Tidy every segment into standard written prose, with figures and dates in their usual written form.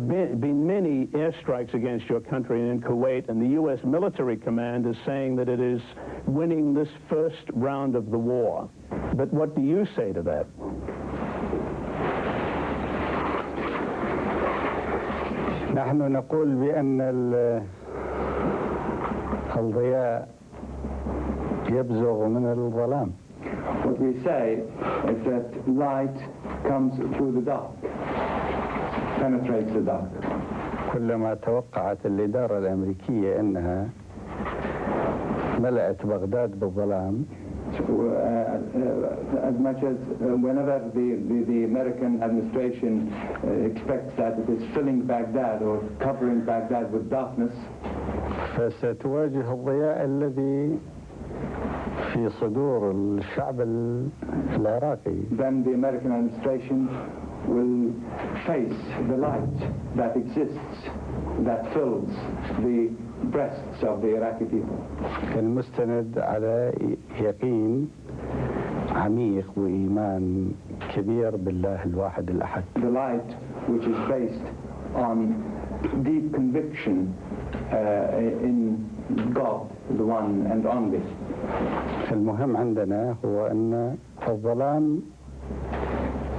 been many airstrikes against your country in Kuwait, and the U.S. military command is saying that it is winning this first round of the war. But what do you say to that? نحن نقول بأن الضياء يبزغ من الظلام. What we say is that light comes through the dark, penetrates the dark. كلما توقعت الإدارة الأمريكية أنها ملأت بغداد بالظلام. As much as whenever the American administration expects that it is filling Baghdad or covering Baghdad with darkness, فستواجه الضياء الذي في صدور الشعب العراقي. Then the American administration will face the light that exists, that fills the breasts of the Iraqi people. المستند على يقين عميق وإيمان كبير بالله الواحد الأحد. The light which is based on deep conviction in God, the one and only. المهم عندنا هو أن الظلام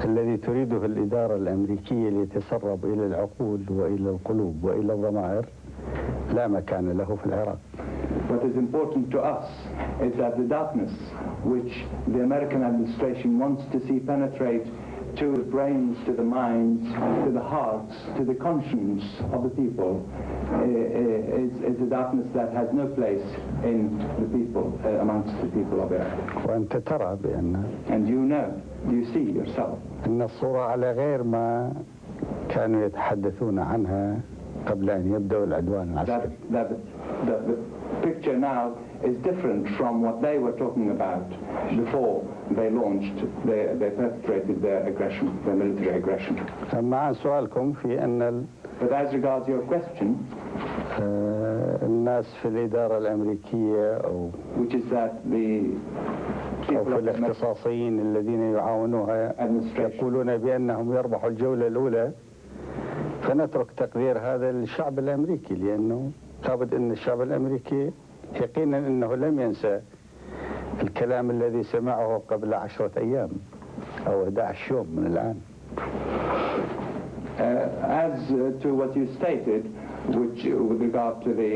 الذي تريده الإدارة الأمريكية ليتسرب إلى العقول وإلى القلوب وإلى الضمائر لا مكان له في العراق. What is important to us is that the darkness which the American administration wants to see penetrate to the brains, to the minds, to the hearts, to the conscience of the people is a darkness that has no place in the people, amongst the people of Iraq. وأنت ترى بأن And you know, you see yourself, أن الصورة على غير ما كانوا يتحدثون عنها قبل أن يبدأوا العدوان العسكري. The picture now is different from what they were talking about before they launched, they perpetrated their aggression, their military aggression. أما عن سؤالكم في أن But as regards your question, الناس في الإدارة الأمريكية أو which is that the أو في الاختصاصيين الذين يعاونوها يقولون بأنهم يربحوا الجولة الأولى، فنترك تقدير هذا للشعب الأمريكي، لأنه لابد أن الشعب الأمريكي يقينا أنه لم ينسى الكلام الذي سمعه قبل 10 أيام أو 11 يوم من الآن. As to what you stated, which with regard to the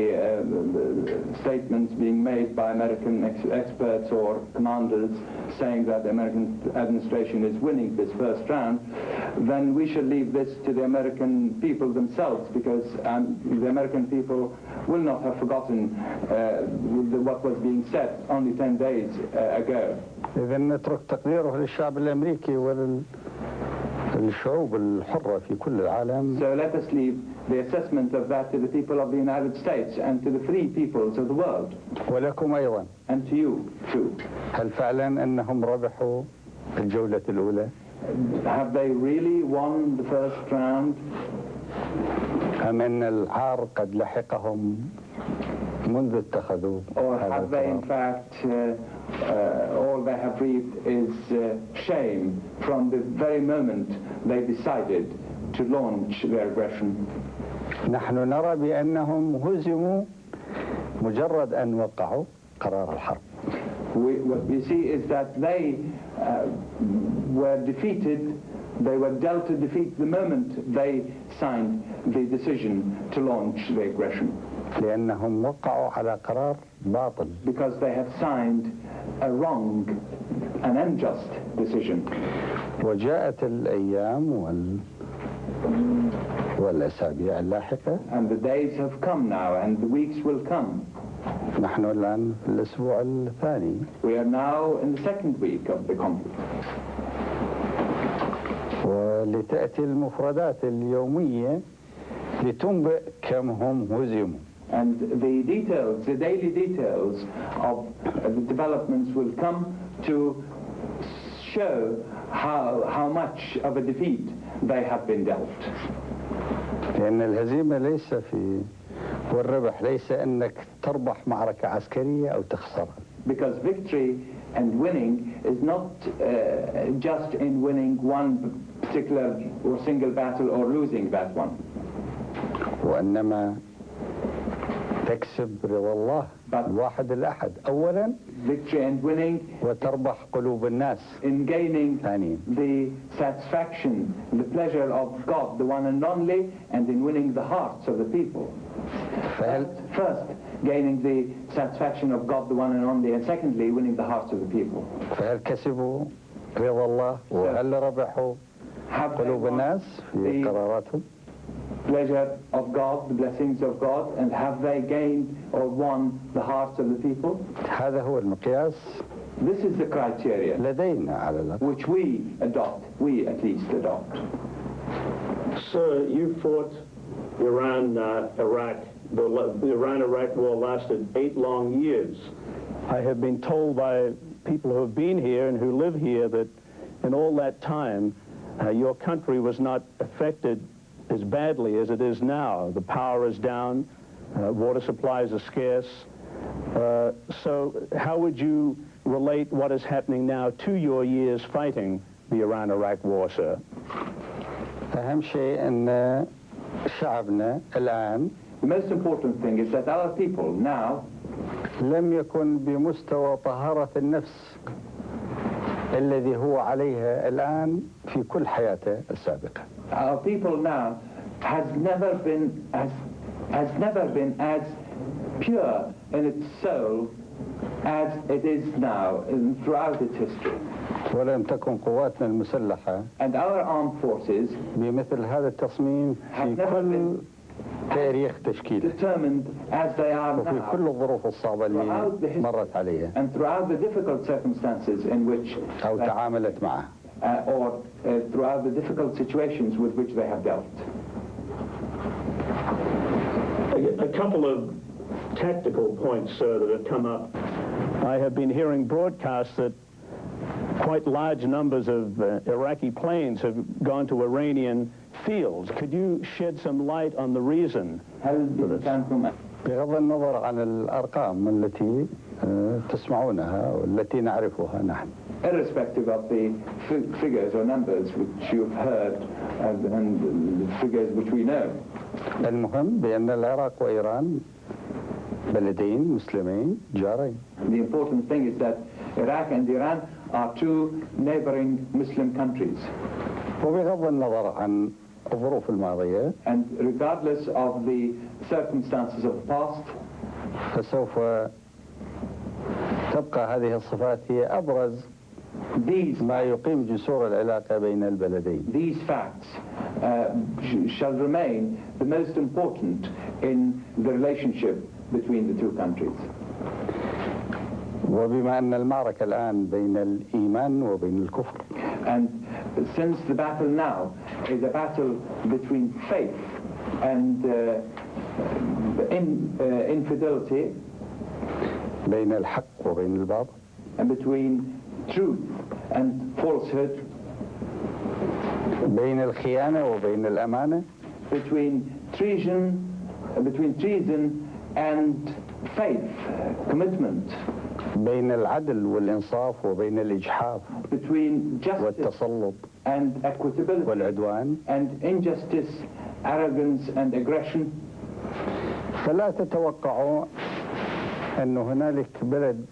statements being made by American experts or commanders saying that the American administration is winning this first round, then we should leave this to the American people themselves, because the American people will not have forgotten what was being said only 10 days ago. إذا نترك تقديره للشعب الأمريكي وللشعوب الحرة في كل العالم. So let us leave the assessment of that to the people of the United States and to the free peoples of the world. ولكم أيضا. And to you too. هل فعلا أنهم ربحوا الجولة الأولى؟ Have they really won the first round? أم أن العار قد لحقهم منذ اتخذوا Or هذا have they in fact all they have reaped is shame from the very moment they decided to launch their aggression? نحن نرى بأنهم هزموا مجرد أن وقعوا قرار الحرب. What we see is that they were defeated, they were dealt a defeat the moment they signed the decision to launch the aggression. لأنهم وقعوا على قرار باطل. Because they have signed a wrong, an unjust decision. وجاءت الأيام والأسابيع اللاحقة. And the days have come now, and the weeks will come. نحن الآن في الأسبوع الثاني. We are now in the second week of the conflict. ولتأتي المفردات اليومية لتنبئ كم هم هزموا. And the details, the daily details of the developments will come to show how much of a defeat they have been dealt. لأن الهزيمة ليس في والربح ليس أنك تربح معركة عسكرية أو تخسرها. Because victory and winning is not just in winning one particular or single battle or losing that one. وإنما تكسب رضا الله الواحد الأحد أولا victory and winning وتربح قلوب الناس in gaining ثانيا the satisfaction, the pleasure of God, the one and only, and in winning the hearts of the people. First, gaining the satisfaction of God, the one and only, and secondly, winning the hearts of the people. فهل كسبوا رضا الله وهل ربحوا قلوب الناس في قراراتهم؟ Pleasure of God, the blessings of God, and have they gained or won the hearts of the people? هذا هو المقياس. This is the criteria لدينا على الأقل. which we adopt, we at least adopt. Sir, you fought Iraq. The Iran-Iraq war lasted 8 long years. I have been told by people who have been here and who live here that in all that time, your country was not affected as badly as it is now. The power is down, water supplies are scarce. So how would you relate what is happening now to your years fighting the Iran-Iraq war, sir? أهم شيء أن شعبنا الآن The most important thing is that our people now لم يكن بمستوى طهارة النفس الذي هو عليها الآن في كل حياته السابقة. Our people now has never been as pure in its soul as it is now throughout its history. ولم تكن قواتنا المسلحة And our armed forces بمثل هذا التصميم في كل تاريخ تشكيله determined as they are وفي now كل الظروف الصعبة اللي مرت عليها and throughout the difficult circumstances in which أو تعاملت معها or throughout the difficult situations with which they have dealt. A couple of tactical points, sir, that have come up. I have been hearing broadcasts that quite large numbers of Iraqi planes have gone to Iranian fields. Could you shed some light on the reason for this? بغض النظر عن الأرقام التي تسمعونها والتي نعرفها نحن. Irrespective of the figures or numbers which you've heard and the figures which we know. المهم بأن العراق وإيران بلدين مسلمين جارين. The important thing is that Iraq and Iran are two neighboring Muslim countries. وبغض النظر عن الظروف الماضية And regardless of the circumstances of the past, فسوف تبقى هذه الصفات هي أبرز ما يقيم جسور العلاقة بين البلدين. These facts shall remain the most important in the relationship between the two countries. وبما أن المعركة الآن بين الإيمان وبين الكفر. And since the battle now is a battle between faith and infidelity, بين الحق وبين الباطل. and between truth and falsehood, بين الخيانة وبين الأمانة. between treason and faith, commitment, بين العدل والإنصاف وبين الإجحاف between justice والتسلط and equitability والعدوان. and injustice, arrogance and aggression. فلا تتوقعوا أن هنالك بلد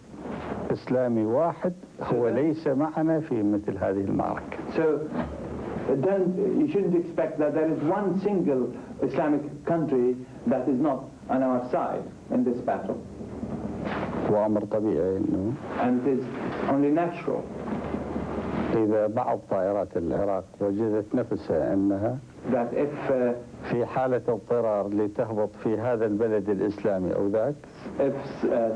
إسلامي واحد هو ليس معنا في مثل هذه المعركة. So you shouldn't expect that there is one single Islamic country that is not on our side in this battle. وأمر طبيعي إنه And it is only natural إذا بعض طائرات العراق وجدت نفسها أنها that if في حالة اضطرار لتهبط في هذا البلد الإسلامي أو ذاك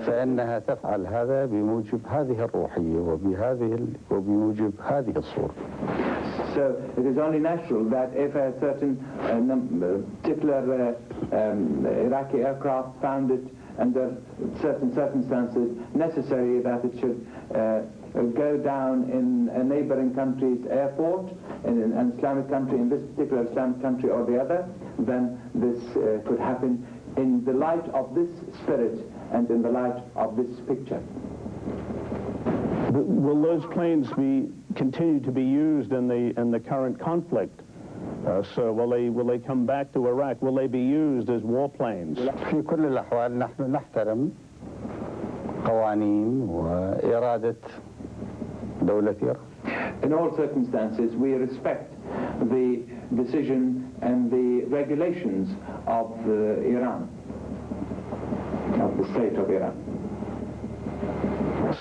فإنها تفعل هذا بموجب هذه الروحية وبموجب هذه الصورة. So it is only natural that if a certain particular Iraqi aircraft found it under certain circumstances necessary that it should go down in a neighboring country's airport, in an Islamic country, in this particular Islamic country or the other, then this could happen in the light of this spirit and in the light of this picture. Will those planes continue to be used in the current conflict? So will they come back to Iraq? Will they be used as warplanes? في كل الأحوال نحن نحترم قوانين وإرادة دولة إيران. In all circumstances, we respect the decision and the regulations of Iran, of the state of Iran.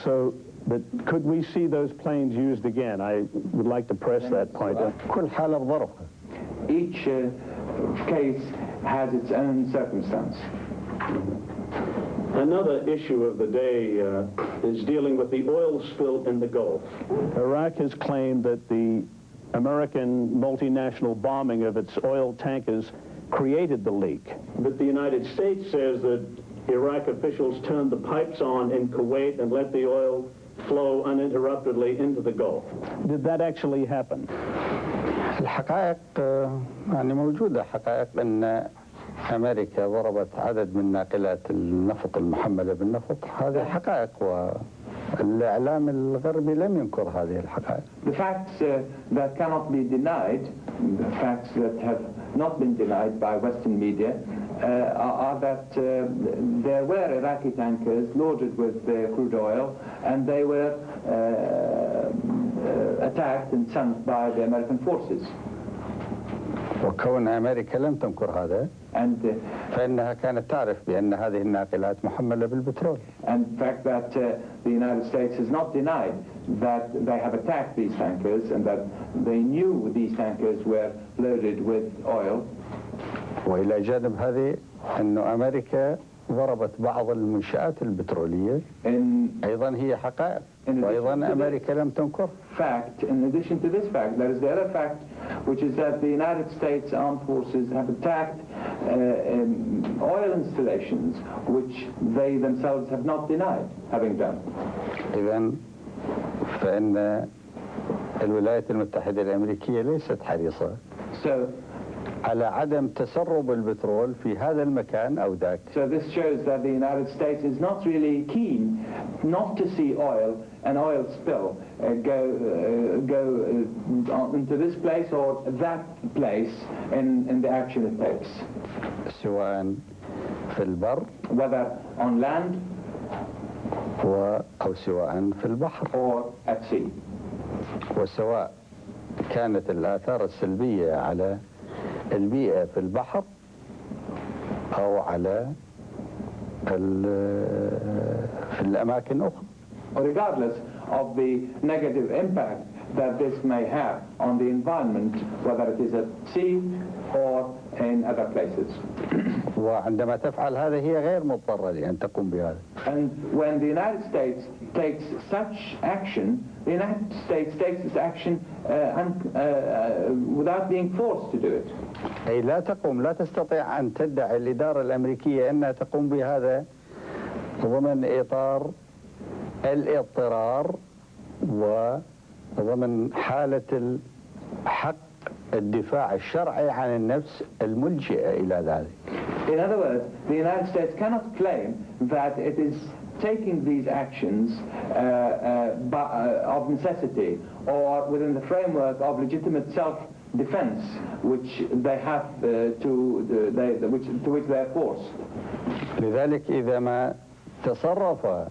So, but could we see those planes used again? I would like to press that point. كل حالة بظروفها. Each case has its own circumstance. Another issue of the day is dealing with the oil spill in the Gulf. Iraq has claimed that the American multinational bombing of its oil tankers created the leak. But the United States says that Iraq officials turned the pipes on in Kuwait and let the oil flow uninterruptedly into the Gulf. Did that actually happen? الحقائق يعني موجودة حقائق أن أمريكا ضربت عدد من ناقلات النفط المحملة بالنفط. هذه حقائق والإعلام الغربي لم ينكر هذه الحقائق. The facts that cannot be denied, the facts that have not been denied by Western media, are that there were Iraqi tankers loaded with crude oil, and they were attacked and sunk by the American forces. وكون أمريكا لم تنكر هذا فإنها كانت تعرف بأن هذه الناقلات محملة بالبترول. And the fact that the United States has not denied that they have attacked these tankers and that they knew these tankers were loaded with oil. وإلى جانب هذه أن أمريكا ضربت بعض المنشآت البترولية أيضا هي حقائق وأيضا أمريكا لم تنكر. In addition to this fact, there is the other fact, which is that the United States Armed Forces have attacked oil installations, which they themselves have not denied having done. إذن فإن الولايات المتحدة الأمريكية ليست حريصة على عدم تسرب البترول في هذا المكان أو ذاك. So this shows that the United States is not really keen not to see an oil spill go into this place or that place in the action it takes. سواء في البر whether on land أو سواء في البحر or at sea. وسواء كانت الآثار السلبية على البيئة في البحر أو على في الأماكن أخرى. Regardless of the negative impact that this may have on the environment, whether it is at sea or in other places. وعندما تفعل هذا هي غير مضطرة لأن تقوم بهذا. And when the United States takes such action, the United States takes this action without being forced to do it. أي لا تستطيع أن تدعي الإدارة الأمريكية أنها تقوم بهذا ضمن إطار الاضطرار وضمن حالة حق الدفاع الشرعي عن النفس الملجئة إلى ذلك. In other words, the United States cannot claim that it is taking these actions of necessity or within the framework of legitimate self-defense, which they have to which they are forced. لذلك إذا ما تصرف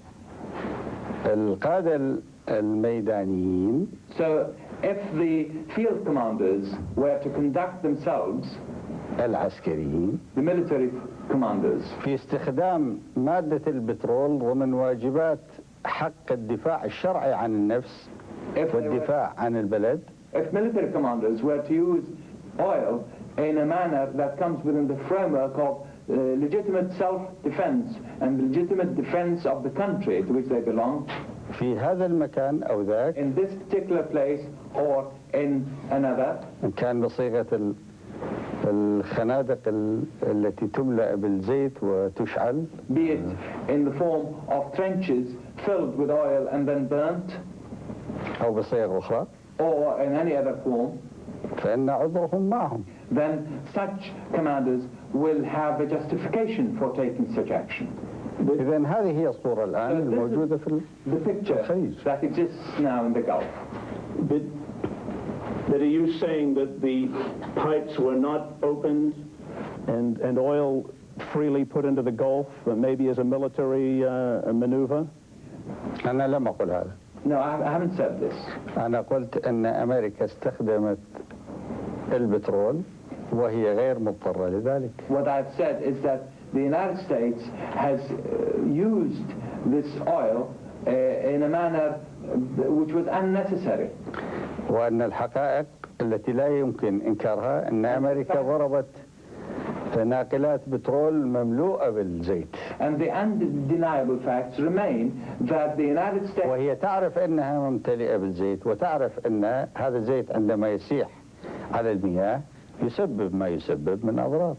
القادة الميدانيين So if the field commanders were to conduct themselves, العسكريين the military commanders, في استخدام مادة البترول ضمن واجبات حق الدفاع الشرعي عن النفس والدفاع عن البلد, if military commanders were to use oil in a manner that comes within the framework of legitimate self-defense and legitimate defense of the country to which they belong, في هذا المكان أو ذاك, in this particular place or in another, إن كان بصيغة الخنادق التي تملأ بالزيت وتشعل, be it in the form of trenches filled with oil and then burnt, أو بصيغة أخرى, or in any other form, فإن عذرهم معهم. then such commanders will have a justification for taking such action. إذن هذه هي الصورة الآن الموجودة في the picture الخليج. that exists now in the Gulf. But are you saying that the pipes were not opened and oil freely put into the Gulf, maybe as a military maneuver? أنا لم أقل هذا. No, I haven't said this. أنا قلت أن أمريكا استخدمت البترول وهي غير مضطرة لذلك. What I've said is that the United States has used this oil in a manner which was unnecessary. وأن الحقائق التي لا يمكن إنكارها أن أمريكا ضربت ناقلات بترول مملوءة بالزيت. And the undeniable facts remain that the United States وهي تعرف أنها ممتلئة بالزيت وتعرف أن هذا الزيت عندما يسيح على المياه يسبب ما يسبب من أضرار.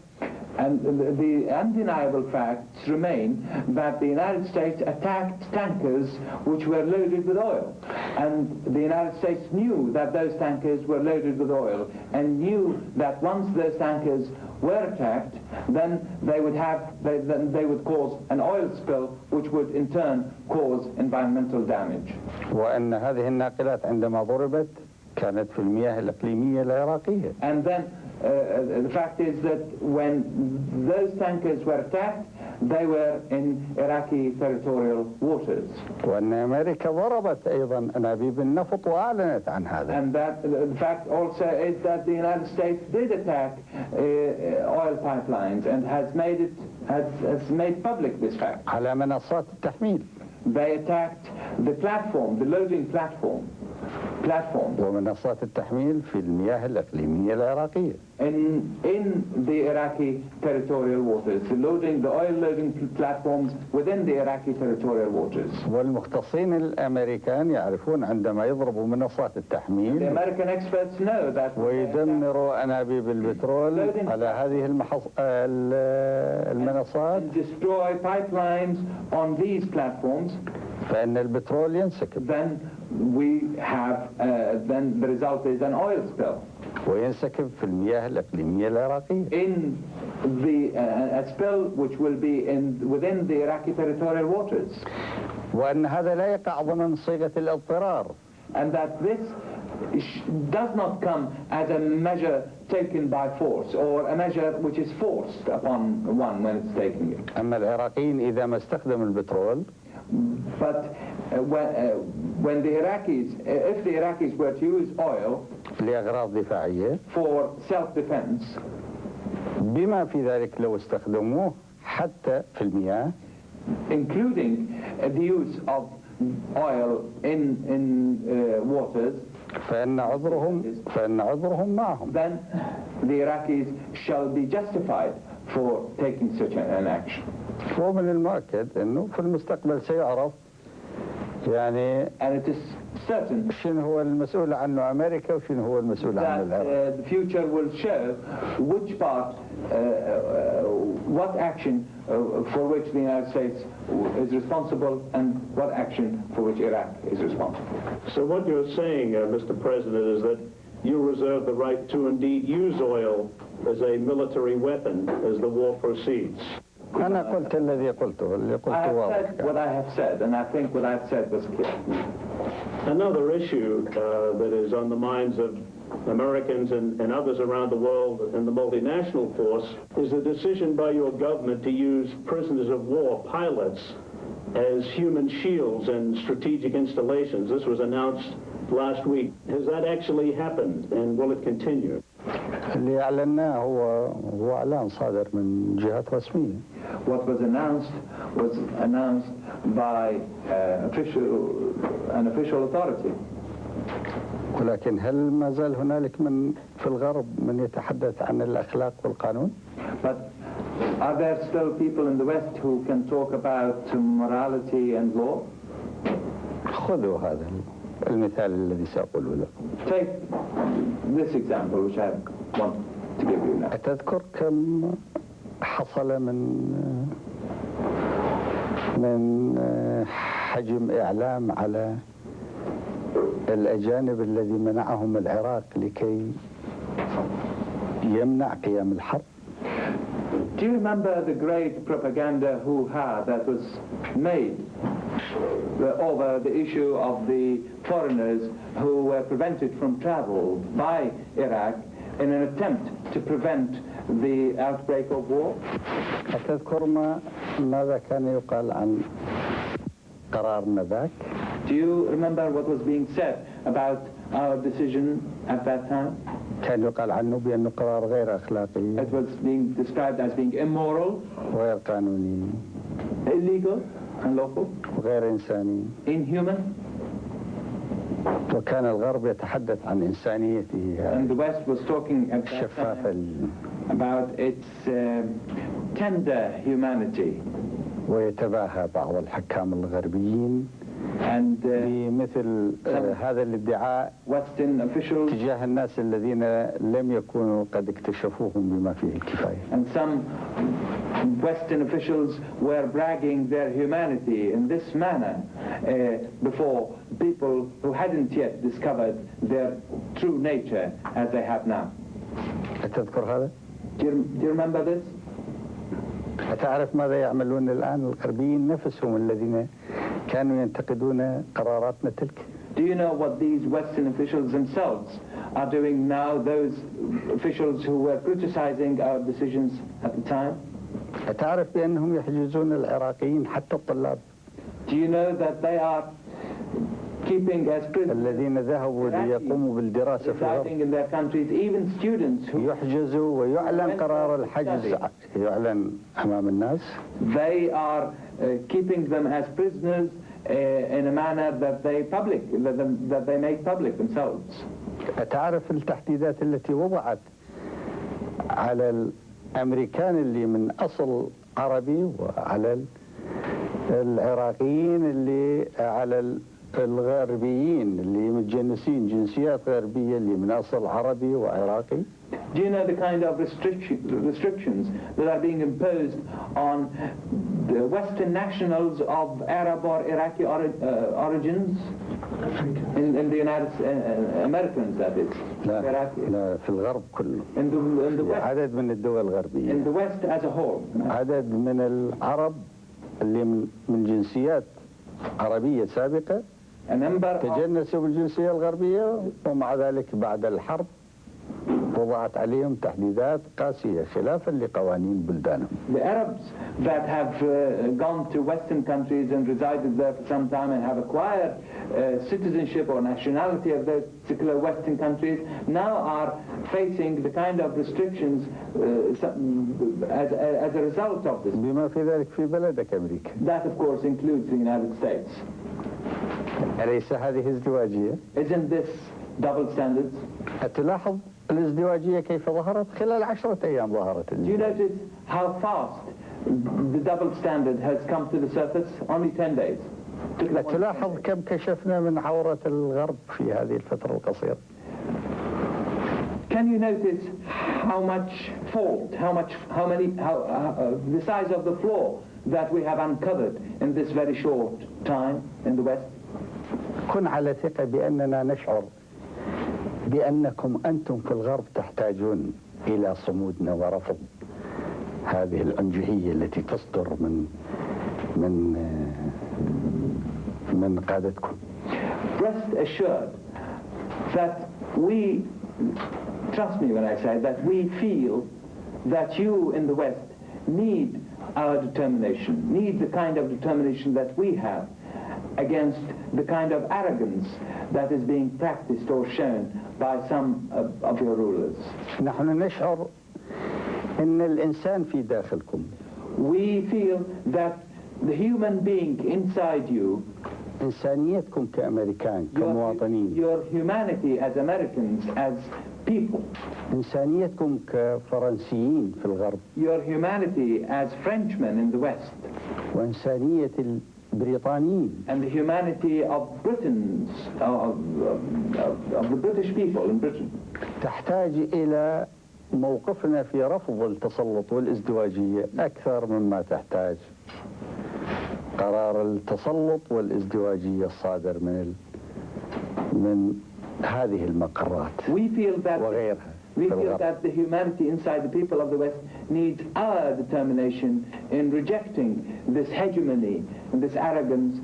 And the undeniable facts remain that the United States attacked tankers which were loaded with oil. And the United States knew that those tankers were loaded with oil and knew that once those tankers were attacked, then they would cause an oil spill which would in turn cause environmental damage. وأن هذه الناقلات عندما ضربت كانت في المياه الإقليمية العراقية. And then the fact is that when those tankers were attacked, they were in Iraqi territorial waters. وأن أمريكا ضربت أيضا أنابيب النفط وأعلنت عن هذا. And that the fact also is that the United States did attack oil pipelines and has made public this fact. على منصات التحميل. They attacked the platform, the loading platforms. ومنصات التحميل في المياه الإقليمية العراقية. In the Iraqi territorial waters, the oil loading platforms within the Iraqi territorial waters. والمختصين الأمريكان يعرفون عندما يضربوا منصات التحميل The American experts know that ويدمروا أنابيب البترول على هذه المنصات destroy pipelines on these platforms. فإن البترول ينسكب. Then the result is an oil spill. وينسكب في المياه الإقليمية العراقية. In a spill which will be within the Iraqi territorial waters. وأن هذا لا يقع ضمن صيغة الاضطرار. And that this does not come as a measure taken by force or a measure which is forced upon one when it's taking it. أما العراقيين إذا ما استخدموا البترول But when the Iraqis, if the Iraqis were to use oil لأغراض دفاعية for self-defense, بما في ذلك لو استخدموه حتى في المياه, including the use of oil in waters, فإن عذرهم معهم. Then the Iraqis shall be justified for taking such an action. ومن المؤكد أنه في المستقبل سيعرف يعني And it is certain شنو هو المسؤول عنه أمريكا وشنو هو المسؤول عنه العراق. the future will show which part, what action for which the United States is responsible and what action for which Iraq is responsible. So what you're saying, Mr. President, is that you reserve the right to indeed use oil as a military weapon as the war proceeds. أنا قلت الذي قلته اللي I قلته have واضح. said what I have said, and I think what I've said was clear. Another issue that is on the minds of Americans and others around the world in the multinational force is the decision by your government to use prisoners of war pilots as human shields in strategic installations. This was announced last week. Has that actually happened, and will it continue? اللي أعلناه هو إعلان صادر من جهات رسمية. What was announced by an official authority. ولكن هل ما زال هنالك في الغرب من يتحدث عن الأخلاق والقانون؟ But are there still people in the West who can talk about morality and law? خذوا هذا المثال الذي سأقوله لكم. Take this example which I want to give you now. أتذكر كم حصل من حجم إعلام على الأجانب الذي منعهم العراق لكي يمنع قيام الحرب. Do you remember the great propaganda hoo-ha that was made over the issue of the foreigners who were prevented from travel by Iraq in an attempt to prevent the outbreak of war? أتذكر ماذا كان يقال عن قرارنا ذاك؟ Do you remember what was being said about our decision at that time? كان يقال عنه بأنه قرار غير أخلاقي. It was being described as being immoral, غير قانوني. illegal, unlawful, غير إنساني. inhuman. وكان الغرب يتحدث عن إنسانيته. And the West was talking at that time about its tender humanity. ويتباهى بعض الحكام الغربيين and بمثل هذا الادعاء Western officials تجاه الناس الذين لم يكونوا قد اكتشفوهم بما فيه الكفاية. And some Western officials were bragging their humanity in this manner before people who hadn't yet discovered their true nature as they have now. أتذكر هذا؟ Do you remember this? أتعرف ماذا يعملون الآن الغربيين نفسهم الذين كانوا ينتقدون قراراتنا تلك؟ Do you know what these Western officials themselves are doing now, those officials who were criticizing our decisions at the time? أتعرف بأنهم يحجزون العراقيين حتى الطلاب؟ Do you know that they are keeping as prisoners الذين ذهبوا ليقوموا بالدراسة في الغرب in their countries, even students who يحجزوا ويعلن قرار الحجز يعلن أمام الناس. They are keeping them as prisoners in a manner that they make public themselves. أتعرف التحديدات التي وضعت على الأمريكان اللي من أصل عربي وعلى العراقيين اللي على الغربيين اللي متجنسين جنسيات غربية اللي من أصل عربي وعراقي؟ Do you know the kind of restrictions that are being imposed on the Western nationals of Arab or Iraqi origins in the United Americans, that is? لا في الغرب كله. In the West. عدد من الدول الغربية. In the West as a whole. عدد من العرب اللي من جنسيات عربية سابقة تجنسوا بالجنسية الغربية ومع ذلك بعد الحرب وضعت عليهم تحديدات قاسية خلافا لقوانين بلدانهم. The Arabs that have gone to Western countries and resided there for some time and have acquired citizenship or nationality of those particular Western countries now are facing the kind of restrictions as a result of this. بما في ذلك في بلدك أمريكا. That of course includes the United States. أليس هذه ازدواجية؟ Isn't this double standards? أتلاحظ الازدواجية كيف ظهرت؟ خلال 10 أيام ظهرت. Do you notice how fast the double standard has come to the surface? Only 10 days. أتلاحظ كم كشفنا من عورة الغرب في هذه الفترة القصيرة؟ Can you notice how much fault, the size of the flaw that we have uncovered in this very short time in the West? كن على ثقة بأننا نشعر بأنكم أنتم في الغرب تحتاجون إلى صمودنا ورفض هذه العنجهية التي تصدر من قادتكم. Rest assured that we, trust me when I say that we feel that you in the West need our determination, need the kind of determination that we have against the kind of arrogance that is being practiced or shown by some of your rulers. نحن نشعر أن الإنسان في داخلكم. We feel that the human being inside you, إنسانيتكم كأمريكان كمواطنين, your humanity as Americans, as people, إنسانيتكم كفرنسيين في الغرب, your humanity as Frenchmen in the West, وإنسانية البريطانيين, and the humanity of Britons, of the British people in Britain, تحتاج إلى موقفنا في رفض التسلط والازدواجية أكثر مما تحتاج قرار التسلط والازدواجية الصادر من هذه المقرات We feel that وغيرها. We feel that the humanity inside the people of the West needs our determination in rejecting this hegemony and this arrogance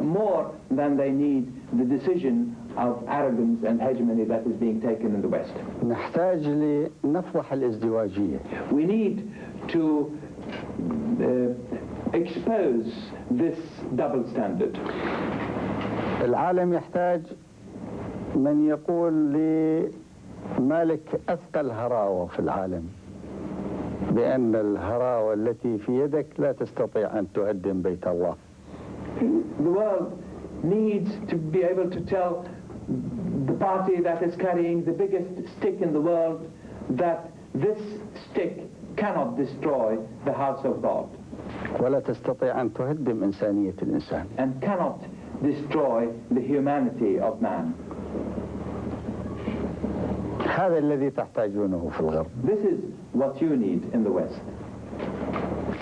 more than they need the decision of arrogance and hegemony that is being taken in the West. نحتاج لنفضح الازدواجية. We need to expose this double standard. العالم يحتاج من يقول لمالك أثقل هراوة في العالم بأن الهراوة التي في يدك لا تستطيع أن تهدم بيت الله. The world needs to be able to tell the party that is carrying the biggest stick in the world that this stick cannot destroy the house of God. ولا تستطيع أن تهدم إنسانية الإنسان. And cannot destroy the humanity of man. هذا الذي تحتاجونه في الغرب. This is what you need in the West.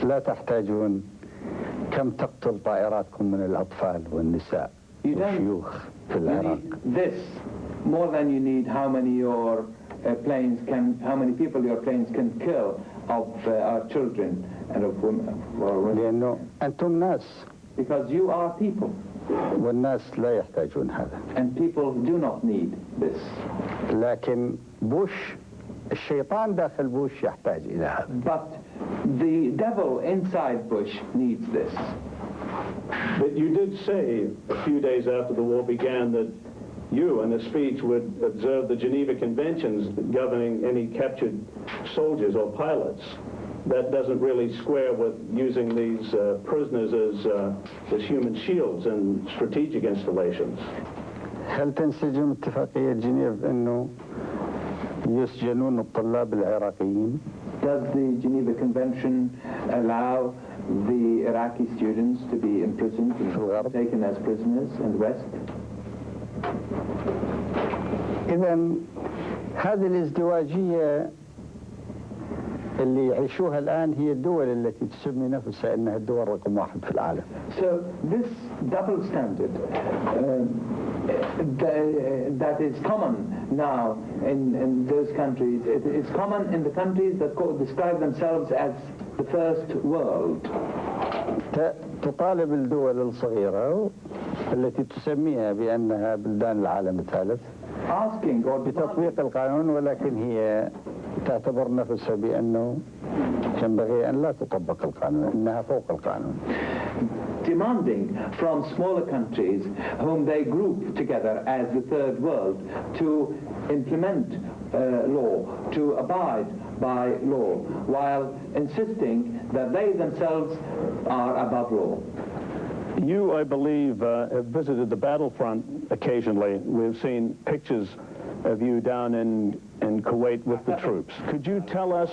لا تحتاجون كم تقتل طائراتكم من الأطفال والنساء والشيوخ في العراق. This more than you need how many people your planes can kill of our children and of women. لأنه أنتم ناس. Because you are people. والناس لا يحتاجون هذا. And people do not need this. لكن بوش الشيطان داخل بوش يحتاج إلى هذا. But the devil inside Bush needs this. But you did say a few days after the war began that you, in a speech, would observe the Geneva Conventions governing any captured soldiers or pilots. That doesn't really square with using these prisoners as human shields in strategic installations. هل تنسجم اتفاقية جنيف أنه يسجنون الطلاب العراقيين؟ Does the Geneva Convention allow the Iraqi students to be imprisoned and taken as prisoners in the West? إذن هذه الازدواجية اللي يعيشوها الآن هي الدول التي تسمي نفسها أنها الدول رقم واحد في العالم. So this double standard that is common now in those countries, it is common in the countries that describe themselves as the first world. تطالب الدول الصغيرة التي تسميها بأنها بلدان العالم الثالث بتطبيق القانون، ولكن هي تعتبر نفسها بأنه ينبغي أن لا تطبق القانون، أنها فوق القانون. Demanding from smaller countries whom they group together as the third world to implement law, to abide by law, while insisting that they themselves are above law. You, I believe, have visited the battlefront occasionally. We've seen pictures of you down in Kuwait with the troops. Could you tell us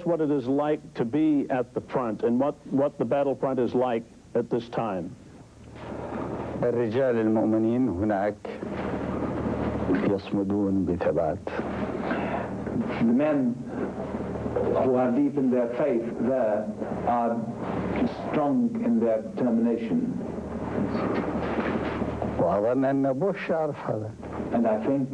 what it is like to be at the front and what the battlefront is like at this time? الرجال المؤمنين هناك يصمدون بثبات. The men who are deep in their faith there are strong in their determination. وأظن أن بوش يعرف هذا. And I think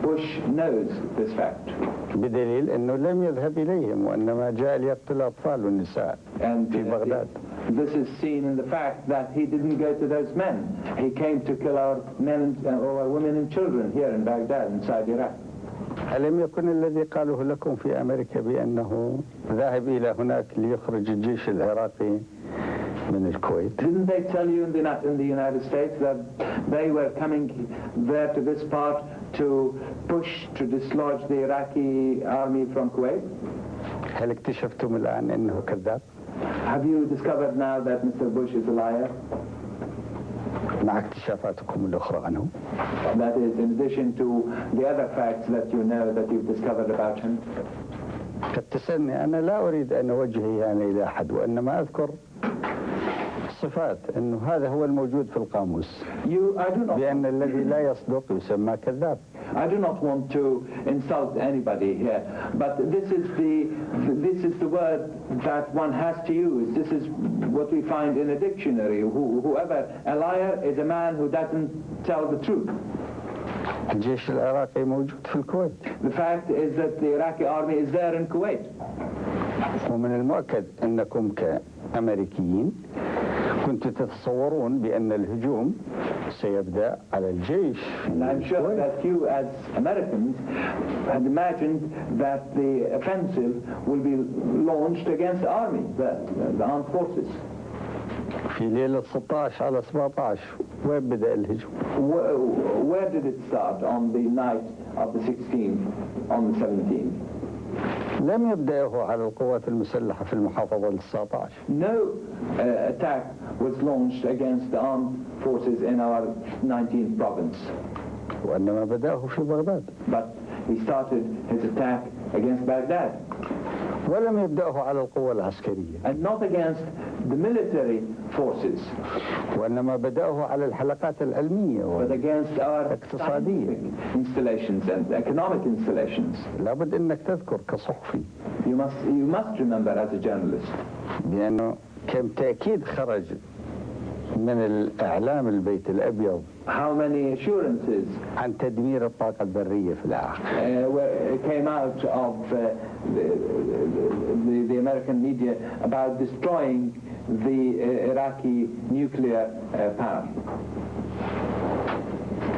Bush knows this fact. بدليل أنه لم يذهب إليهم وإنما جاء ليقتل الأطفال والنساء في بغداد. This is seen in the fact that he didn't go to those men. He came to kill our men or women and children here in Baghdad, inside Iraq. ألم يكن الذي قالوه لكم في أمريكا بأنه ذاهب إلى هناك ليخرج الجيش العراقي من الكويت؟ Didn't they tell you in the United States that they were coming there to this part to push to dislodge the Iraqi army from Kuwait? هل اكتشفتم الآن أنه كذاب؟ Have you discovered now that Mr. Bush is a liar? مع اكتشافاتكم الأخرى عنه. That is, in addition to the other facts that you know that you've discovered about him. قد تسألني أنا لا أريد أن أوجه يعني إلى أحد وإنما أذكر صفات أنه هذا هو الموجود في القاموس بأن الذي لا يصدق يسمى كذاب. I do not want to insult anybody here, but this is the word that one has to use. This is what we find in a dictionary. Whoever a liar is a man who doesn't tell the truth. الجيش العراقي موجود في الكويت. The fact is that the Iraqi army is there in Kuwait. ومن المؤكد أنكم كأمريكيين كنتم تتصورون بأن الهجوم سيبدأ على الجيش. And I'm sure that you as Americans had imagined that the offensive will be launched against the army, the armed forces. في ليلة 16 على 17 وين بدأ الهجوم؟ Where did it start? On the night of the 16th, on the 17th? لم يبدأه على القوات المسلحة في المحافظة ال 19. No attack was launched against the armed forces in our 19th province. وإنما بدأه في بغداد. But he started his attack against Baghdad. ولم يبدأه على القوة العسكرية. And not against the military forces. وإنما بدأه على الحلقات العلمية but against our والاقتصادية. installations and economic installations. لابد أنك تذكر كصحفي. You must remember as a journalist. لأنه كم تأكيد خرج من الإعلام البيت الأبيض. How many assurances عن تدمير الطاقة الذرية في العراق. Came out of the American media about destroying the Iraqi nuclear power.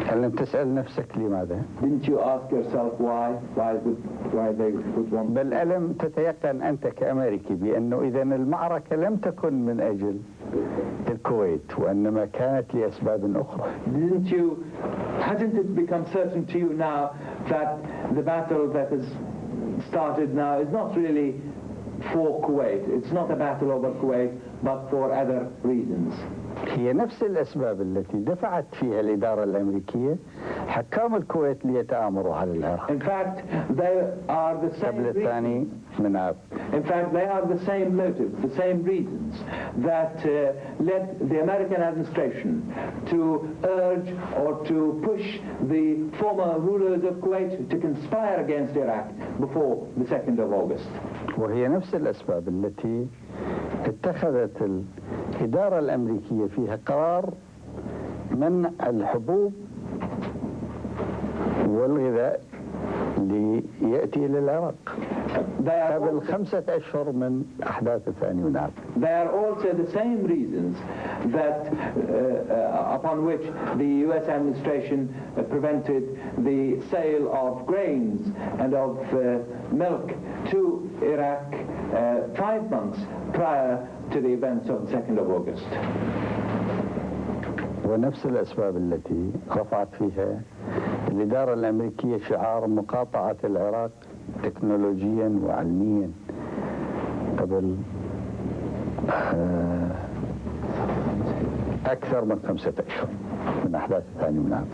هل لم تسأل نفسك لماذا؟ Didn't you ask yourself why they would want? بل ألم تتيقن أنت كأمريكي بأنه إذا المعركة لم تكن من أجل الكويت وإنما كانت لأسباب أخرى. Hasn't it become certain to you now that the battle that has started now is not really for Kuwait? It's not a battle over Kuwait, but for other reasons. هي نفس الأسباب التي دفعت فيها الإدارة الأمريكية حكام الكويت ليتآمروا على العراق. In fact, they are the same قبل الثاني من عام. In fact, they are the same motives, the same reasons that led the American administration to urge or to push the former rulers of Kuwait to conspire against Iraq before the 2nd of August. وهي نفس الأسباب التي اتخذت الإدارة الأمريكية فيها قرار منع الحبوب والغذاء ليأتي إلى العراق قبل 5 أشهر من أحداث الثاني من عام. They are also the same reasons that upon which the U.S. administration prevented the sale of grains and of milk to Iraq 5 months prior to the events of the 2nd of August. ونفس الأسباب التي رفعت فيها الإدارة الأمريكية شعار مقاطعة العراق تكنولوجيا وعلميا قبل أكثر من 5 أشهر من أحداث الثاني من عام.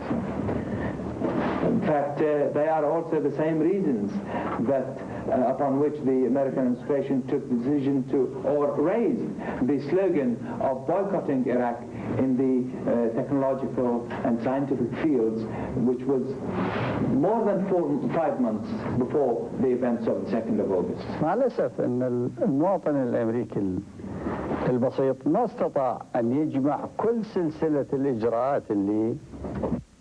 In fact, they are also the same reasons that upon which the American administration took the decision to, or raised the slogan of boycotting Iraq in the technological and scientific fields, which was more than 5 months before the events of the 2nd of August. مع الأسف أن المواطن الأمريكي البسيط ما استطاع أن يجمع كل سلسلة الإجراءات اللي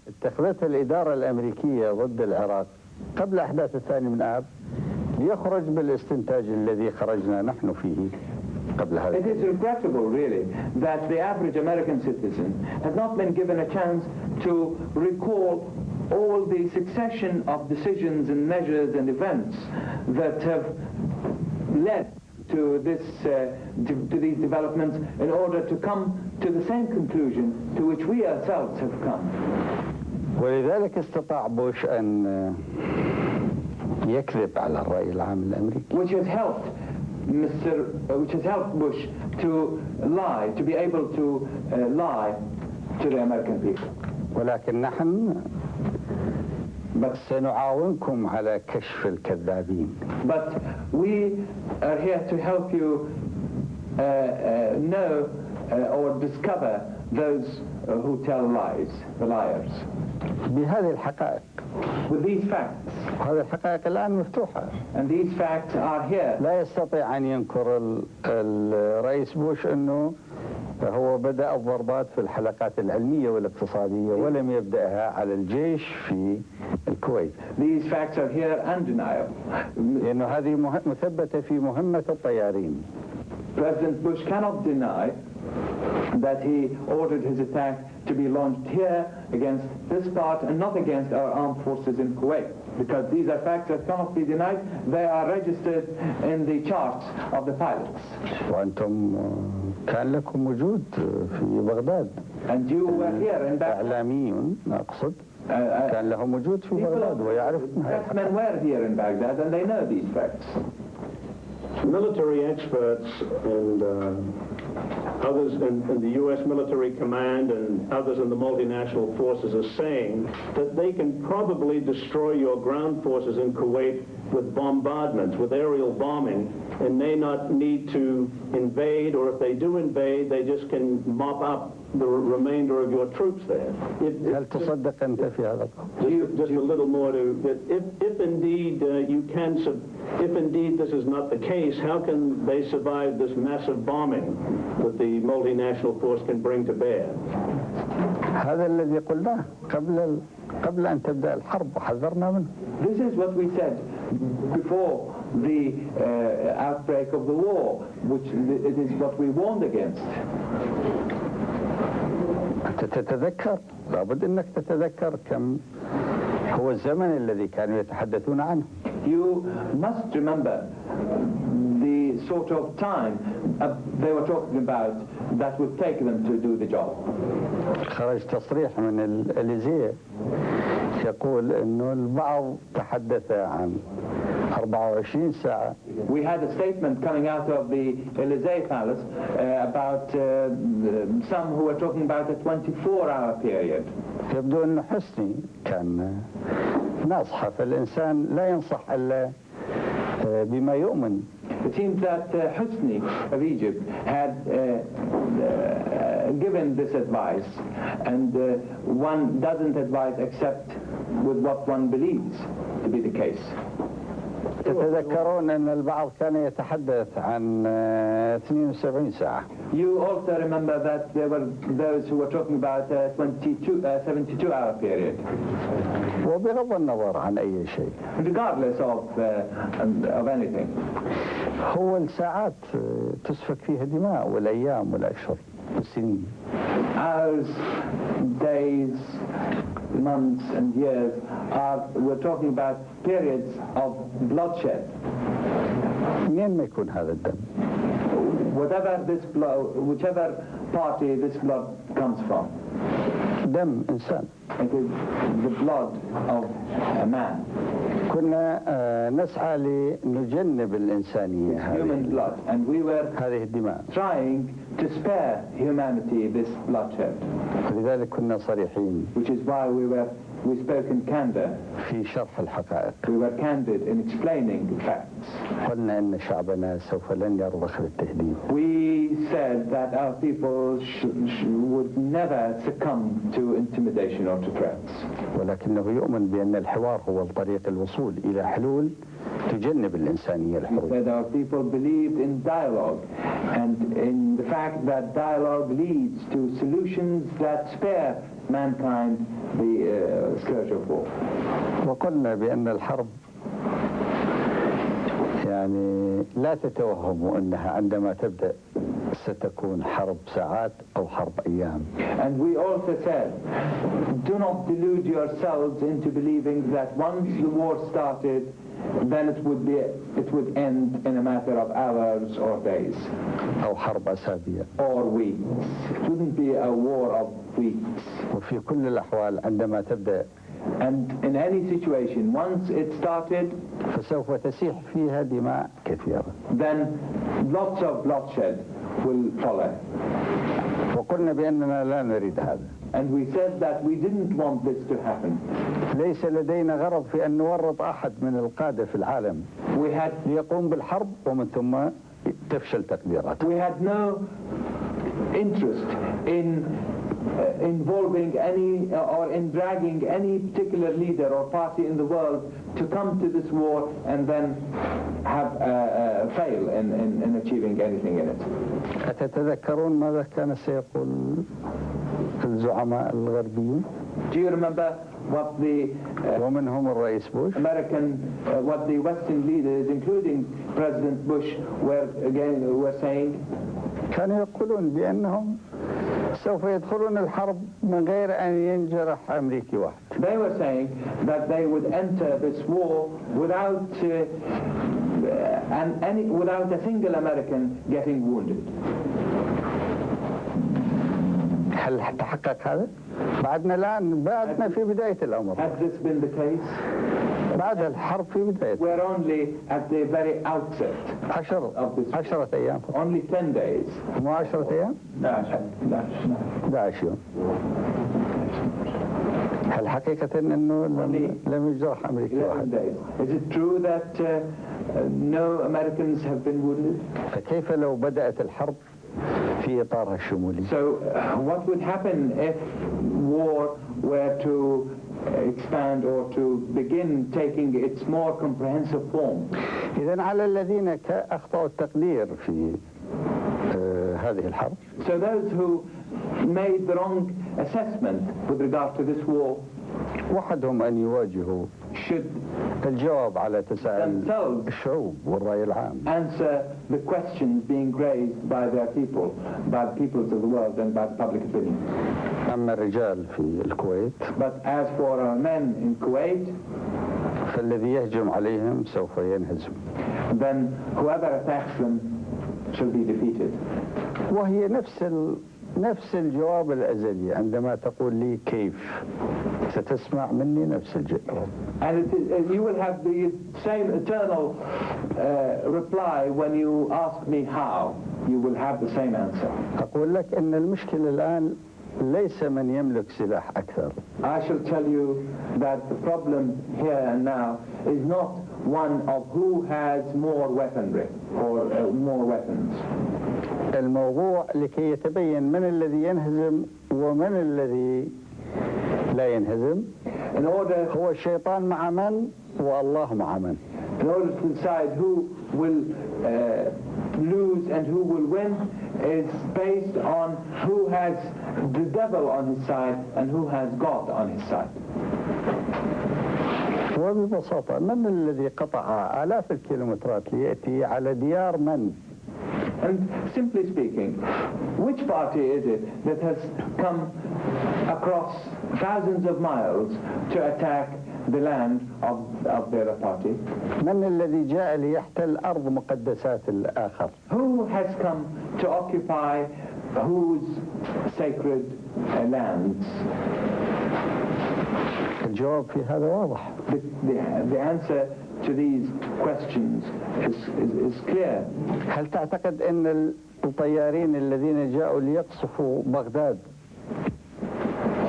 اتخذتها الإدارة الأمريكية ضد العراق قبل أحداث الثاني من آب ليخرج بالاستنتاج الذي خرجنا نحن فيه قبل هذا. It is regrettable, really, that the average American citizen has not been given a chance to recall all the succession of decisions and measures and events that have led to these developments in order to come to the same conclusion to which we ourselves have come. ولذلك استطاع بوش أن يكذب على الرأي العام الأمريكي. Which has helped Bush to lie, to be able to lie to the American people. ولكن نحن سنعاونكم على كشف الكذابين. But we are here to help you know or discover those who tell lies, the liars. بهذه الحقائق. With these facts. هذه الحقائق الآن مفتوحة. And these facts are here. لا يستطيع أن ينكر الرئيس بوش أنه هو بدأ الضربات في الحلقات العلمية والاقتصادية ولم يبدأها على الجيش في الكويت. These facts are here undeniable. لأنه هذه مثبتة في مهمة الطيارين. President Bush cannot deny that he ordered his attack to be launched here against this part and not against our armed forces in Kuwait, because these are facts that cannot be denied. They are registered in the charts of the pilots. وأنتم كان لكم وجود في بغداد. And you were here in Baghdad. إعلاميون أقصد كان لهم وجود في بغداد ويعرفون هذا. Men were here in Baghdad and they know these facts. Military experts and others in the U.S. military command and others in the multinational forces are saying that they can probably destroy your ground forces in Kuwait with bombardments, with aerial bombing, and may not need to invade, or if they do invade, they just can mop up the remainder of your troops there. هل تصدق أنت في هذا القول؟ Just a little more to that. If indeed if indeed this is not the case, how can they survive this massive bombing that the multinational force can bring to bear? هذا الذي قلناه قبل أن تبدأ الحرب وحذرنا منه. This is what we said before the outbreak of the war, which it is what we warned against. أنت تتذكر، لابد أنك تتذكر كم هو الزمن الذي كانوا يتحدثون عنه. You must remember the sort of time they were talking about that would take them to do the job. خرج تصريح من الإليزيه يقول إنه البعض تحدث عن 24 ساعة. We had a statement coming out of the Elysee Palace about some who were talking about a 24-hour period. يبدو أنه حسني كان ناصحة، فالإنسان لا ينصح إلا بما يؤمن. It seems that Husni of Egypt had given this advice, and one doesn't advise except with what one believes to be the case. تتذكرون أن البعض كان يتحدث عن 72 ساعة. You also remember that there were those who were talking about a 72-hour period. وبغض النظر عن أي شيء. Regardless of anything. هو الساعات تسفك فيها دماء والأيام والأشهر والسنين. Hours, days, months and years we're talking about periods of bloodshed. منين ما يكون هذا الدم؟ Whichever party this blood comes from. دم إنسان. It is the blood of a man. كنا نسعى لنجنب الإنسانية Human blood, and we were هذه الدماء. trying to spare humanity this bloodshed. لذلك كنا صريحين. Which is why we spoke in candor. في شرح الحقائق. We were candid in explaining the facts. قلنا إن شعبنا سوف لن يرضخ للتهديد. We said that our people would never succumb to intimidation or to threats. ولكنه يؤمن بأن الحوار هو الطريق الوصول إلى حلول تجنب الإنسانية الحروب. We said our people believed in dialogue and in the fact that dialogue leads to solutions that spare mankind the scourge of war. وقلنا بأن الحرب يعني لا تتوهموا أنها عندما تبدأ ستكون حرب ساعات أو حرب أيام. And we also said, do not delude yourselves into believing that once the war started, then it would end in a matter of hours or days. أو حرب أسابيع. Or weeks. It wouldn't be a war of weeks. وفي كل الأحوال عندما تبدأ And in any situation, once it started, فسوف تسيح فيها دماء كثيرة. Then lots of bloodshed will follow. وقلنا بأننا لا نريد هذا. And we said that we didn't want this to happen. ليس لدينا غرض في أن نورط أحد من القادة في العالم ليقوم بالحرب ومن ثم تفشل تقديراته. We had no interest in involving any or in dragging any particular leader or party in the world to come to this war and then have fail in achieving anything in it. أتتذكرون ماذا كان سيقول الزعماء الغربيون؟ Do you remember what the ومنهم الرئيس بوش what the Western leaders, including President Bush, were saying? كانوا يقولون بأنهم سوف يدخلون الحرب من غير أن ينجرح أمريكي واحد. They were saying that they would enter this war without without a single American getting wounded. هل تحقق هذا؟ بعدنا الآن في بداية الأمر. Has this been the case? بعد الحرب في بداية. We're only at the very outset. 10 أيام. Only 10 days. مو 10 أيام؟ 11 يوم. هل حقيقة إنه لم يجرح أمريكي واحد؟ Is it true that no Americans have been wounded? فكيف لو بدأت الحرب في إطارها الشمولي؟ So what would happen if war were to expand or to begin taking its more comprehensive form? إذن على الذين أخطأوا التقدير في هذه الحرب. So those who made the wrong assessment with regard to this war وحدهم أن يواجهوا الجواب على تساؤل الشعوب والرأي العام. Answer the questions being raised by their people, by the peoples of the world and by the public opinion. أما الرجال في الكويت. But as for our men in Kuwait, فالذي يهجم عليهم سوف ينهزم. Then whoever attacks them shall be defeated. وهي نفس الجواب الأزلي عندما تقول لي كيف ستسمع مني نفس الجواب. And you will have the same eternal reply when you ask me how. You will have the same answer. أقول لك إن المشكلة الآن ليس من يملك سلاح أكثر. I shall tell you that the problem here and now is not one of who has more weaponry or more weapons. الموضوع لكي يتبين من الذي ينهزم ومن الذي لا ينهزم هو الشيطان مع من والله مع من. In order to decide who will lose and who will win is based on who has the devil on his side and who has God on his side. وببساطة من الذي قطع آلاف الكيلومترات ليأتي على ديار من؟ And simply speaking, which party is it that has come across thousands of miles to attack the land of the other party? من الذي جاء ليحتل أرض مقدسات الآخر؟ Who has come to occupy whose sacred lands? الجواب في هذا واضح. The answer to these questions is clear. هل تعتقد أن الطيارين الذين جاءوا ليقصفوا بغداد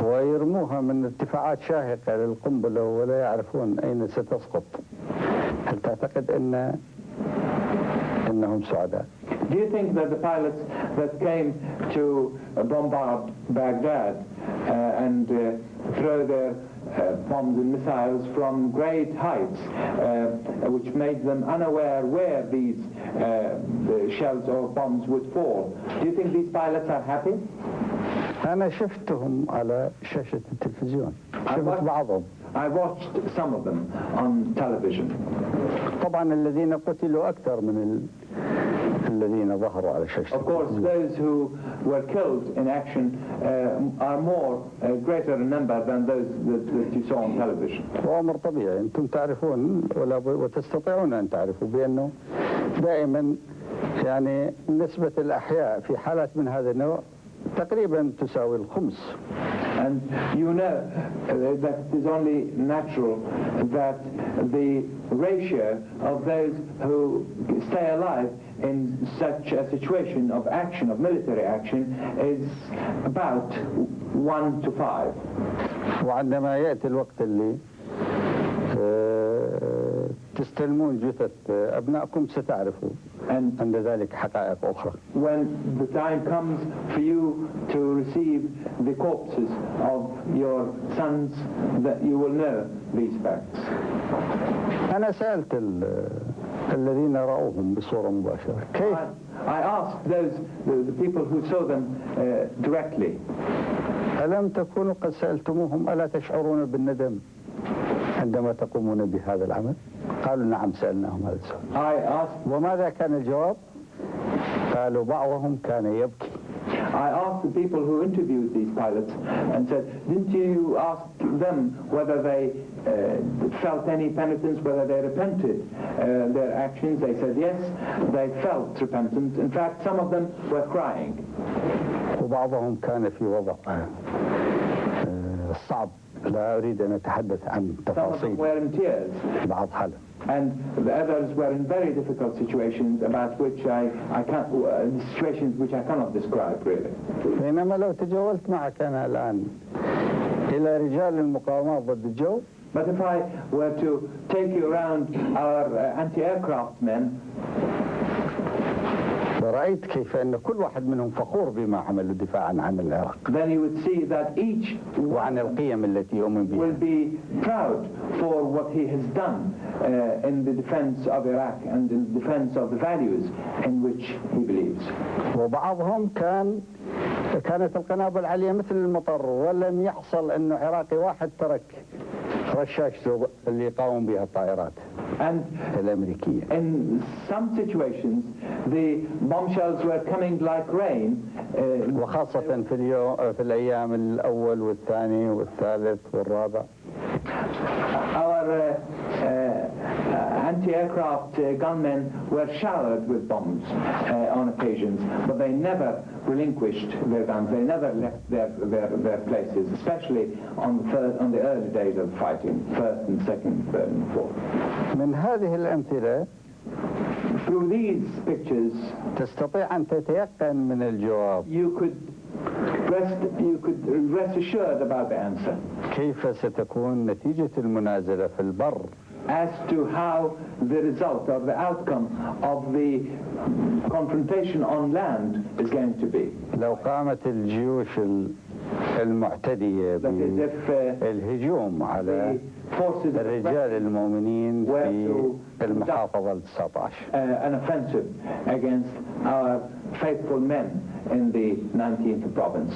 ويرموها من ارتفاعات شاهقة للقنبلة ولا يعرفون أين ستسقط، هل تعتقد أنهم سعداء؟ Do you think that the pilots that came to bombard Baghdad and throw their bombs and missiles from great heights, which made them unaware where these shells or bombs would fall, do you think these pilots are happy? أنا شفتهم على شاشة التلفزيون. شفت بعضهم. I watched some of them on television. طبعا الذين قتلوا أكثر من الذين ظهروا على شاشة. Of course, those who were killed in action are more greater in number than those that you saw on television. وأمر طبيعي، أنتم تعرفون وتستطيعون أن تعرفوا بأنه دائما يعني نسبة الأحياء في حالات من هذا النوع تقريبا تساوي الخمس. And you know that it is only natural that the ratio of those who stay alive in such a situation of action, of military action, is about 1 to 5. وعندما يأتي الوقت اللي تستلمون جثث أبنائكم ستعرفوا عند ذلك حقائق أخرى. When the time comes for you to receive the corpses of your sons, that you will know these facts. أنا سألت الذين رأوهم بصورة مباشرة كيف؟ I asked the people who saw them directly. ألم تكونوا قد سألتموهم ألا تشعرون بالندم عندما تقومون بهذا العمل؟ قالوا نعم سألناهم هذا السؤال. وماذا كان الجواب؟ قالوا بعضهم كان يبكي. I asked the people who interviewed these pilots and said, didn't you ask them whether they felt any penitence, whether they repented their actions? They said yes, they felt repentance. In fact, some of them were crying. وبعضهم كان في وضع صعب لا أريد أن أتحدث عن تفاصيل بعض حالهم. And the others were in very difficult situations about which situations which I cannot describe really. بينما لو تجولت معك أنا الآن إلى رجال المقاومة ضد الجو. But if I were to take you around our anti-aircraft men, رأيت كيف أن كل واحد منهم فخور بما عملوا دفاعا عن العراق. Then you would see that each وعن القيم التي يؤمن بها. Will be proud for what he has done in the defense of Iraq and in the defense of the values in which he believes. وبعضهم كانت القنابل عالية مثل المطر ولم يحصل أنه عراقي واحد ترك رشاشته اللي يقاوم بها الطائرات الأمريكية. In some situations the bombshells were coming like rain. وخاصة في الأيام الأول والثاني والثالث والرابع. Our anti-aircraft gunmen were showered with bombs on occasions, but they never relinquished their guns. They never left their places, especially on the early days of fighting, first and second, third and fourth. من هذه الأمثلة through these pictures تستطيع أن تتيقن من الجواب. You could rest assured about the answer. كيف ستكون نتيجة المنازلة في البر؟ As to how the result or the outcome of the confrontation on land is going to be. لو قامت الجيوش المعتدية بالهجوم على الرجال المؤمنين في المحافظة 19. An offensive against our faithful men in the 19th province.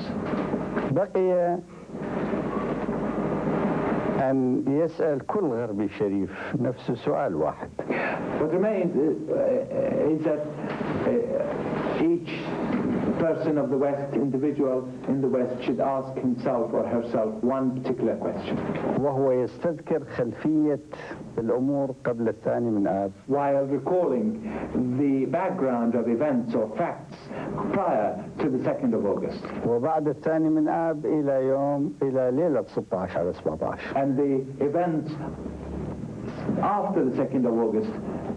بقي أن يسأل كل غربي شريف نفس سؤال واحد. What remains is that each person of the West, individual in the West, should ask himself or herself one particular question. وهو يستذكر خلفية الأمور قبل الثاني من آب. While recalling the background of events or facts prior to the 2nd of August. وبعد الثاني من آب إلى ليلة 16 على 17. And the events after the 2nd of August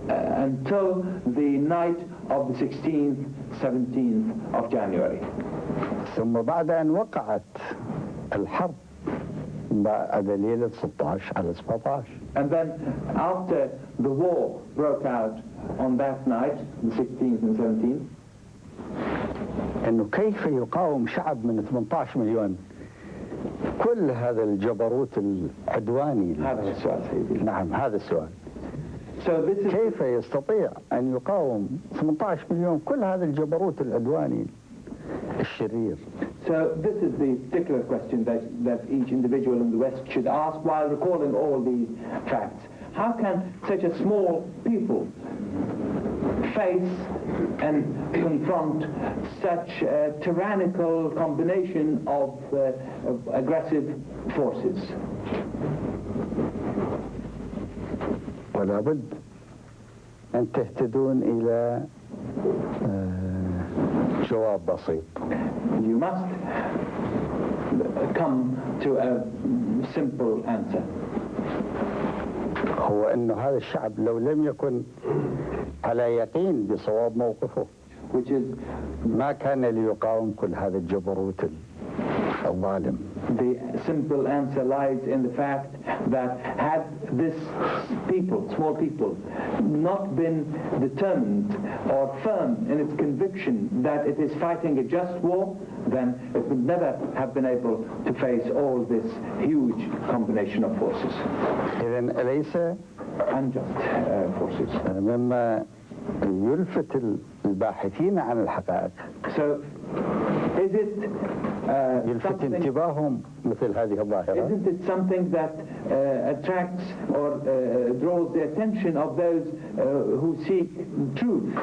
until the night of the 16th, 17th of January. ثم بعد أن وقعت الحرب بعد ليلة 16 على 17. And then after the war broke out on that night, the 16th and 17th, إنه كيف يقاوم شعب من 18 مليون كل هذا الجبروت العدواني؟ هذا السؤال سيدي. نعم هذا السؤال. كيف يستطيع أن يقاوم 18 مليون كل هذا الجبروت العدواني الشرير؟ So this is the particular question that each individual in the West should ask while recalling all these facts. How can such a small people face and confront such a tyrannical combination of aggressive forces? ولا بد أن تهتدون إلى جواب بسيط. You must come to a simple answer. هو أنه هذا الشعب لو لم يكن على يقين بصواب موقفه ما كان ليقاوم كل هذا الجبروت الظالم. The simple answer lies in the fact that had this people, small people, not been determined or firm in its conviction that it is fighting a just war, then it would never have been able to face all this huge combination of forces. إذن أليس Unjust forces. مما يلفت الباحثين عن الحقائق So, is it يلفت انتباههم مثل هذه الظاهرة؟ Isn't it something that attracts or draws the attention of those who seek truth?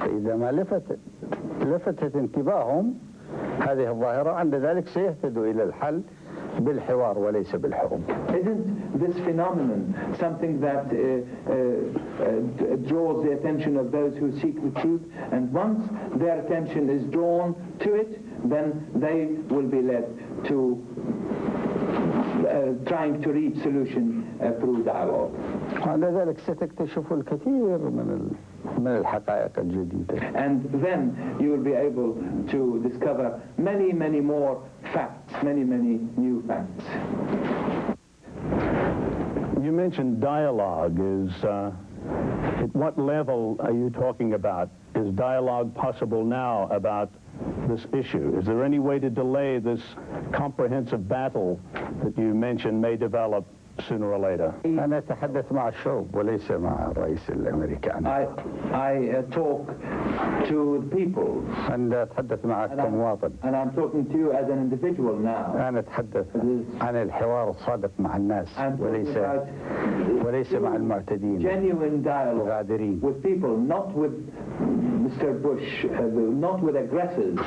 إذا ما لفتت انتباههم هذه الظاهرة عند ذلك سيهتدوا إلى الحل بالحوار وليس بالحروب. Isn't this phenomenon something that draws the attention of those who seek the truth, and once their attention is drawn to it, then they will be led to trying to reach solution through dialogue. وعند ذلك ستكتشف الكثير من الحقائق الجديدة. And then you will be able to discover many more facts, many new facts. You mentioned dialogue. At what level are you talking about? Is dialogue possible now about this issue? Is there any way to delay this comprehensive battle that you mentioned may develop sooner or later? أنا أتحدث مع الشعوب وليس مع الرئيس الأمريكي. I talk to the people. أنا أتحدث معك كمواطن. And I'm talking to you as an individual now. أنا أتحدث عن الحوار الصادق مع الناس وليس مع المعتدين. Genuine dialogue with people, not with Mr. Bush, not with aggressors,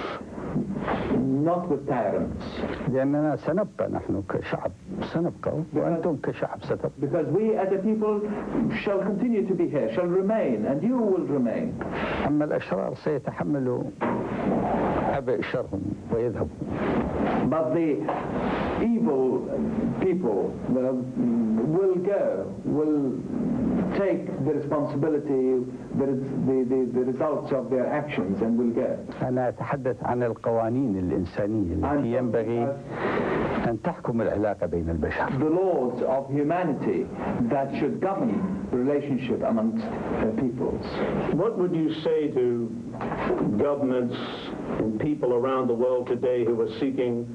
not with tyrants. لأننا سنبقى نحن كشعب سنبقى وأنتم كشعب ستبقى. Because we as a people shall continue to be here, shall remain, and you will remain. أما الأشرار سيتحملوا عبء شرهم ويذهبوا. But the evil people will take the responsibility, the results of their actions, and will go. أنا أتحدث عن القوانين الإنسانية التي ينبغي أن تحكم العلاقة بين البشر. The laws of humanity that should govern the relationship amongst peoples. What would you say to governments and people around the world today who are seeking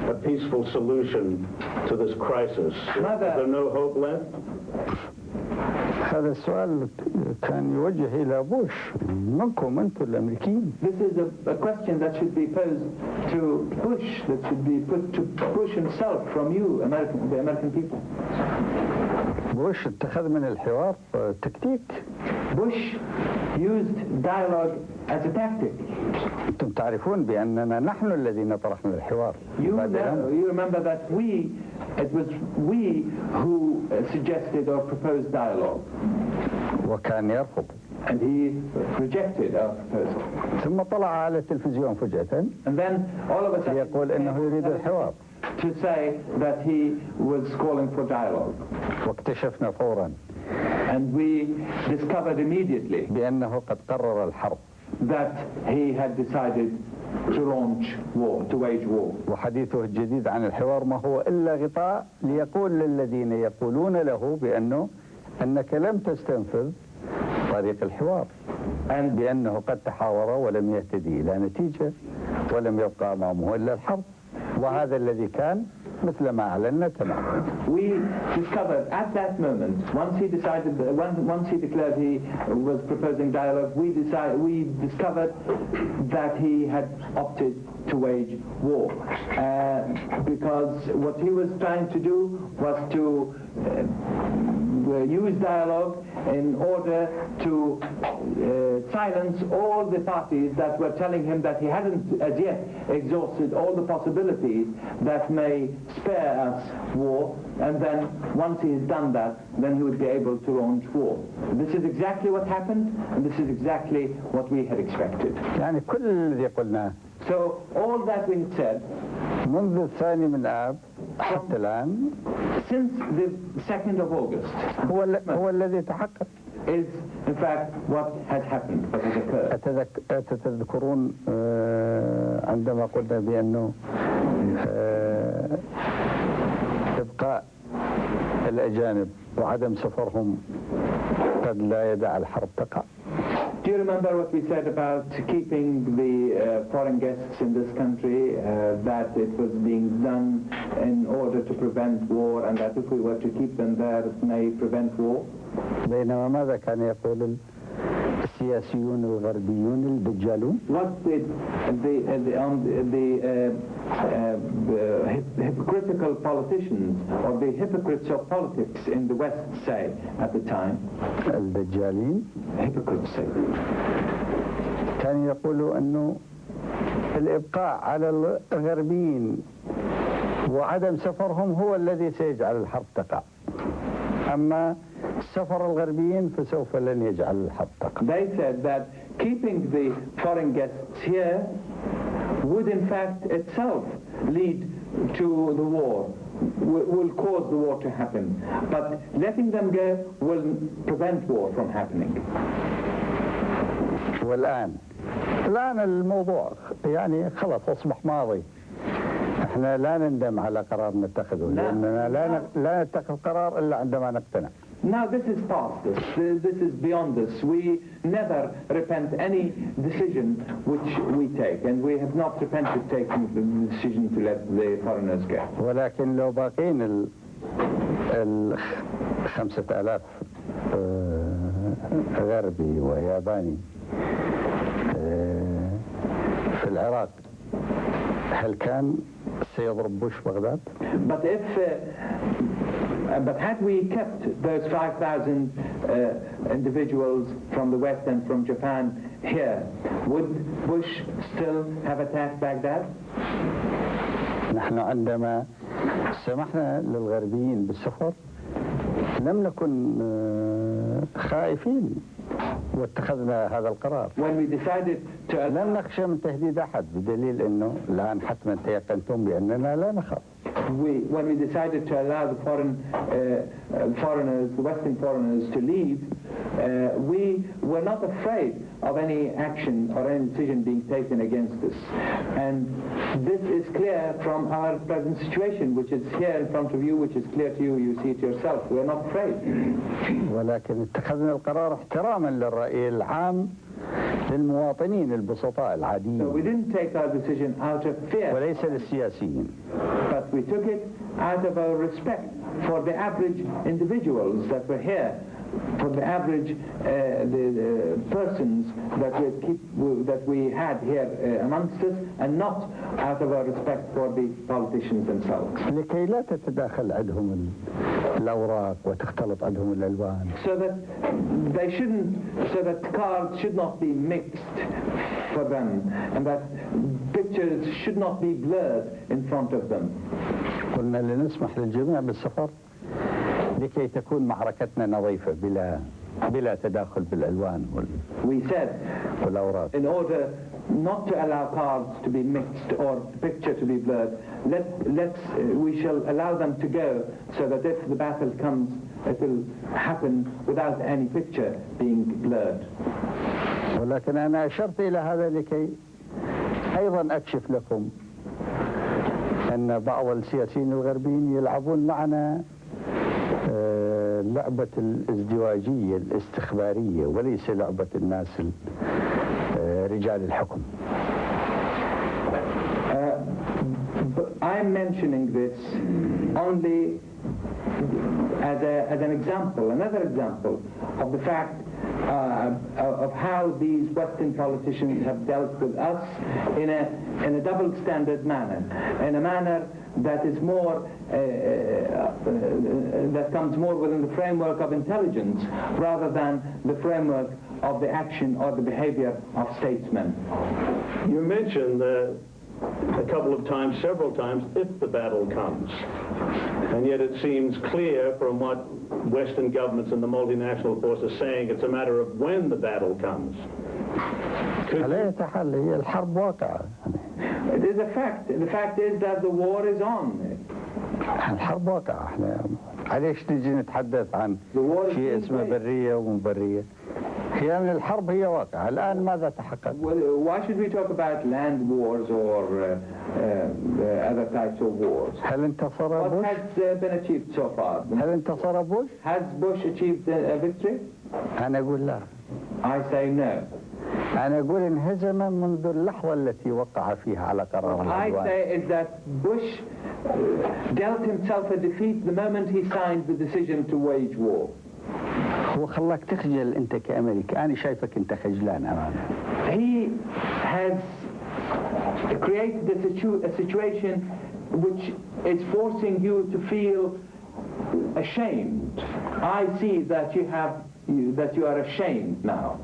a peaceful solution to this crisis? Is there no hope left? هذا السؤال كان يوجه إلى بوش منكم أنتم الأمريكيين. This is a question that should be posed to Bush, that should be put to Bush himself from you, the American people. بوش اتخذ من الحوار تكتيك. Bush used dialogue as a tactic. أنتم تعرفون بأننا نحن الذين طرحنا الحوار. You remember that it was we who suggested or proposed dialogue. وكان يرفض. And he rejected our proposal. ثم طلع على التلفزيون فجأة. And then all of a sudden يقول إنه يريد الحوار. To say that he was calling for dialogue. واكتشفنا فورا. And we discovered immediately بأنه قد قرر الحرب. That he had decided to launch war, to wage war. وحديثه الجديد عن الحوار ما هو إلا غطاء ليقول للذين يقولون له أنك لم تستنفذ طريق الحوار. بأنه قد تحاور ولم يهتدي إلى نتيجة ولم يبقى أمامه إلا الحرب. وهذا الذي كان مثل ما أعلنا تماما. We discovered at that moment, once he declared he was proposing dialogue, we discovered that he had opted to wage war. Because what he was trying to do was to use dialogue in order to silence all the parties that were telling him that he hadn't as yet exhausted all the possibilities that may spare us war, and then once he has done that, then he would be able to launch war. This is exactly what happened, and this is exactly what we had expected. يعني كل الذي قلناه. So all that we had said منذ الثاني من آب حتى الآن since the 2nd of August هو الذي تحقق. Is in fact what has happened, what has occurred. أتذكرون عندما قلنا بأنه إبقاء الأجانب وعدم سفرهم قد لا يدع الحرب تقع. Do you remember what we said about keeping the foreign guests in this country, that it was being done in order to prevent war, and that if we were to keep them there, it may prevent war? بينما ماذا كان يقول السياسيون الغربيون الدجالون؟ What did the hypocritical politicians or the hypocrites of politics in the West say at the time? الدجالين Hypocrites say. كانوا يقولوا أنه الإبقاء على الغربيين وعدم سفرهم هو الذي سيجعل الحرب تقع. أما سفر الغربيين فسوف لن يجعل الحرب تقع. They said that keeping the foreign guests here would in fact itself lead to the war, will cause the war to happen. But letting them go will prevent war from happening. والآن الموضوع يعني خلاص أصبح ماضي. احنا لا نندم على قرار نتخذه لأننا لا نتخذ قرار إلا عندما نقتنع. Now this is past us. This is beyond us. We never repent any decision which we take, and we have not repented taking the decision to let the foreigners go. ولكن لو باقين 5000 غربي وياباني في العراق هل كان سيضرب بوش بغداد؟ But had we kept those 5,000 individuals from the West and from Japan here, would Bush still have attacked Baghdad? نحن عندما سمحنا للغربيين بالسفر لم نكن خائفين واتخذنا هذا القرار. When we decided to لم نخشى من تهديد أحد بدليل أنه الآن حتما تيقنتم بأننا لا نخاف. When we decided to allow the foreigners, the Western foreigners to leave, we were not afraid of any action or any decision being taken against us. And this is clear from our present situation, which is here in front of you, which is clear to you, you see it yourself. We are not afraid. ولكن اتخذنا القرار احتراما للرأي العام للمواطنين البسطاء العاديين. So we didn't take our decision out of fear. وليس للسياسيين. But we took it out of our respect for the average individuals that were here, for the average the persons that we had here amongst us, and not out of our respect for the politicians themselves. لكي لا تتداخل عندهم الأوراق وتختلط عندهم الألوان. So that cards should not be mixed for them, and that pictures should not be blurred in front of them. قلنا لنسمح للجميع بالسفر لكي تكون معركتنا نظيفة بلا تداخل بالألوان والأوراق. In order not to allow cards to be mixed or the picture to be blurred, we shall allow them to go so that if the battle comes, it will happen without any picture being blurred. ولكن أنا أشرت إلى هذا لكي أيضا أكشف لكم أن بعض السياسيين الغربيين يلعبون معنا لعبة الازدواجية الاستخبارية وليس لعبة الناس رجال الحكم. I'm mentioning this only as an example, another example of the fact of how these Western politicians have dealt with us in a double standard manner, in a manner that is more that comes more within the framework of intelligence rather than the framework of the action or the behavior of statesmen. You mentioned a couple of times, several times, if the battle comes. And yet it seems clear from what Western governments and the multinational force are saying, it's a matter of when the battle comes. الحرب واقعة. It is a fact. The fact is that the war is on. الحرب واقعة. احنا عليش نجي نتحدث عن شيء اسمه برية ومبرية. هي الحرب هي واقعة. الآن ماذا تحقق؟ Why should we talk about land wars or other types of wars? هل انتصر بوش؟ What has been achieved so far? هل انتصر بوش؟ Has Bush achieved a victory? أنا أقول لا. I say no. أنا أقول انهزم منذ اللحظة التي وقع فيها على قرار What I العدوان. say is that Bush dealt himself a defeat the moment he signed the decision to wage war. هو خلاك تخجل أنت كأمريكا، أنا شايفك أنت خجلان أمامه. He has created a situation which is forcing you to feel ashamed. I see that you are ashamed now.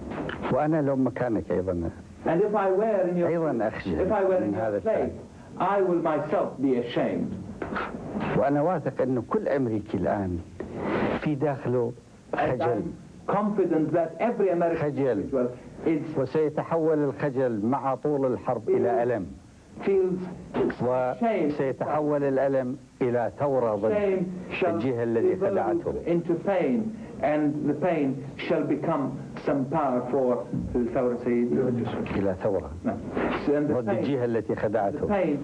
وأنا لو مكانك أيضا And if I were in your أيضا أخجل if I were in من هذا your place, I will myself be ashamed. وأنا واثق أن كل أمريكي الآن في داخله خجل. I'm confident that every American individual is وسيتحول الخجل مع طول الحرب إلى ألم. وسيتحول الألم إلى ثورة ضد الجهة التي خدعته. Into pain, and the pain shall become some power for الثورة سيدي. إلى ثورة ضد الجهة التي خدعته. The pain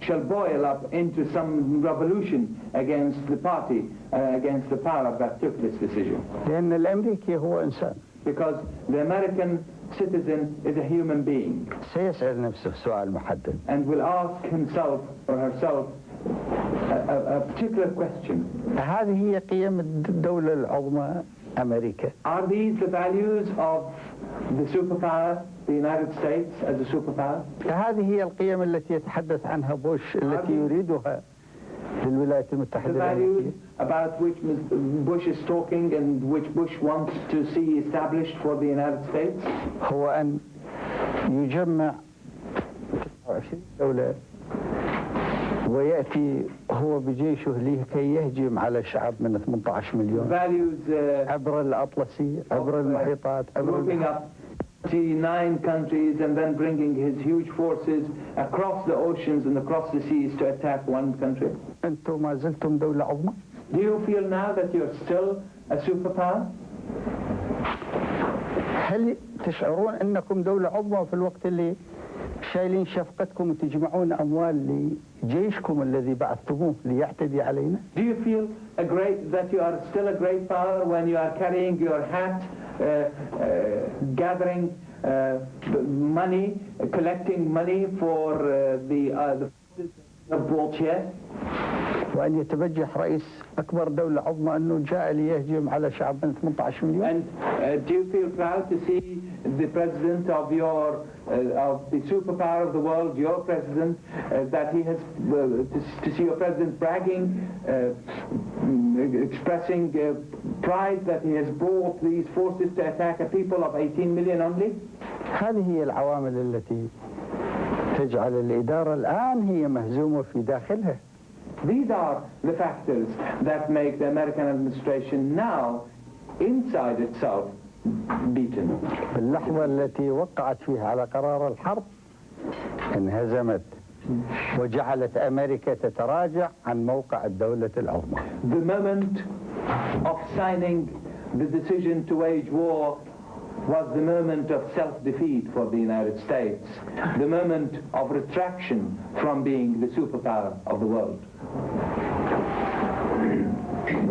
shall boil up into some revolution against the party, against the power that took this decision. لأن الأمريكي هو إنسان. Because the American citizen is a human being. سيسأل نفسه سؤال محدد. And will ask himself or herself a particular question. هذه هي قيم الدولة العظمى أمريكا. Are these the values of the superpower, the United States as a superpower? هذه هي القيم التي يتحدث عنها بوش التي يريدها للولايات المتحدة الأمريكية. About which Bush is talking and which Bush wants to see established for the United States? هو أن يجمع 29 دولة ويأتي هو بجيشه لكي يهجم على شعب من 18 مليون عبر الأطلسي عبر المحيطات عبر 29 countries and then bringing his huge forces across the oceans and across the seas to attack one country. أنتم ما زلتم دولة عظمى. Do you feel now that you're still a superpower? هل تشعرون أنكم دولة عظمى في الوقت اللي شايلين شفقتكم وتجمعون أموال لجيشكم الذي بعثتموه ليعتدي علينا؟ Do you feel that you are still a great power when you are carrying your hat, gathering money, collecting money for the forces of brought here? وأن يتبجح رئيس أكبر دولة عظمى أنه جاء ليهجم على شعب من 18 مليون. And do you feel proud to see the president of the superpower of the world, your president, that he has to see your president bragging, expressing pride that he has brought these forces to attack a people of 18 million only? هذه هي العوامل التي تجعل الإدارة الآن هي مهزومة في داخلها. These are the factors that make the American administration now, inside itself, beaten. في اللحظة التي وقعت فيها على قرار الحرب انهزمت وجعلت أمريكا تتراجع عن موقع الدولة العظمى. The moment of signing the decision to wage war was the moment of self-defeat for the United States, the moment of retraction from being the superpower of the world.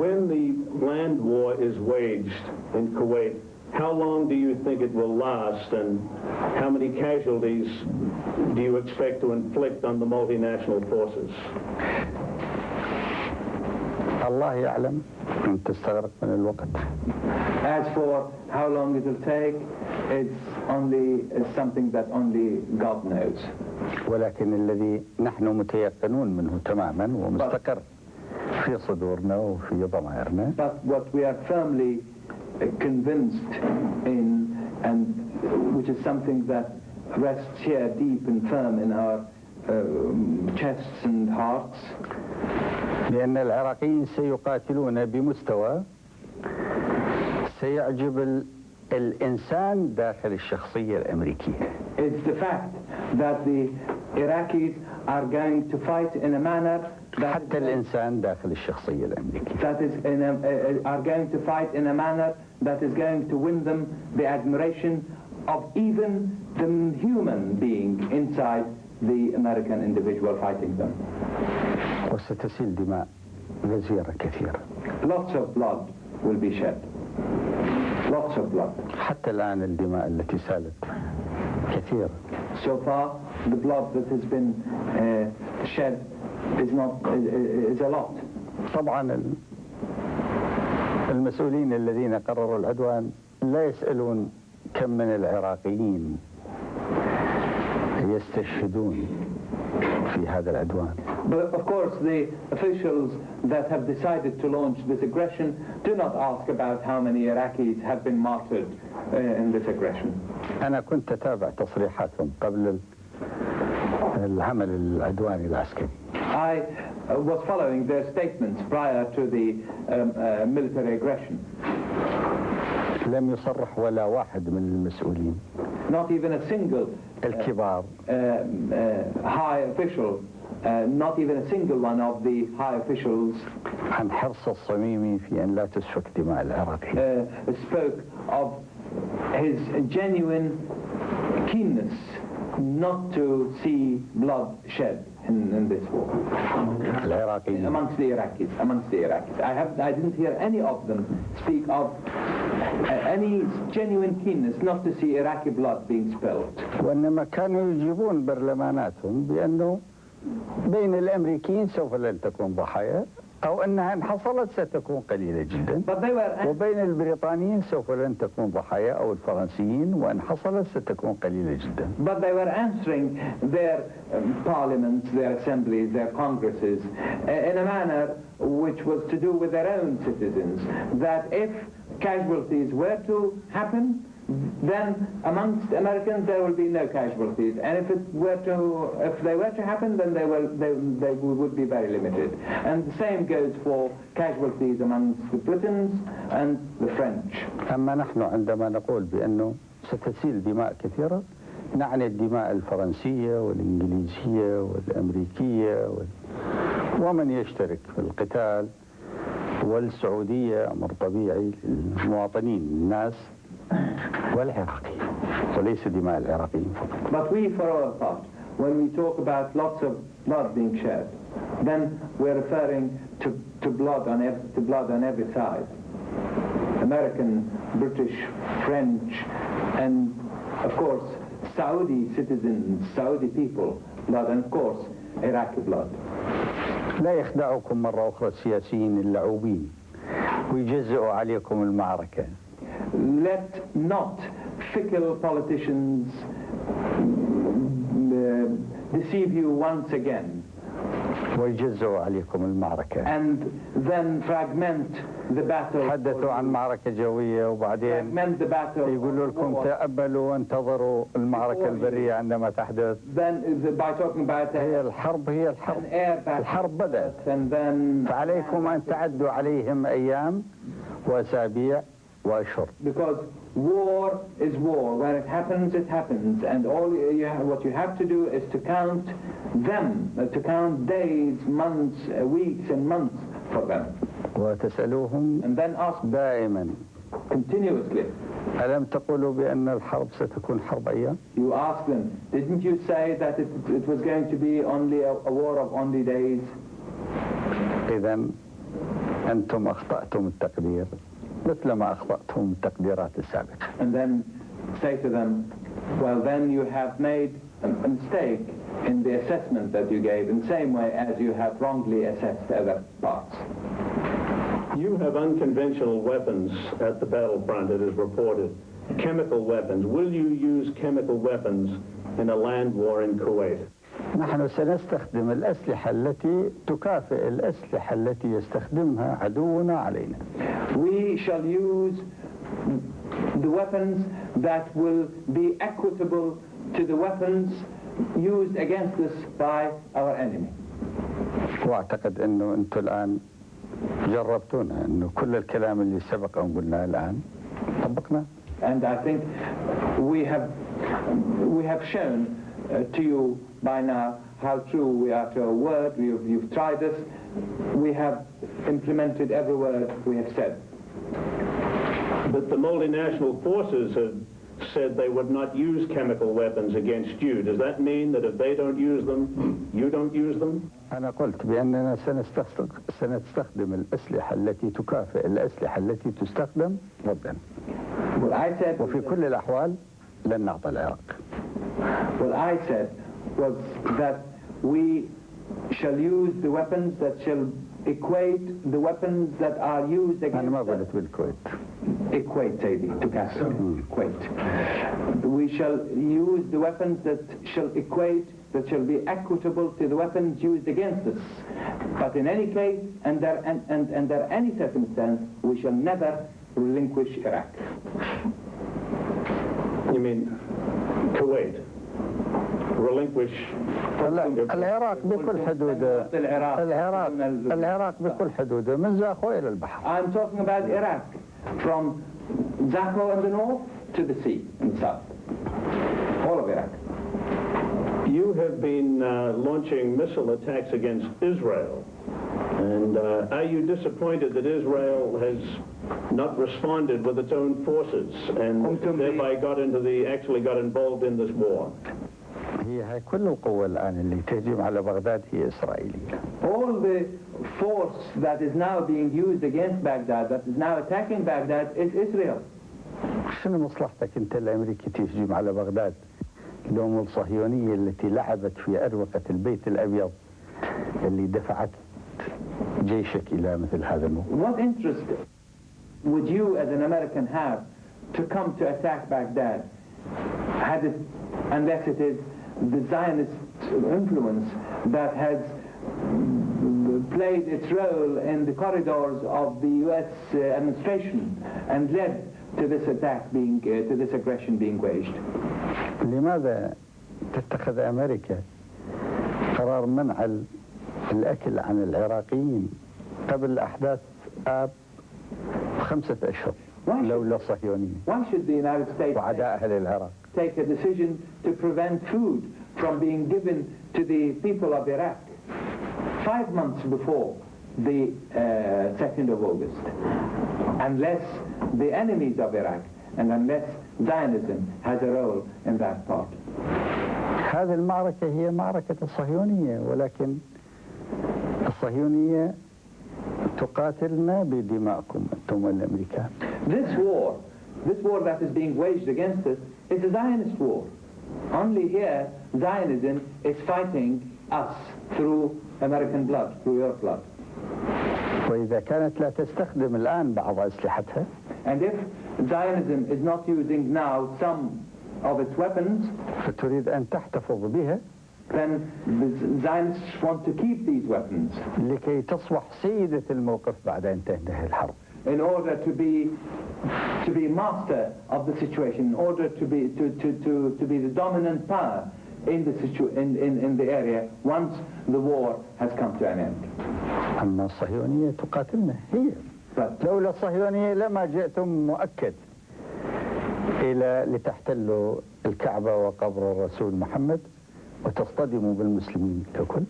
When the land war is waged in Kuwait, how long do you think it will last, and how many casualties do you expect to inflict on the multinational forces? الله يعلم أن تستغرق من الوقت. As for how long it will take, it's something that only God knows. ولكن الذي نحن متيقنون منه تماما ومستقر في صدورنا وفي ضمائرنا. But what we are firmly convinced in, and which is something that rests here deep and firm in our chests and hearts. لأن العراقيين سيقاتلون بمستوى سيعجب الإنسان داخل الشخصية الأمريكية. It's the fact that the Iraqis are going to fight in a manner that حتى الإنسان داخل الشخصية الأمريكية. That is are going to fight in a manner that is going to win them the admiration of even the human being inside the American individual fighting them. وستسيل دماء غزيرة كثيرة. Lots of blood will be shed. lots of blood. حتى الآن الدماء التي سالت كثيرة. So far, the blood that has been shed is a lot. طبعا المسؤولين الذين قرروا العدوان لا يسألون كم من العراقيين يستشهدون في هذا العدوان. But of course, the officials that have decided to launch this aggression do not ask about how many Iraqis have been martyred in this aggression. أنا كنت أتابع تصريحاتهم قبل العمل العدواني العسكري. I was following their statements prior to the military aggression. لم يصرح ولا واحد من المسؤولين. Not even a single الكبار. high official, not even a single one of the high officials عن حرص الصميم في أن لا تسفك دماء العراقيين. spoke of his genuine keenness not to see blood shed in this war. العراقيين. Amongst the Iraqis. I didn't hear any of them speak of any genuine keenness not to see Iraqi blood being spilled. وإنما كانوا يجيبون برلماناتهم بأنه بين الأمريكيين سوف لن تكون ضحايا أو أنها إن حصلت ستكون قليلة جدا. وبين البريطانيين سوف لن تكون ضحايا أو الفرنسيين وإن حصلت ستكون قليلة جدا. But they were answering their parliaments, their assemblies, their congresses in a manner which was to do with their own citizens, that if casualties were to happen, then amongst Americans there will be no casualties, and if they were to happen, then they would be very limited. And the same goes for casualties amongst the Britons and the French. أما نحن عندما نقول بأنه ستسيل دماء كثيرة نعني الدماء الفرنسية والإنجليزية والأمريكية ومن يشترك في القتال، والسعودية أمر طبيعي للمواطنين الناس والعراقيين وليس دماء العراقيين فقط. But we, for our part, when we talk about lots of blood being shed, then we're referring to blood on every side. American, British, French, and of course Saudi citizens, Saudi people, blood, and of course Iraqi blood. لا يخدعكم مرة أخرى السياسيين اللعوبين ويجزئوا عليكم المعركة. Let not fickle politicians deceive you once again. ويجزئوا عليكم المعركة. And then fragment the battle. حدثوا عن معركة جوية وبعدين يقولوا لكم تأملوا وانتظروا المعركة البرية عندما تحدث. Then by talking about هي الحرب الحرب بدأت. فعليكم أن تعدوا عليهم أيام وأسابيع وأشهر. Because war is war. When it happens, it happens, and what you have to do is to count them, to count days, months, weeks, and months for them. وتسألوهم and then ask دائما continuously. ألم تقولوا بأن الحرب ستكون حرب أيام؟ You ask them, didn't you say that it was going to be only a war of only days? إذا أنتم أخطأتم التقدير مثلما أخطأتم التقديرات السابقة. And then say to them, well, then you have made a mistake in the assessment that you gave in the same way as you have wrongly assessed other parts. You have unconventional weapons at the battlefront, it is reported. Chemical weapons. Will you use chemical weapons in a land war in Kuwait? نحن سنستخدم الأسلحة التي تكافئ الأسلحة التي يستخدمها عدونا علينا. We shall use the weapons that will be equitable to the weapons used against us by our enemy. واعتقد انه انتم الان جربتونا انه كل الكلام اللي سبق ان قلناه الان طبقناه. And I think we have shown to you by now how true we are to our word. You've tried this. We have implemented every word we have said. But the multinational forces have said they would not use chemical weapons against you. Does that mean that if they don't use them, you don't use them? أنا قلت بأننا سنستخدم الأسلحة التي تكافئ الأسلحة التي تستخدم ضدنا. What I said وفي كل الأحوال لن نعطي العراق. What I said was that we shall use the weapons that shall equate the weapons that are used against أنا ما قلت بالكويت. Equate, to cancel. Equate. We shall use the weapons that shall equate, that shall be equitable to the weapons used against us. But in any case, under any circumstance, we shall never relinquish Iraq. You mean Kuwait? Relinquish العراق بكل حدوده. العراق بكل حدوده من زاخو إلى البحر. I'm talking about Iraq, from Zakho in the north to the sea in the south. All of Iraq. You have been launching missile attacks against Israel. And are you disappointed that Israel has not responded with its own forces and thereby actually got involved in this war? هي كل القوة الآن اللي تهجم على بغداد هي إسرائيلية. All the force that is now being used against Baghdad, that is now attacking Baghdad, is Israel. شنو مصلحتك أنت الأمريكي تهجم على بغداد؟ الأمم الصهيونية التي لعبت في أروقة البيت الأبيض اللي دفعت جيشك إلى مثل هذا الموقف. What interest would you as an American have to come to attack Baghdad, unless it is the Zionist influence that has played its role in the corridors of the U.S. administration and led to this attack to this aggression being waged? لماذا تتخذ أمريكا قرار منع الأكل عن العراقيين قبل أحداث آب 5 أشهر لولا الصهيونية وعداء أهل العراق؟ Take a decision to prevent food from being given to the people of Iraq 5 months before the 2nd of August, unless the enemies of Iraq and unless Zionism has a role in that part. هذه المعركة هي معركة الصهيونية، ولكن الصهيونية تقاتلنا بدمائكم أنتم الأمريكان. This war that is being waged against us is a Zionist war. Only here, Zionism is fighting us through American blood, through your blood. وإذا كانت لا تستخدم الآن بعض أسلحتها. And if Zionism is not using now some of its weapons, فتريد أن تحتفظ بها, then the Zionists want to keep these weapons لكي تصبح سيدة الموقف بعد أن تنتهي الحرب. In order to be master of the situation, in order to be the dominant power in the area once the war has come to an end. أما الصهيونية تقاتلنا هي. لولا الصهيونية لما جئتم مؤكد لتحتلوا الكعبة وقبر الرسول محمد وتصطدموا بالمسلمين ككل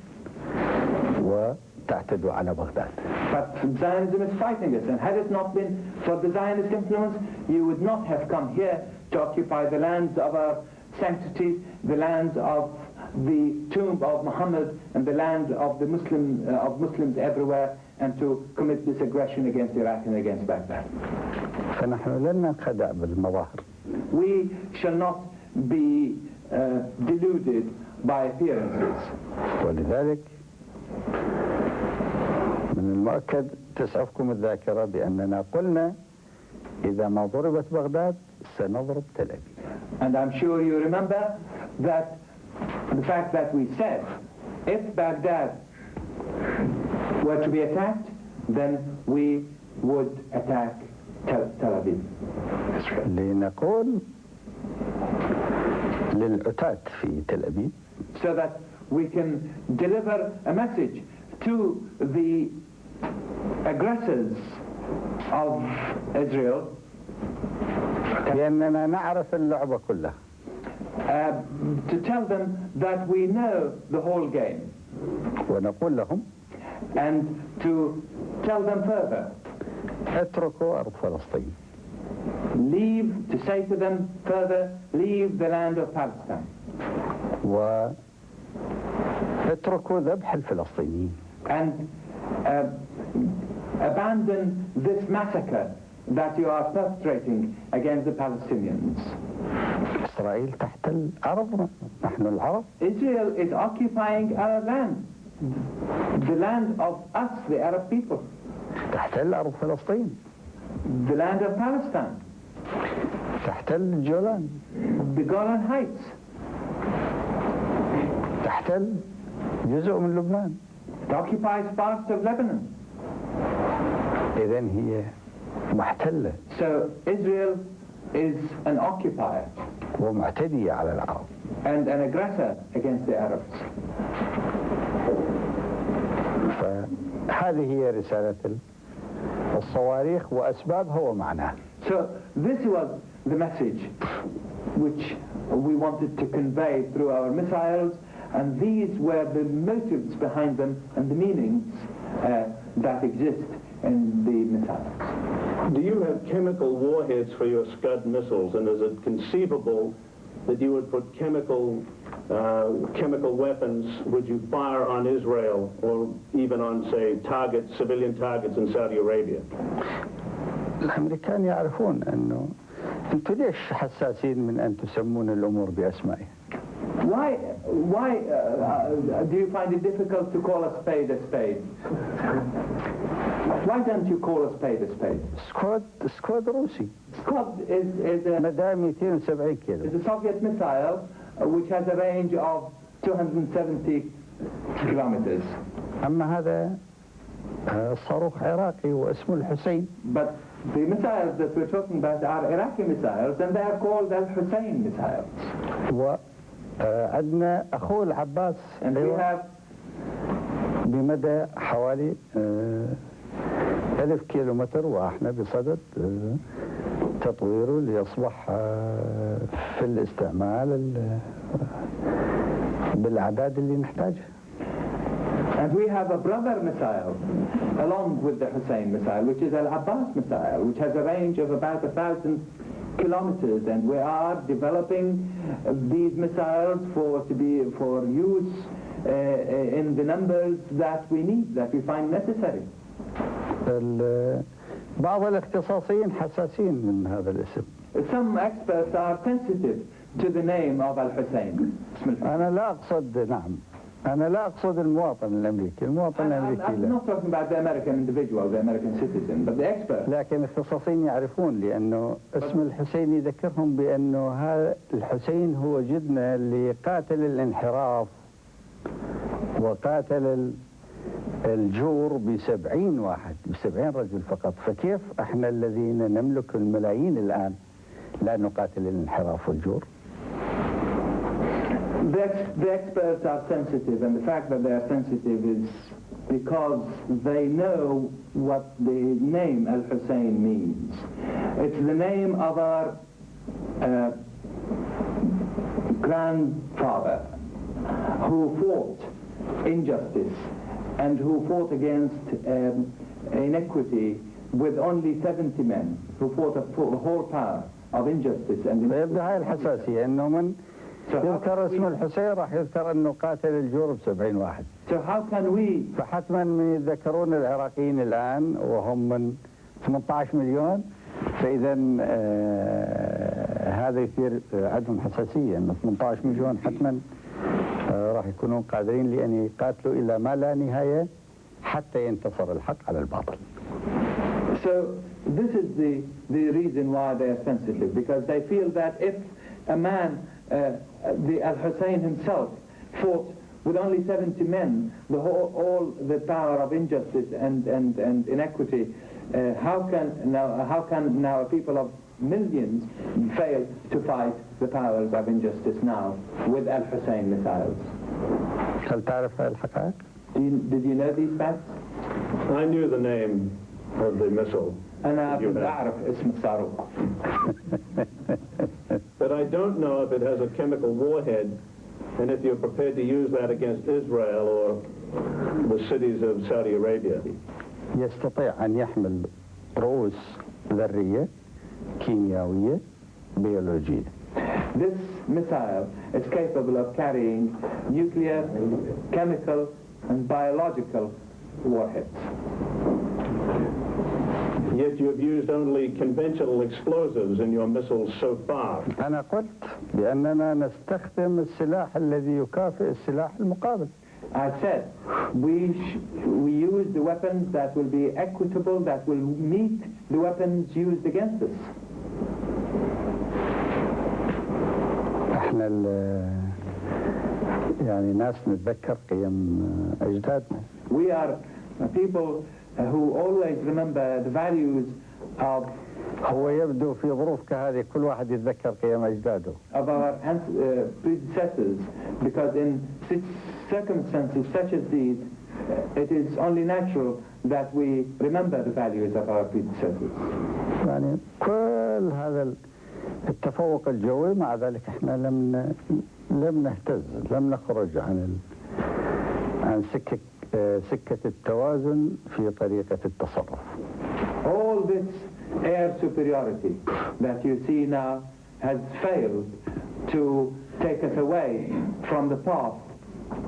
وتعتدوا على بغداد. But Zionism is fighting us, and had it not been for the Zionist influence, you would not have come here to occupy the lands of our sanctities, the lands of the tomb of Muhammad, and the land of the Muslims everywhere, and to commit this aggression against Iraq and against Baghdad. فنحن لن ننخدع بالمظاهر. We shall not be deluded by appearances. ولذلك من المؤكد تسعفكم الذاكرة بأننا قلنا إذا ما ضربت بغداد سنضرب تل أبيب. And I'm sure you remember that the fact that we said if Baghdad were to be attacked, then we would attack Tel Aviv. لنقول للعتاة في تل أبيب. So that we can deliver a message to the aggressors of Israel لأننا نعرف اللعبة كلها. To tell them that we know the whole game. ونقول لهم and to tell them further اتركوا أرض فلسطين. To say to them further, leave the land of Palestine. واتركوا ذبح الفلسطينيين. And abandon this massacre that you are perpetrating against the Palestinians? إسرائيل تحتل أرضنا، نحن العرب. Israel is occupying our land, the land of us, the Arab people. تحتل أرض فلسطين. The land of Palestine. تحتل الجولان. The Golan Heights. تحتل جزء من لبنان. It occupies parts of Lebanon. إذن هي محتلة. So Israel is an occupier. ومعتدية على العرب. And an aggressor against the Arabs. فهذه هي رسالة الصواريخ وأسبابها ومعناها. So this was the message which we wanted to convey through our missiles, and these were the motives behind them and the meanings that exist in the missiles. Do you have chemical warheads for your Scud missiles, and is it conceivable that you would put chemical weapons, would you fire on Israel or even on, say, targets, civilian targets in Saudi Arabia? الأمريكان يعرفون أنه أنتم ليش حساسين من أن تسمون الأمور بأسمائها؟ Why do you find it difficult to call a spade a spade? Why don't you call a spade a spade? سكود روسي. Scud is مدى 270 كيلو. a Soviet missile which has a range of 270 kilometers. أما هذا صاروخ عراقي واسمه الحسين. But the missiles that we're talking about are Iraqi missiles, and they are called Al-Hussein missiles. وعندنا أخوه العباس And we have بمدى حوالي 1000 كيلومتر، وإحنا بصدد تطويره ليصبح في الاستعمال بالأعداد اللي نحتاجها. And we have a brother missile along with the Hussein missile, which is Al-Abbas missile, which has a range of about 1,000 kilometers, and we are developing these missiles for use in the numbers that we need, that we find necessary. بعض الاختصاصيين حساسين من هذا الاسم. Some experts are sensitive to the name of Al-Hussein. أنا لا أقصد المواطن الأمريكي. المواطن الأمريكي I'm not talking about the American individual, the American citizen, but the expert. لكن الاختصاصيين يعرفون، لأنه اسم الحسين يذكرهم بأنه هذا الحسين هو جدنا اللي قاتل الانحراف وقاتل الجور ب70 واحد، ب70 رجل فقط. فكيف احنا الذين نملك الملايين الآن لا نقاتل الانحراف والجور؟ The experts are sensitive, and the fact that they are sensitive is because they know what the name Al-Hussein means. It's the name of our grandfather who fought injustice and who fought against inequity with only 70 men, who fought a whole power of injustice and inequity. هاي الحساسية انه من يذكر اسم الحسين راح يذكر انه قاتل الجور ب70 واحد. So how can we? فحتما من يتذكرون العراقيين الان وهم من 18 مليون، فاذا هذا يثير عندهم حساسية انه 18 مليون حتما راح يكونون قادرين لأن يقاتلوا إلى ما لا نهاية حتى ينتصر الحق على الباطل. So this is the reason why they are sensitive, because they feel that if a man, the Al-Hussein himself, fought with only 70 men, all the power of injustice and inequity, how can now a people of millions fail to fight the powers of injustice now with Al-Hussein missiles? هل تعرف الحقائق؟ Did you know these facts? I knew the name of the missile. أنا كنت أعرف اسم الصاروخ. But I don't know if it has a chemical warhead, and if you're prepared to use that against Israel or the cities of Saudi Arabia. يستطيع أن يحمل رؤوس ذرية كيميائية بيولوجية. This missile is capable of carrying nuclear, chemical, and biological warheads. Yet you have used only conventional explosives in your missiles so far. أنا قلت بأننا نستخدم السلاح الذي يكافئ السلاح المقابل. I said we use the weapons that will be equitable, that will meet the weapons used against us. احنا يعني ناس نتذكر قيم أجدادنا. We are people who always remember the values of هو يبدو في ظروف كهذه كل واحد يتذكر قيم أجداده. Of our predecessors, because in circumstances such as these, it is only natural that we remember the values of our predecessors. يعني كل هذا التفوق الجوي مع ذلك احنا لم نهتز، لم نخرج عن سكة التوازن في طريقة التصرف. All this air superiority that you see now has failed to take us away from the path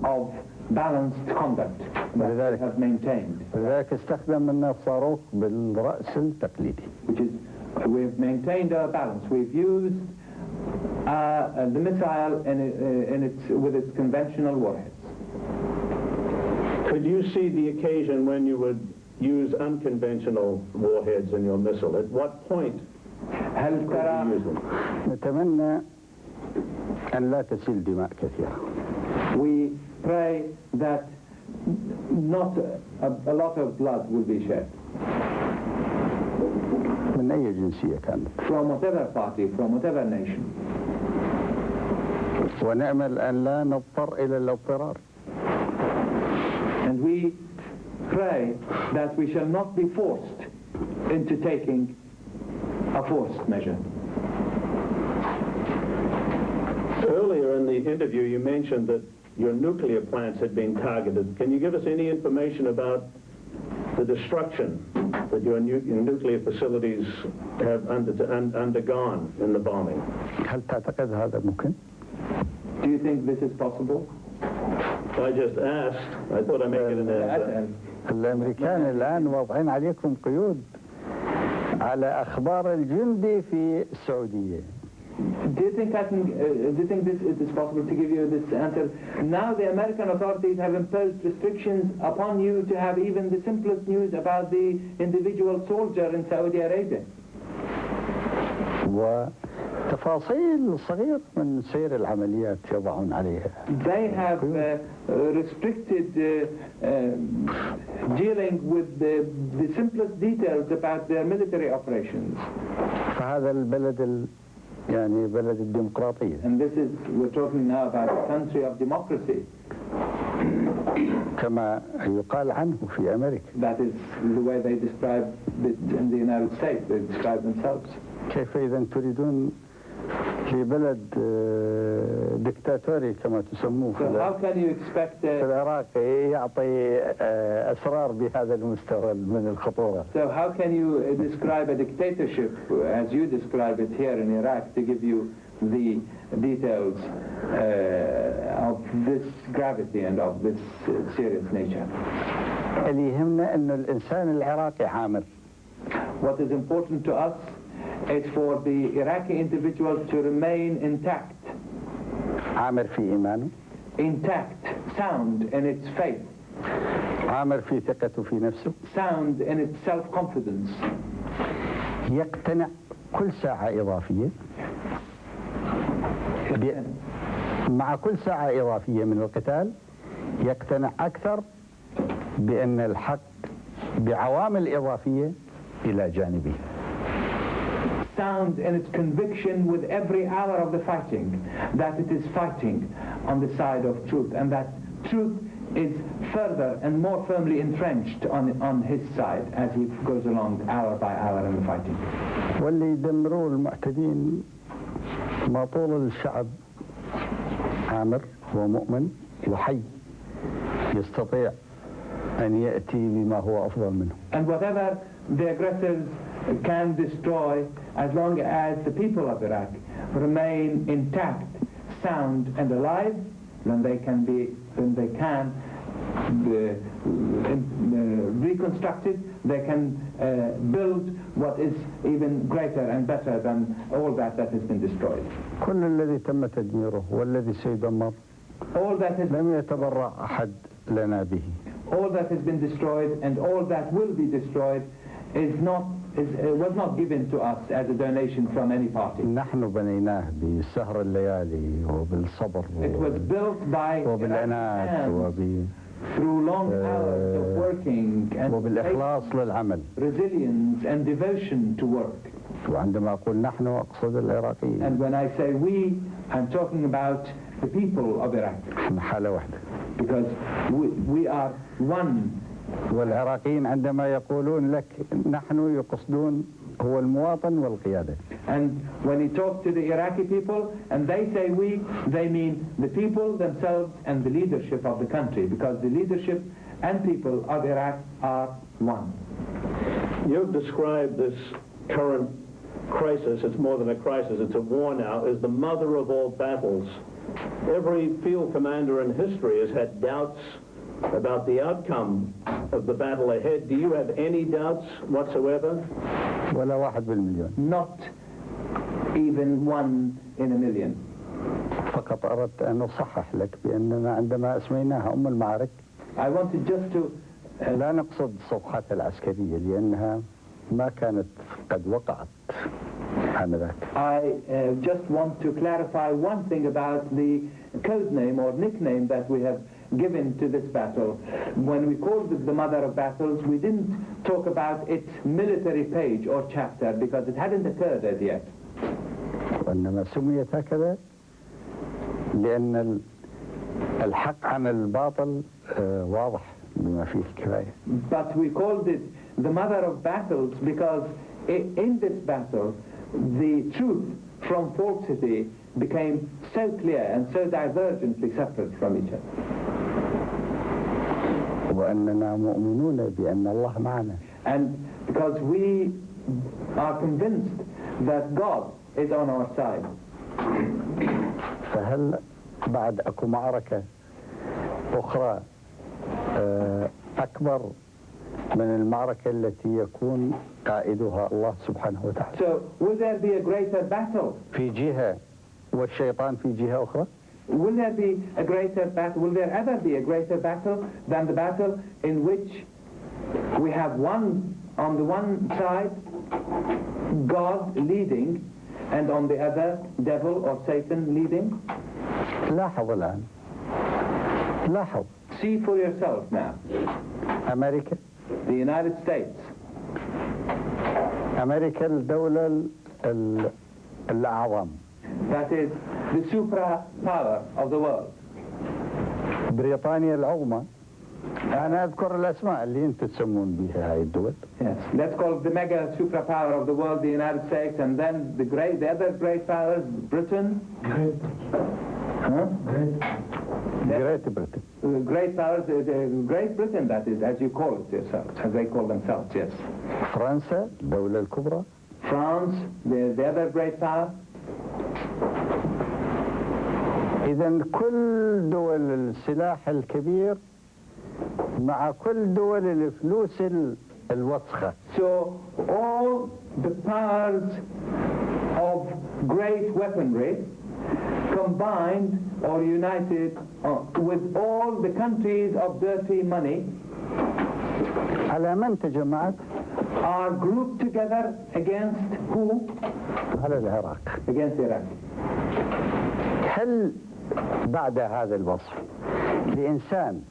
of balanced conduct that we have maintained. لذلك استخدمنا الصاروخ بالرأس التقليدي. Which is, we've maintained our balance. We've used the missile with its conventional warheads. Could you see the occasion when you would use unconventional warheads in your missile? At what point could you use them? نتمنى أن لا تسيل دماء كثيرة. We pray that not a lot of blood will be shed. من أي جنسية كانت. From whatever party, from whatever nation. ونأمل أن لا نضطر إلى الاضطرار. And we pray that we shall not be forced into taking a forced measure. Earlier in the interview, you mentioned that your nuclear plants had been targeted. Can you give us any information about the destruction that your nuclear facilities have undergone in the bombing? هل تعتقد هذا ممكن؟ Do you think this is possible? I just asked. I thought I'd make it an answer. الأمريكان الآن واضعين عليكم قيود على أخبار الجندي في السعودية. Do you think it is possible to give you this answer? Now the American authorities have imposed restrictions upon you to have even the simplest news about the individual soldier in Saudi Arabia. وتفاصيل صغيرة من سير العمليات يضعون عليها. They have restricted dealing with the simplest details about their military operations. فهذا البلد يعني بلد الديمقراطية. And this is, we're talking now about a country of democracy. كما يقال عنه في أمريكا. That is the way they describe it in the United States. They describe themselves. كيف إذا تريدون لبلد دكتاتوري كما تسموه So how can you expect في العراق يعطي أسرار بهذا المستوى من الخطورة? So how can you describe a dictatorship as you describe it here in Iraq to give you the details of this gravity and of this serious nature? اللي يهمنا إنه الإنسان العراقي عامر. What is important to us is for the Iraqi individual to remain intact. عامر في إيمانه. Intact, sound in its faith. عامر في ثقته في نفسه. Sound in its self-confidence. يقتنع كل ساعة إضافية. مع كل ساعة إضافية من القتال يقتنع أكثر بأن الحق بعوامل إضافية إلى جانبه. Sound in its conviction with every hour of the fighting, that it is fighting on the side of truth, and that truth is further and more firmly entrenched on his side as he goes along hour by hour in the fighting. واللي يدمروا المعتدين ما طول الشعب عامر ومؤمن وحي يستطيع أن يأتي بما هو أفضل منه. And whatever the aggressors can destroy, as long as the people of Iraq remain intact, sound and alive, then they can reconstructed, they can build what is even greater and better than all that has been destroyed. كل الذي تم تدميره والذي سيدمر لم يتبرع أحد لنا به. All that has been destroyed and all that will be destroyed was not given to us as a donation from any party. نحن بنيناه بسهر الليالي وبالصبر It was built by وبالعناد through long hours of working and وبالإخلاص للعمل. resilience and devotion to work. وعندما أقول نحن أقصد العراقيين. And when I say we, I'm talking about the people of Iraq. احنا حالة واحدة. Because we are one. والعراقيين عندما يقولون لك نحن يقصدون هو المواطن والقيادة. And when you talk to the Iraqi people and they say we, they mean the people themselves and the leadership of the country, because the leadership and people of Iraq are one. You've described this current crisis, it's more than a crisis, it's a war now, as the mother of all battles. Every field commander in history has had doubts about the outcome of the battle ahead. Do you have any doubts whatsoever? ولا واحد بالمليون. Not even one in a million. فقط أردت أن أصحح لك بأننا عندما أسميناها أم المعارك I wanted just to لا نقصد الصفحات العسكرية لأنها ما كانت قد وقعت آنذاك. I just want to clarify one thing about the code name or nickname that we have given to this battle. When we called it the mother of battles, we didn't talk about its military page or chapter because it hadn't occurred as yet. وإنما سميت هكذا لأن الحق عن الباطل واضح بما فيه الكفاية. But we called it the mother of battles because in this battle the truth from falsity became so clear and so divergently separate from each other. وأننا مؤمنون بأن الله معنا. And because we are convinced that God is on our side. فهل بعد أكو معركة أخرى أكبر من المعركة التي يكون قائدها الله سبحانه وتعالى؟ So will there be a greater battle? في جهة والشيطان في جهة أخرى؟ Will there be a greater battle? Will there ever be a greater battle than the battle in which we have one on the one side, God leading, and on the other, devil or Satan leading? لاحظ الآن. لاحظ. See for yourself now. أمريكا. The United States. أمريكا الدولة الأعظم. That is the supra power of the world. بريطانيا العظمى. أنا أذكر الأسماء اللي أنتم تسمون بها هاي الدول. Yes, let's call it the mega superpower of the world, the United States, and then the other great powers, Britain. Great. Huh? Great Britain. Great powers, Great Britain, that is, as you call it yourselves, as they call themselves, yes. فرنسا الدولة الكبرى. France, the other great power. إذن كل دول السلاح الكبير مع كل دول الفلوس الوسخة. So all the powers of great weaponry combined or united with all the countries of dirty money على من تجمعت؟ are grouped together against who? على العراق. Against Iraq. هل بعد هذا الوصف لإنسان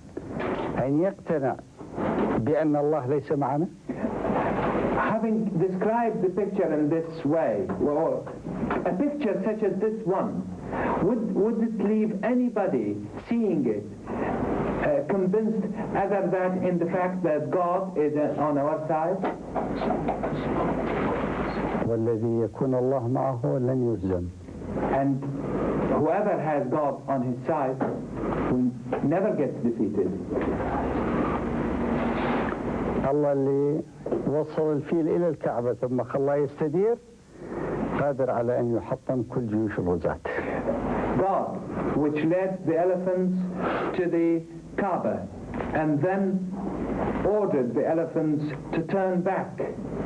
أن يقتنع بأن الله ليس معنا؟ Having described the picture in this way, or a picture such as this one, would it leave anybody seeing it convinced other than in the fact that God is on our side? والذي يكون الله معه لن يهزم. And whoever has God on his side will never get defeated. الله اللي وصل الفيل إلى الكعبة ثم خلاه يستدير قادر على أن يحطم كل جيوش الغزاة. God, which led the elephants to the Kaaba and then ordered the elephants to turn back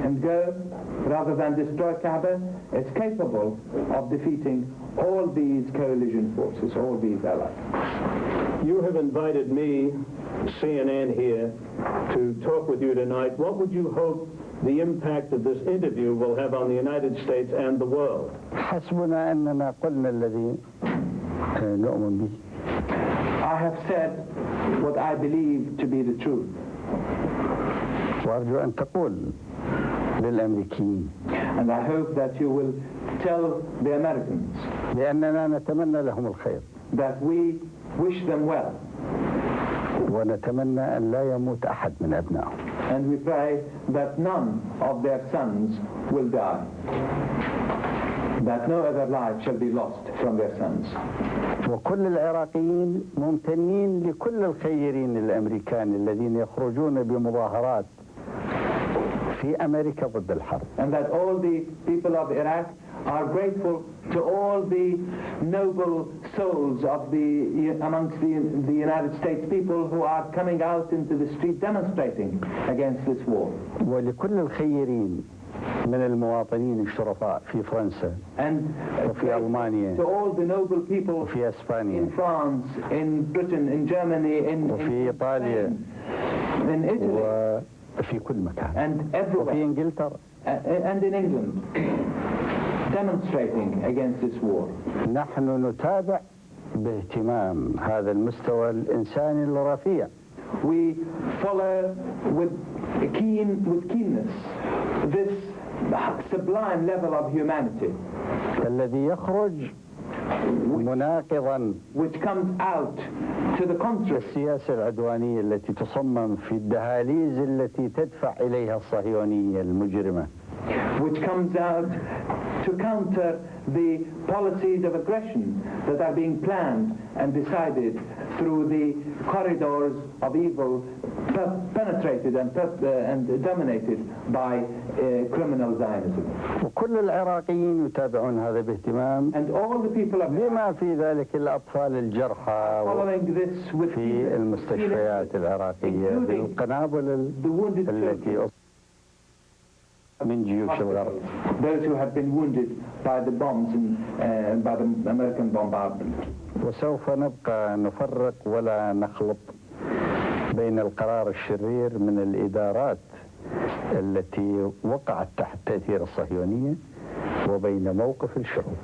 and go, rather than destroy Kaaba, is capable of defeating all these coalition forces, all these allies. You have invited me, CNN here, to talk with you tonight. What would you hope the impact of this interview will have on the United States and the world? حسبنا أننا قلنا الذي نؤمن به. I have said what I believe to be the truth. وأرجو أن تقول للأمريكيين. And I hope that you will tell the Americans لأننا نتمنى لهم الخير. that we wish them well. ونتمنى أن لا يموت أحد من أبنائهم. And we pray that none of their sons will die, that no other life shall be lost from their sons. وكل العراقيين ممتنين لكل الخيرين الأمريكان الذين يخرجون بمظاهرات في أمريكا ضد الحرب. And that all the people of Iraq are grateful to all the noble souls of amongst the United States people who are coming out into the street demonstrating against this war. ولكل الخيرين من المواطنين الشرفاء في فرنسا وفي ألمانيا to all the noble people وفي أسبانيا in France, in Britain, in Germany, وفي إيطاليا in Italy وفي كل مكان and everywhere وفي إنجلترا and in England demonstrating against this war. نحن نتابع باهتمام هذا المستوى الإنساني الرفيع. We follow with keenness this sublime level of humanity الذي يخرج مناقضا which comes out to the contrary السياسة العدوانية التي تصمم في الدهاليز التي تدفع إليها الصهيونية المجرمة. which comes out to counter the policies of aggression that are being planned and decided through the corridors of evil penetrated and dominated by criminal Zionism. وكل العراقيين يتابعون هذا باهتمام. And all the people of بما في ذلك الأطفال الجرحى في المستشفيات العراقية بالقنابل التي من جيوش الغرب. Those who have been wounded by the bombs and by the American bombardment. وسوف نبقى نفرق ولا نخلط بين القرار الشرير من الإدارات التي وقعت تحت تأثير الصهيونية وبين موقف الشعوب.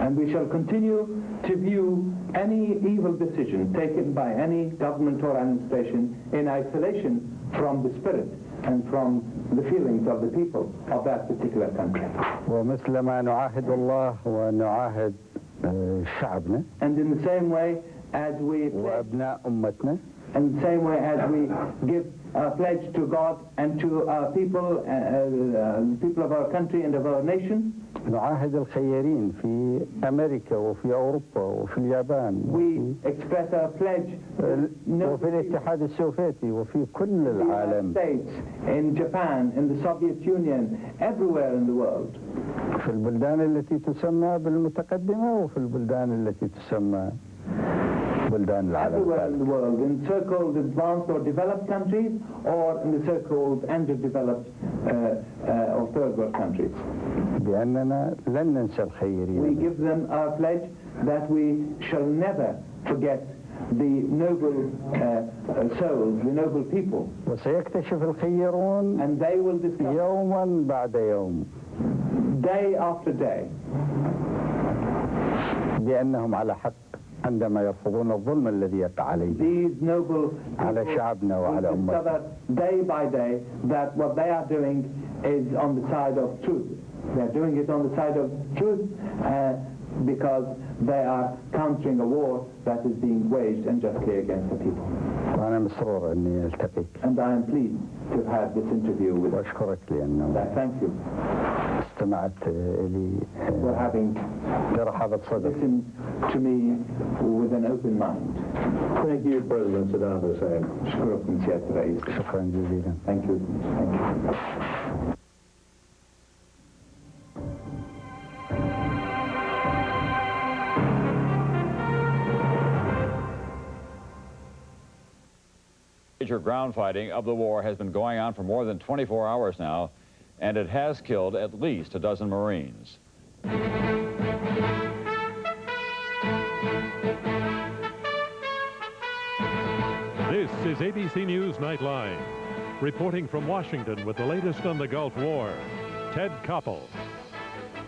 And we shall continue to view any evil decision taken by any government or administration in isolation from the spirit and from the feelings of the people of that particular country. ومثل ما نعاهد الله ونعاهد شعبنا. And in the same way as we وأبناء أمتنا. In the same way as we give a pledge to God and to our people, people of our country and of our nation. نعاهد الخيرين في أمريكا وفي أوروبا وفي اليابان. We express our pledge. وفي الاتحاد السوفيتي وفي كل العالم. States, in Japan, in the Soviet Union, everywhere in the world. في البلدان التي تسمى بالمتقدمة وفي البلدان التي تسمى بلدان العالم. Everywhere in the world, in so-called advanced or developed countries, or in the so-called underdeveloped or third world countries. بأننا لن ننسى الخيرين. We give them our pledge that we shall never forget the noble souls, the noble people. وسيكتشف الخيرون and they will discover يوما بعد يوم day after day بأنهم على حق عندما يرفضون الظلم الذي يقع عليهم. These noble على شعبنا وعلى أمتنا. Day by day that what they are doing is on the side of truth. They are doing it on the side of truth because they are countering a war that is being waged unjustly against the people. وأنا مسرور أني ألتقيك. And I am pleased to have had this interview with you. وأشكرك لأنه Thank you. استمعت لي for having برحابة صدر. listened to me with an open mind. Thank you, President Saddam Hussein. شكرا جزيلا. Thank you. Thank you. Major major ground fighting of the war has been going on for more than 24 hours now, and it has killed at least a dozen Marines. This is ABC News Nightline. Reporting from Washington with the latest on the Gulf War, Ted Koppel.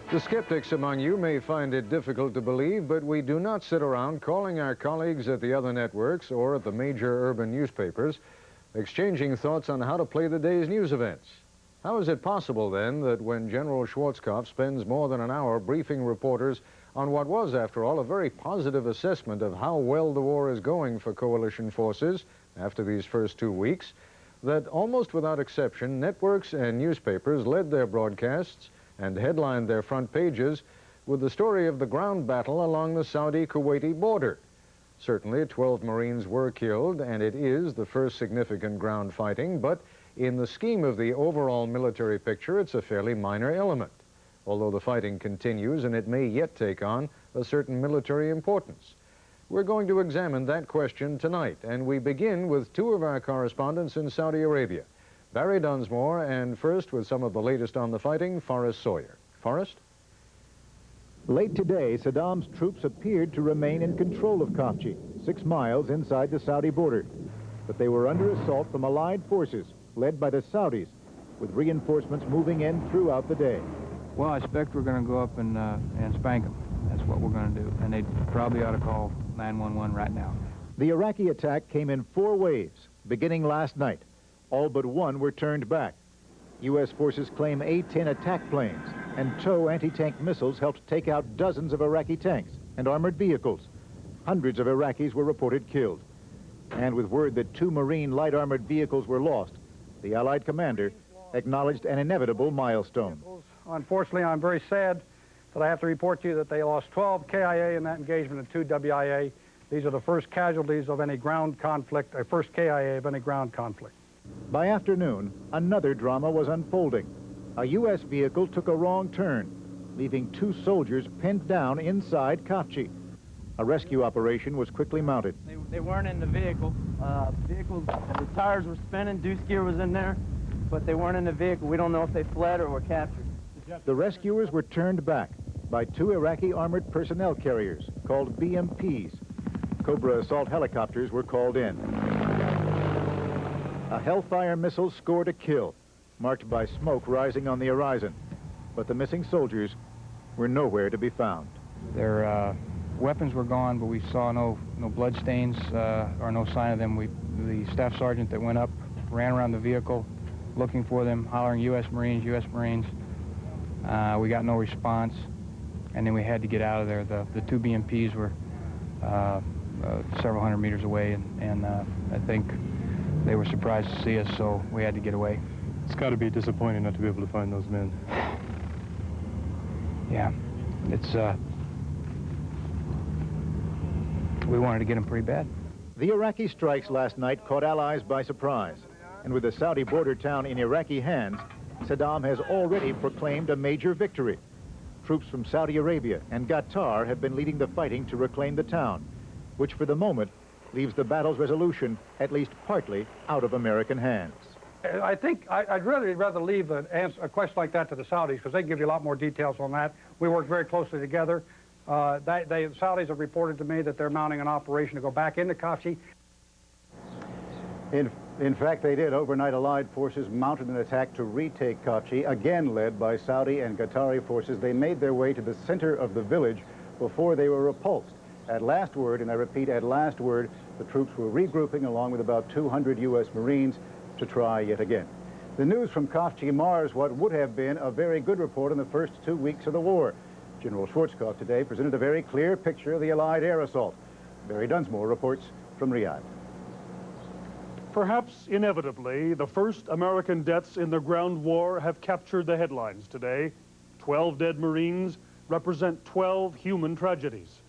The skeptics among you may find it difficult to believe, but we do not sit around calling our colleagues at the other networks or at the major urban newspapers, exchanging thoughts on how to play the day's news events. How is it possible, then, that when General Schwarzkopf spends more than an hour briefing reporters on what was, after all, a very positive assessment of how well the war is going for coalition forces after these first 2 weeks, that almost without exception, networks and newspapers led their broadcasts and headlined their front pages with the story of the ground battle along the Saudi-Kuwaiti border? Certainly, 12 Marines were killed, and it is the first significant ground fighting, but in the scheme of the overall military picture, it's a fairly minor element, although the fighting continues and it may yet take on a certain military importance. We're going to examine that question tonight, and we begin with two of our correspondents in Saudi Arabia, Barry Dunsmore, and first with some of the latest on the fighting, Forrest Sawyer. Forrest? Late today, Saddam's troops appeared to remain in control of Khafji, 6 miles inside the Saudi border. But they were under assault from allied forces, led by the Saudis, with reinforcements moving in throughout the day. Well, I expect we're going to go up and spank them. That's what we're going to do. And they probably ought to call 911 right now. The Iraqi attack came in 4 waves, beginning last night. All but one were turned back. U.S. forces claim A-10 attack planes and TOW anti-tank missiles helped take out dozens of Iraqi tanks and armored vehicles. Hundreds of Iraqis were reported killed. And with word that 2 Marine light armored vehicles were lost, the Allied commander acknowledged an inevitable milestone. Unfortunately, I'm very sad that I have to report to you that they lost 12 KIA in that engagement and 2 WIA. These are the first casualties of any ground conflict, or first KIA of any ground conflict. By afternoon, another drama was unfolding. A U.S. vehicle took a wrong turn, leaving 2 soldiers pinned down inside Khafji. A rescue operation was quickly mounted. They weren't in the vehicle. The tires were spinning, deuce gear was in there, but they weren't in the vehicle. We don't know if they fled or were captured. The rescuers were turned back by 2 Iraqi armored personnel carriers called BMPs. Cobra assault helicopters were called in. A Hellfire missile scored a kill, marked by smoke rising on the horizon. But the missing soldiers were nowhere to be found. Their weapons were gone, but we saw no blood stains or no sign of them. The staff sergeant that went up ran around the vehicle looking for them, hollering U.S. Marines, U.S. Marines. We got no response, and then we had to get out of there. The 2 BMPs were several hundred meters away, and I think they were surprised to see us, so we had to get away. It's got to be disappointing not to be able to find those men. Yeah, it's, we wanted to get them pretty bad. The Iraqi strikes last night caught allies by surprise, and with the Saudi border town in Iraqi hands, Saddam has already proclaimed a major victory. Troops from Saudi Arabia and Qatar have been leading the fighting to reclaim the town, which for the moment leaves the battle's resolution at least partly out of American hands. I think I'd really rather leave a question like that to the Saudis, because they can give you a lot more details on that. We work very closely together. The Saudis have reported to me that they're mounting an operation to go back into Khafji. In fact, they did. Overnight, Allied forces mounted an attack to retake Khafji, again led by Saudi and Qatari forces. They made their way to the center of the village before they were repulsed. At last word, and I repeat, at last word, the troops were regrouping along with about 200 U.S. Marines to try yet again. The news from Khafji mars what would have been a very good report in the first 2 weeks of the war. General Schwarzkopf today presented a very clear picture of the Allied air assault. Barry Dunsmore reports from Riyadh. Perhaps inevitably, the first American deaths in the ground war have captured the headlines today. 12 dead Marines represent 12 human tragedies.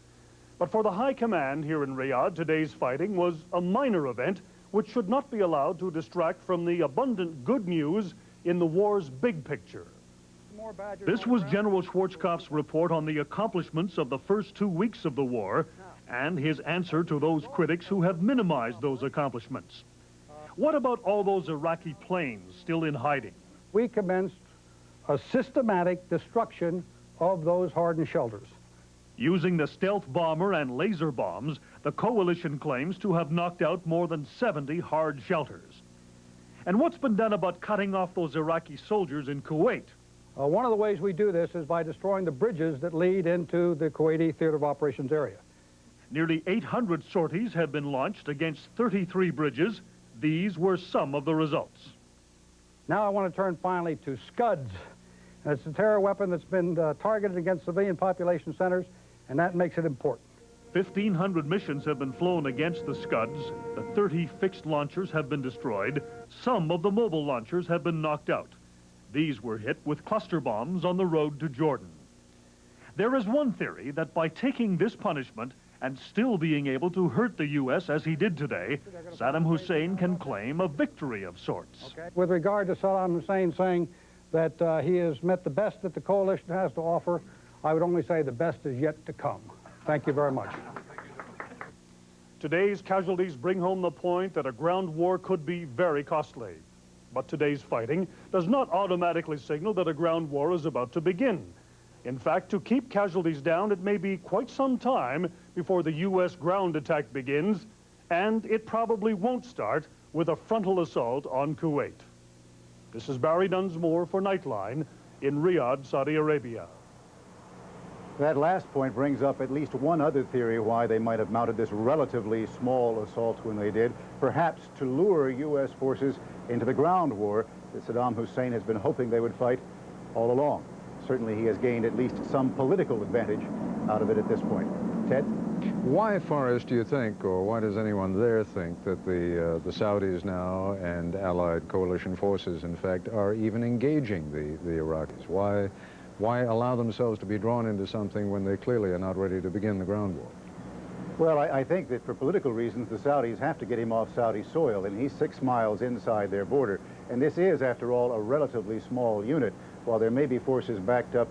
But for the High Command here in Riyadh, today's fighting was a minor event which should not be allowed to distract from the abundant good news in the war's big picture. This was General Schwarzkopf's report on the accomplishments of the first 2 weeks of the war and his answer to those critics who have minimized those accomplishments. What about all those Iraqi planes still in hiding? We commenced a systematic destruction of those hardened shelters. Using the stealth bomber and laser bombs, the coalition claims to have knocked out more than 70 hard shelters. And what's been done about cutting off those Iraqi soldiers in Kuwait? One of the ways we do this is by destroying the bridges that lead into the Kuwaiti Theater of Operations area. Nearly 800 sorties have been launched against 33 bridges. These were some of the results. Now I want to turn finally to Scuds. And it's a terror weapon that's been targeted against civilian population centers, and that makes it important. 1,500 missions have been flown against the Scuds. The 30 fixed launchers have been destroyed. Some of the mobile launchers have been knocked out. These were hit with cluster bombs on the road to Jordan. There is one theory that by taking this punishment and still being able to hurt the U.S. as he did today, Saddam Hussein can claim a victory of sorts. Okay. With regard to Saddam Hussein saying that he has met the best that the coalition has to offer, I would only say the best is yet to come. Thank you very much. Today's casualties bring home the point that a ground war could be very costly. But today's fighting does not automatically signal that a ground war is about to begin. In fact, to keep casualties down, it may be quite some time before the U.S. ground attack begins, and it probably won't start with a frontal assault on Kuwait. This is Barry Dunsmore for Nightline in Riyadh, Saudi Arabia. That last point brings up at least one other theory why they might have mounted this relatively small assault when they did, perhaps to lure U.S. forces into the ground war that Saddam Hussein has been hoping they would fight all along. Certainly he has gained at least some political advantage out of it at this point. Ted? Why, Forrest, do you think, or why does anyone there think that the Saudis now and allied coalition forces, in fact, are even engaging the Iraqis? Why allow themselves to be drawn into something when they clearly are not ready to begin the ground war? Well, I think that for political reasons, the Saudis have to get him off Saudi soil, and he's 6 miles inside their border. And this is, after all, a relatively small unit. While there may be forces backed up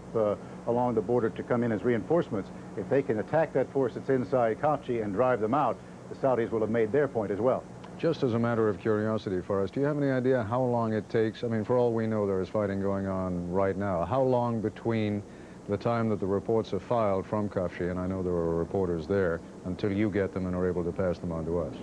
along the border to come in as reinforcements, if they can attack that force that's inside Kafji and drive them out, the Saudis will have made their point as well. Just as a matter of curiosity, Forrest, do you have any idea how long it takes? I mean, for all we know, there is fighting going on right now. How long between the time that the reports are filed from Kafji, and I know there are reporters there, until you get them and are able to pass them on to us?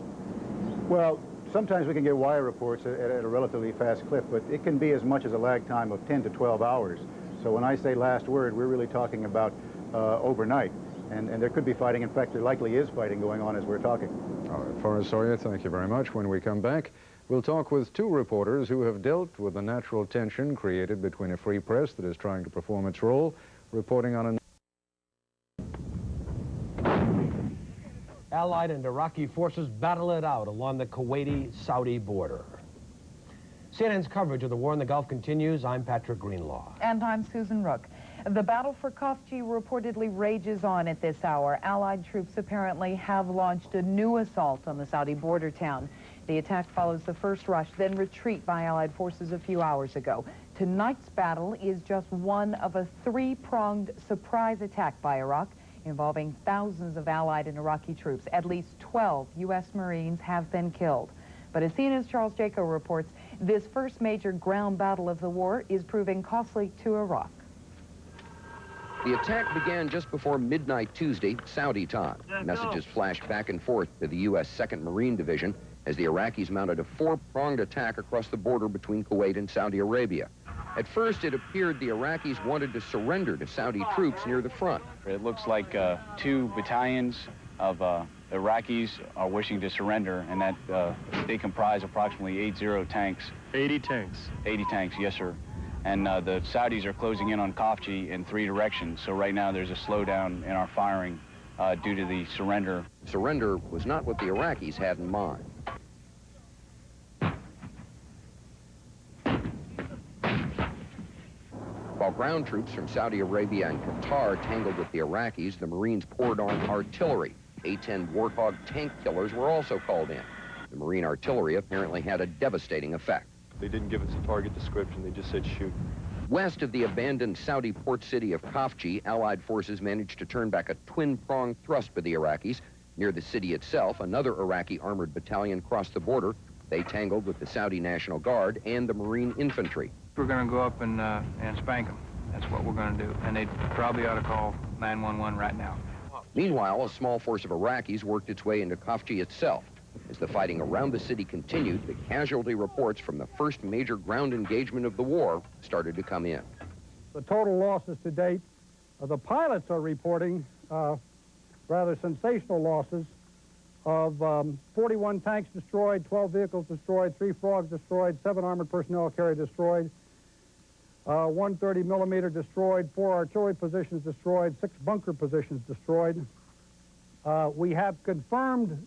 Well, sometimes we can get wire reports at a relatively fast clip, but it can be as much as a lag time of 10 to 12 hours. So when I say last word, we're really talking about overnight. And there could be fighting. In fact, there likely is fighting going on as we're talking. All right, Forrest Sawyer, thank you very much. When we come back, we'll talk with 2 reporters who have dealt with the natural tension created between a free press that is trying to perform its role, reporting on Allied and Iraqi forces battle it out along the Kuwaiti-Saudi border. CNN's coverage of the war in the Gulf continues. I'm Patrick Greenlaw. And I'm Susan Rook. The battle for Kafji reportedly rages on at this hour. Allied troops apparently have launched a new assault on the Saudi border town. The attack follows the first rush, then retreat by Allied forces a few hours ago. Tonight's battle is just one of a 3-pronged surprise attack by Iraq involving thousands of Allied and Iraqi troops. At least 12 U.S. Marines have been killed. But as CNN's Charles Jaco reports, this first major ground battle of the war is proving costly to Iraq. The attack began just before midnight Tuesday, Saudi time. Messages flashed back and forth to the U.S. 2nd Marine Division as the Iraqis mounted a 4-pronged attack across the border between Kuwait and Saudi Arabia. At first, it appeared the Iraqis wanted to surrender to Saudi troops near the front. It looks like 2 battalions of Iraqis are wishing to surrender, and that they comprise approximately 80 tanks. 80 tanks? 80 tanks, yes, sir. And the Saudis are closing in on Kafji in 3 directions, so right now there's a slowdown in our firing due to the surrender. Surrender was not what the Iraqis had in mind. While ground troops from Saudi Arabia and Qatar tangled with the Iraqis, the Marines poured on artillery. A-10 Warthog tank killers were also called in. The Marine artillery apparently had a devastating effect. They didn't give us a target description, they just said shoot. West of the abandoned Saudi port city of Kafji, Allied forces managed to turn back a twin-pronged thrust by the Iraqis. Near the city itself, another Iraqi armored battalion crossed the border. They tangled with the Saudi National Guard and the Marine Infantry. We're going to go up and spank them. That's what we're going to do. And they probably ought to call 911 right now. Meanwhile, a small force of Iraqis worked its way into Khafji itself. As the fighting around the city continued, the casualty reports from the first major ground engagement of the war started to come in. The total losses to date, the pilots are reporting rather sensational losses of 41 tanks destroyed, 12 vehicles destroyed, 3 frogs destroyed, 7 armored personnel carrier destroyed, 130 millimeter destroyed, 4 artillery positions destroyed, 6 bunker positions destroyed. We have confirmed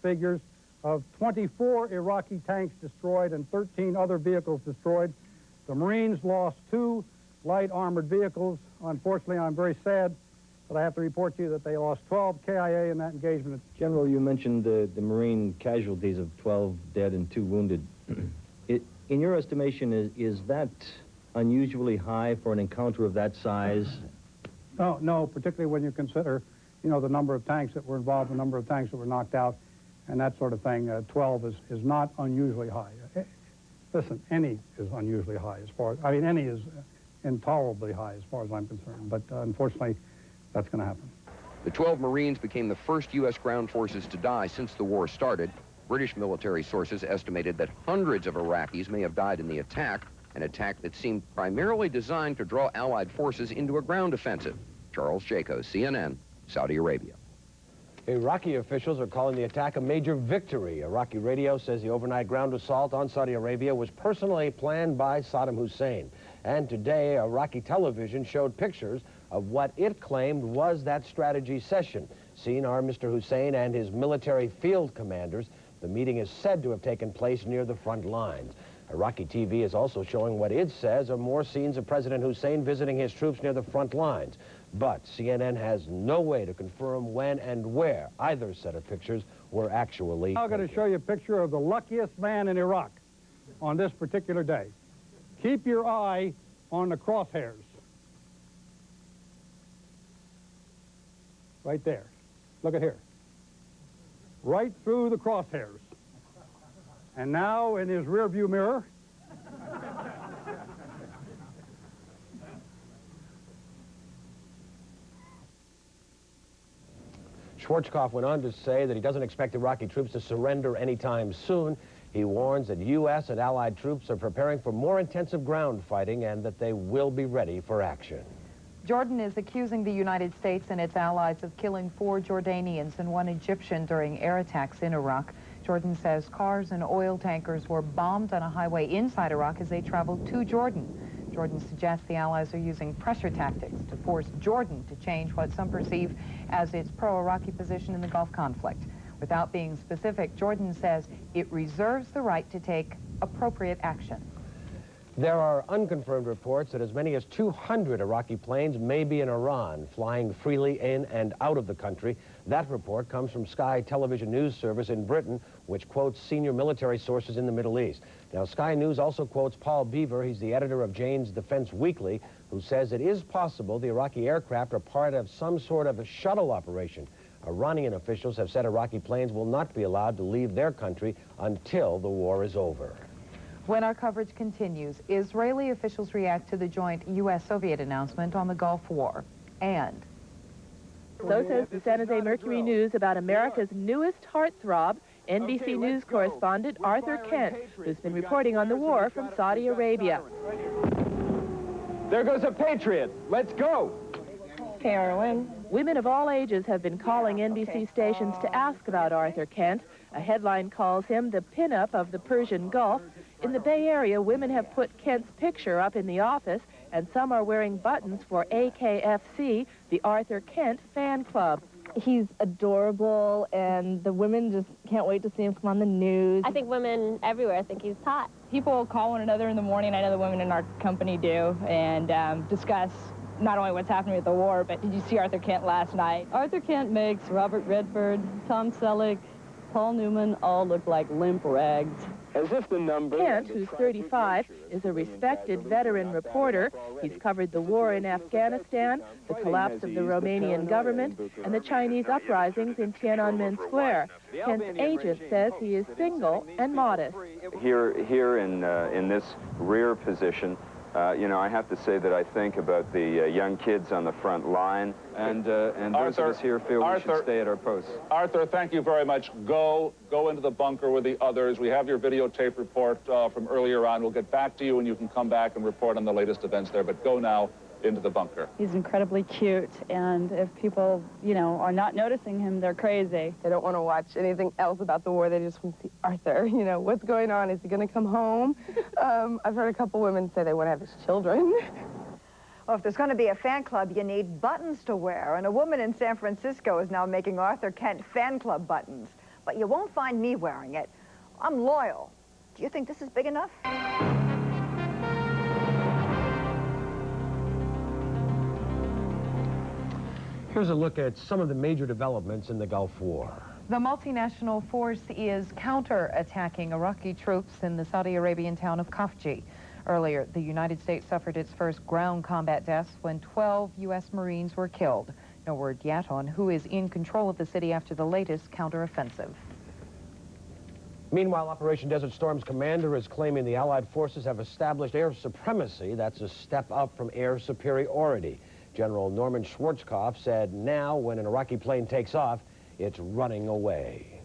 figures of 24 Iraqi tanks destroyed and 13 other vehicles destroyed. The Marines lost 2 light armored vehicles. Unfortunately, I'm very sad that I have to report to you that they lost 12 KIA in that engagement. General, you mentioned the Marine casualties of 12 dead and 2 wounded. In your estimation, is that unusually high for an encounter of that size? No, particularly when you consider, you know, the number of tanks that were involved, the number of tanks that were knocked out, and that sort of thing. 12 is not unusually high. Listen, any is unusually high as far as, I mean, any is intolerably high as far as I'm concerned, but unfortunately, that's going to happen. The 12 Marines became the first U.S. ground forces to die since the war started. British military sources estimated that hundreds of Iraqis may have died in the attack, an attack that seemed primarily designed to draw Allied forces into a ground offensive. Charles Jaco, CNN, Saudi Arabia. Iraqi officials are calling the attack a major victory. Iraqi radio says the overnight ground assault on Saudi Arabia was personally planned by Saddam Hussein. And today, Iraqi television showed pictures of what it claimed was that strategy session. Seen are Mr. Hussein and his military field commanders. The meeting is said to have taken place near the front lines. Iraqi TV is also showing what it says are more scenes of President Hussein visiting his troops near the front lines. But CNN has no way to confirm when and where either set of pictures were actually I'm going to show you a picture of the luckiest man in Iraq on this particular day. Keep your eye on the crosshairs. Right there. Look at here. Right through the crosshairs. And now in his rearview mirror, Schwarzkopf went on to say that he doesn't expect Iraqi troops to surrender anytime soon. He warns that U.S. and Allied troops are preparing for more intensive ground fighting and that they will be ready for action. Jordan is accusing the United States and its allies of killing 4 Jordanians and 1 Egyptian during air attacks in Iraq. Jordan says cars and oil tankers were bombed on a highway inside Iraq as they traveled to Jordan. Jordan suggests the allies are using pressure tactics to force Jordan to change what some perceive as its pro-Iraqi position in the Gulf conflict. Without being specific, Jordan says it reserves the right to take appropriate action. There are unconfirmed reports that as many as 200 Iraqi planes may be in Iran, flying freely in and out of the country. That report comes from Sky television news service in Britain, which quotes senior military sources in the Middle East. Now, Sky News also quotes Paul Beaver, he's the editor of Jane's Defense Weekly, who says it is possible the Iraqi aircraft are part of some sort of a shuttle operation. Iranian officials have said Iraqi planes will not be allowed to leave their country until the war is over. When our coverage continues, Israeli officials react to the joint U.S.-Soviet announcement on the Gulf War. And so says the San Jose Mercury News about America's newest heartthrob, NBC News correspondent Arthur Kent, who's been reporting on the war from Saudi Arabia. There goes a Patriot. Let's go. Heroin. Women of all ages have been calling NBC stations to ask about Arthur Kent. A headline calls him the pinup of the Persian Gulf. In the Bay Area, women have put Kent's picture up in the office, and some are wearing buttons for AKFC, the Arthur Kent fan club. He's adorable, and the women just can't wait to see him come on the news. I think women everywhere think he's hot. People call one another in the morning. I know the women in our company do, and discuss not only what's happening with the war, but did you see Arthur Kent last night? Arthur Kent makes Robert Redford, Tom Selleck, Paul Newman all look like limp rags. As if the number... Kent, who's 35, is a respected veteran reporter. He's covered the war in Afghanistan, the collapse of the Romanian government, and the Chinese uprisings in Tiananmen Square. Kent's agent says he is single and modest. Here in this rear position, you know, I have to say that I think about the young kids on the front line, and those of us here feel we should stay at our posts. Arthur, thank you very much. Go into the bunker with the others. We have your videotape report from earlier on. We'll get back to you, and you can come back and report on the latest events there. But go now into the bunker. He's incredibly cute, and if people, you know, are not noticing him, they're crazy. They don't want to watch anything else about the war. They just want to see Arthur. You know, what's going on? Is he going to come home? I've heard a couple women say they want to have his children. Well, if there's going to be a fan club, you need buttons to wear, and a woman in San Francisco is now making Arthur Kent fan club buttons. But you won't find me wearing it. I'm loyal. Do you think this is big enough? Here's a look at some of the major developments in the Gulf War. The multinational force is counter-attacking Iraqi troops in the Saudi Arabian town of Khafji. Earlier, the United States suffered its first ground combat deaths when 12 U.S. Marines were killed. No word yet on who is in control of the city after the latest counteroffensive. Meanwhile, Operation Desert Storm's commander is claiming the Allied forces have established air supremacy. That's a step up from air superiority. General Norman Schwarzkopf said now, when an Iraqi plane takes off, it's running away.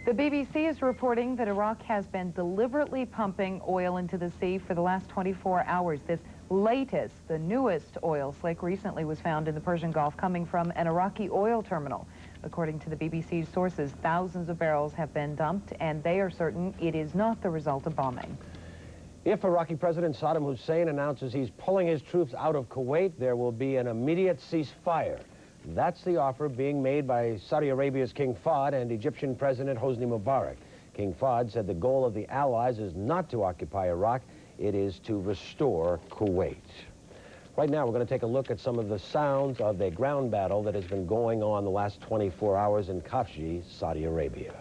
The BBC is reporting that Iraq has been deliberately pumping oil into the sea for the last 24 hours. This latest, the newest oil slick recently was found in the Persian Gulf coming from an Iraqi oil terminal. According to the BBC's sources, thousands of barrels have been dumped, and they are certain it is not the result of bombing. If Iraqi President Saddam Hussein announces he's pulling his troops out of Kuwait, there will be an immediate ceasefire. That's the offer being made by Saudi Arabia's King Fahd and Egyptian President Hosni Mubarak. King Fahd said the goal of the Allies is not to occupy Iraq, it is to restore Kuwait. Right now, we're going to take a look at some of the sounds of a ground battle that has been going on the last 24 hours in Khafji, Saudi Arabia.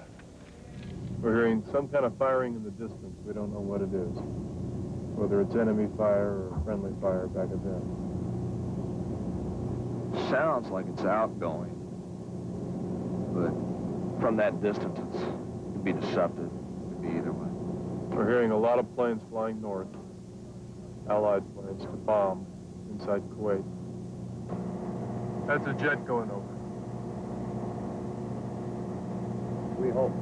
We're hearing some kind of firing in the distance. We don't know what it is, whether it's enemy fire or friendly fire back at them. Sounds like it's outgoing, but from that distance, it could be deceptive. It could be either way. We're hearing a lot of planes flying north, Allied planes, to bomb inside Kuwait. That's a jet going over. We hope.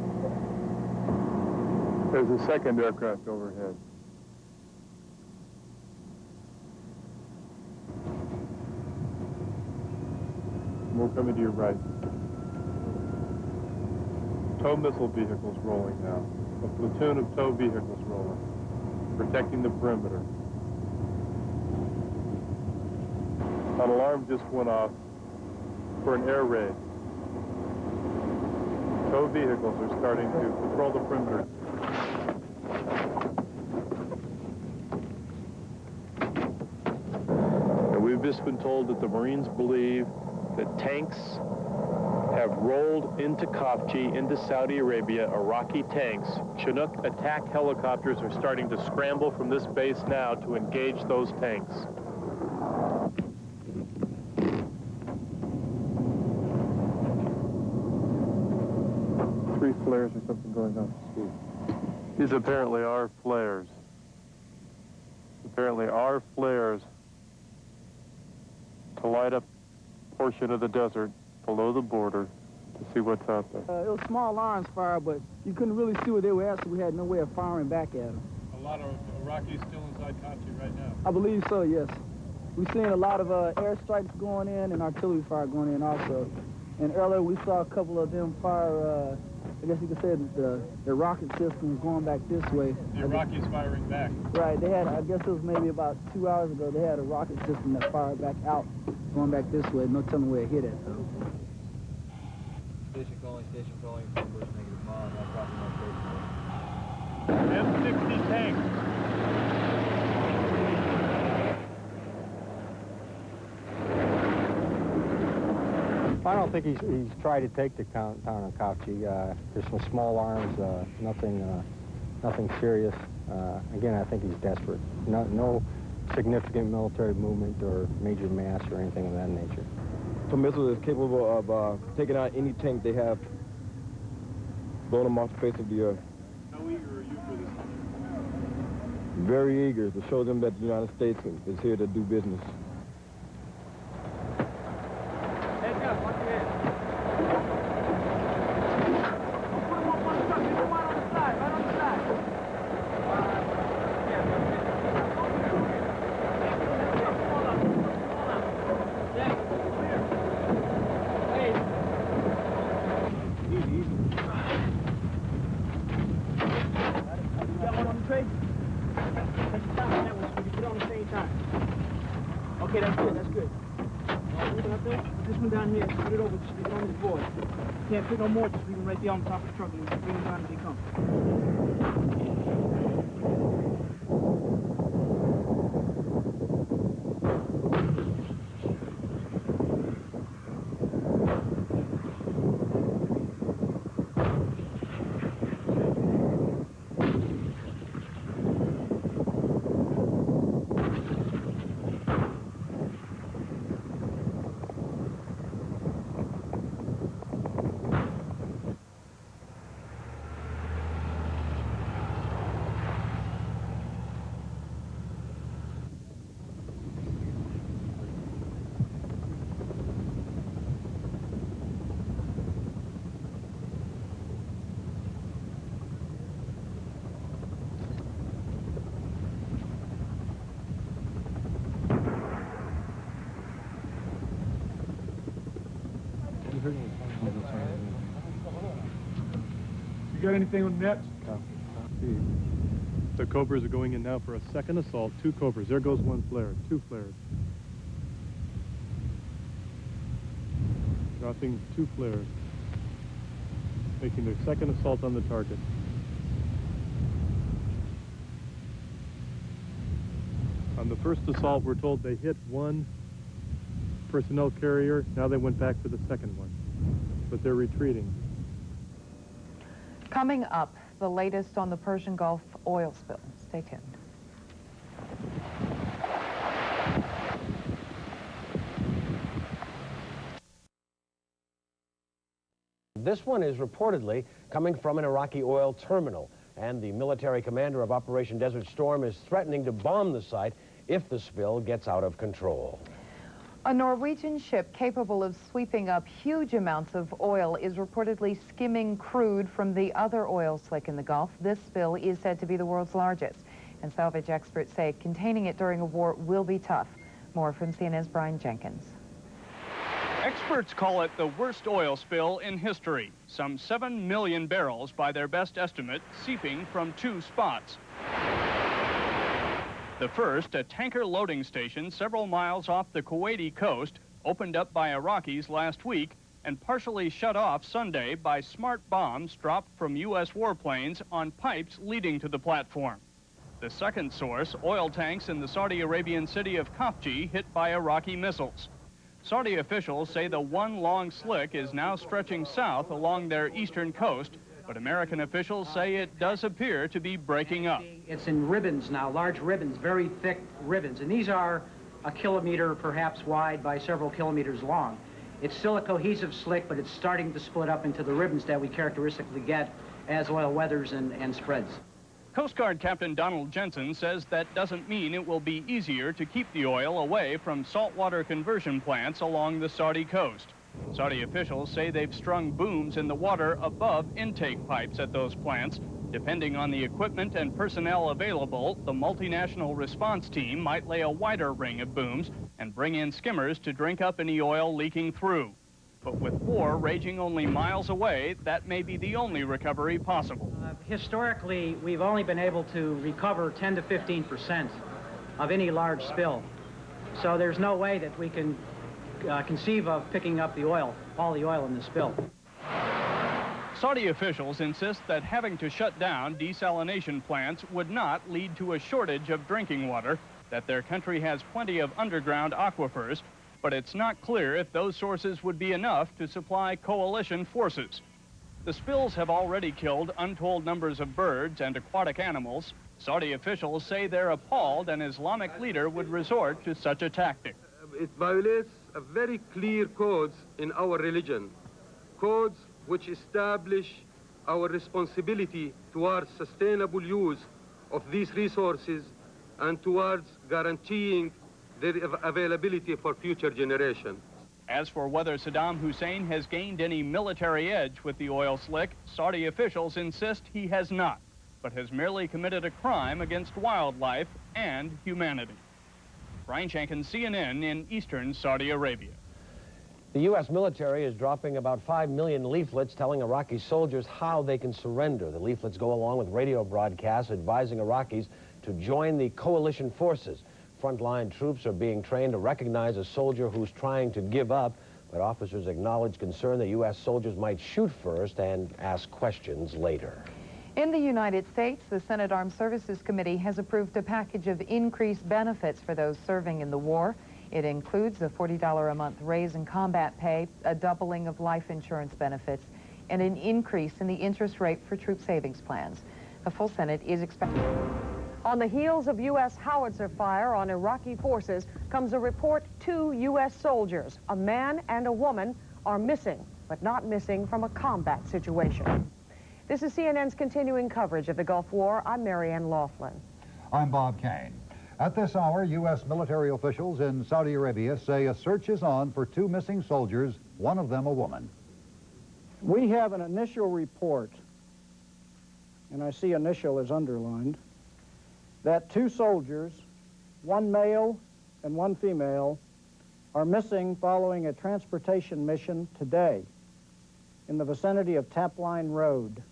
There's a second aircraft overhead. More coming to your right. Tow missile vehicles rolling now. A platoon of tow vehicles rolling, protecting the perimeter. An alarm just went off for an air raid. Tow vehicles are starting to patrol the perimeter. And we've just been told that the Marines believe that tanks have rolled into Khafji, into Saudi Arabia, Iraqi tanks. Chinook attack helicopters are starting to scramble from this base now to engage those tanks. Three flares or something going on. These apparently are flares. Apparently are flares to light up a portion of the desert below the border to see what's out there. It was small arms fire, but you couldn't really see where they were at, so we had no way of firing back at them. A lot of Iraqis still inside Khafji right now? I believe so, yes. We've seen a lot of airstrikes going in and artillery fire going in also. And earlier we saw a couple of them fire, I guess you could say the rocket system going back this way. The Iraqis firing back. Right, they had, I guess it was maybe about 2 hours ago, they had a rocket system that fired back out, going back this way. No telling where it hit at, though. Station calling, numbers negative mile, not dropping on station. M60 tank. I don't think he's tried to take the town of Khafji. There's some small arms, nothing nothing serious. Again, I think he's desperate. No significant military movement or major mass or anything of that nature. The missile is capable of taking out any tank they have, blowing them off the face of the earth. How eager are you for this? Very eager to show them that the United States is here to do business. Okay, that's good, that's good. This one down here, put it over, just leave it on this board. Can't put no more, just leave them right there on the top of the truck and bring them down as they come. You got anything on net? The Cobras are going in now for a second assault. 2 Cobras. There goes 1 flare. 2 flares. Dropping 2 flares. Making their second assault on the target. On the first assault, we're told they hit 1 personnel carrier. Now they went back for the second one. But they're retreating. Coming up, the latest on the Persian Gulf oil spill. Stay tuned. This one is reportedly coming from an Iraqi oil terminal, and the military commander of Operation Desert Storm is threatening to bomb the site if the spill gets out of control. A Norwegian ship capable of sweeping up huge amounts of oil is reportedly skimming crude from the other oil slick in the Gulf. This spill is said to be the world's largest, and salvage experts say containing it during a war will be tough. More from CNN's Brian Jenkins. Experts call it the worst oil spill in history. Some 7 million barrels, by their best estimate, seeping from 2 spots. The first, a tanker loading station several miles off the Kuwaiti coast, opened up by Iraqis last week and partially shut off Sunday by smart bombs dropped from U.S. warplanes on pipes leading to the platform. The second source, oil tanks in the Saudi Arabian city of Khafji, hit by Iraqi missiles. Saudi officials say the one long slick is now stretching south along their eastern coast, but American officials say it does appear to be breaking up. It's in ribbons now, large ribbons, very thick ribbons, and these are a kilometer perhaps wide by several kilometers long. It's still a cohesive slick, but it's starting to split up into the ribbons that we characteristically get as oil weathers and spreads. Coast Guard Captain Donald Jensen says that doesn't mean it will be easier to keep the oil away from saltwater conversion plants along the Saudi coast. Saudi officials say they've strung booms in the water above intake pipes at those plants. Depending on the equipment and personnel available, the multinational response team might lay a wider ring of booms and bring in skimmers to drink up any oil leaking through. But with war raging only miles away, that may be the only recovery possible. Historically, we've only been able to recover 10 to 15% of any large spill. So there's no way that we can conceive of picking up the oil, all the oil in the spill. Saudi officials insist that having to shut down desalination plants would not lead to a shortage of drinking water, that their country has plenty of underground aquifers, but it's not clear if those sources would be enough to supply coalition forces. The spills have already killed untold numbers of birds and aquatic animals. Saudi officials say they're appalled an Islamic leader would resort to such a tactic. It violates a very clear codes in our religion, codes which establish our responsibility towards sustainable use of these resources and towards guaranteeing their availability for future generations. As for whether Saddam Hussein has gained any military edge with the oil slick, Saudi officials insist he has not, but has merely committed a crime against wildlife and humanity. Brian Shankin, CNN in eastern Saudi Arabia. The U.S. military is dropping about 5 million leaflets telling Iraqi soldiers how they can surrender. The leaflets go along with radio broadcasts advising Iraqis to join the coalition forces. Frontline troops are being trained to recognize a soldier who's trying to give up, but officers acknowledge concern that U.S. soldiers might shoot first and ask questions later. In the United States, the Senate Armed Services Committee has approved a package of increased benefits for those serving in the war. It includes a $40 a month raise in combat pay, a doubling of life insurance benefits, and an increase in the interest rate for troop savings plans. A full Senate is expected. On the heels of U.S. howitzer fire on Iraqi forces comes a report 2 U.S. soldiers, a man and a woman, are missing, but not missing from a combat situation. This is CNN's continuing coverage of the Gulf War. I'm Marianne Laughlin. I'm Bob Kane. At this hour, U.S. military officials in Saudi Arabia say a search is on for 2 missing soldiers, one of them a woman. We have an initial report, and I see initial is underlined, that 2 soldiers, 1 male and 1 female, are missing following a transportation mission today in the vicinity of Tapline Road.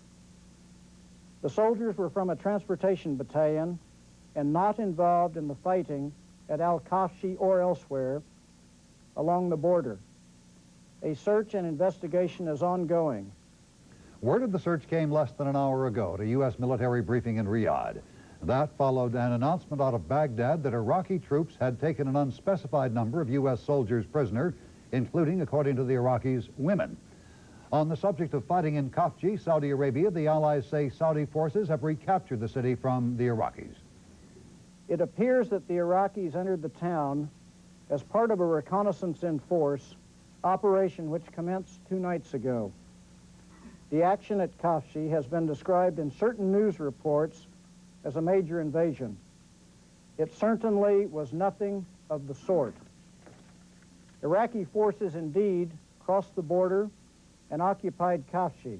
The soldiers were from a transportation battalion and not involved in the fighting at Al-Kafshi or elsewhere along the border. A search and investigation is ongoing. Word of the search came less than an hour ago to U.S. military briefing in Riyadh. That followed an announcement out of Baghdad that Iraqi troops had taken an unspecified number of U.S. soldiers prisoner, including, according to the Iraqis, women. On the subject of fighting in Kafji, Saudi Arabia, the Allies say Saudi forces have recaptured the city from the Iraqis. It appears that the Iraqis entered the town as part of a reconnaissance in force operation which commenced 2 nights ago. The action at Kafji has been described in certain news reports as a major invasion. It certainly was nothing of the sort. Iraqi forces indeed crossed the border and occupied Kafji.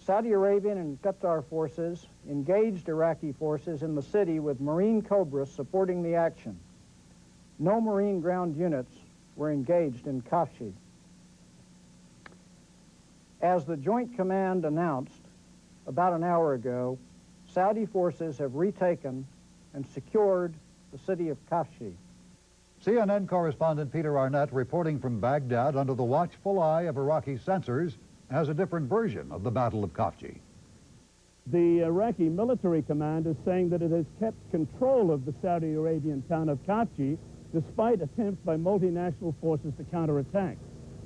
Saudi Arabian and Qatar forces engaged Iraqi forces in the city with Marine Cobras supporting the action. No Marine ground units were engaged in Kafji. As the Joint Command announced about an hour ago, Saudi forces have retaken and secured the city of Kafji. CNN correspondent Peter Arnett, reporting from Baghdad under the watchful eye of Iraqi censors, has a different version of the Battle of Kafji. The Iraqi military command is saying that it has kept control of the Saudi Arabian town of Kafji despite attempts by multinational forces to counterattack.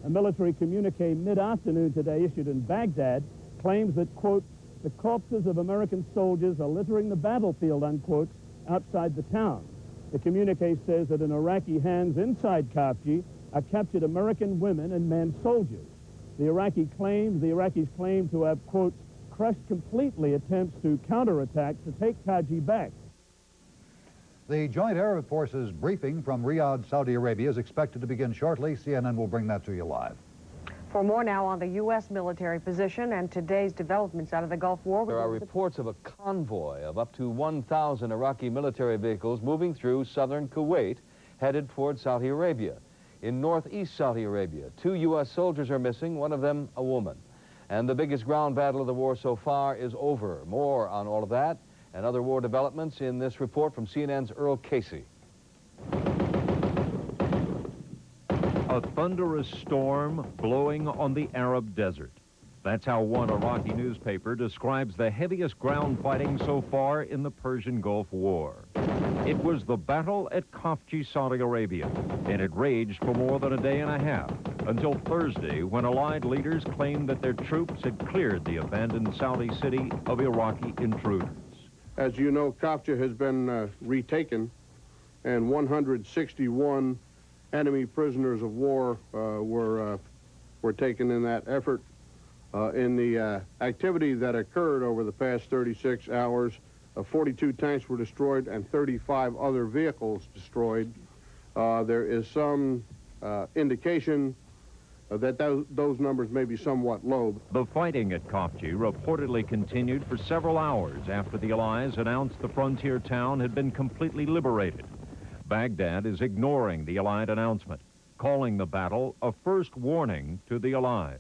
A military communique mid-afternoon today issued in Baghdad claims that, quote, the corpses of American soldiers are littering the battlefield, unquote, outside the town. The communique says that in Iraqi hands inside Kafji are captured American women and men soldiers. The Iraqis claim to have, quote, crushed completely attempts to counterattack to take Kafji back. The Joint Arab Forces briefing from Riyadh, Saudi Arabia is expected to begin shortly. CNN will bring that to you live. For more now on the U.S. military position and today's developments out of the Gulf War. There are reports of a convoy of up to 1,000 Iraqi military vehicles moving through southern Kuwait, headed toward Saudi Arabia. In northeast Saudi Arabia, 2 U.S. soldiers are missing, one of them a woman. And the biggest ground battle of the war so far is over. More on all of that and other war developments in this report from CNN's Earl Casey. A thunderous storm blowing on the Arab desert. That's how one Iraqi newspaper describes the heaviest ground fighting so far in the Persian Gulf War. It was the battle at Khafji, Saudi Arabia, and it raged for more than a day and a half until Thursday, when Allied leaders claimed that their troops had cleared the abandoned Saudi city of Iraqi intruders. As you know, Khafji has been retaken, and 161 enemy prisoners of war were taken in that effort. In the activity that occurred over the past 36 hours, 42 tanks were destroyed and 35 other vehicles destroyed. There is some indication that those numbers may be somewhat low. The fighting at Khafji reportedly continued for several hours after the Allies announced the frontier town had been completely liberated. Baghdad is ignoring the Allied announcement, calling the battle a first warning to the Allies.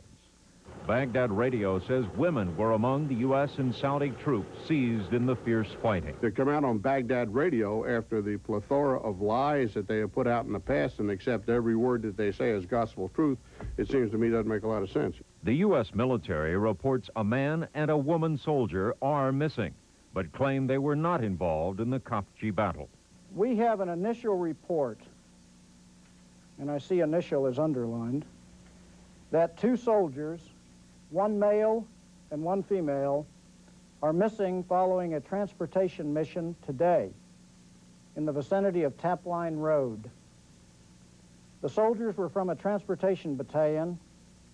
Baghdad radio says women were among the U.S. and Saudi troops seized in the fierce fighting. To come out on Baghdad radio after the plethora of lies that they have put out in the past and accept every word that they say as gospel truth, it seems to me doesn't make a lot of sense. The U.S. military reports a man and a woman soldier are missing, but claim they were not involved in the Khafji battle. We have an initial report, and I see initial is underlined, that 2 soldiers, 1 male and 1 female, are missing following a transportation mission today in the vicinity of Tapline Road. The soldiers were from a transportation battalion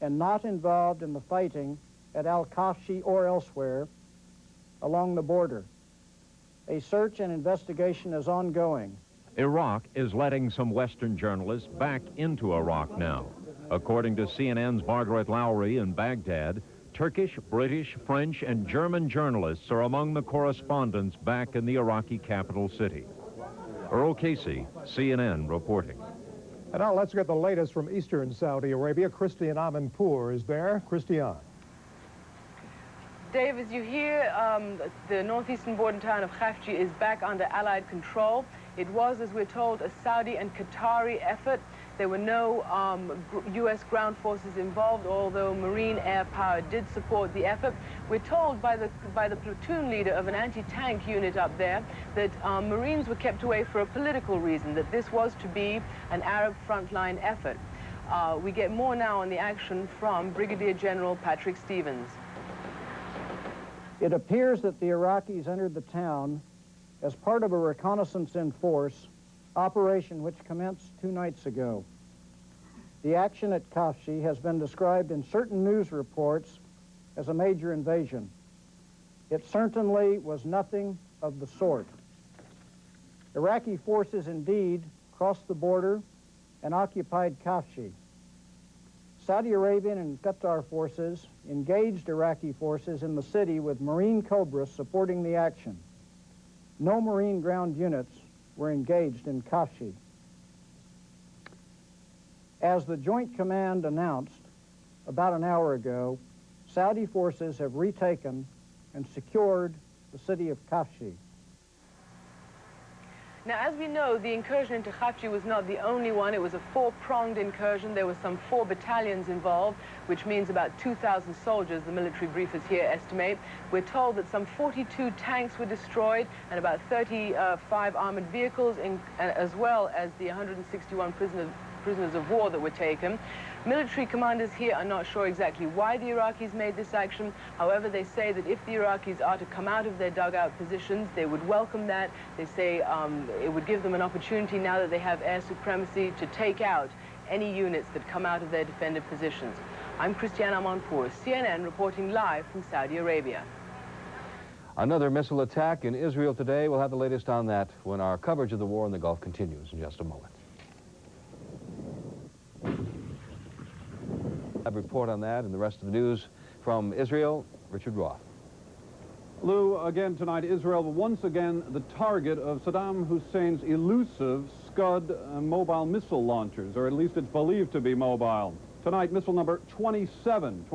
and not involved in the fighting at Al-Khafji or elsewhere along the border. A search and investigation is ongoing. Iraq is letting some Western journalists back into Iraq now. According to CNN's Margaret Lowry in Baghdad, Turkish, British, French, and German journalists are among the correspondents back in the Iraqi capital city. Earl Casey, CNN, reporting. And now let's get the latest from eastern Saudi Arabia. Christiane Amanpour is there. Christiane. Dave, as you hear, the northeastern border town of Khafji is back under Allied control. It was, as we're told, a Saudi and Qatari effort. There were no U.S. ground forces involved, although Marine air power did support the effort. We're told by the platoon leader of an anti-tank unit up there that Marines were kept away for a political reason, that this was to be an Arab frontline effort. We get more now on the action from Brigadier General Patrick Stevens. It appears that the Iraqis entered the town as part of a reconnaissance in force operation which commenced 2 nights ago. The action at Khafji has been described in certain news reports as a major invasion. It certainly was nothing of the sort. Iraqi forces indeed crossed the border and occupied Khafji. Saudi Arabian and Qatar forces engaged Iraqi forces in the city with Marine Cobras supporting the action. No Marine ground units were engaged in Khafji. As the Joint Command announced about an hour ago, Saudi forces have retaken and secured the city of Khafji. Now, as we know, the incursion into Khafji was not the only one. It was a 4-pronged incursion. There were some 4 battalions involved, which means about 2,000 soldiers, the military briefers here estimate. We're told that some 42 tanks were destroyed and about 35 armored vehicles, as well as the 161 prisoners of war that were taken. Military commanders here are not sure exactly why the Iraqis made this action. However, they say that if the Iraqis are to come out of their dugout positions, they would welcome that. They say it would give them an opportunity, now that they have air supremacy, to take out any units that come out of their defended positions. I'm Christiane Amanpour, CNN, reporting live from Saudi Arabia. Another missile attack in Israel today. We'll have the latest on that when our coverage of the war in the Gulf continues in just a moment. A report on that and the rest of the news from Israel, Richard Roth. Lou, again tonight, Israel once again the target of Saddam Hussein's elusive Scud mobile missile launchers, or at least it's believed to be mobile. Tonight, missile number 27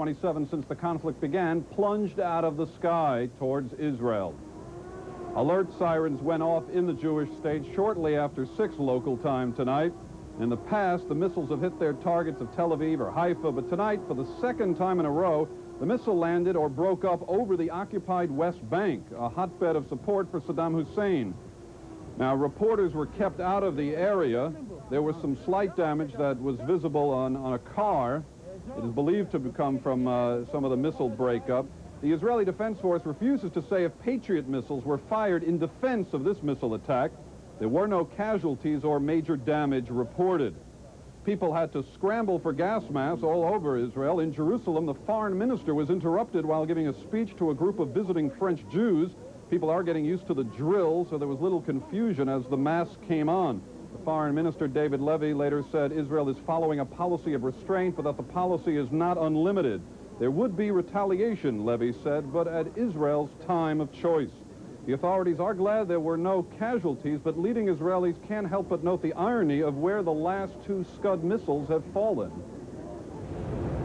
since the conflict began, plunged out of the sky towards Israel. Alert sirens went off in the Jewish state shortly after 6 local time tonight. In the past, the missiles have hit their targets of Tel Aviv or Haifa, but tonight, for the second time in a row, the missile landed or broke up over the occupied West Bank, a hotbed of support for Saddam Hussein. Now, reporters were kept out of the area. There was some slight damage that was visible on a car. It is believed to come from some of the missile breakup. The Israeli Defense Force refuses to say if Patriot missiles were fired in defense of this missile attack. There were no casualties or major damage reported. People had to scramble for gas masks all over Israel. In Jerusalem, the foreign minister was interrupted while giving a speech to a group of visiting French Jews. People are getting used to the drill, so there was little confusion as the masks came on. The foreign minister, David Levy, later said Israel is following a policy of restraint, but that the policy is not unlimited. There would be retaliation, Levy said, but at Israel's time of choice. The authorities are glad there were no casualties, but leading Israelis can't help but note the irony of where the last two Scud missiles have fallen.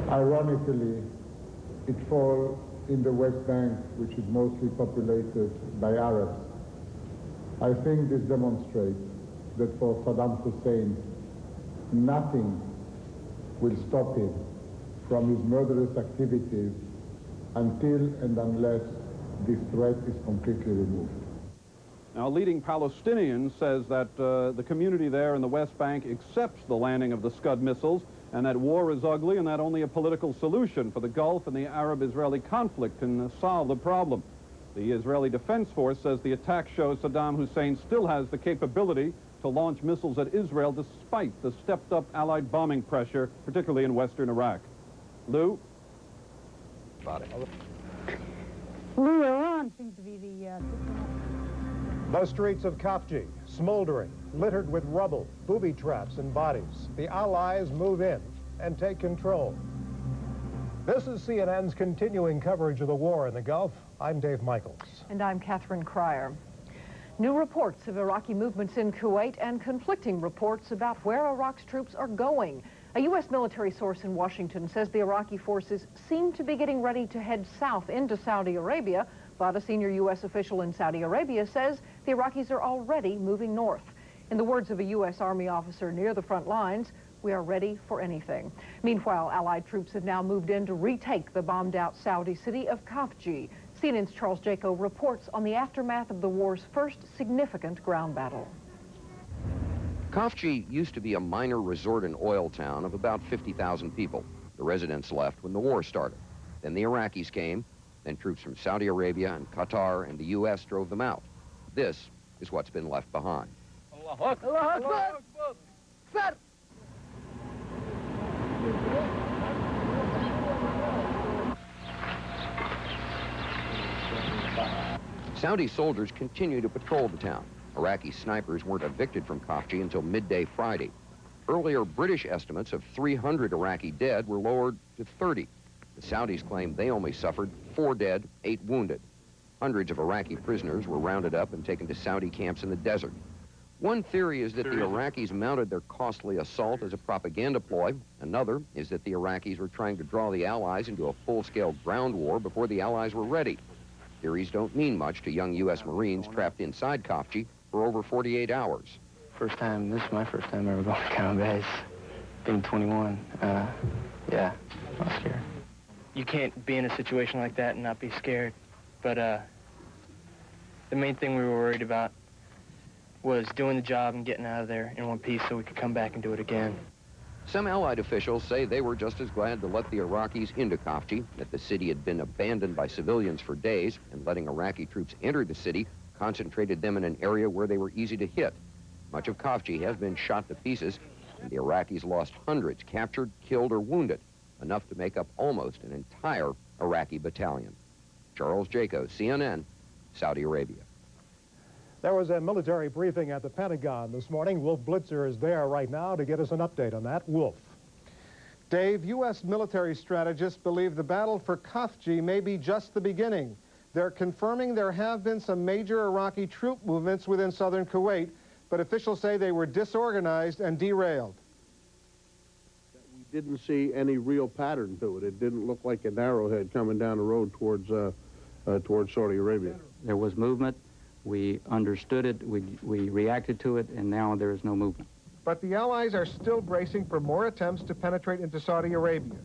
Ironically, it falls in the West Bank, which is mostly populated by Arabs. I think this demonstrates that for Saddam Hussein, nothing will stop him from his murderous activities until and unless this threat is completely removed. Now, a leading Palestinian says that the community there in the West Bank accepts the landing of the Scud missiles and that war is ugly and that only a political solution for the Gulf and the Arab-Israeli conflict can solve the problem. The Israeli Defense Force says the attack shows Saddam Hussein still has the capability to launch missiles at Israel despite the stepped-up Allied bombing pressure, particularly in western Iraq. Lou? About it. Lou, Iran seems to be the... The streets of Khafji, smoldering, littered with rubble, booby traps, and bodies. The Allies move in and take control. This is CNN's continuing coverage of the war in the Gulf. I'm Dave Michaels. And I'm Catherine Cryer. New reports of Iraqi movements in Kuwait and conflicting reports about where Iraq's troops are going. A U.S. military source in Washington says the Iraqi forces seem to be getting ready to head south into Saudi Arabia, but a senior U.S. official in Saudi Arabia says the Iraqis are already moving north. In the words of a U.S. Army officer near the front lines, we are ready for anything. Meanwhile, Allied troops have now moved in to retake the bombed-out Saudi city of Khafji. CNN's Charles Jaco reports on the aftermath of the war's first significant ground battle. Khafji used to be a minor resort and oil town of about 50,000 people. The residents left when the war started. Then the Iraqis came, then troops from Saudi Arabia and Qatar and the U.S. drove them out. This is what's been left behind. Saudi soldiers continue to patrol the town. Iraqi snipers weren't evicted from Khafji until midday Friday. Earlier British estimates of 300 Iraqi dead were lowered to 30. The Saudis claim they only suffered 4 dead, 8 wounded. Hundreds of Iraqi prisoners were rounded up and taken to Saudi camps in the desert. One theory is that the Iraqis mounted their costly assault as a propaganda ploy. Another is that the Iraqis were trying to draw the Allies into a full-scale ground war before the Allies were ready. Theories don't mean much to young U.S. Marines trapped inside Khafji for over 48 hours. This is my first time ever going to combat base. Being 21, yeah, I was scared. You can't be in a situation like that and not be scared. But the main thing we were worried about was doing the job and getting out of there in one piece so we could come back and do it again. Some Allied officials say they were just as glad to let the Iraqis into Khafji, that the city had been abandoned by civilians for days, and letting Iraqi troops enter the city concentrated them in an area where they were easy to hit. Much of Khafji has been shot to pieces, and the Iraqis lost hundreds captured, killed, or wounded, enough to make up almost an entire Iraqi battalion. Charles Jaco, CNN, Saudi Arabia. There was a military briefing at the Pentagon this morning. Wolf Blitzer is there right now to get us an update on that. Wolf. Dave, U.S. military strategists believe the battle for Khafji may be just the beginning. They're confirming there have been some major Iraqi troop movements within southern Kuwait, but officials say they were disorganized and derailed. We didn't see any real pattern to it. It didn't look like an arrowhead coming down the road towards Saudi Arabia. There was movement. We understood it, we reacted to it, and now there is no movement. But the Allies are still bracing for more attempts to penetrate into Saudi Arabia.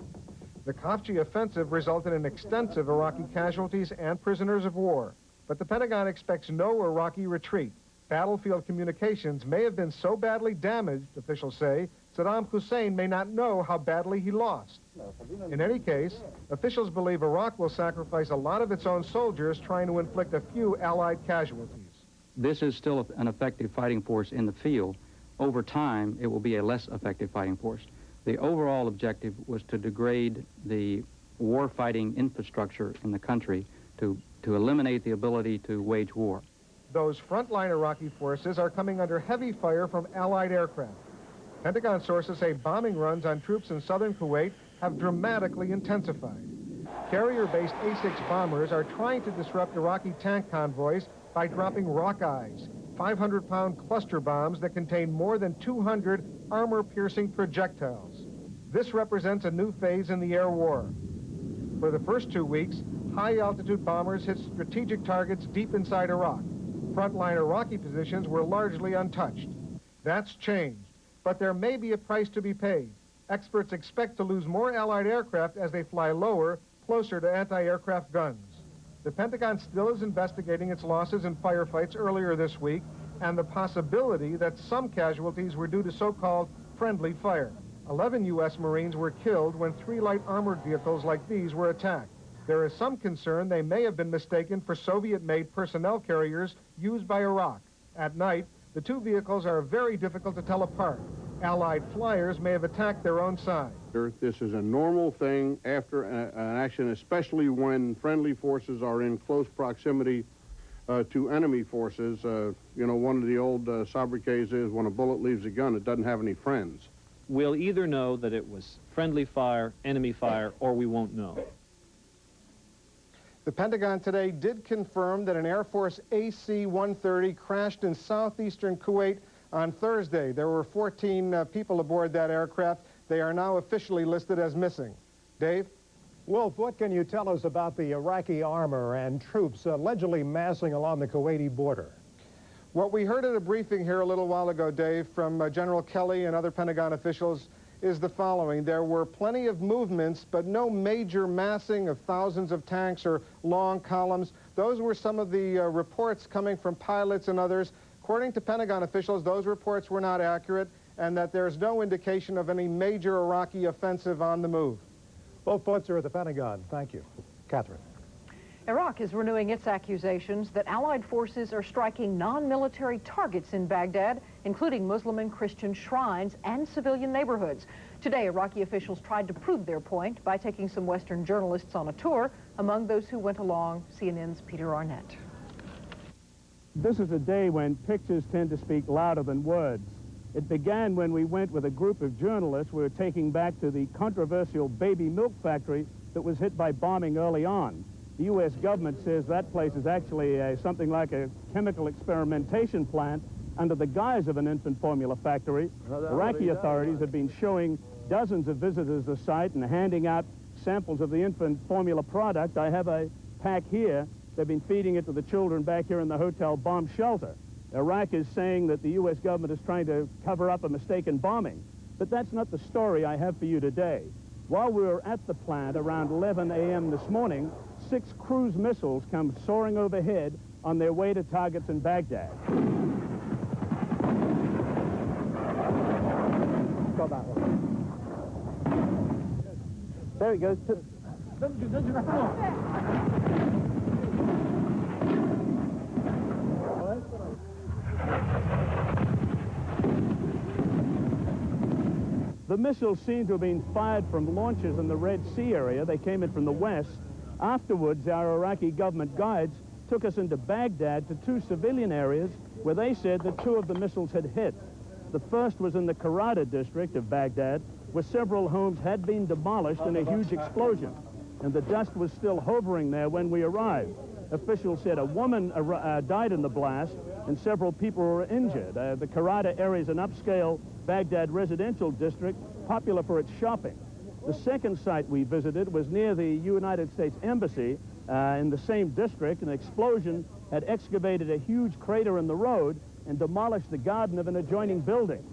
The Khafji offensive resulted in extensive Iraqi casualties and prisoners of war. But the Pentagon expects no Iraqi retreat. Battlefield communications may have been so badly damaged, officials say, Saddam Hussein may not know how badly he lost. In any case, officials believe Iraq will sacrifice a lot of its own soldiers trying to inflict a few Allied casualties. This is still an effective fighting force in the field. Over time, it will be a less effective fighting force. The overall objective was to degrade the war-fighting infrastructure in the country, to eliminate the ability to wage war. Those frontline Iraqi forces are coming under heavy fire from Allied aircraft. Pentagon sources say bombing runs on troops in southern Kuwait have dramatically intensified. Carrier-based A-6 bombers are trying to disrupt Iraqi tank convoys by dropping rock eyes, 500-pound cluster bombs that contain more than 200 armor-piercing projectiles. This represents a new phase in the air war. For the first 2 weeks, high-altitude bombers hit strategic targets deep inside Iraq. Frontline Iraqi positions were largely untouched. That's changed, but there may be a price to be paid. Experts expect to lose more Allied aircraft as they fly lower, closer to anti-aircraft guns. The Pentagon still is investigating its losses in firefights earlier this week and the possibility that some casualties were due to so-called friendly fire. 11 U.S. Marines were killed when 3 light armored vehicles like these were attacked. There is some concern they may have been mistaken for Soviet-made personnel carriers used by Iraq. At night, the 2 vehicles are very difficult to tell apart. Allied flyers may have attacked their own side. This is a normal thing after an action, especially when friendly forces are in close proximity to enemy forces. You know, one of the old sobriquets is when a bullet leaves a gun, it doesn't have any friends. We'll either know that it was friendly fire, enemy fire, or we won't know. The Pentagon today did confirm that an Air Force AC-130 crashed in southeastern Kuwait on Thursday. There were 14 people aboard that aircraft. They are now officially listed as missing. Dave? Wolf, what can you tell us about the Iraqi armor and troops allegedly massing along the Kuwaiti border? What we heard at a briefing here a little while ago, Dave, from General Kelly and other Pentagon officials is the following. There were plenty of movements, but no major massing of thousands of tanks or long columns. Those were some of the reports coming from pilots and others. According to Pentagon officials, those reports were not accurate and that there's no indication of any major Iraqi offensive on the move. Both Pulitzer at the Pentagon. Thank you. Catherine. Iraq is renewing its accusations that Allied forces are striking non-military targets in Baghdad, including Muslim and Christian shrines and civilian neighborhoods. Today, Iraqi officials tried to prove their point by taking some Western journalists on a tour. Among those who went along, CNN's Peter Arnett. This is a day when pictures tend to speak louder than words. It began when we went with a group of journalists we were taking back to the controversial baby milk factory that was hit by bombing early on. The U.S. government says that place is actually something like a chemical experimentation plant under the guise of an infant formula factory. Iraqi authorities have been showing dozens of visitors the site and handing out samples of the infant formula product. I have a pack here. They've been feeding it to the children back here in the hotel bomb shelter. Iraq is saying that the U.S. government is trying to cover up a mistaken bombing. But that's not the story I have for you today. While we were at the plant around 11 a.m. this morning, 6 cruise missiles come soaring overhead on their way to targets in Baghdad. Go that way. There it goes. The missiles seem to have been fired from launches in the Red Sea area. They came in from the west. Afterwards, our Iraqi government guides took us into Baghdad to 2 civilian areas where they said that 2 of the missiles had hit. The first was in the Karada district of Baghdad, where several homes had been demolished in a huge explosion, and the dust was still hovering there when we arrived. Officials said a woman died in the blast and several people were injured. The Karada area is an upscale Baghdad residential district, popular for its shopping. The second site we visited was near the United States Embassy in the same district. An explosion had excavated a huge crater in the road and demolished the garden of an adjoining building.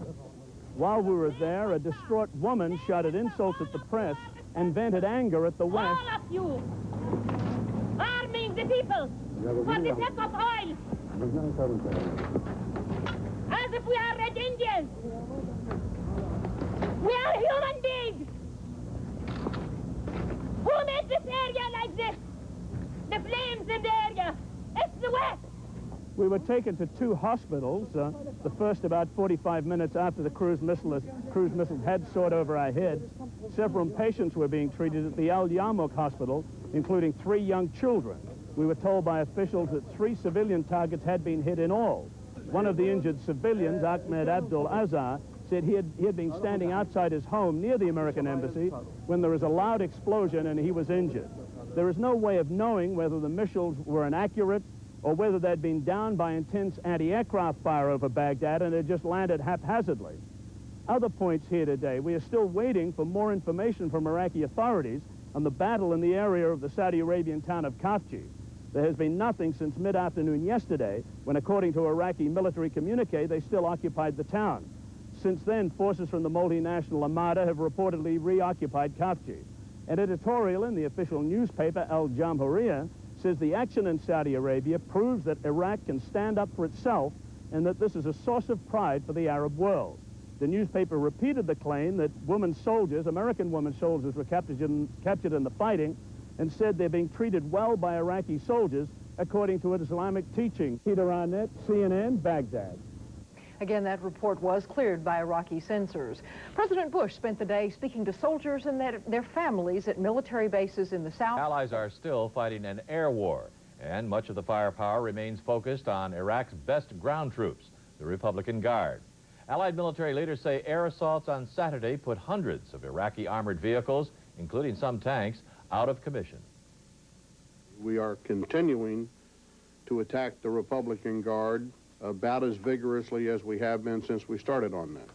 While we were there, a distraught woman shouted insults at the press and vented anger at the West. All of you, arming the people for the sake of oil, as if we are Red Indians. We are human beings. Who made this area like this? The flames in the area. It's the West. We were taken to 2 hospitals, the first about 45 minutes after the cruise missiles had soared over our heads. Several patients were being treated at the Al Yarmouk Hospital, including 3 young children. We were told by officials that 3 civilian targets had been hit in all. One of the injured civilians, Ahmed Abdul Azhar, said he had been standing outside his home near the American embassy when there was a loud explosion and he was injured. There is no way of knowing whether the missiles were inaccurate or whether they'd been down by intense anti-aircraft fire over Baghdad and had just landed haphazardly. Other points here today, we are still waiting for more information from Iraqi authorities on the battle in the area of the Saudi Arabian town of Khafji. There has been nothing since mid-afternoon yesterday, when according to Iraqi military communique, they still occupied the town. Since then, forces from the multinational Armada have reportedly reoccupied Khafji. An editorial in the official newspaper, Al Jamhuriya, says the action in Saudi Arabia proves that Iraq can stand up for itself and that this is a source of pride for the Arab world. The newspaper repeated the claim that women soldiers, American women soldiers, were captured in the fighting and said they're being treated well by Iraqi soldiers according to Islamic teaching. Peter Arnett, CNN, Baghdad. Again, that report was cleared by Iraqi censors. President Bush spent the day speaking to soldiers and their families at military bases in the South. Allies are still fighting an air war, and much of the firepower remains focused on Iraq's best ground troops, the Republican Guard. Allied military leaders say air assaults on Saturday put hundreds of Iraqi armored vehicles, including some tanks, out of commission. We are continuing to attack the Republican Guard about as vigorously as we have been since we started on that.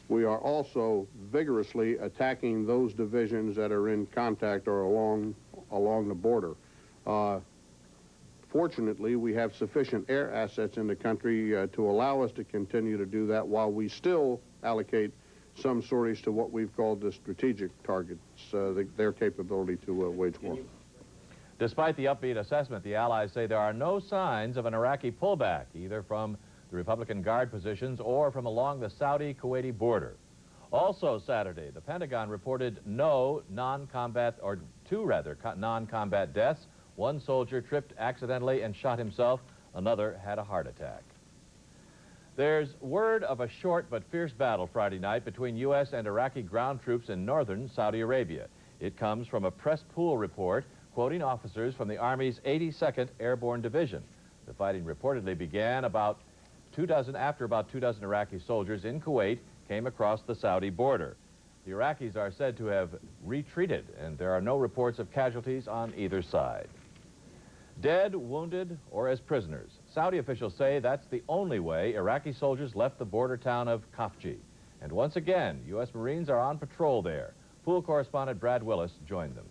We are also vigorously attacking those divisions that are in contact or along the border. Fortunately, we have sufficient air assets in the country to allow us to continue to do that while we still allocate some sorties to what we've called the strategic targets, their capability to wage war. Despite the upbeat assessment, the Allies say there are no signs of an Iraqi pullback, either from the Republican Guard positions or from along the Saudi-Kuwaiti border. Also Saturday, the Pentagon reported two non-combat deaths. One soldier tripped accidentally and shot himself. Another had a heart attack. There's word of a short but fierce battle Friday night between U.S. and Iraqi ground troops in northern Saudi Arabia. It comes from a press pool report quoting officers from the Army's 82nd Airborne Division. The fighting reportedly began after about 24 Iraqi soldiers in Kuwait came across the Saudi border. The Iraqis are said to have retreated, and there are no reports of casualties on either side. Dead, wounded, or as prisoners. Saudi officials say that's the only way Iraqi soldiers left the border town of Khafji. And once again, U.S. Marines are on patrol there. Pool correspondent Brad Willis joined them.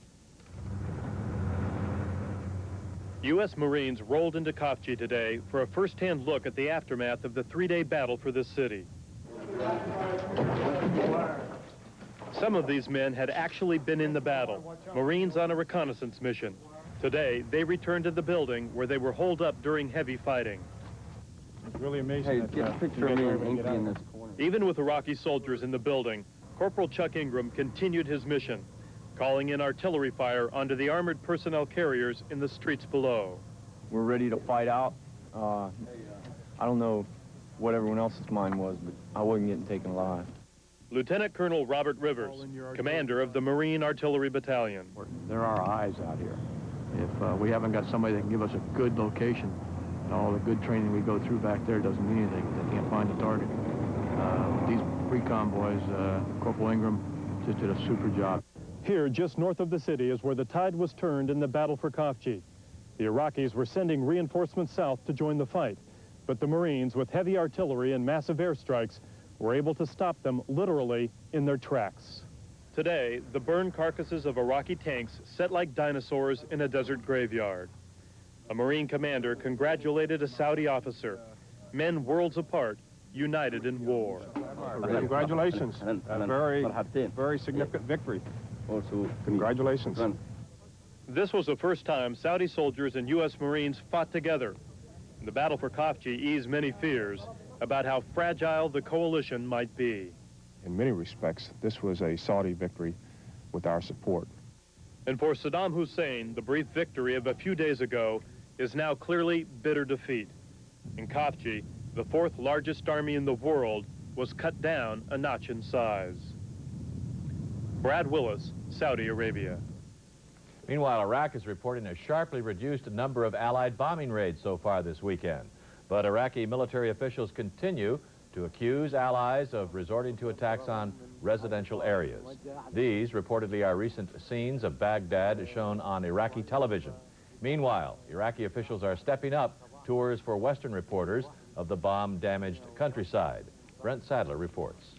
U.S. Marines rolled into Khafji today for a first-hand look at the aftermath of the three-day battle for this city. Some of these men had actually been in the battle, Marines on a reconnaissance mission. Today, they returned to the building where they were holed up during heavy fighting. It's really amazing. Hey, get a picture of me and Inky in this corner. Even with Iraqi soldiers in the building, Corporal Chuck Ingram continued his mission, calling in artillery fire onto the armored personnel carriers in the streets below. We're ready to fight out. I don't know what everyone else's mind was, but I wasn't getting taken alive. Lieutenant Colonel Robert Rivers, commander of the Marine Artillery Battalion. There are eyes out here. If we haven't got somebody that can give us a good location, and all the good training we go through back there doesn't mean anything. They can't find the target. These recon boys, Corporal Ingram, just did a super job. Here, just north of the city, is where the tide was turned in the battle for Khafji. The Iraqis were sending reinforcements south to join the fight, but the Marines, with heavy artillery and massive airstrikes, were able to stop them literally in their tracks. Today, the burned carcasses of Iraqi tanks set like dinosaurs in a desert graveyard. A Marine commander congratulated a Saudi officer. Men worlds apart, united in war. Congratulations. A very significant victory. Congratulations. This was the first time Saudi soldiers and U.S. Marines fought together. The battle for Khafji eased many fears about how fragile the coalition might be. In many respects, this was a Saudi victory with our support. And for Saddam Hussein, the brief victory of a few days ago is now clearly bitter defeat. In Khafji, the fourth largest army in the world was cut down a notch in size. Brad Willis, Saudi Arabia. Meanwhile, Iraq is reporting a sharply reduced number of Allied bombing raids so far this weekend. But Iraqi military officials continue to accuse allies of resorting to attacks on residential areas. These reportedly are recent scenes of Baghdad shown on Iraqi television. Meanwhile, Iraqi officials are stepping up tours for Western reporters of the bomb-damaged countryside. Brent Sadler reports.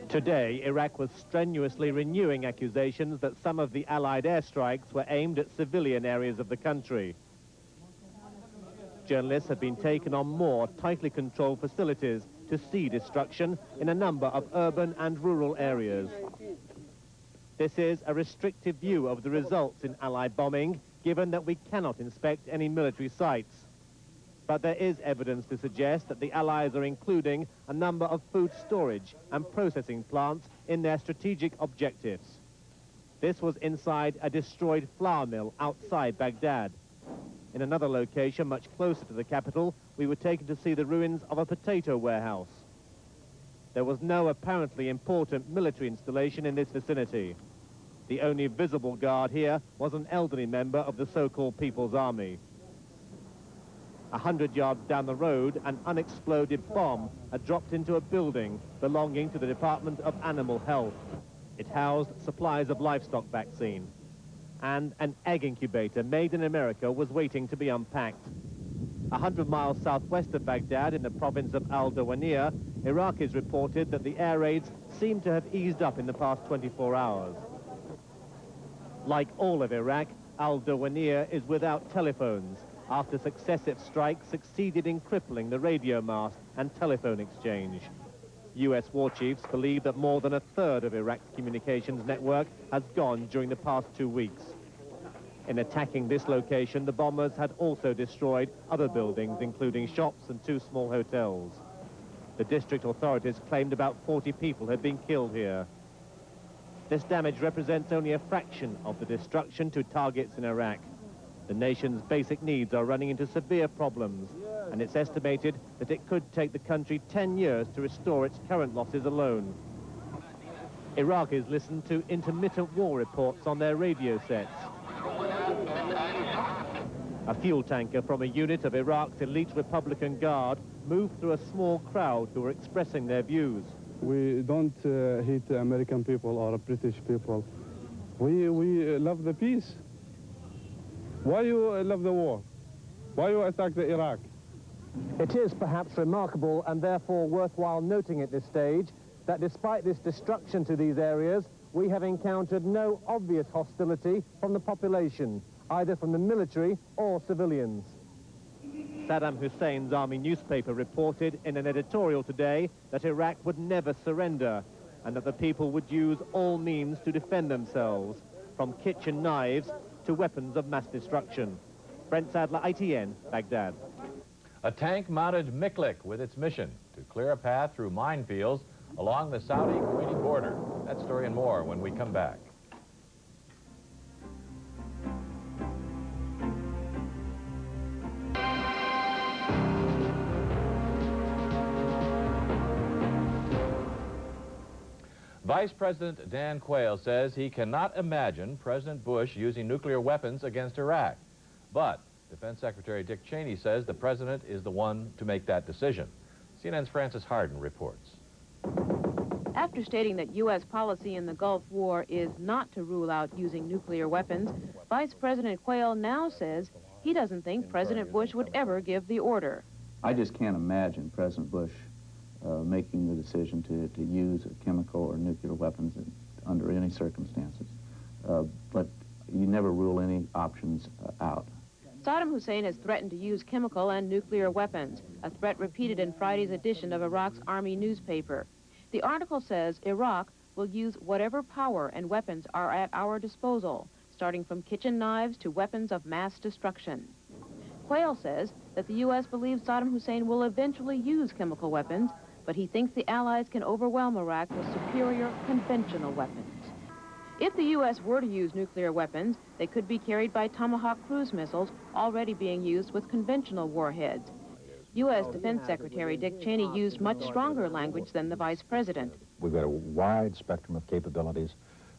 Today, Iraq was strenuously renewing accusations that some of the Allied airstrikes were aimed at civilian areas of the country. Journalists have been taken on more tightly controlled facilities to see destruction in a number of urban and rural areas. This is a restrictive view of the results in Allied bombing, given that we cannot inspect any military sites. But there is evidence to suggest that the Allies are including a number of food storage and processing plants in their strategic objectives. This was inside a destroyed flour mill outside Baghdad. In another location much closer to the capital, we were taken to see the ruins of a potato warehouse. There was no apparently important military installation in this vicinity. The only visible guard here was an elderly member of the so-called People's Army. 100 yards down the road, an unexploded bomb had dropped into a building belonging to the Department of Animal Health. It housed supplies of livestock vaccine. And an egg incubator made in America was waiting to be unpacked. 100 miles southwest of Baghdad in the province of Al-Dawaniyah, Iraqis reported that the air raids seem to have eased up in the past 24 hours. Like all of Iraq, Al-Dawaniyah is without telephones after successive strikes succeeded in crippling the radio mast and telephone exchange. U.S. war chiefs believe that more than a third of Iraq's communications network has gone during the past 2 weeks. In attacking this location, the bombers had also destroyed other buildings, including shops and 2 small hotels. The district authorities claimed about 40 people had been killed here. This damage represents only a fraction of the destruction to targets in Iraq. The nation's basic needs are running into severe problems, and it's estimated that it could take the country 10 years to restore its current losses alone. Iraqis listen to intermittent war reports on their radio sets. A fuel tanker from a unit of Iraq's elite Republican Guard moved through a small crowd who were expressing their views. We don't hate American people or British people. We love the peace. Why you love the war? Why you attack the Iraq? It is perhaps remarkable and therefore worthwhile noting at this stage that despite this destruction to these areas, we have encountered no obvious hostility from the population, either from the military or civilians. Saddam Hussein's army newspaper reported in an editorial today that Iraq would never surrender and that the people would use all means to defend themselves, from kitchen knives to weapons of mass destruction. Brent Sadler, ITN, Baghdad. A tank-mounted Miklik with its mission to clear a path through minefields along the Saudi-Kuwaiti border. That story and more when we come back. Vice President Dan Quayle says he cannot imagine President Bush using nuclear weapons against Iraq. But Defense Secretary Dick Cheney says the president is the one to make that decision. CNN's Frances Harden reports. After stating that U.S. policy in the Gulf War is not to rule out using nuclear weapons, Vice President Quayle now says he doesn't think President Bush would ever give the order. I just can't imagine President Bush making the decision to use chemical or nuclear weapons under any circumstances. But you never rule any options out. Saddam Hussein has threatened to use chemical and nuclear weapons, a threat repeated in Friday's edition of Iraq's army newspaper. The article says Iraq will use whatever power and weapons are at our disposal, starting from kitchen knives to weapons of mass destruction. Quayle says that the U.S. believes Saddam Hussein will eventually use chemical weapons, but he thinks the Allies can overwhelm Iraq with superior conventional weapons. If the U.S. were to use nuclear weapons, they could be carried by Tomahawk cruise missiles already being used with conventional warheads. U.S. Defense Secretary Dick Cheney used much stronger language than the Vice President. We've got a wide spectrum of capabilities.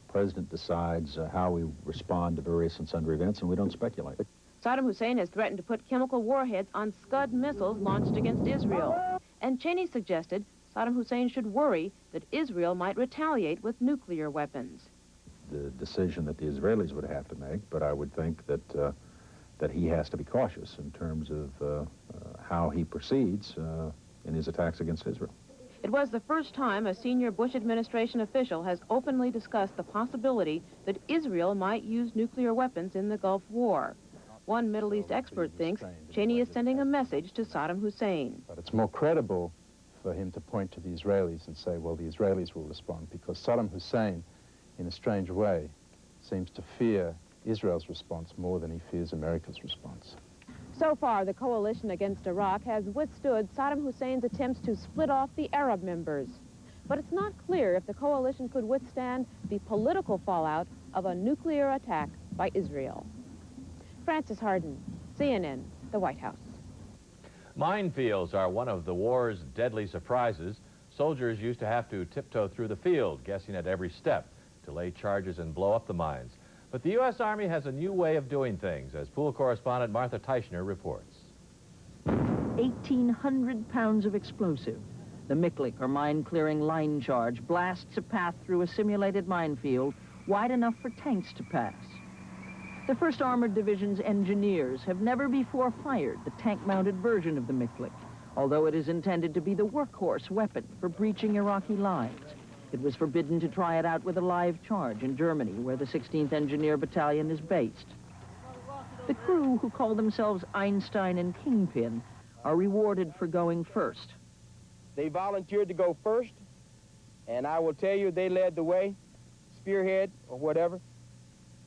The President decides how we respond to various and sundry events, and we don't speculate. Saddam Hussein has threatened to put chemical warheads on Scud missiles launched against Israel. And Cheney suggested Saddam Hussein should worry that Israel might retaliate with nuclear weapons. The decision that the Israelis would have to make, but I would think that that he has to be cautious in terms of how he proceeds in his attacks against Israel. It was the first time a senior Bush administration official has openly discussed the possibility that Israel might use nuclear weapons in the Gulf War. One Middle East expert thinks Cheney is sending a message to Saddam Hussein. But it's more credible for him to point to the Israelis and say, well, the Israelis will respond, because Saddam Hussein, in a strange way, seems to fear Israel's response more than he fears America's response. So far, the coalition against Iraq has withstood Saddam Hussein's attempts to split off the Arab members. But it's not clear if the coalition could withstand the political fallout of a nuclear attack by Israel. Francis Harden, CNN, the White House. Minefields are one of the war's deadly surprises. Soldiers used to have to tiptoe through the field, guessing at every step, to lay charges and blow up the mines. But the U.S. Army has a new way of doing things, as pool correspondent Martha Teichner reports. 1,800 pounds of explosive. The Miklik, or mine-clearing line charge, blasts a path through a simulated minefield wide enough for tanks to pass. The 1st Armored Division's engineers have never before fired the tank-mounted version of the Miklik, although it is intended to be the workhorse weapon for breaching Iraqi lines. It was forbidden to try it out with a live charge in Germany, where the 16th Engineer Battalion is based. The crew, who call themselves Einstein and Kingpin, are rewarded for going first. They volunteered to go first, and I will tell you they led the way, spearhead or whatever,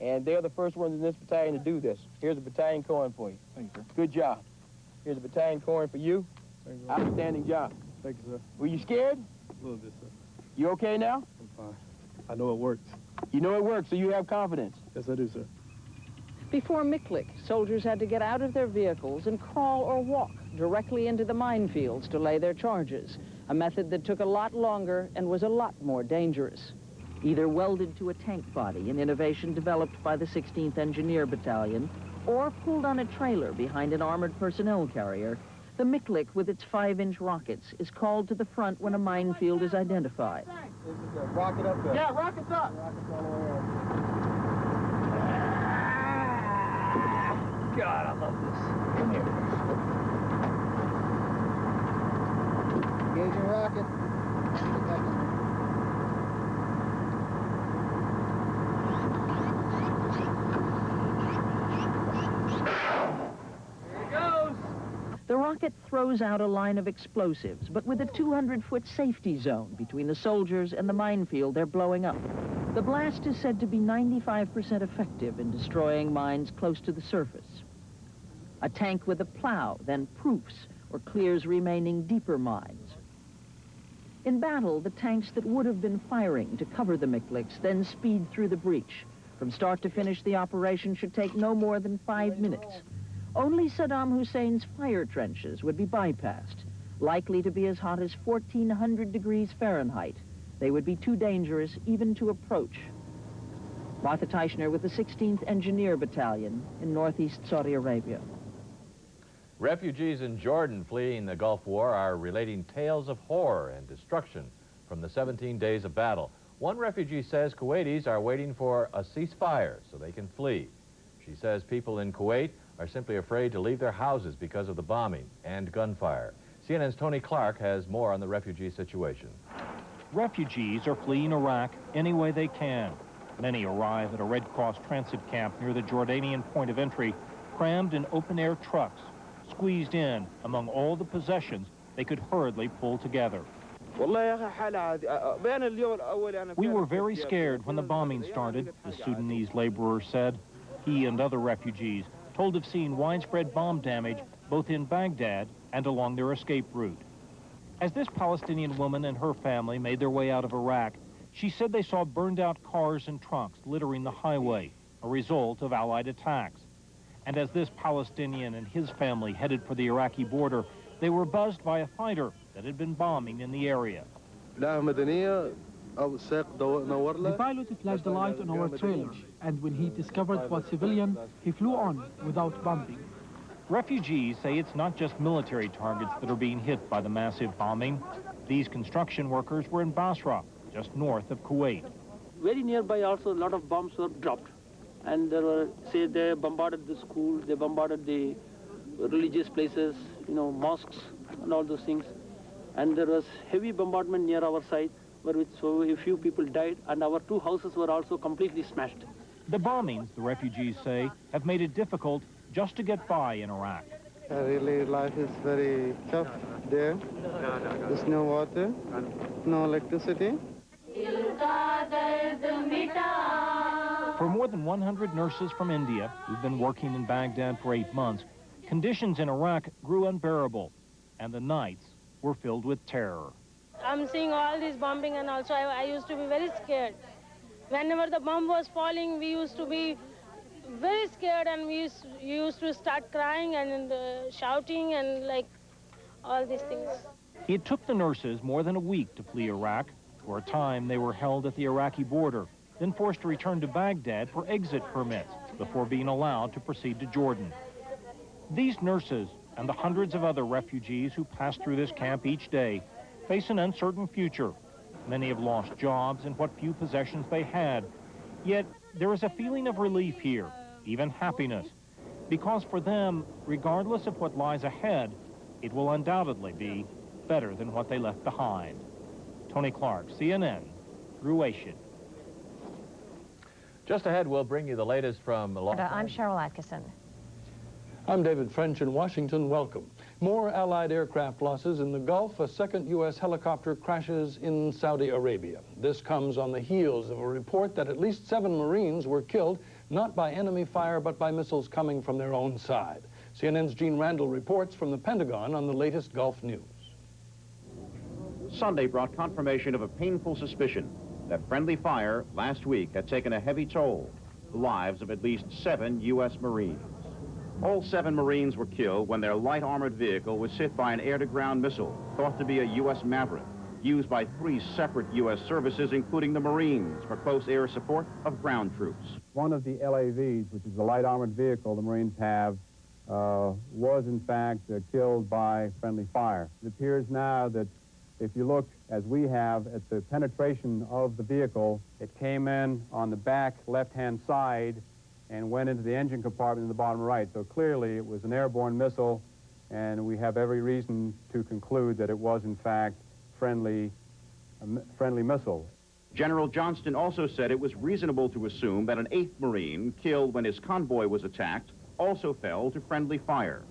and they're the first ones in this battalion to do this. Here's a battalion coin for you. Thank you, sir. Good job. Here's a battalion coin for you. Thank you. Outstanding job. Thank you, sir. Were you scared? A little bit, sir. You okay now? I'm fine. I know it works. You know it works, so you have confidence. Yes, I do, sir. Before Miklik, soldiers had to get out of their vehicles and crawl or walk directly into the minefields to lay their charges, a method that took a lot longer and was a lot more dangerous. Either welded to a tank body, an innovation developed by the 16th Engineer Battalion, or pulled on a trailer behind an armored personnel carrier, the Miklik with its 5-inch rockets is called to the front when a minefield is identified. Rocket up there. Yeah, rockets up. Rockets all the way up. God, I love this. Come here. Engaging rocket. The rocket throws out a line of explosives, but with a 200-foot safety zone between the soldiers and the minefield they're blowing up. The blast is said to be 95% effective in destroying mines close to the surface. A tank with a plow then proofs or clears remaining deeper mines. In battle, the tanks that would have been firing to cover the Mikliks then speed through the breach. From start to finish, the operation should take no more than 5 minutes. Only Saddam Hussein's fire trenches would be bypassed, likely to be as hot as 1,400 degrees Fahrenheit. They would be too dangerous even to approach. Martha Teichner with the 16th Engineer Battalion in northeast Saudi Arabia. Refugees in Jordan fleeing the Gulf War are relating tales of horror and destruction from the 17 days of battle. One refugee says Kuwaitis are waiting for a ceasefire so they can flee. She says people in Kuwait are simply afraid to leave their houses because of the bombing and gunfire. CNN's Tony Clark has more on the refugee situation. Refugees are fleeing Iraq any way they can. Many arrive at a Red Cross transit camp near the Jordanian point of entry crammed in open-air trucks, squeezed in among all the possessions they could hurriedly pull together. We were very scared when the bombing started, the Sudanese laborer said. He and other refugees told of seeing widespread bomb damage both in Baghdad and along their escape route. As this Palestinian woman and her family made their way out of Iraq, she said they saw burned out cars and trucks littering the highway, a result of Allied attacks. And as this Palestinian and his family headed for the Iraqi border, they were buzzed by a fighter that had been bombing in the area. The pilot flashed the light on our trailer, and when he discovered it was civilian, he flew on without bumping. Refugees say it's not just military targets that are being hit by the massive bombing. These construction workers were in Basra, just north of Kuwait. Very nearby also a lot of bombs were dropped. And there were, say, they bombarded the school, they bombarded the religious places, you know, mosques and all those things. And there was heavy bombardment near our site, so a few people died, and our 2 houses were also completely smashed. The bombings, the refugees say, have made it difficult just to get by in Iraq. Really, life is very tough there. There's no water, no electricity. For more than 100 nurses from India who've been working in Baghdad for 8 months, conditions in Iraq grew unbearable, and the nights were filled with terror. I'm seeing all this bombing, and also I used to be very scared. Whenever the bomb was falling, we used to be very scared, and we used to start crying and shouting and like all these things. It took the nurses more than a week to flee Iraq. For a time, they were held at the Iraqi border, then forced to return to Baghdad for exit permits before being allowed to proceed to Jordan. These nurses and the hundreds of other refugees who pass through this camp each day face an uncertain future. Many have lost jobs and what few possessions they had. Yet there is a feeling of relief here, even happiness, because for them, regardless of what lies ahead, it will undoubtedly be better than what they left behind. Tony Clark, CNN, Ruwation. Just ahead, we'll bring you the latest from Los Angeles. I'm Cheryl Atkinson. I'm David French in Washington. Welcome. More Allied aircraft losses in the Gulf. A second U.S. helicopter crashes in Saudi Arabia. This comes on the heels of a report that at least 7 Marines were killed, not by enemy fire, but by missiles coming from their own side. CNN's Gene Randall reports from the Pentagon on the latest Gulf news. Sunday brought confirmation of a painful suspicion that friendly fire last week had taken a heavy toll, the lives of at least 7 U.S. Marines. All 7 Marines were killed when their light armored vehicle was hit by an air-to-ground missile, thought to be a U.S. Maverick, used by 3 separate U.S. services, including the Marines, for close air support of ground troops. One of the LAVs, which is the light armored vehicle the Marines have, was in fact killed by friendly fire. It appears now that if you look, as we have, at the penetration of the vehicle, it came in on the back left-hand side and went into the engine compartment in the bottom right. So clearly it was an airborne missile, and we have every reason to conclude that it was in fact a friendly missile. General Johnston also said it was reasonable to assume that an 8th Marine killed when his convoy was attacked also fell to friendly fire.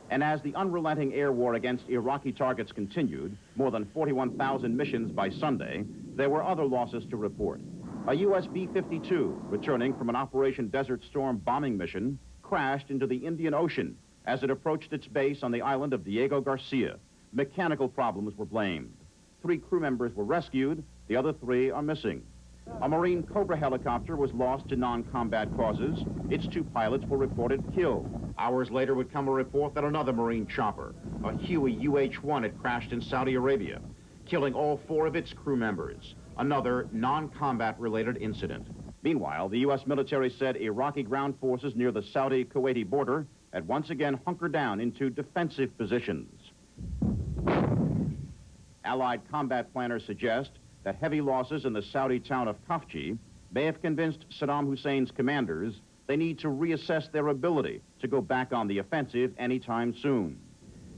And as the unrelenting air war against Iraqi targets continued, more than 41,000 missions by Sunday, there were other losses to report. A U.S. B-52, returning from an Operation Desert Storm bombing mission, crashed into the Indian Ocean as it approached its base on the island of Diego Garcia. Mechanical problems were blamed. 3 crew members were rescued. The other 3 are missing. A Marine Cobra helicopter was lost to non-combat causes. Its 2 pilots were reported killed. Hours later would come a report that another Marine chopper, a Huey UH-1, had crashed in Saudi Arabia, killing all 4 of its crew members. Another non-combat related incident. Meanwhile, the U.S. military said Iraqi ground forces near the Saudi-Kuwaiti border had once again hunkered down into defensive positions. Allied combat planners suggest that heavy losses in the Saudi town of Khafji may have convinced Saddam Hussein's commanders they need to reassess their ability to go back on the offensive anytime soon.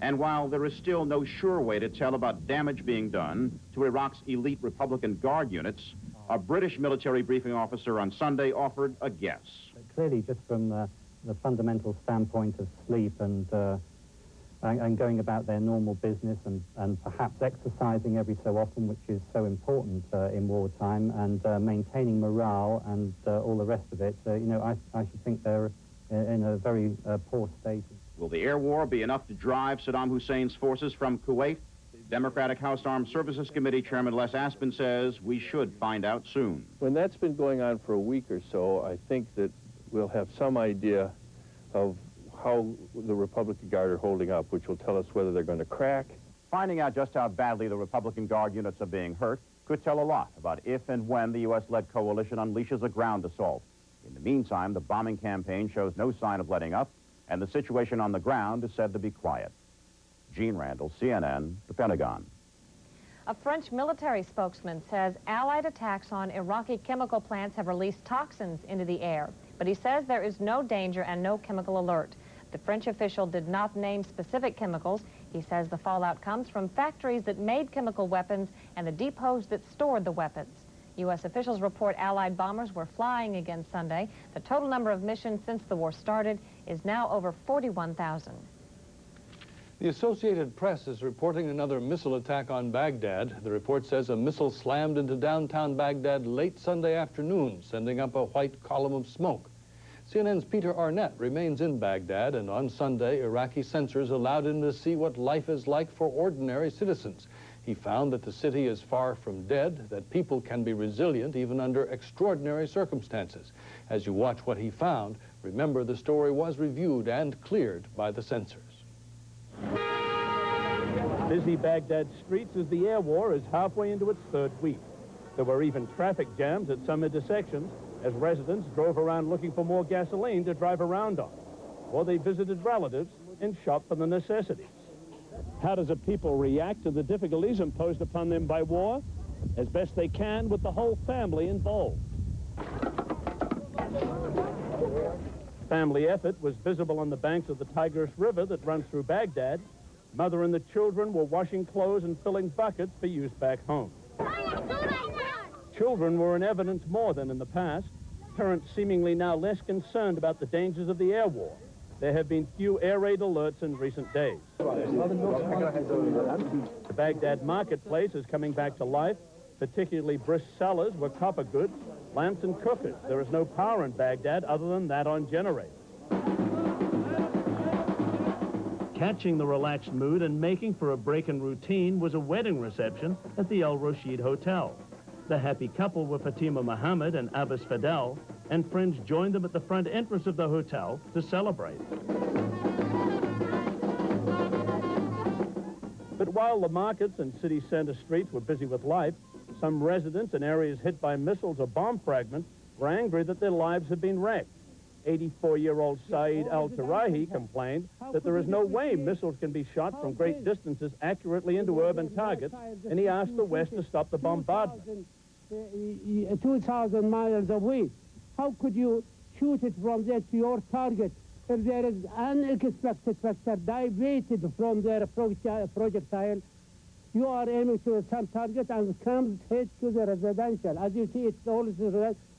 And while there is still no sure way to tell about damage being done to Iraq's elite Republican Guard units, a British military briefing officer on Sunday offered a guess. Clearly, just from the fundamental standpoint of sleep and going about their normal business and perhaps exercising every so often, which is so important in wartime, and maintaining morale and all the rest of it, you know, I should think they're in a very poor state. Will the air war be enough to drive Saddam Hussein's forces from Kuwait? Democratic House Armed Services Committee Chairman Les Aspin says we should find out soon. When that's been going on for a week or so, I think that we'll have some idea of how the Republican Guard are holding up, which will tell us whether they're going to crack. Finding out just how badly the Republican Guard units are being hurt could tell a lot about if and when the U.S.-led coalition unleashes a ground assault. In the meantime, the bombing campaign shows no sign of letting up, and the situation on the ground is said to be quiet. Gene Randall, CNN, the Pentagon. A French military spokesman says Allied attacks on Iraqi chemical plants have released toxins into the air, but he says there is no danger and no chemical alert. The French official did not name specific chemicals. He says the fallout comes from factories that made chemical weapons and the depots that stored the weapons. U.S. officials report Allied bombers were flying again Sunday. The total number of missions since the war started is now over 41,000. The Associated Press is reporting another missile attack on Baghdad. The report says a missile slammed into downtown Baghdad late Sunday afternoon, sending up a white column of smoke. CNN's Peter Arnett remains in Baghdad, and on Sunday, Iraqi censors allowed him to see what life is like for ordinary citizens. He found that the city is far from dead, that people can be resilient even under extraordinary circumstances. As you watch what he found, remember the story was reviewed and cleared by the censors. Busy Baghdad streets as the air war is halfway into its third week. There were even traffic jams at some intersections as residents drove around looking for more gasoline to drive around on, or they visited relatives and shopped for the necessities. How does a people react to the difficulties imposed upon them by war? As best they can, with the whole family involved. Family effort was visible on the banks of the Tigris River that runs through Baghdad. Mother and the children were washing clothes and filling buckets for use back home. Children were in evidence more than in the past. Parents seemingly now less concerned about the dangers of the air war. There have been few air raid alerts in recent days. The Baghdad marketplace is coming back to life, particularly brisk sellers were copper goods, lamps and cookers. There is no power in Baghdad other than that on generators. Catching the relaxed mood and making for a break in routine was a wedding reception at the El Rashid Hotel. The happy couple were Fatima Mohammed and Abbas Fadel, and friends joined them at the front entrance of the hotel to celebrate. But while the markets and city center streets were busy with life, some residents in areas hit by missiles or bomb fragments were angry that their lives had been wrecked. 84-year-old Saeed Al-Tarahi complained that there is no way missiles can be shot from great distances accurately into urban targets, and he asked the West to stop the bombardment. 2,000 miles away. How could you shoot it from there to your target if there is unexpected factor diverted from their projectile? You are aiming to some target and comes hit to the residential. As you see, it's all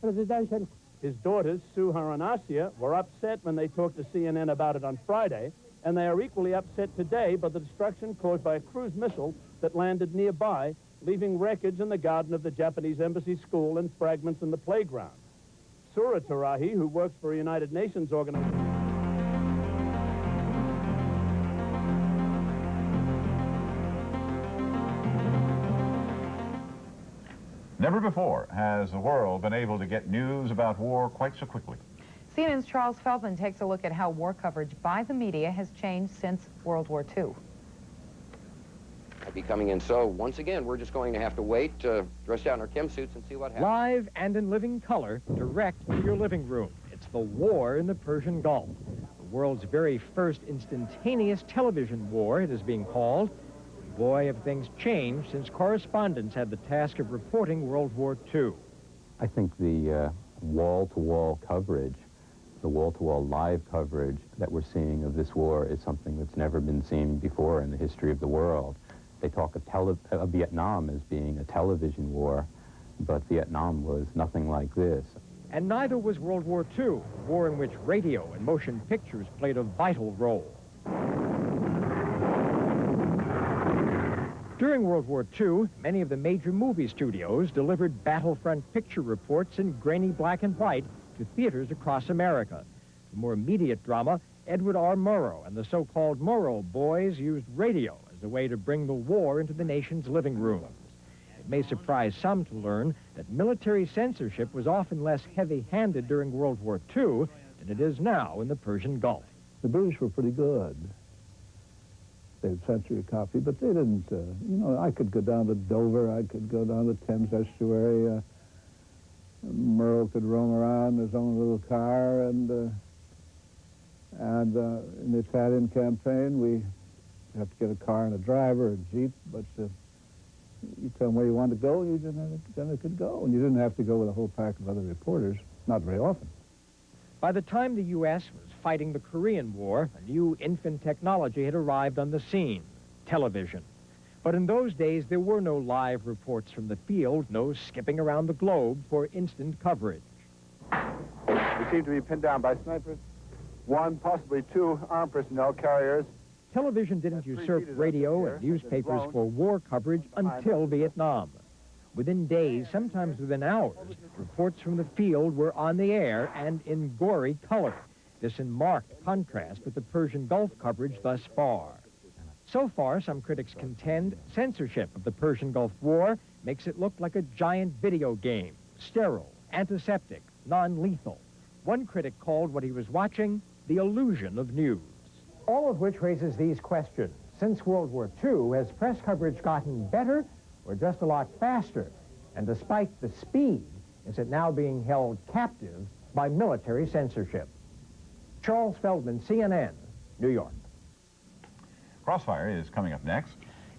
residential. His daughters, Suhar and Asya, were upset when they talked to CNN about it on Friday, and they are equally upset today by the destruction caused by a cruise missile that landed nearby, leaving wreckage in the garden of the Japanese Embassy School and fragments in the playground. Surah Tarahi, who works for a United Nations organization, Never before has the world been able to get news about war quite so quickly. CNN's Charles Feldman takes a look at how war coverage by the media has changed since World War II. I'll be coming in, so once again, we're just going to have to wait, dress down our chem suits and see what happens. Live and in living color, direct to your living room. It's the war in the Persian Gulf. The world's very first instantaneous television war, it is being called. Boy, have things changed since correspondents had the task of reporting World War II. I think the wall-to-wall coverage, the wall-to-wall live coverage that we're seeing of this war is something that's never been seen before in the history of the world. They talk of Vietnam as being a television war, but Vietnam was nothing like this. And neither was World War II, a war in which radio and motion pictures played a vital role. During World War II, many of the major movie studios delivered battlefront picture reports in grainy black and white to theaters across America. For more immediate drama, Edward R. Murrow and the so-called Murrow Boys used radio as a way to bring the war into the nation's living rooms. It may surprise some to learn that military censorship was often less heavy-handed during World War II than it is now in the Persian Gulf. The British were pretty good. They'd censor your copy, but they didn't, you know, I could go down to Dover, I could go down the Thames estuary, Murrow could roam around in his own little car, and in the Italian campaign, we have to get a car and a driver, a jeep, but you tell them where you want to go, you then could go, and you didn't have to go with a whole pack of other reporters, not very often. By the time the U.S. was fighting the Korean War, a new infant technology had arrived on the scene, television. But in those days, there were no live reports from the field, no skipping around the globe for instant coverage. We seem to be pinned down by snipers. One, possibly two armed personnel carriers. Television didn't usurp radio and newspapers for war coverage until Vietnam. Within days, sometimes within hours, reports from the field were on the air and in gory color. This in marked contrast with the Persian Gulf coverage thus far. So far, some critics contend censorship of the Persian Gulf War makes it look like a giant video game, sterile, antiseptic, non-lethal. One critic called what he was watching the illusion of news. All of which raises these questions. Since World War II, has press coverage gotten better or just a lot faster? And despite the speed, is it now being held captive by military censorship? Charles Feldman, CNN, New York. Crossfire is coming up next.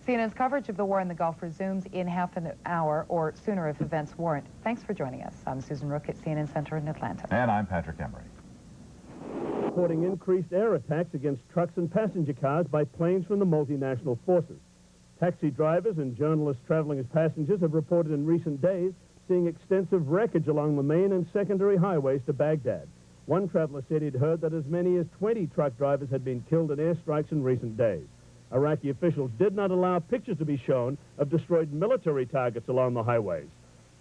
CNN's coverage of the war in the Gulf resumes in half an hour or sooner if events warrant. Thanks for joining us. I'm Susan Rook at CNN Center in Atlanta. And I'm Patrick Emery. Reporting increased air attacks against trucks and passenger cars by planes from the multinational forces. Taxi drivers and journalists traveling as passengers have reported in recent days seeing extensive wreckage along the main and secondary highways to Baghdad. One traveler said he'd heard that as many as 20 truck drivers had been killed in airstrikes in recent days. Iraqi officials did not allow pictures to be shown of destroyed military targets along the highways.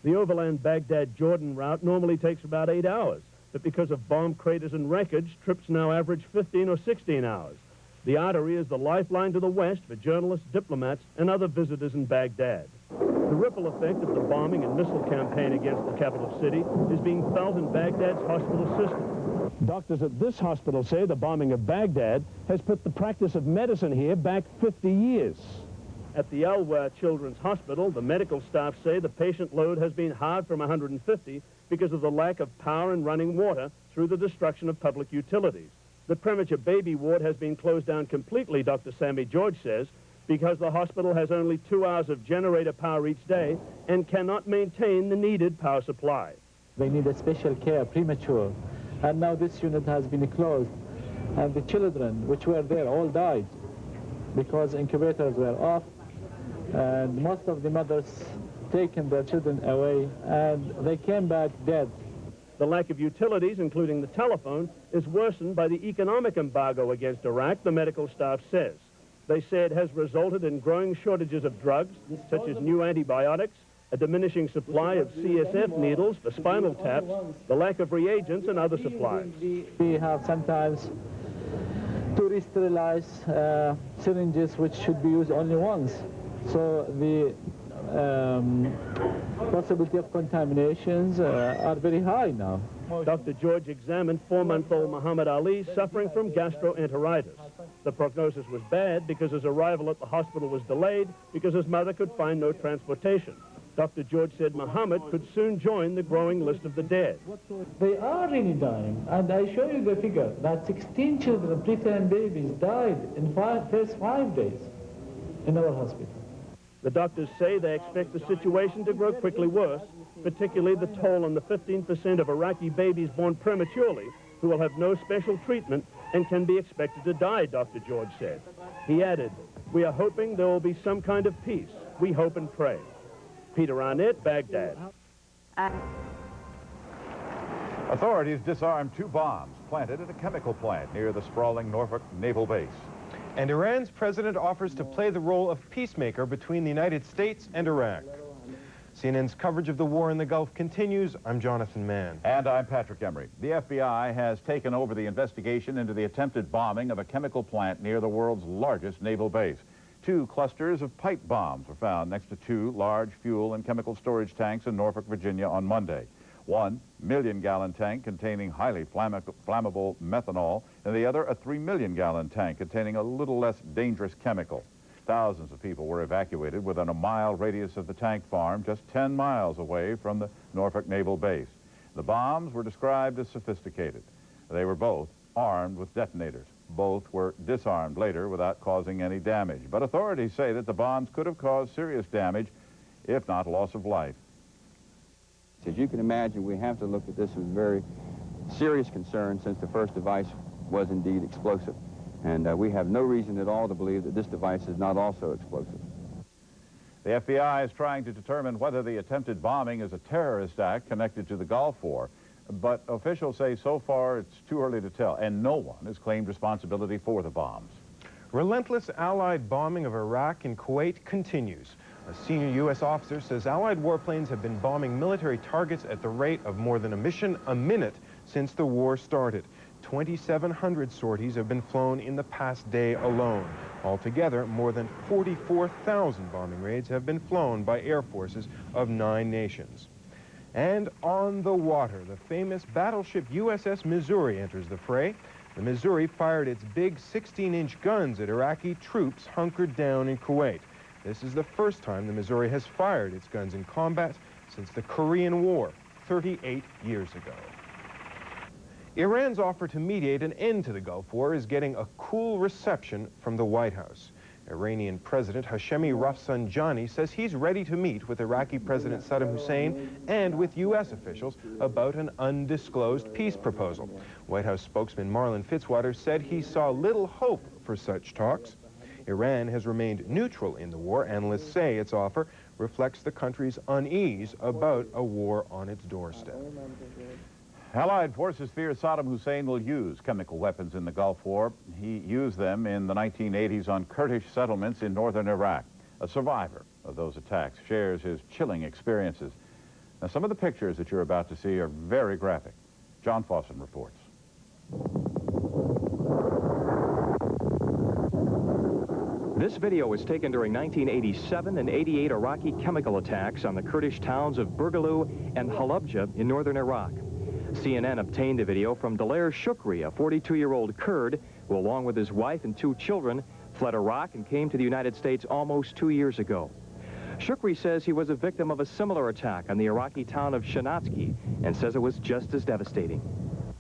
The overland Baghdad-Jordan route normally takes about 8 hours, but because of bomb craters and wreckage, trips now average 15 or 16 hours. The artery is the lifeline to the west for journalists, diplomats, and other visitors in Baghdad. The ripple effect of the bombing and missile campaign against the capital city is being felt in Baghdad's hospital system. Doctors at this hospital say the bombing of Baghdad has put the practice of medicine here back 50 years. At the Al-Wa Children's Hospital, the medical staff say the patient load has been halved from 150 because of the lack of power and running water through the destruction of public utilities. The premature baby ward has been closed down completely, Dr. Sammy George says, because the hospital has only 2 hours of generator power each day and cannot maintain the needed power supply. They need a special care, premature, and now this unit has been closed, and the children which were there all died because incubators were off, and most of the mothers taken their children away, and they came back dead. The lack of utilities, including the telephone, is worsened by the economic embargo against Iraq, the medical staff says. They say it has resulted in growing shortages of drugs, such as new antibiotics, a diminishing supply of CSF needles for spinal taps, the lack of reagents and other supplies. We have sometimes to re-sterilize syringes which should be used only once. So the possibility of contaminations are very high now. Dr. George examined 4-month-old Muhammad Ali suffering from gastroenteritis. The prognosis was bad because his arrival at the hospital was delayed because his mother could find no transportation. Dr. George said Muhammad could soon join the growing list of the dead. They are really dying, and I show you the figure that 16 children, preterm babies, died in first 5 days in our hospital. The doctors say they expect the situation to grow quickly worse, particularly the toll on the 15% of Iraqi babies born prematurely who will have no special treatment and can be expected to die, Dr. George said. He added, "We are hoping there will be some kind of peace. We hope and pray." Peter Arnett, Baghdad. Authorities disarmed 2 bombs planted at a chemical plant near the sprawling Norfolk Naval Base. And Iran's president offers to play the role of peacemaker between the United States and Iraq. CNN's coverage of the war in the Gulf continues. I'm Jonathan Mann. And I'm Patrick Emery. The FBI has taken over the investigation into the attempted bombing of a chemical plant near the world's largest naval base. 2 clusters of pipe bombs were found next to 2 large fuel and chemical storage tanks in Norfolk, Virginia on Monday. 1 million-gallon tank containing highly flammable methanol, and the other a 3 million-gallon tank containing a little less dangerous chemical. Thousands of people were evacuated within a mile radius of the tank farm, just 10 miles away from the Norfolk Naval Base. The bombs were described as sophisticated. They were both armed with detonators. Both were disarmed later without causing any damage. But authorities say that the bombs could have caused serious damage, if not loss of life. As you can imagine, we have to look at this with very serious concern, since the first device was indeed explosive. And we have no reason at all to believe that this device is not also explosive. The FBI is trying to determine whether the attempted bombing is a terrorist act connected to the Gulf War. But officials say so far it's too early to tell, and no one has claimed responsibility for the bombs. Relentless Allied bombing of Iraq and Kuwait continues. A senior U.S. officer says Allied warplanes have been bombing military targets at the rate of more than a mission a minute since the war started. 2,700 sorties have been flown in the past day alone. Altogether, more than 44,000 bombing raids have been flown by air forces of 9 nations. And on the water, the famous battleship USS Missouri enters the fray. The Missouri fired its big 16-inch guns at Iraqi troops hunkered down in Kuwait. This is the first time the Missouri has fired its guns in combat since the Korean War 38 years ago. Iran's offer to mediate an end to the Gulf War is getting a cool reception from the White House. Iranian President Hashemi Rafsanjani says he's ready to meet with Iraqi President Saddam Hussein and with U.S. officials about an undisclosed peace proposal. White House spokesman Marlin Fitzwater said he saw little hope for such talks. Iran has remained neutral in the war. Analysts say its offer reflects the country's unease about a war on its doorstep. Allied forces fear Saddam Hussein will use chemical weapons in the Gulf War. He used them in the 1980s on Kurdish settlements in northern Iraq. A survivor of those attacks shares his chilling experiences. Now, some of the pictures that you're about to see are very graphic. John Fawson reports. This video was taken during 1987 and 88 Iraqi chemical attacks on the Kurdish towns of Burgaloo and Halabja in northern Iraq. CNN obtained the video from Daler Shukri, a 42-year-old Kurd who, along with his wife and 2 children, fled Iraq and came to the United States almost 2 years ago. Shukri says he was a victim of a similar attack on the Iraqi town of Shanatsky and says it was just as devastating.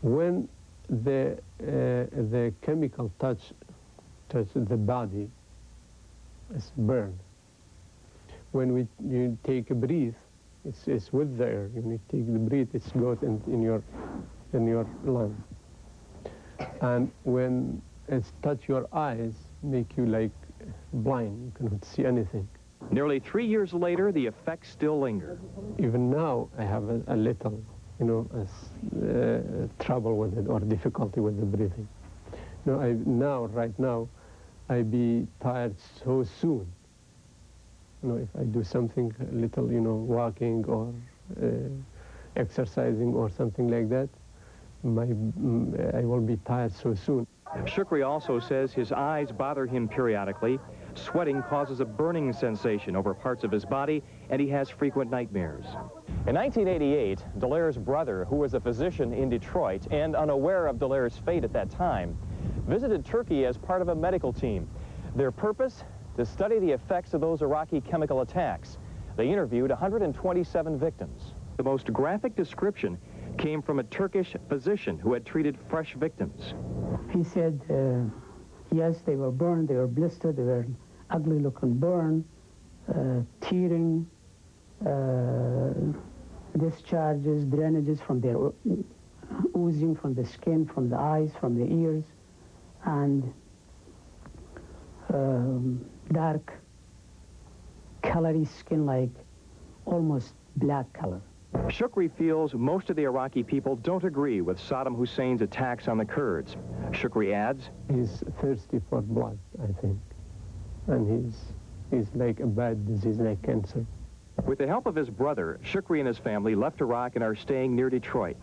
When the chemical touch the body, it's burned. When you take a breath, it's with the air. When you take the breath, it goes in your lung. And when it's touch your eyes, make you like blind. You cannot see anything. Nearly 3 years later, the effects still linger. Even now, I have a little, trouble with it or difficulty with the breathing. Right now, I be tired so soon. If I do something a little, walking or exercising or something like that, I will be tired so soon. Shukri also says his eyes bother him periodically. Sweating causes a burning sensation over parts of his body, and he has frequent nightmares. In 1988, Daler's brother, who was a physician in Detroit and unaware of Daler's fate at that time, visited Turkey as part of a medical team. Their purpose? To study the effects of those Iraqi chemical attacks. They interviewed 127 victims. The most graphic description came from a Turkish physician who had treated fresh victims. He said, yes, they were burned, they were blistered, they were ugly-looking burn, tearing, discharges, drainages from their oozing from the skin, from the eyes, from the ears, and dark, colory skin, like almost black color. Shukri feels most of the Iraqi people don't agree with Saddam Hussein's attacks on the Kurds. Shukri adds, he's thirsty for blood, I think. And he's like a bad disease, like cancer. With the help of his brother, Shukri and his family left Iraq and are staying near Detroit.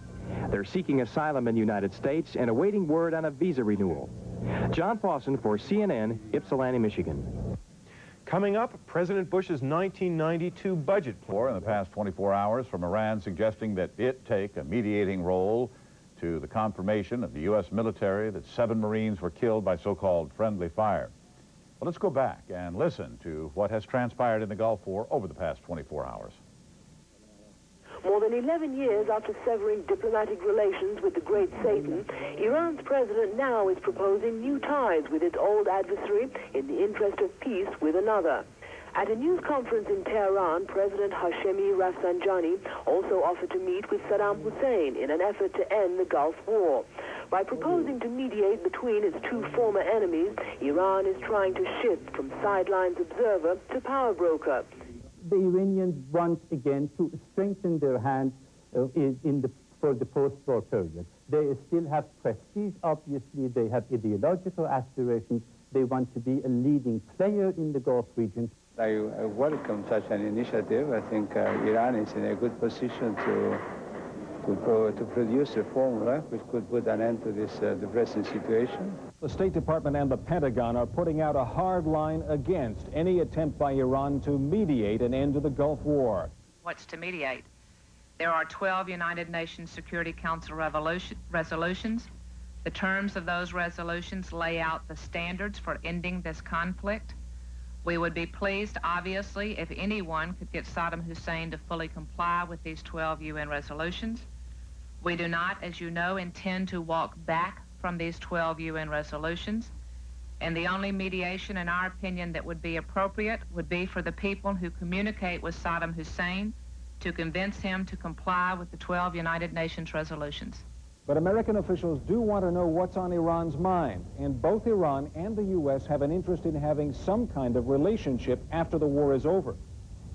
They're seeking asylum in the United States and awaiting word on a visa renewal. John Fawson for CNN, Ypsilanti, Michigan. Coming up, President Bush's 1992 budget plan. In the past 24 hours from Iran suggesting that it take a mediating role to the confirmation of the U.S. military that 7 Marines were killed by so-called friendly fire. Well, let's go back and listen to what has transpired in the Gulf War over the past 24 hours. More than 11 years after severing diplomatic relations with the great Satan, Iran's president now is proposing new ties with its old adversary in the interest of peace with another. At a news conference in Tehran, President Hashemi Rafsanjani also offered to meet with Saddam Hussein in an effort to end the Gulf War. By proposing to mediate between its 2 former enemies, Iran is trying to shift from sidelines observer to power broker. The Iranians want again to strengthen their hand for the post-war period. They still have prestige, obviously. They have ideological aspirations. They want to be a leading player in the Gulf region. I welcome such an initiative. I think Iran is in a good position to produce a formula which could put an end to this depressing situation. The State Department and the Pentagon are putting out a hard line against any attempt by Iran to mediate an end to the Gulf War. What's to mediate? There are 12 United Nations Security Council resolutions. The terms of those resolutions lay out the standards for ending this conflict. We would be pleased, obviously, if anyone could get Saddam Hussein to fully comply with these 12 UN resolutions. We do not, as you know, intend to walk back from these 12 UN resolutions. And the only mediation, in our opinion, that would be appropriate would be for the people who communicate with Saddam Hussein to convince him to comply with the 12 United Nations resolutions. But American officials do want to know what's on Iran's mind, and both Iran and the U.S. have an interest in having some kind of relationship after the war is over.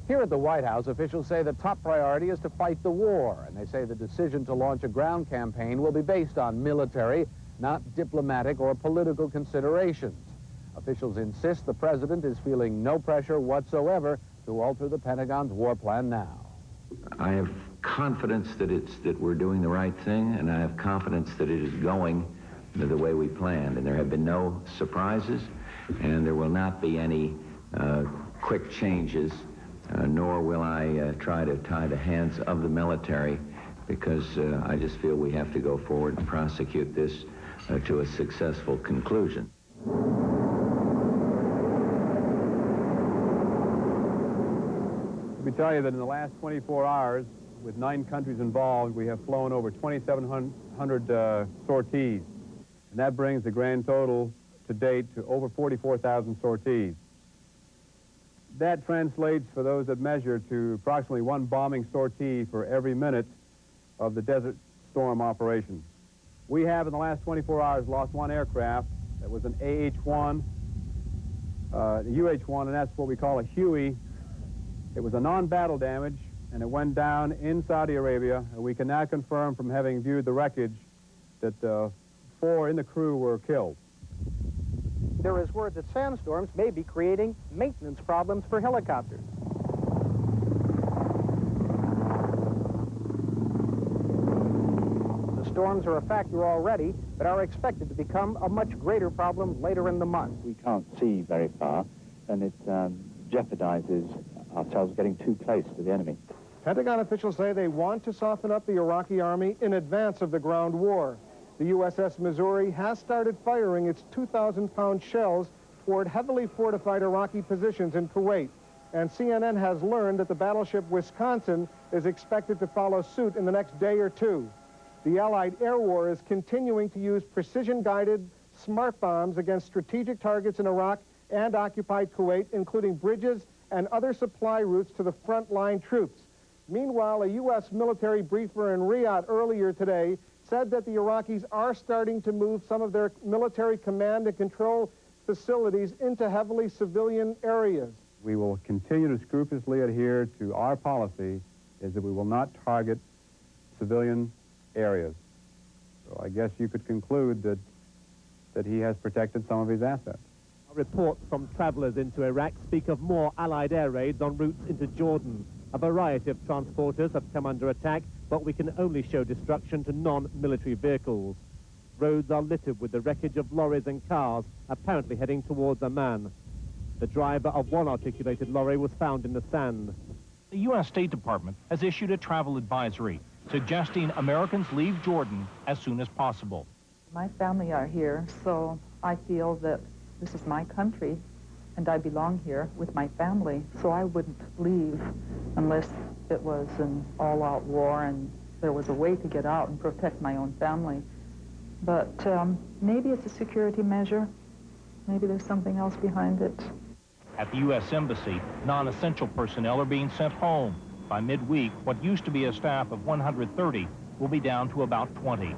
Here at the White House, officials say the top priority is to fight the war, and they say the decision to launch a ground campaign will be based on military, not diplomatic or political considerations. Officials insist the president is feeling no pressure whatsoever to alter the Pentagon's war plan now. I have confidence that we're doing the right thing, and I have confidence that it is going the way we planned. And there have been no surprises, and there will not be any quick changes, nor will I try to tie the hands of the military, because I just feel we have to go forward and prosecute this to a successful conclusion. Let me tell you that in the last 24 hours, with 9 countries involved, we have flown over 2,700 sorties. And that brings the grand total to date to over 44,000 sorties. That translates, for those that measure, to approximately 1 bombing sortie for every minute of the Desert Storm operation. We have, in the last 24 hours, lost 1 aircraft. That was an AH-1, UH-1, and that's what we call a Huey. It was a non-battle damage, and it went down in Saudi Arabia. And we can now confirm from having viewed the wreckage that 4 in the crew were killed. There is word that sandstorms may be creating maintenance problems for helicopters. The storms are a factor already, but are expected to become a much greater problem later in the month. We can't see very far, and it jeopardizes ourselves getting too close to the enemy. Pentagon officials say they want to soften up the Iraqi army in advance of the ground war. The USS Missouri has started firing its 2,000-pound shells toward heavily fortified Iraqi positions in Kuwait. And CNN has learned that the battleship Wisconsin is expected to follow suit in the next day or 2. The Allied air war is continuing to use precision-guided smart bombs against strategic targets in Iraq and occupied Kuwait, including bridges and other supply routes to the front-line troops. Meanwhile, a U.S. military briefer in Riyadh earlier today said that the Iraqis are starting to move some of their military command and control facilities into heavily civilian areas. We will continue to scrupulously adhere to our policy is that we will not target civilian areas. So I guess you could conclude that he has protected some of his assets. Reports from travelers into Iraq speak of more Allied air raids on routes into Jordan. A variety of transporters have come under attack, but we can only show destruction to non-military vehicles. Roads are littered with the wreckage of lorries and cars, apparently heading towards Amman. The driver of one articulated lorry was found in the sand. The U.S. State Department has issued a travel advisory suggesting Americans leave Jordan as soon as possible. My family are here, so I feel that this is my country and I belong here with my family, so I wouldn't leave unless it was an all-out war and there was a way to get out and protect my own family. But maybe it's a security measure. Maybe there's something else behind it. At the U.S. Embassy, non-essential personnel are being sent home. By midweek, what used to be a staff of 130 will be down to about 20.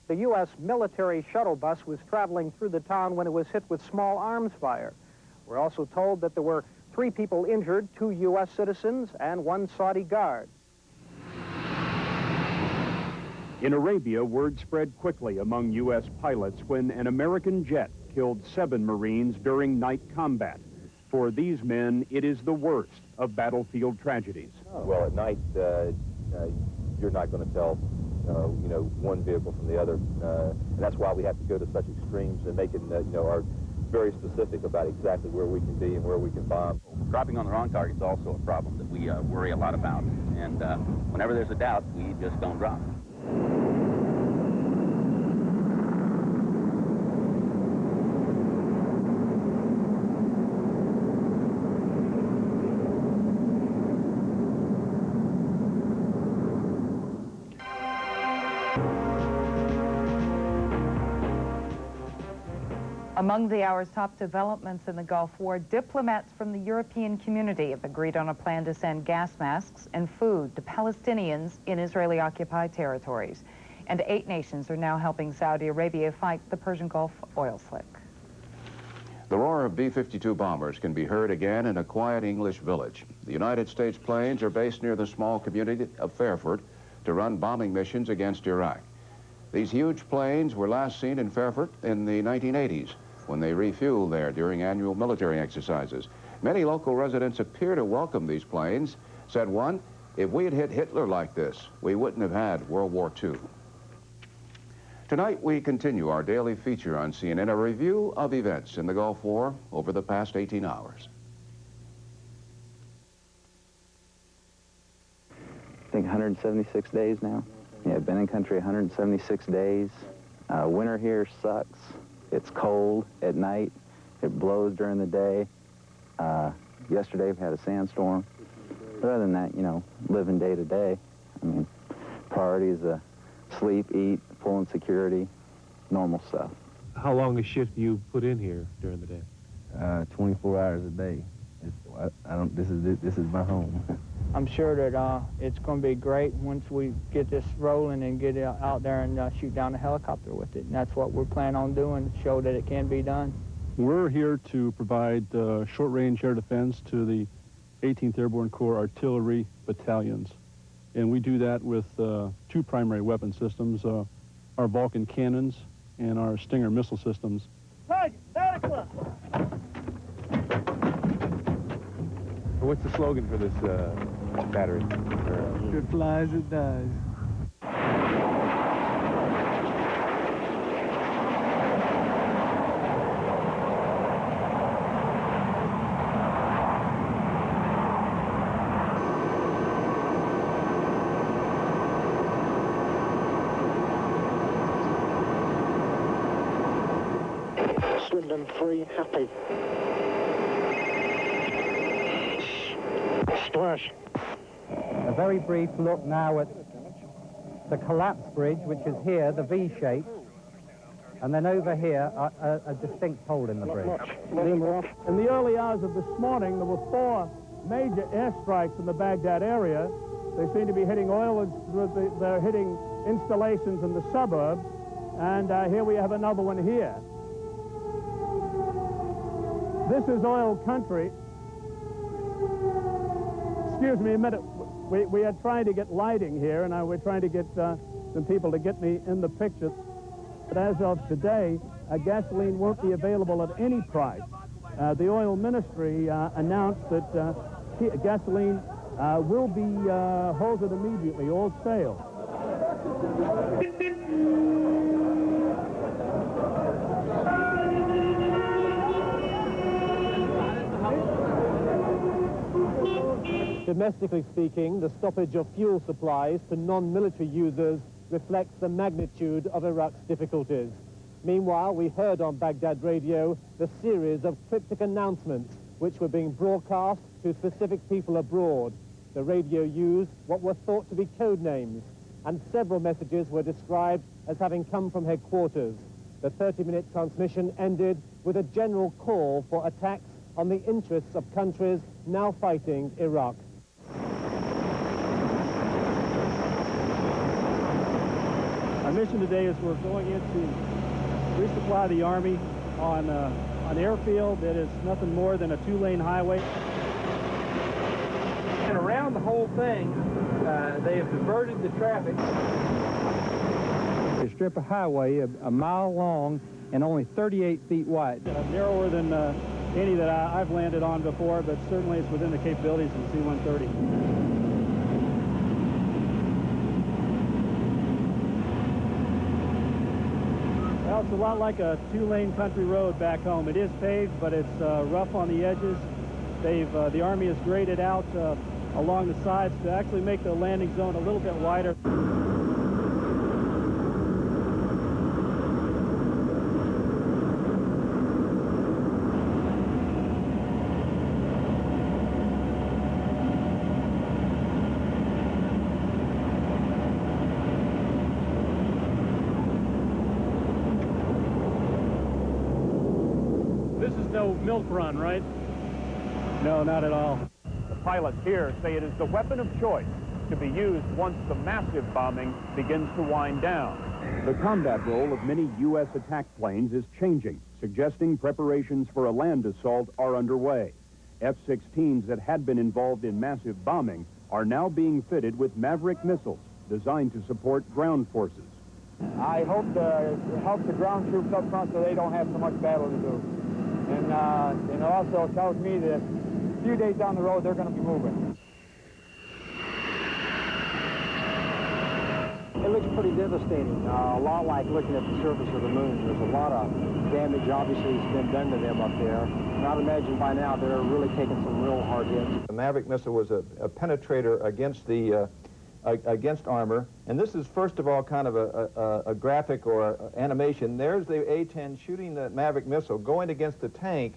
The U.S. military shuttle bus was traveling through the town when it was hit with small arms fire. We're also told that there were 3 people injured, 2 U.S. citizens and 1 Saudi guard. In Arabia, word spread quickly among U.S. pilots when an American jet killed 7 Marines during night combat. For these men, it is the worst of battlefield tragedies. Well, at night, you're not going to tell, one vehicle from the other. And that's why we have to go to such extremes and make it, are very specific about exactly where we can be and where we can bomb. Dropping on the wrong target is also a problem that we worry a lot about. And whenever there's a doubt, we just don't drop. Among the hour's top developments in the Gulf War, diplomats from the European community have agreed on a plan to send gas masks and food to Palestinians in Israeli-occupied territories. And 8 nations are now helping Saudi Arabia fight the Persian Gulf oil slick. The roar of B-52 bombers can be heard again in a quiet English village. The United States planes are based near the small community of Fairford to run bombing missions against Iraq. These huge planes were last seen in Fairford in the 1980s. When they refueled there during annual military exercises. Many local residents appear to welcome these planes. Said one, if we had hit Hitler like this, we wouldn't have had World War II. Tonight, we continue our daily feature on CNN, a review of events in the Gulf War over the past 18 hours. I think 176 days now. Yeah, I've been in country 176 days. Winter here sucks. It's cold at night. It blows during the day. Yesterday we had a sandstorm. But other than that, living day to day. I mean, priorities sleep, eat, full and security, normal stuff. How long a shift do you put in here during the day? 24 hours a day. This is my home. I'm sure that it's going to be great once we get this rolling and get out there and shoot down a helicopter with it. And that's what we're planning on doing, to show that it can be done. We're here to provide short-range air defense to the 18th Airborne Corps artillery battalions. And we do that with 2 primary weapon systems, our Vulcan cannons and our Stinger missile systems. Target, Santa Claus! What's the slogan for this battery? If it flies, it dies. Slim and free, happy. Splash. A very brief look now at the collapsed bridge, which is here, the V shape, and then over here, a distinct hole in the bridge. In the early hours of this morning, there were 4 major airstrikes in the Baghdad area. They seem to be hitting they're hitting installations in the suburbs, and here we have another one here. This is oil country. Excuse me a minute. We are trying to get lighting here, and we're trying to get some people to get me in the picture. But as of today, gasoline won't be available at any price. The oil ministry announced that gasoline will be halted immediately, all sales. Domestically speaking, the stoppage of fuel supplies to non-military users reflects the magnitude of Iraq's difficulties. Meanwhile, we heard on Baghdad radio the series of cryptic announcements which were being broadcast to specific people abroad. The radio used what were thought to be code names, and several messages were described as having come from headquarters. The 30-minute transmission ended with a general call for attacks on the interests of countries now fighting Iraq. Our mission today is we're going in to resupply the Army on an airfield that is nothing more than a 2-lane highway. And around the whole thing, they have diverted the traffic. A strip of highway a mile long and only 38 feet wide. Narrower than any that I've landed on before, but certainly it's within the capabilities of the C-130. Well, it's a lot like a 2-lane country road back home. It is paved, but it's rough on the edges. The Army has graded out along the sides to actually make the landing zone a little bit wider. No milk run, right? No, not at all. The pilots here say it is the weapon of choice to be used once the massive bombing begins to wind down. The combat role of many U.S. attack planes is changing, suggesting preparations for a land assault are underway. F-16s that had been involved in massive bombing are now being fitted with Maverick missiles designed to support ground forces. I hope it helps the ground troops up front so they don't have so much battle to do. And it also tells me that a few days down the road, they're going to be moving. It looks pretty devastating, a lot like looking at the surface of the moon. There's a lot of damage, obviously, has been done to them up there. And I'd imagine by now they're really taking some real hard hits. The Maverick missile was a penetrator against the against armor, and this is first of all kind of a graphic or animation. There's the A-10 shooting the Maverick missile going against the tank,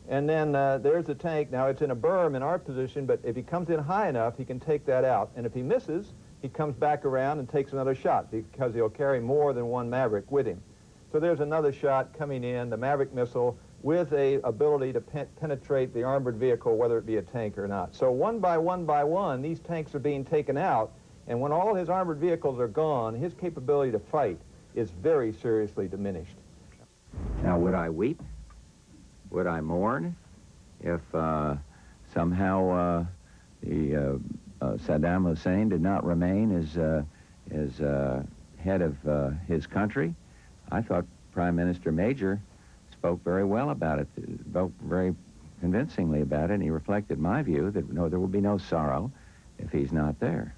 and then there's the tank. Now it's in a berm in our position, but if he comes in high enough, he can take that out, and if he misses, he comes back around and takes another shot because he'll carry more than one Maverick with him. So there's another shot coming in, the Maverick missile, with a ability to penetrate the armored vehicle, whether it be a tank or not. So one by one, these tanks are being taken out, and when all his armored vehicles are gone, his capability to fight is very seriously diminished. Now, would I weep? Would I mourn if somehow Saddam Hussein did not remain as head of his country? I thought Prime Minister Major spoke very well about it, spoke very convincingly about it, and he reflected my view that no, there will be no sorrow if he's not there.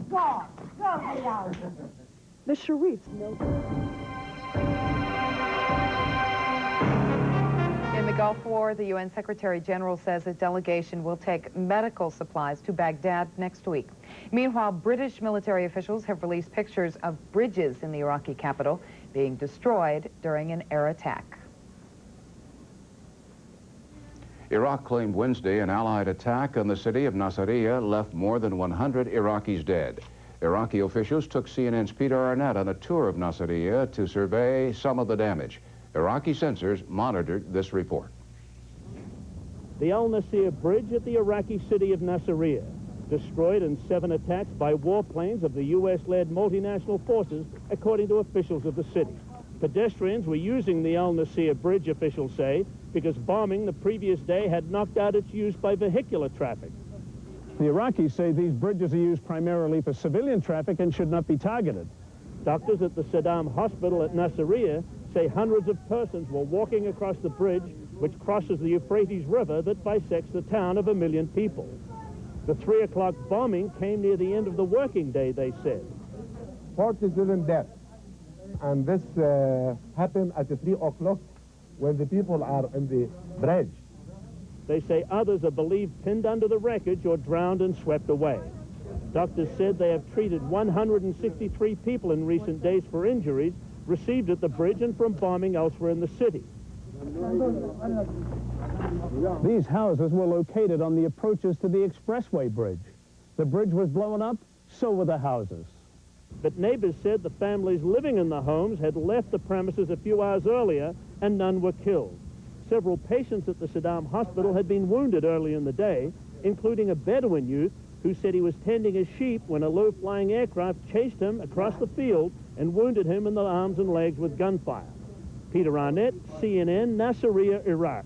God, me out. The Sharifs know. In the Gulf War, the UN Secretary General says his delegation will take medical supplies to Baghdad next week. Meanwhile, British military officials have released pictures of bridges in the Iraqi capital being destroyed during an air attack. Iraq claimed Wednesday an Allied attack on the city of Nasiriyah left more than 100 Iraqis dead. Iraqi officials took CNN's Peter Arnett on a tour of Nasiriyah to survey some of the damage. Iraqi sensors monitored this report. The Al-Nasir Bridge at the Iraqi city of Nasiriyah, destroyed in 7 attacks by warplanes of the U.S.-led multinational forces, according to officials of the city. Pedestrians were using the Al Nasir Bridge, officials say, because bombing the previous day had knocked out its use by vehicular traffic. The Iraqis say these bridges are used primarily for civilian traffic and should not be targeted. Doctors at the Saddam Hospital at Nasiriyah say hundreds of persons were walking across the bridge which crosses the Euphrates River that bisects the town of 1 million people. The 3 o'clock bombing came near the end of the working day, they said. 47 deaths. And this happened at 3 o'clock when the people are in the bridge. They say others are believed pinned under the wreckage or drowned and swept away. Doctors said they have treated 163 people in recent days for injuries received at the bridge and from bombing elsewhere in the city. These houses were located on the approaches to the expressway bridge. The bridge was blown up, so were the houses. But neighbors said the families living in the homes had left the premises a few hours earlier and none were killed. Several patients at the Saddam Hospital had been wounded early in the day, including a Bedouin youth who said he was tending his sheep when a low-flying aircraft chased him across the field and wounded him in the arms and legs with gunfire. Peter Arnett, CNN, Nasiriyah, Iraq.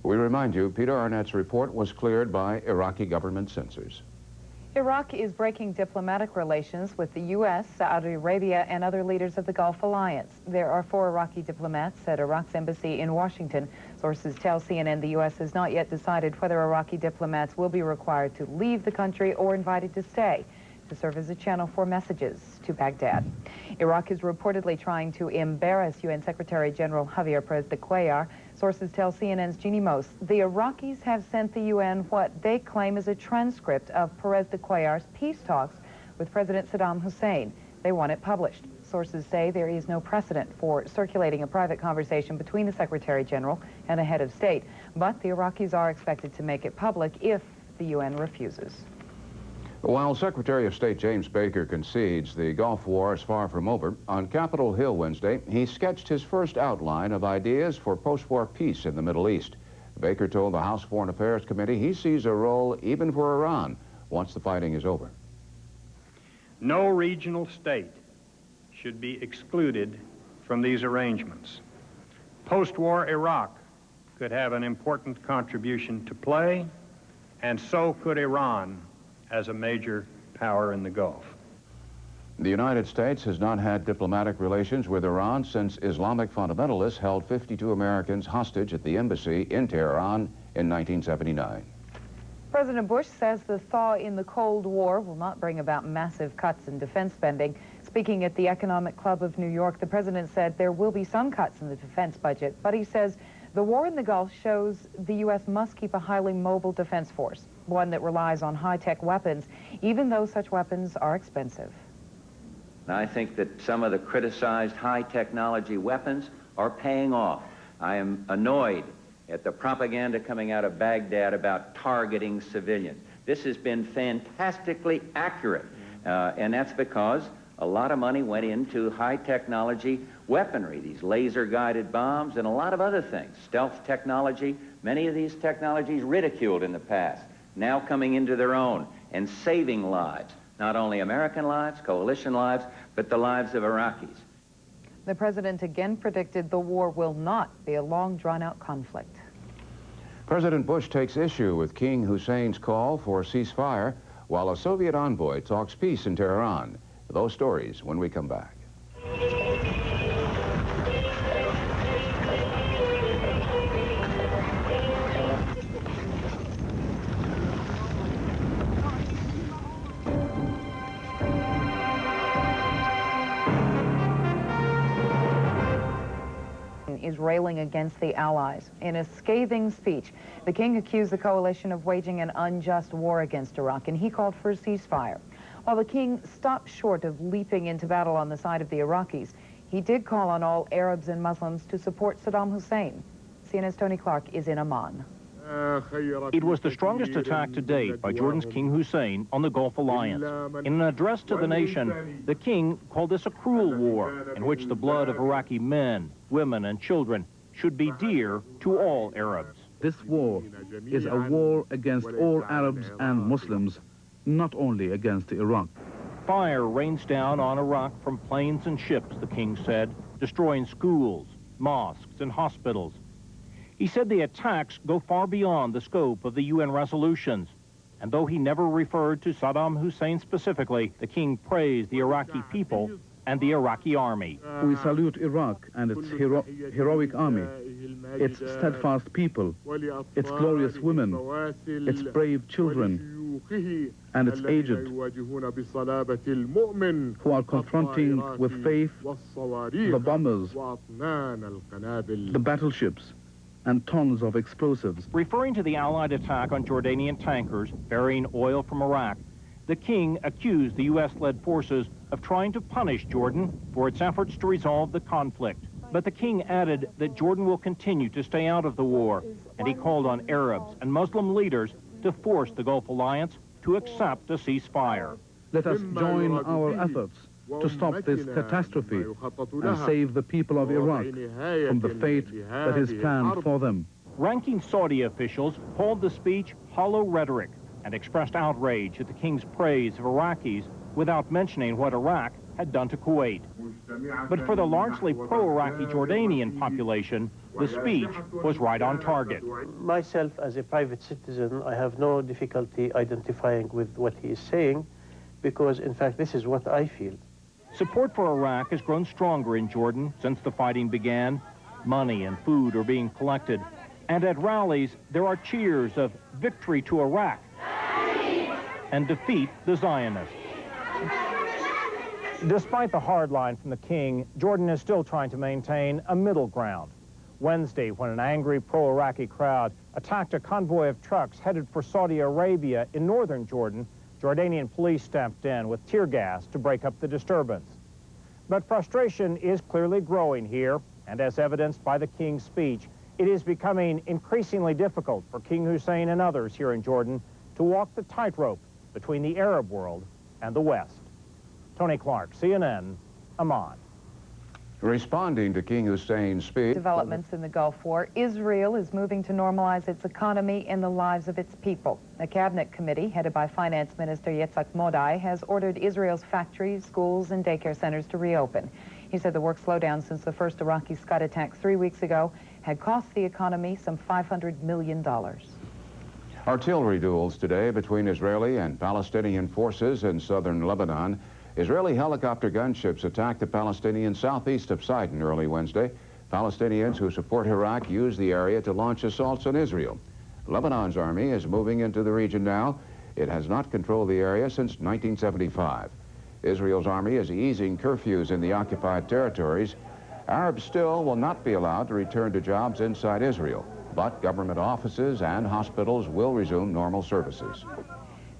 We remind you, Peter Arnett's report was cleared by Iraqi government censors. Iraq is breaking diplomatic relations with the U.S., Saudi Arabia, and other leaders of the Gulf Alliance. There are 4 Iraqi diplomats at Iraq's embassy in Washington. Sources tell CNN the U.S. has not yet decided whether Iraqi diplomats will be required to leave the country or invited to stay to serve as a channel for messages to Baghdad. Iraq is reportedly trying to embarrass UN Secretary General Javier Perez de Cuellar. Sources tell CNN's Jeannie Mose the Iraqis have sent the UN what they claim is a transcript of Perez de Cuellar's peace talks with President Saddam Hussein. They want it published. Sources say there is no precedent for circulating a private conversation between the Secretary General and a head of state, but the Iraqis are expected to make it public if the UN refuses. While Secretary of State James Baker concedes the Gulf War is far from over, on Capitol Hill Wednesday, he sketched his first outline of ideas for post-war peace in the Middle East. Baker told the House Foreign Affairs Committee he sees a role even for Iran once the fighting is over. No regional state should be excluded from these arrangements. Post-war Iraq could have an important contribution to play, and so could Iran as a major power in the Gulf. The United States has not had diplomatic relations with Iran since Islamic fundamentalists held 52 Americans hostage at the embassy in Tehran in 1979. President Bush says the thaw in the Cold War will not bring about massive cuts in defense spending. Speaking at the Economic Club of New York, the president said there will be some cuts in the defense budget, but he says the war in the Gulf shows the U.S. must keep a highly mobile defense force, one that relies on high-tech weapons, even though such weapons are expensive. I think that some of the criticized high-technology weapons are paying off. I am annoyed at the propaganda coming out of Baghdad about targeting civilians. This has been fantastically accurate, and that's because a lot of money went into high-technology weaponry, these laser-guided bombs and a lot of other things, stealth technology, many of these technologies ridiculed in the past, now coming into their own and saving lives, not only American lives, coalition lives, but the lives of Iraqis. The president again predicted the war will not be a long, drawn-out conflict. President Bush takes issue with King Hussein's call for ceasefire, while a Soviet envoy talks peace in Tehran. Those stories when we come back. Is railing against the Allies. In a scathing speech, the king accused the coalition of waging an unjust war against Iraq, and he called for a ceasefire. While the king stopped short of leaping into battle on the side of the Iraqis, he did call on all Arabs and Muslims to support Saddam Hussein. CNN's Tony Clark is in Amman. It was the strongest attack to date by Jordan's King Hussein on the Gulf Alliance. In an address to the nation, the king called this a cruel war in which the blood of Iraqi men, women, and children should be dear to all Arabs. This war is a war against all Arabs and Muslims, not only against Iraq. Fire rains down on Iraq from planes and ships, the king said, destroying schools, mosques, and hospitals. He said the attacks go far beyond the scope of the UN resolutions. And though he never referred to Saddam Hussein specifically, the king praised the Iraqi people and the Iraqi army. We salute Iraq and its heroic army, its steadfast people, its glorious women, its brave children, and its aged, who are confronting with faith the bombers, the battleships, and tons of explosives. Referring to the Allied attack on Jordanian tankers bearing oil from Iraq, the king accused the U.S.-led forces of trying to punish Jordan for its efforts to resolve the conflict. But the king added that Jordan will continue to stay out of the war, and he called on Arabs and Muslim leaders to force the Gulf Alliance to accept a ceasefire. Let us join our efforts to stop this catastrophe and save the people of Iraq from the fate that is planned for them. Ranking Saudi officials called the speech hollow rhetoric and expressed outrage at the king's praise of Iraqis without mentioning what Iraq had done to Kuwait. But for the largely pro-Iraqi Jordanian population, the speech was right on target. Myself, as a private citizen, I have no difficulty identifying with what he is saying, because, in fact, this is what I feel. Support for Iraq has grown stronger in Jordan since the fighting began. Money and food are being collected. And at rallies, there are cheers of victory to Iraq and defeat the Zionists. Despite the hard line from the king, Jordan is still trying to maintain a middle ground. Wednesday, when an angry pro-Iraqi crowd attacked a convoy of trucks headed for Saudi Arabia in northern Jordan, Jordanian police stepped in with tear gas to break up the disturbance. But frustration is clearly growing here, and as evidenced by the king's speech, it is becoming increasingly difficult for King Hussein and others here in Jordan to walk the tightrope between the Arab world and the West. Tony Clark, CNN, Amman. Responding to King Hussein's speech. Developments in the Gulf War, Israel is moving to normalize its economy and the lives of its people. A cabinet committee headed by Finance Minister Yitzhak Modai has ordered Israel's factories, schools, and daycare centers to reopen. He said the work slowdown since the first Iraqi Scud attack 3 weeks ago had cost the economy some $500 million. Artillery duels today between Israeli and Palestinian forces in southern Lebanon. Israeli helicopter gunships attacked the Palestinian southeast of Sidon early Wednesday. Palestinians who support Iraq used the area to launch assaults on Israel. Lebanon's army is moving into the region now. It has not controlled the area since 1975. Israel's army is easing curfews in the occupied territories. Arabs still will not be allowed to return to jobs inside Israel, but government offices and hospitals will resume normal services.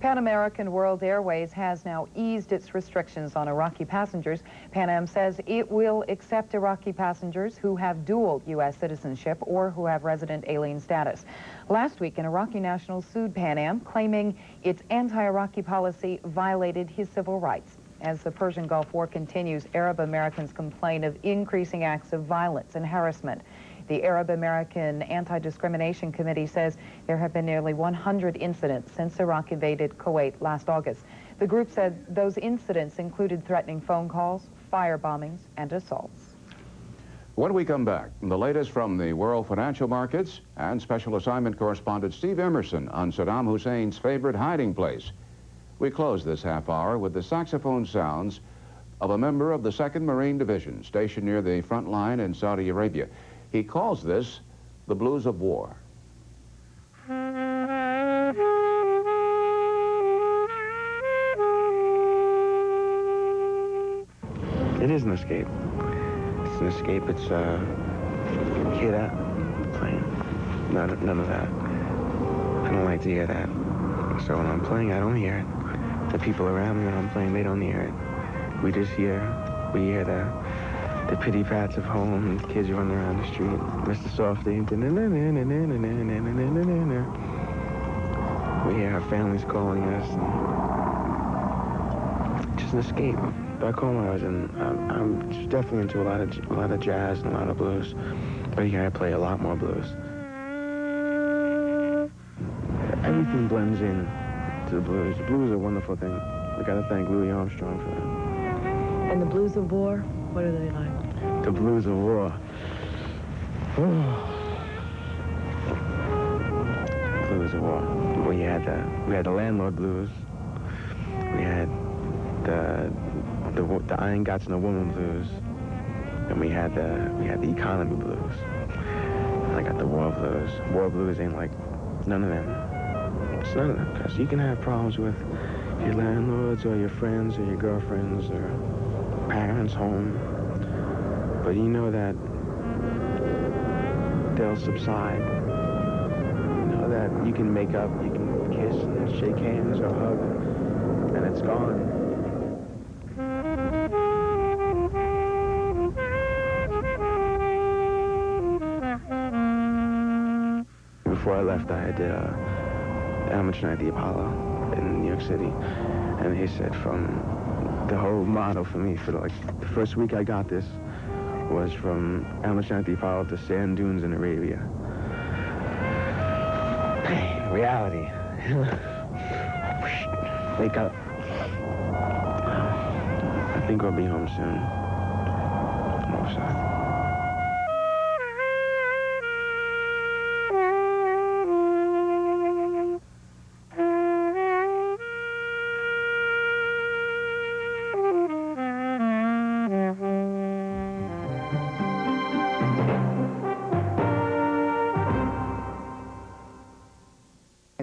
Pan American World Airways has now eased its restrictions on Iraqi passengers. Pan Am says it will accept Iraqi passengers who have dual U.S. citizenship or who have resident alien status. Last week, an Iraqi national sued Pan Am, claiming its anti-Iraqi policy violated his civil rights. As the Persian Gulf War continues, Arab Americans complain of increasing acts of violence and harassment. The Arab American Anti-Discrimination Committee says there have been nearly 100 incidents since Iraq invaded Kuwait last August. The group said those incidents included threatening phone calls, fire bombings, and assaults. When we come back, the latest from the world financial markets and special assignment correspondent Steve Emerson on Saddam Hussein's favorite hiding place. We close this half hour with the saxophone sounds of a member of the 2nd Marine Division stationed near the front line in Saudi Arabia. He calls this the blues of war. It is an escape. It's an escape. It's hear that playing. None of that. I don't like to hear that. So when I'm playing, I don't hear it. The people around me when I'm playing, they don't hear it. We hear the pity pats of home, the kids running around the street, Mr. Softy. We hear our families calling us. And just an escape. Back home, I'm definitely into a lot of jazz and a lot of blues, but here I play a lot more blues. Everything blends in to the blues. The blues are a wonderful thing. I gotta thank Louis Armstrong for that. And the blues of war, what are they like? The blues of war. Blues of war. We had the landlord blues. We had the I ain't got no woman blues. And we had the economy blues. And I got the war blues. War blues ain't like none of them. It's none of them, because you can have problems with your landlords or your friends or your girlfriends or parents home, but you know that they'll subside. You know that you can make up, you can kiss and shake hands or hug, and it's gone. Before I left, I did Amateur Night at the Apollo in New York City, and he said from the whole motto for me for like the first week I got this was from Amateur Night at the Apollo to sand dunes in Arabia. Reality. Wake up. I think I'll be home soon. I'm upset.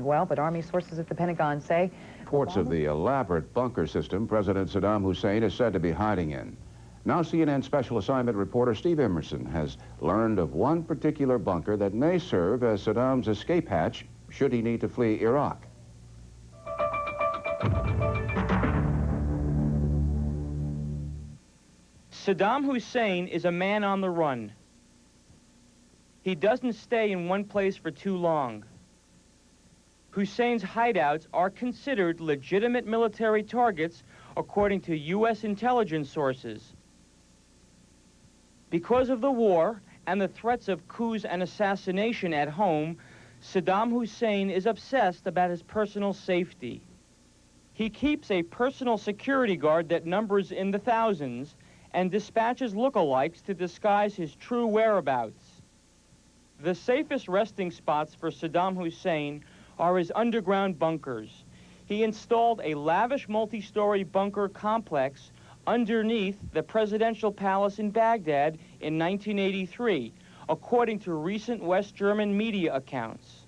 Well, but Army sources at the Pentagon say reports of the elaborate bunker system President Saddam Hussein is said to be hiding in. Now CNN Special Assignment reporter Steve Emerson has learned of one particular bunker that may serve as Saddam's escape hatch should he need to flee Iraq. Saddam Hussein is a man on the run. He doesn't stay in one place for too long. Hussein's hideouts are considered legitimate military targets according to U.S. intelligence sources. Because of the war and the threats of coups and assassination at home, Saddam Hussein is obsessed about his personal safety. He keeps a personal security guard that numbers in the thousands and dispatches lookalikes to disguise his true whereabouts. The safest resting spots for Saddam Hussein are his underground bunkers. He installed a lavish multi-story bunker complex underneath the presidential palace in Baghdad in 1983, according to recent West German media accounts.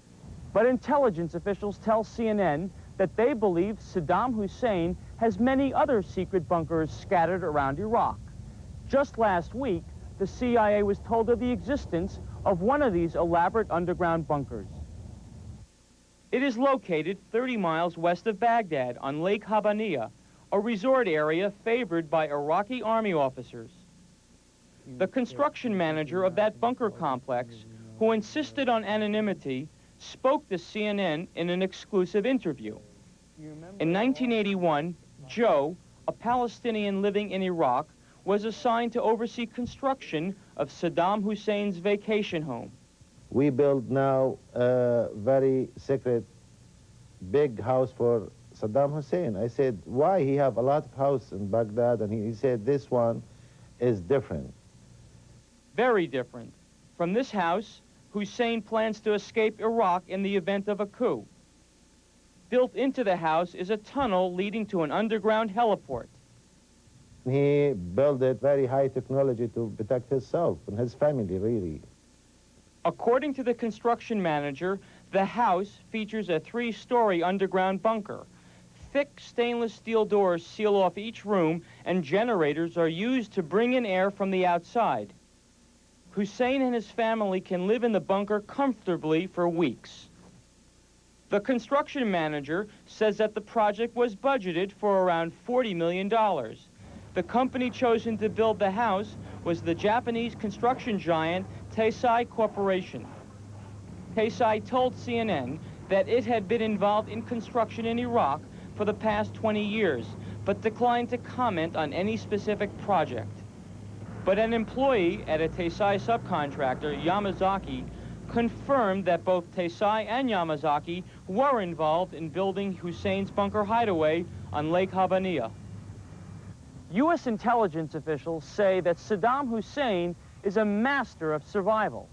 But intelligence officials tell CNN that they believe Saddam Hussein has many other secret bunkers scattered around Iraq. Just last week, the CIA was told of the existence of one of these elaborate underground bunkers. It is located 30 miles west of Baghdad on Lake Habaniya, a resort area favored by Iraqi army officers. The construction manager of that bunker complex, who insisted on anonymity, spoke to CNN in an exclusive interview. In 1981, Joe, a Palestinian living in Iraq, was assigned to oversee construction of Saddam Hussein's vacation home. We build now a very secret big house for Saddam Hussein. I said, why? He have a lot of house in Baghdad, and he said, this one is different. Very different. From this house, Hussein plans to escape Iraq in the event of a coup. Built into the house is a tunnel leading to an underground heliport. He built it very high technology to protect himself and his family, really. According to the construction manager, the house features a 3-story underground bunker. Thick stainless steel doors seal off each room, and generators are used to bring in air from the outside. Hussein and his family can live in the bunker comfortably for weeks. The construction manager says that the project was budgeted for around $40 million. The company chosen to build the house was the Japanese construction giant Taisei Corporation. Taisei told CNN that it had been involved in construction in Iraq for the past 20 years, but declined to comment on any specific project. But an employee at a Taisei subcontractor, Yamazaki, confirmed that both Taisei and Yamazaki were involved in building Hussein's bunker hideaway on Lake Habbaniyah. U.S. intelligence officials say that Saddam Hussein is a master of survival.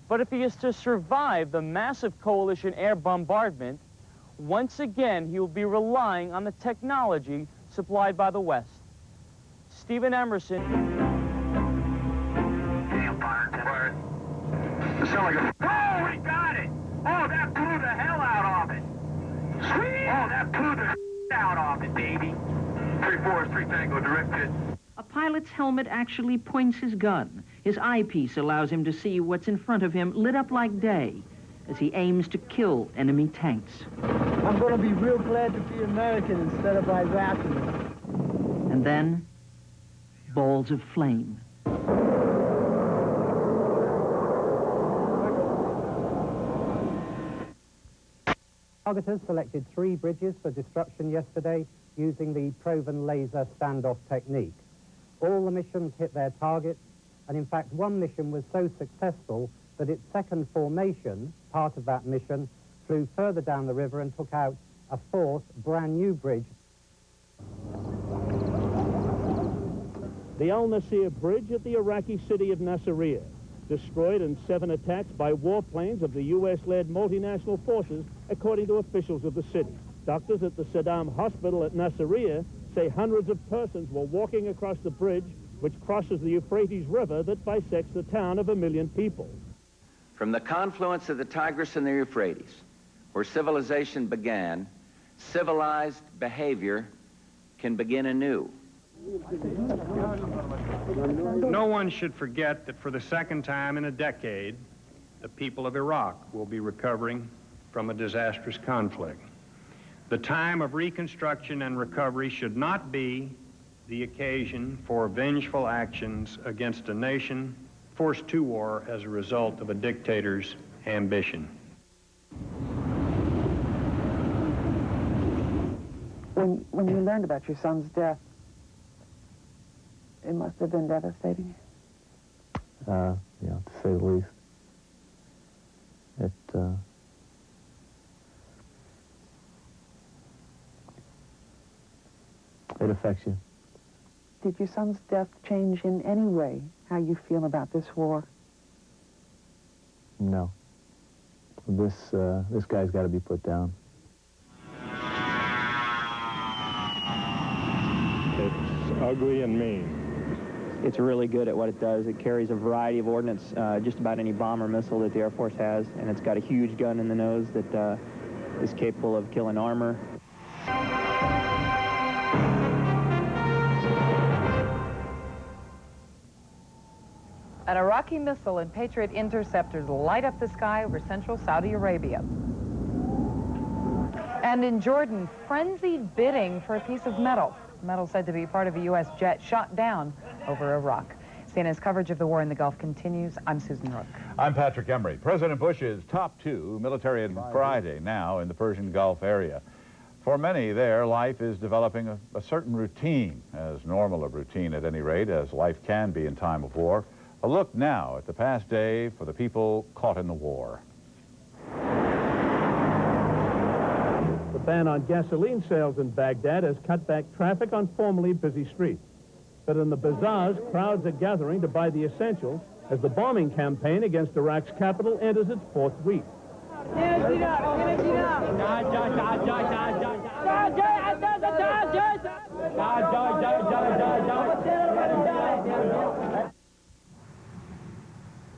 But if he is to survive the massive coalition air bombardment, once again he will be relying on the technology supplied by the West. Stephen Emerson. Oh, we got it! Oh, that blew the hell out of it! Sweet! Oh, that blew the out of it, baby! 3-4 is 3 Tango, direct hit. A pilot's helmet actually points his gun. His eyepiece allows him to see what's in front of him lit up like day as he aims to kill enemy tanks. I'm going to be real glad to be American instead of Iraqi. And then, balls of flame. Targeters selected 3 bridges for destruction yesterday using the proven laser standoff technique. All the missions hit their targets, and in fact one mission was so successful that its second formation, part of that mission, flew further down the river and took out a 4th brand new bridge. The Al-Nasir Bridge at the Iraqi city of Nasiriyah, destroyed in 7 attacks by warplanes of the U.S.-led multinational forces, according to officials of the city. Doctors at the Saddam Hospital at Nasiriyah say hundreds of persons were walking across the bridge, which crosses the Euphrates River that bisects the town of 1 million people. From the confluence of the Tigris and the Euphrates, where civilization began, civilized behavior can begin anew. No one should forget that for the second time in a decade, the people of Iraq will be recovering from a disastrous conflict. The time of reconstruction and recovery should not be the occasion for vengeful actions against a nation forced to war as a result of a dictator's ambition. When you learned about your son's death, it must have been devastating. Yeah, to say the least. It affects you. Did your son's death change in any way how you feel about this war? No. This guy's got to be put down. It's ugly and mean. It's really good at what it does. It carries a variety of ordnance, just about any bomb or missile that the Air Force has, and it's got a huge gun in the nose that is capable of killing armor. An Iraqi missile and Patriot interceptors light up the sky over central Saudi Arabia. And in Jordan, frenzied bidding for a piece of metal. Metal said to be part of a U.S. jet shot down over Iraq. CNN's coverage of the war in the Gulf continues. I'm Susan Rook. I'm Patrick Emery. President Bush's top 2 military Friday now in the Persian Gulf area. For many there, life is developing a certain routine, as normal a routine at any rate as life can be in time of war. A look now at the past day for the people caught in the war. The ban on gasoline sales in Baghdad has cut back traffic on formerly busy streets. But in the bazaars, crowds are gathering to buy the essentials as the bombing campaign against Iraq's capital enters its 4th week.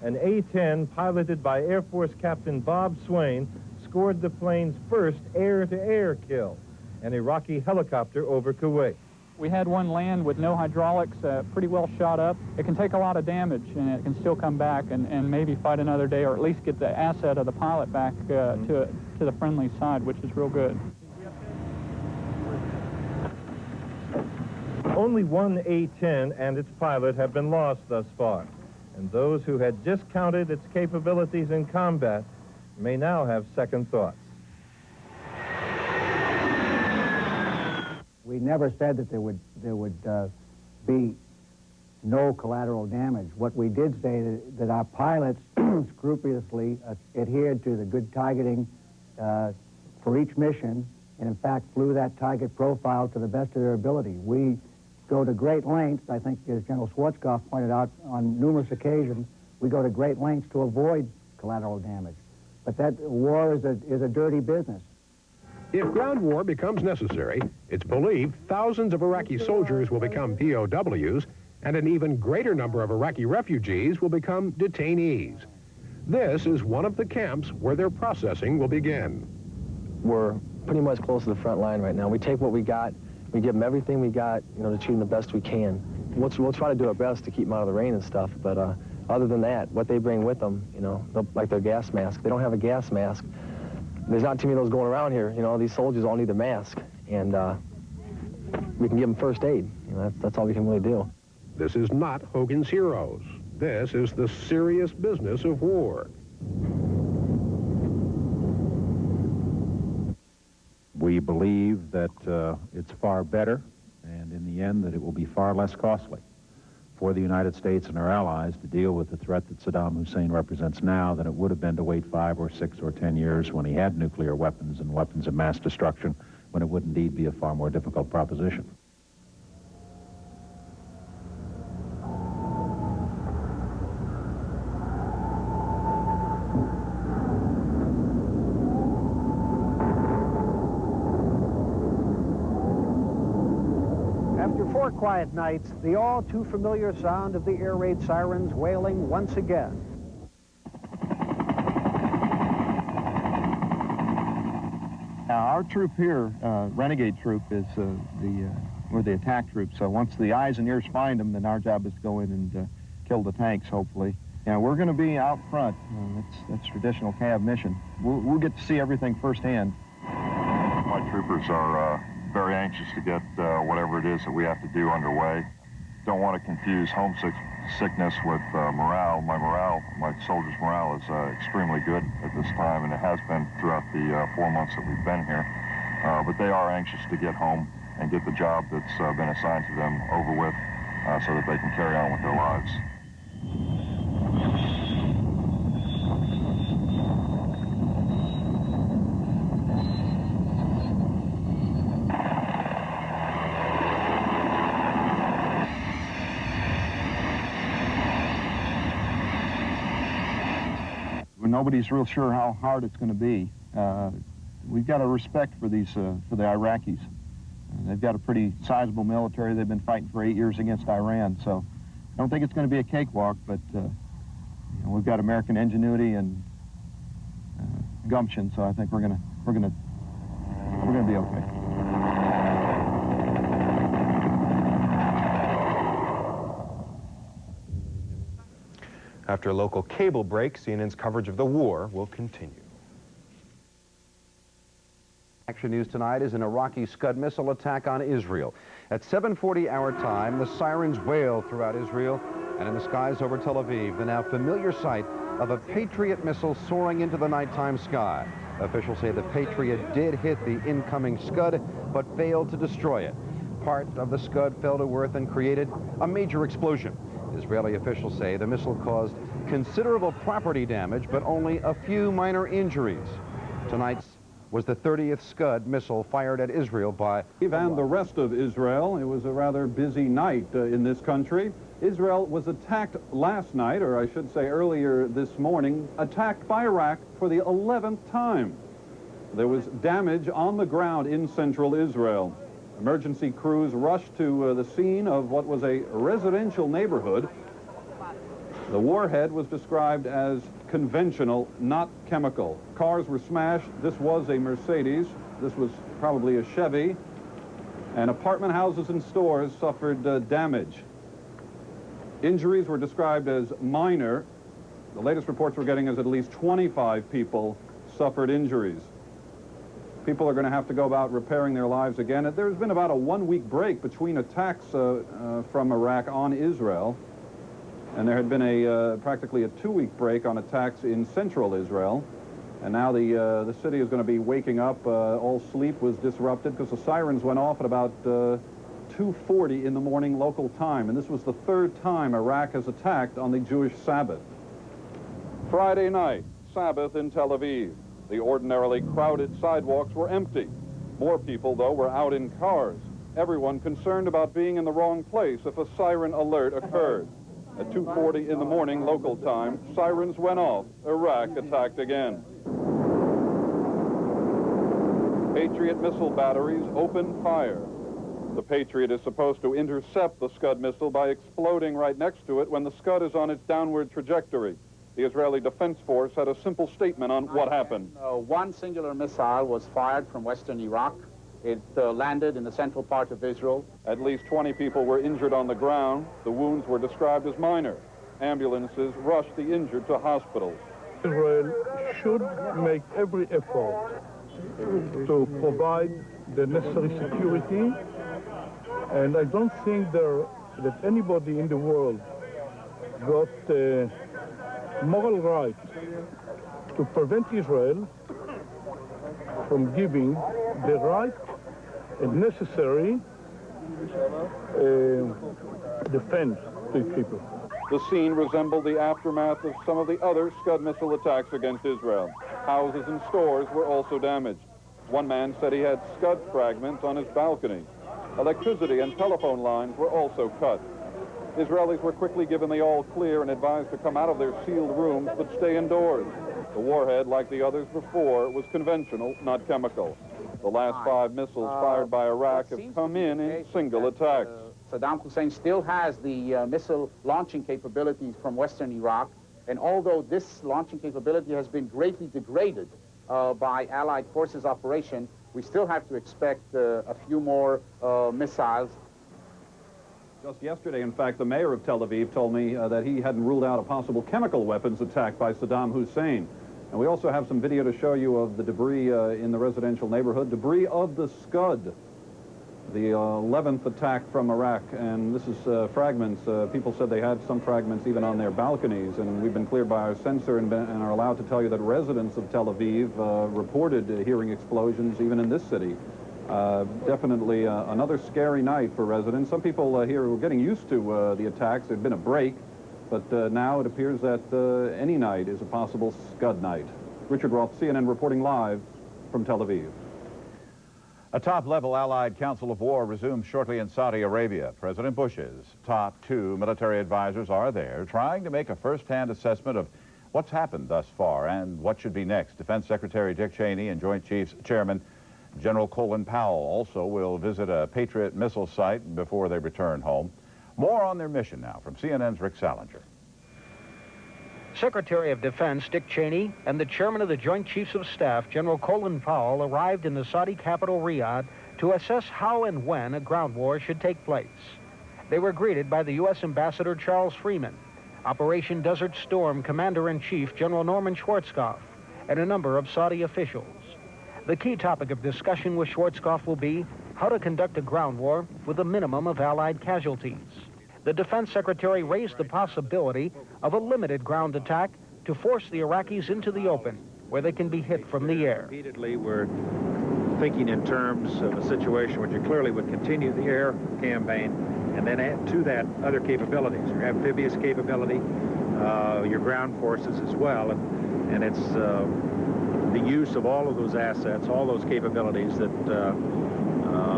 An A-10 piloted by Air Force Captain Bob Swain scored the plane's first air-to-air kill, an Iraqi helicopter over Kuwait. We had one land with no hydraulics, pretty well shot up. It can take a lot of damage, and it can still come back and maybe fight another day, or at least get the asset of the pilot back to the friendly side, which is real good. Only one A-10 and its pilot have been lost thus far, and those who had discounted its capabilities in combat may now have second thoughts. We never said that there would be no collateral damage. What we did say that our pilots scrupulously adhered to the good targeting for each mission and in fact flew that target profile to the best of their ability. We go to great lengths, I think as General Schwarzkopf pointed out on numerous occasions, we go to great lengths to avoid collateral damage. But that war is a dirty business. If ground war becomes necessary, it's believed thousands of Iraqi soldiers will become POWs, and an even greater number of Iraqi refugees will become detainees. This is one of the camps where their processing will begin. We're pretty much close to the front line right now. We take what we got, we give them everything we got, you know, to treat them the best we can. We'll try to do our best to keep them out of the rain and stuff, but other than that, what they bring with them, you know, like their gas mask. They don't have a gas mask. There's not too many of those going around here. You know, these soldiers all need a mask, and we can give them first aid. You know, that's all we can really do. This is not Hogan's Heroes. This is the serious business of war. We believe that it's far better, and in the end that it will be far less costly for the United States and our allies to deal with the threat that Saddam Hussein represents now than it would have been to wait 5 or 6 or 10 years when he had nuclear weapons and weapons of mass destruction, when it would indeed be a far more difficult proposition. After 4 quiet nights, the all too familiar sound of the air raid sirens wailing once again. Now, our troop here, Renegade Troop, is we're the attack troop. So once the eyes and ears find them, then our job is to go in and kill the tanks, hopefully. Yeah, we're going to be out front. That's traditional Cav mission. We'll get to see everything firsthand. My troopers are very anxious to get whatever it is that we have to do underway. Don't want to confuse homesickness with morale. My soldiers' morale is extremely good at this time, and it has been throughout the 4 months that we've been here. But they are anxious to get home and get the job that's been assigned to them over with so that they can carry on with their lives. Nobody's real sure how hard it's going to be. We've got a respect for these for the Iraqis. They've got a pretty sizable military. They've been fighting for 8 years against Iran, so I don't think it's going to be a cakewalk. But you know, we've got American ingenuity and gumption, so I think we're gonna be okay. After a local cable break, CNN's coverage of the war will continue. Action news tonight is an Iraqi Scud missile attack on Israel. At 7:40 our time, the sirens wail throughout Israel and in the skies over Tel Aviv, the now familiar sight of a Patriot missile soaring into the nighttime sky. Officials say the Patriot did hit the incoming Scud, but failed to destroy it. Part of the Scud fell to earth and created a major explosion. Israeli officials say the missile caused considerable property damage, but only a few minor injuries. Tonight's was the 30th Scud missile fired at Israel by... And the rest of Israel. It was a rather busy night in this country. Israel was attacked last night, or I should say earlier this morning, attacked by Iraq for the 11th time. There was damage on the ground in central Israel. Emergency crews rushed to the scene of what was a residential neighborhood. The warhead was described as conventional, not chemical. Cars were smashed. This was a Mercedes. This was probably a Chevy. And apartment houses and stores suffered damage. Injuries were described as minor. The latest reports we're getting is at least 25 people suffered injuries. People are going to have to go about repairing their lives again. There's been about a 1-week break between attacks from Iraq on Israel, and there had been practically a 2-week break on attacks in central Israel. And now the city is going to be waking up. All sleep was disrupted because the sirens went off at about 2:40 in the morning local time, and this was the 3rd time Iraq has attacked on the Jewish Sabbath. Friday night, Sabbath in Tel Aviv. The ordinarily crowded sidewalks were empty. More people, though, were out in cars. Everyone concerned about being in the wrong place if a siren alert occurred. At 2:40 in the morning local time, sirens went off. Iraq attacked again. Patriot missile batteries opened fire. The Patriot is supposed to intercept the Scud missile by exploding right next to it when the Scud is on its downward trajectory. The Israeli Defense Force had a simple statement on what happened. One singular missile was fired from western Iraq. It landed in the central part of Israel. At least 20 people were injured on the ground. The wounds were described as minor. Ambulances rushed the injured to hospitals. Israel should make every effort to provide the necessary security, and I don't think that anybody in the world got moral right to prevent Israel from giving the right and necessary defense to its people. The scene resembled the aftermath of some of the other Scud missile attacks against Israel. Houses and stores were also damaged. One man said he had Scud fragments on his balcony. Electricity and telephone lines were also cut. Israelis were quickly given the all-clear and advised to come out of their sealed rooms but stay indoors. The warhead, like the others before, was conventional, not chemical. The last 5 missiles fired by Iraq have come in single attacks. Saddam Hussein still has the missile launching capabilities from western Iraq, and although this launching capability has been greatly degraded by Allied forces operation, we still have to expect a few more missiles. Just yesterday, in fact, the mayor of Tel Aviv told me that he hadn't ruled out a possible chemical weapons attack by Saddam Hussein. And we also have some video to show you of the debris in the residential neighborhood, debris of the Scud, the 11th attack from Iraq. And this is fragments. People said they had some fragments even on their balconies, and we've been cleared by our censor and are allowed to tell you that residents of Tel Aviv reported hearing explosions even in this city. Definitely another scary night for residents. Some people here were getting used to the attacks. There'd been a break, but now it appears that any night is a possible Scud night. Richard Roth, CNN, reporting live from Tel Aviv. A top-level Allied Council of War resumes shortly in Saudi Arabia. President Bush's top 2 military advisors are there, trying to make a first-hand assessment of what's happened thus far and what should be next. Defense Secretary Dick Cheney and Joint Chiefs Chairman General Colin Powell also will visit a Patriot missile site before they return home. More on their mission now from CNN's Rick Salinger. Secretary of Defense Dick Cheney and the Chairman of the Joint Chiefs of Staff, General Colin Powell, arrived in the Saudi capital Riyadh to assess how and when a ground war should take place. They were greeted by the U.S. Ambassador Charles Freeman, Operation Desert Storm Commander-in-Chief General Norman Schwarzkopf, and a number of Saudi officials. The key topic of discussion with Schwarzkopf will be how to conduct a ground war with a minimum of Allied casualties. The Defense Secretary raised the possibility of a limited ground attack to force the Iraqis into the open, where they can be hit from the air. Repeatedly, we're thinking in terms of a situation which you clearly would continue the air campaign and then add to that other capabilities, your amphibious capability, your ground forces as well, and it's the use of all of those assets, all those capabilities that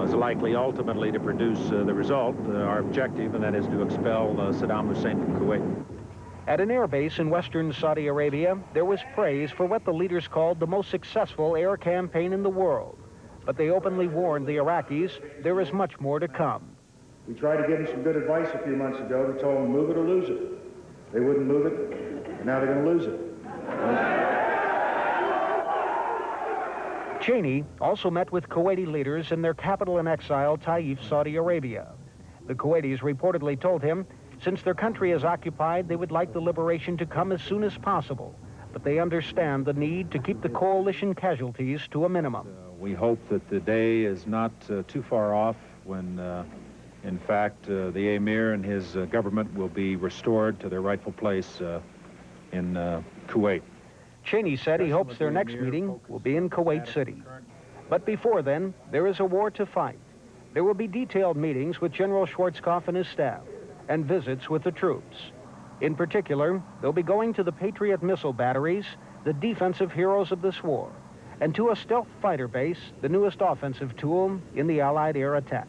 is likely ultimately to produce the result, our objective, and that is to expel Saddam Hussein from Kuwait. At an air base in western Saudi Arabia, there was praise for what the leaders called the most successful air campaign in the world. But they openly warned the Iraqis there is much more to come. We tried to give them some good advice a few months ago. We told them move it or lose it. They wouldn't move it, and now they're going to lose it. Cheney also met with Kuwaiti leaders in their capital in exile, Taif, Saudi Arabia. The Kuwaitis reportedly told him, since their country is occupied, they would like the liberation to come as soon as possible, but they understand the need to keep the coalition casualties to a minimum. We hope that the day is not too far off when, in fact, the Emir and his government will be restored to their rightful place in Kuwait. Cheney said he hopes their next meeting will be in Kuwait City. But before then, there is a war to fight. There will be detailed meetings with General Schwarzkopf and his staff, and visits with the troops. In particular, they'll be going to the Patriot missile batteries, the defensive heroes of this war, and to a stealth fighter base, the newest offensive tool in the Allied air attack.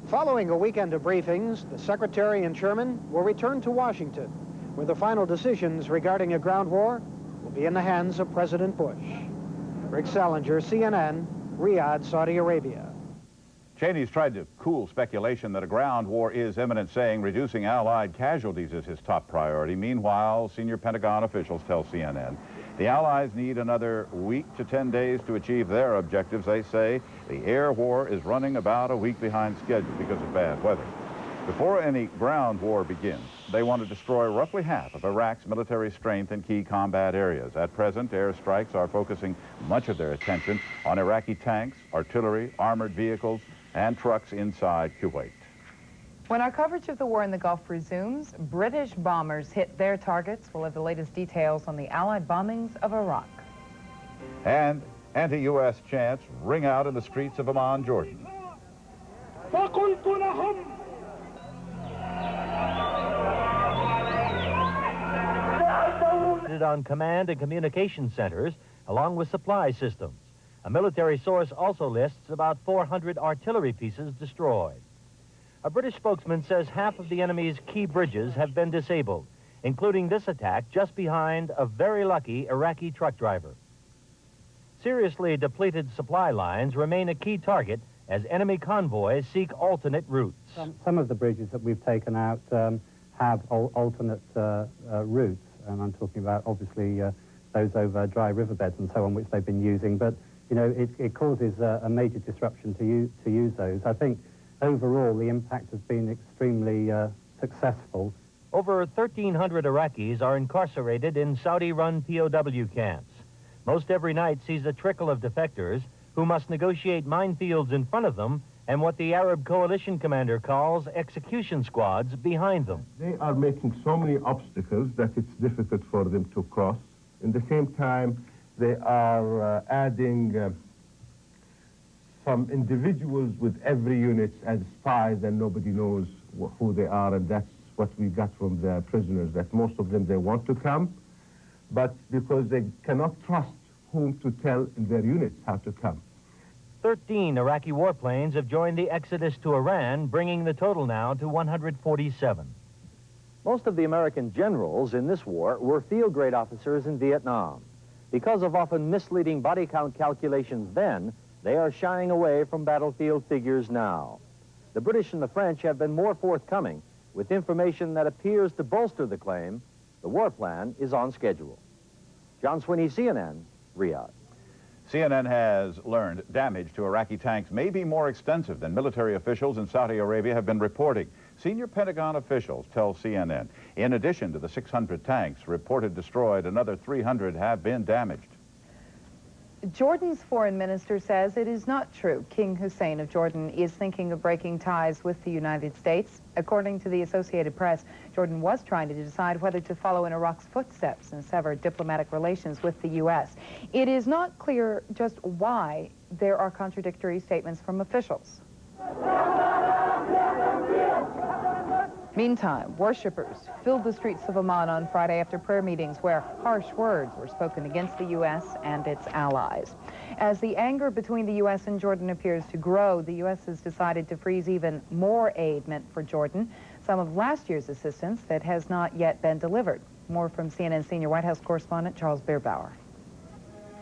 Following a weekend of briefings, the Secretary and Chairman will return to Washington, where the final decisions regarding a ground war will be in the hands of President Bush. Rick Salinger, CNN, Riyadh, Saudi Arabia. Cheney's tried to cool speculation that a ground war is imminent, saying reducing Allied casualties is his top priority. Meanwhile, senior Pentagon officials tell CNN the Allies need another week to 10 days to achieve their objectives. They say the air war is running about a week behind schedule because of bad weather. Before any ground war begins, they want to destroy roughly half of Iraq's military strength in key combat areas. At present, airstrikes are focusing much of their attention on Iraqi tanks, artillery, armored vehicles, and trucks inside Kuwait. When our coverage of the war in the Gulf resumes, British bombers hit their targets. We'll have the latest details on the Allied bombings of Iraq. And anti-U.S. chants ring out in the streets of Amman, Jordan. On command and communication centers, along with supply systems. A military source also lists about 400 artillery pieces destroyed. A British spokesman says half of the enemy's key bridges have been disabled, including this attack just behind a very lucky Iraqi truck driver. Seriously depleted supply lines remain a key target as enemy convoys seek alternate routes. Some of the bridges that we've taken out have alternate routes, and I'm talking about, obviously, those over dry riverbeds and so on, which they've been using. But, you know, it causes a major disruption to use those. I think, overall, the impact has been extremely successful. Over 1,300 Iraqis are incarcerated in Saudi-run POW camps. Most every night sees a trickle of defectors who must negotiate minefields in front of them and what the Arab coalition commander calls execution squads behind them. They are making so many obstacles that it's difficult for them to cross. In the same time, they are adding some individuals with every unit as spies, and nobody knows who they are, and that's what we got from the prisoners, that most of them, they want to come, but because they cannot trust whom to tell in their units how to come. 13 Iraqi warplanes have joined the exodus to Iran, bringing the total now to 147. Most of the American generals in this war were field-grade officers in Vietnam. Because of often misleading body count calculations then, they are shying away from battlefield figures now. The British and the French have been more forthcoming with information that appears to bolster the claim the war plan is on schedule. John Sweeney, CNN, Riyadh. CNN has learned damage to Iraqi tanks may be more extensive than military officials in Saudi Arabia have been reporting. Senior Pentagon officials tell CNN, in addition to the 600 tanks reported destroyed, another 300 have been damaged. Jordan's foreign minister says it is not true King Hussein of Jordan is thinking of breaking ties with the United States. According to the Associated Press, Jordan was trying to decide whether to follow in Iraq's footsteps and sever diplomatic relations with the U.S. It is not clear just why there are contradictory statements from officials. Meantime, worshippers filled the streets of Amman on Friday after prayer meetings where harsh words were spoken against the U.S. and its allies. As the anger between the U.S. and Jordan appears to grow, the U.S. has decided to freeze even more aid meant for Jordan, some of last year's assistance that has not yet been delivered. More from CNN senior White House correspondent Charles Bierbauer.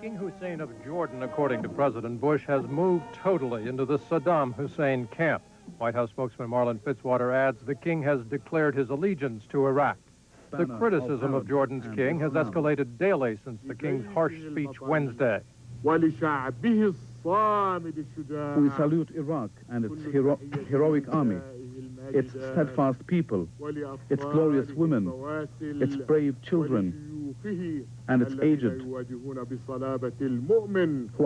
King Hussein of Jordan, according to President Bush, has moved totally into the Saddam Hussein camp. White House spokesman Marlon Fitzwater adds the king has declared his allegiance to Iraq. The criticism of Jordan's king has escalated daily since the king's harsh speech Wednesday. We salute Iraq and its heroic army, its steadfast people, its glorious women, its brave children, and its aged, who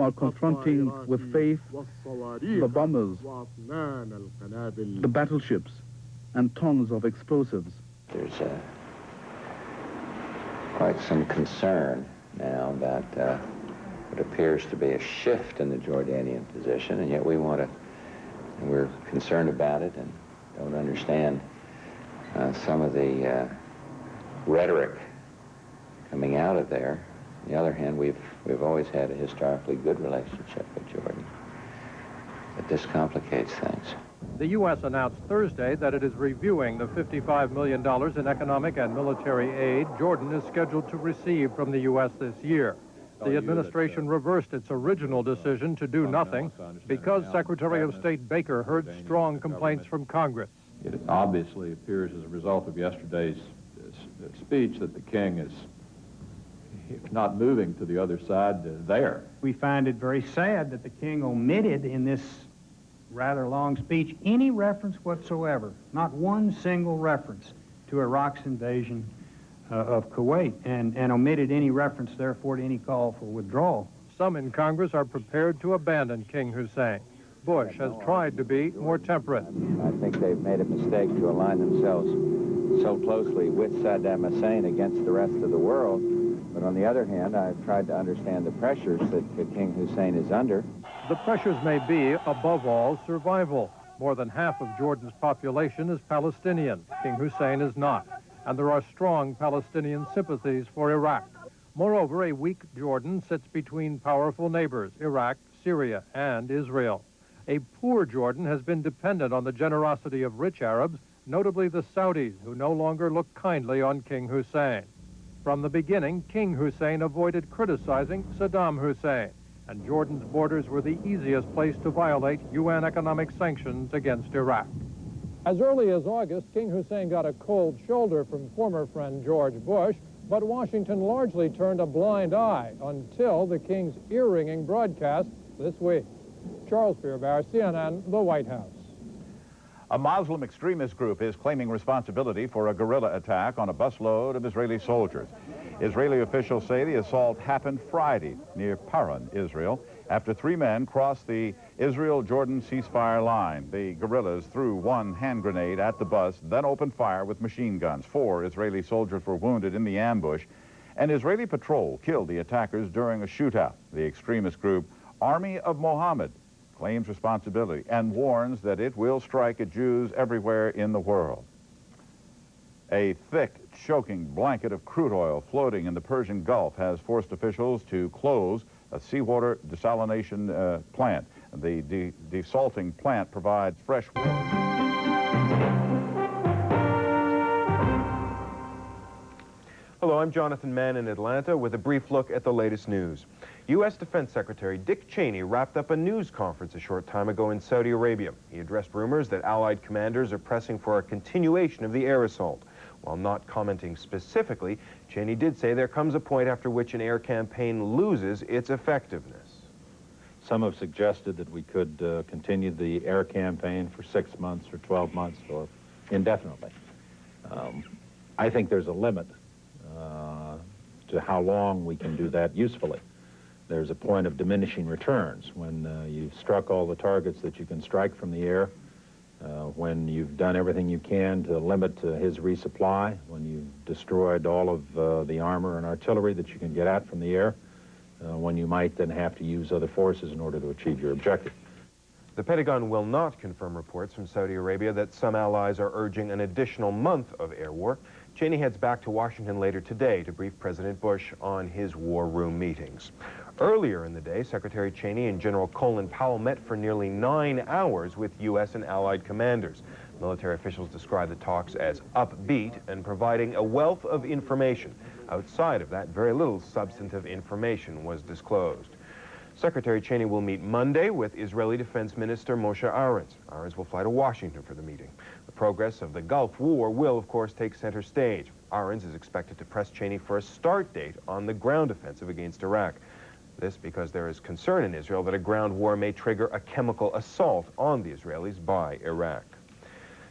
are confronting with faith the bombers, the battleships, and tons of explosives. There's quite some concern now about what appears to be a shift in the Jordanian position, and yet we're concerned about it and don't understand some of the rhetoric coming out of there. On the other hand, we've always had a historically good relationship with Jordan. But this complicates things. The U.S. announced Thursday that it is reviewing the $55 million in economic and military aid Jordan is scheduled to receive from the U.S. this year. The administration reversed its original decision to do nothing because Secretary of State Baker heard strong complaints from Congress. It obviously appears as a result of yesterday's speech that the king is not moving to the other side there. We find it very sad that the king omitted in this rather long speech any reference whatsoever, not one single reference to Iraq's invasion of Kuwait, and omitted any reference, therefore, to any call for withdrawal. Some in Congress are prepared to abandon King Hussein. Bush has tried to be more temperate. I think they've made a mistake to align themselves so closely with Saddam Hussein against the rest of the world. But on the other hand, I've tried to understand the pressures that King Hussein is under. The pressures may be, above all, survival. More than half of Jordan's population is Palestinian. King Hussein is not. And there are strong Palestinian sympathies for Iraq. Moreover, a weak Jordan sits between powerful neighbors, Iraq, Syria, and Israel. A poor Jordan has been dependent on the generosity of rich Arabs, notably the Saudis, who no longer look kindly on King Hussein. From the beginning, King Hussein avoided criticizing Saddam Hussein, and Jordan's borders were the easiest place to violate UN economic sanctions against Iraq. As early as August, King Hussein got a cold shoulder from former friend George Bush, but Washington largely turned a blind eye until the king's ear-ringing broadcast this week. Charles Beerbaugh, CNN, the White House. A Muslim extremist group is claiming responsibility for a guerrilla attack on a busload of Israeli soldiers. Israeli officials say the assault happened Friday near Paran, Israel, after 3 men crossed the Israel-Jordan ceasefire line. The guerrillas threw 1 hand grenade at the bus, then opened fire with machine guns. 4 Israeli soldiers were wounded in the ambush. An Israeli patrol killed the attackers during a shootout. The extremist group Army of Mohammed claims responsibility and warns that it will strike at Jews everywhere in the world. A thick, choking blanket of crude oil floating in the Persian Gulf has forced officials to close a seawater desalination plant. The desalting plant provides fresh water. Hello, I'm Jonathan Mann in Atlanta with a brief look at the latest news. U.S. Defense Secretary Dick Cheney wrapped up a news conference a short time ago in Saudi Arabia. He addressed rumors that Allied commanders are pressing for a continuation of the air assault. While not commenting specifically, Cheney did say there comes a point after which an air campaign loses its effectiveness. Some have suggested that we could continue the air campaign for 6 months or 12 months or indefinitely. I think there's a limit to how long we can do that usefully. There's a point of diminishing returns when you've struck all the targets that you can strike from the air, when you've done everything you can to limit his resupply, when you've destroyed all of the armor and artillery that you can get at from the air, when you might then have to use other forces in order to achieve your objective. The Pentagon will not confirm reports from Saudi Arabia that some allies are urging an additional month of air war. Cheney heads back to Washington later today to brief President Bush on his war room meetings. Earlier in the day, Secretary Cheney and General Colin Powell met for nearly 9 hours with U.S. and Allied commanders. Military officials described the talks as upbeat and providing a wealth of information. Outside of that, very little substantive information was disclosed. Secretary Cheney will meet Monday with Israeli Defense Minister Moshe Ahrens. Ahrens will fly to Washington for the meeting. The progress of the Gulf War will, of course, take center stage. Ahrens is expected to press Cheney for a start date on the ground offensive against Iraq. This because there is concern in Israel that a ground war may trigger a chemical assault on the Israelis by Iraq.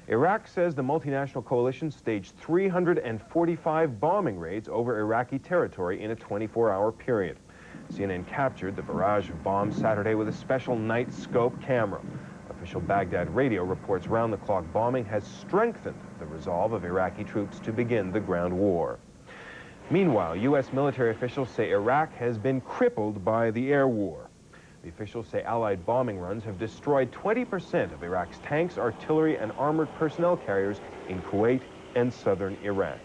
Iraq says the multinational coalition staged 345 bombing raids over Iraqi territory in a 24-hour period. CNN captured the barrage of bombs Saturday with a special night scope camera. Official Baghdad radio reports round-the-clock bombing has strengthened the resolve of Iraqi troops to begin the ground war. Meanwhile, U.S. military officials say Iraq has been crippled by the air war. The officials say Allied bombing runs have destroyed 20% of Iraq's tanks, artillery, and armored personnel carriers in Kuwait and southern Iraq.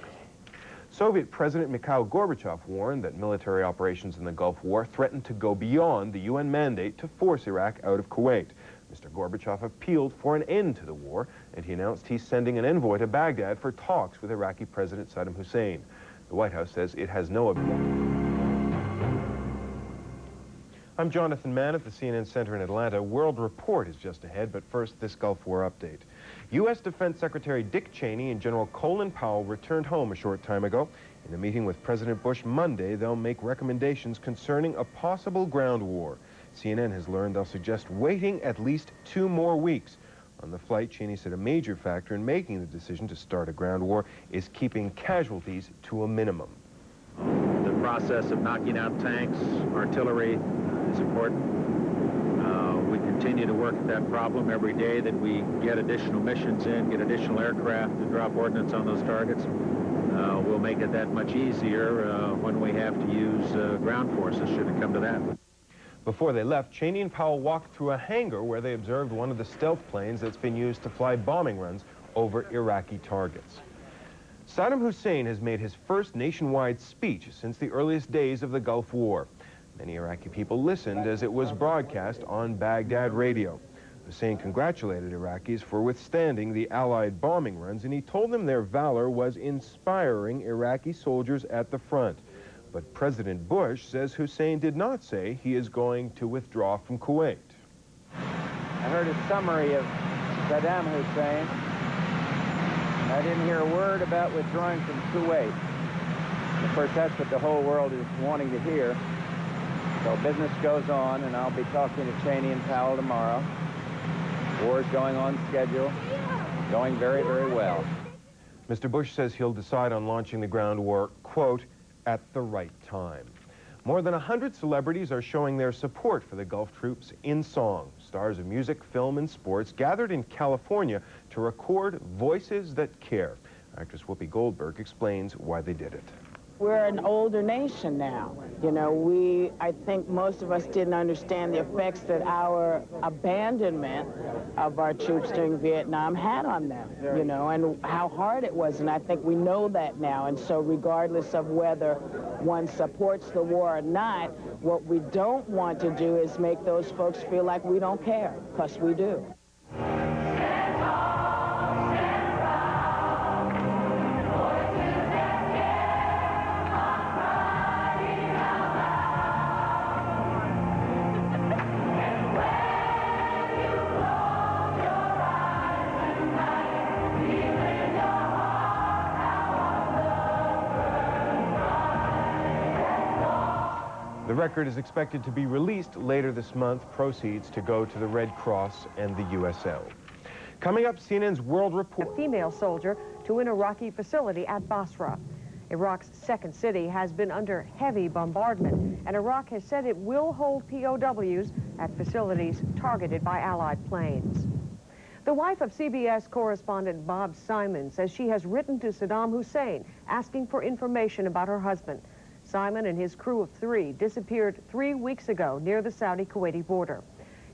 Soviet President Mikhail Gorbachev warned that military operations in the Gulf War threatened to go beyond the UN mandate to force Iraq out of Kuwait. Mr. Gorbachev appealed for an end to the war, and he announced he's sending an envoy to Baghdad for talks with Iraqi President Saddam Hussein. The White House says it has no objection. I'm Jonathan Mann at the CNN Center in Atlanta. World Report is just ahead, but first, this Gulf War update. U.S. Defense Secretary Dick Cheney and General Colin Powell returned home a short time ago. In a meeting with President Bush Monday, they'll make recommendations concerning a possible ground war. CNN has learned they'll suggest waiting at least 2 more weeks. On the flight, Cheney said a major factor in making the decision to start a ground war is keeping casualties to a minimum. The process of knocking out tanks, artillery, is important. We continue to work at that problem every day that we get additional missions in, get additional aircraft to drop ordnance on those targets. We'll make it that much easier when we have to use ground forces, should it come to that. Before they left, Cheney and Powell walked through a hangar where they observed one of the stealth planes that's been used to fly bombing runs over Iraqi targets. Saddam Hussein has made his first nationwide speech since the earliest days of the Gulf War. Many Iraqi people listened as it was broadcast on Baghdad radio. Hussein congratulated Iraqis for withstanding the Allied bombing runs, and he told them their valor was inspiring Iraqi soldiers at the front. But President Bush says Hussein did not say he is going to withdraw from Kuwait. I heard a summary of Saddam Hussein. I didn't hear a word about withdrawing from Kuwait. Of course, that's what the whole world is wanting to hear. So business goes on, and I'll be talking to Cheney and Powell tomorrow. War is going on schedule, going very, very well. Mr. Bush says he'll decide on launching the ground war, quote, at the right time. More than 100 celebrities are showing their support for the Gulf troops in song. Stars of music, film, and sports gathered in California to record Voices That Care. Actress Whoopi Goldberg explains why they did it. We're an older nation now. You know, I think most of us didn't understand the effects that our abandonment of our troops during Vietnam had on them, you know, and how hard it was. And I think we know that now. And so regardless of whether one supports the war or not, what we don't want to do is make those folks feel like we don't care, because we do. The record is expected to be released later this month. Proceeds to go to the Red Cross and the USL. Coming up, CNN's World Report. A female soldier to an Iraqi facility at Basra. Iraq's second city has been under heavy bombardment, and Iraq has said it will hold POWs at facilities targeted by Allied planes. The wife of CBS correspondent Bob Simon says she has written to Saddam Hussein asking for information about her husband. Simon and his crew of 3 disappeared 3 weeks ago near the Saudi-Kuwaiti border.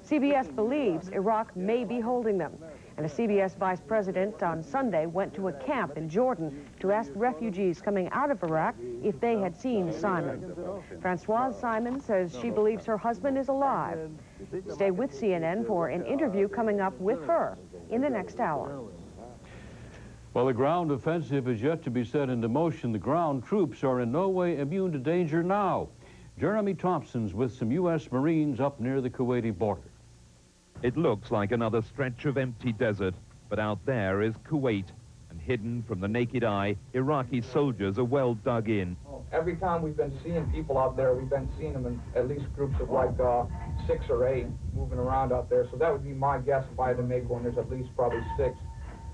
CBS believes Iraq may be holding them. And a CBS vice president on Sunday went to a camp in Jordan to ask refugees coming out of Iraq if they had seen Simon. Francoise Simon says she believes her husband is alive. Stay with CNN for an interview coming up with her in the next hour. While the ground offensive is yet to be set into motion, the ground troops are in no way immune to danger now. Jeremy Thompson's with some U.S. Marines up near the Kuwaiti border. It looks like another stretch of empty desert, but out there is Kuwait, and hidden from the naked eye, Iraqi soldiers are well dug in. Every time we've been seeing people out there, we've been seeing them in at least groups of like 6 or 8 moving around out there. So that would be my guess if I had to make one. There's at least probably 6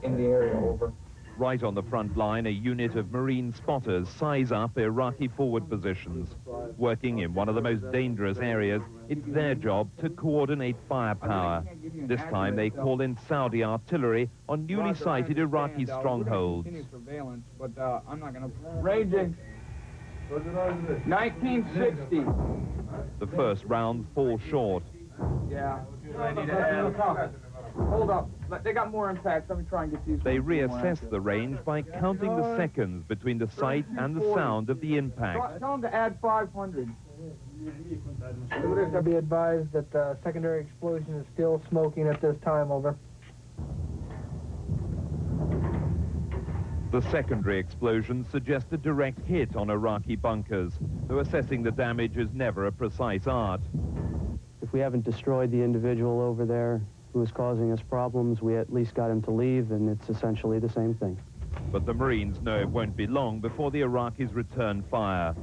in the area, over. Right on the front line, a unit of Marine spotters size up Iraqi forward positions. Working in one of the most dangerous areas, it's their job to coordinate firepower. This time they call in Saudi artillery on newly sighted Iraqi strongholds. Surveillance, but I'm not going to... Raging. 1960. The first round falls short. Yeah. Hold up. They got more impacts. Let me try and get these. They reassess the range by counting the seconds between the sight and the sound of the impact. Tell them to add 500. I'll be advised that the secondary explosion is still smoking at this time, over. The secondary explosions suggest a direct hit on Iraqi bunkers, though assessing the damage is never a precise art. If we haven't destroyed the individual over there who is causing us problems, we at least got him to leave, and it's essentially the same thing. But the Marines know it won't be long before the Iraqis return fire.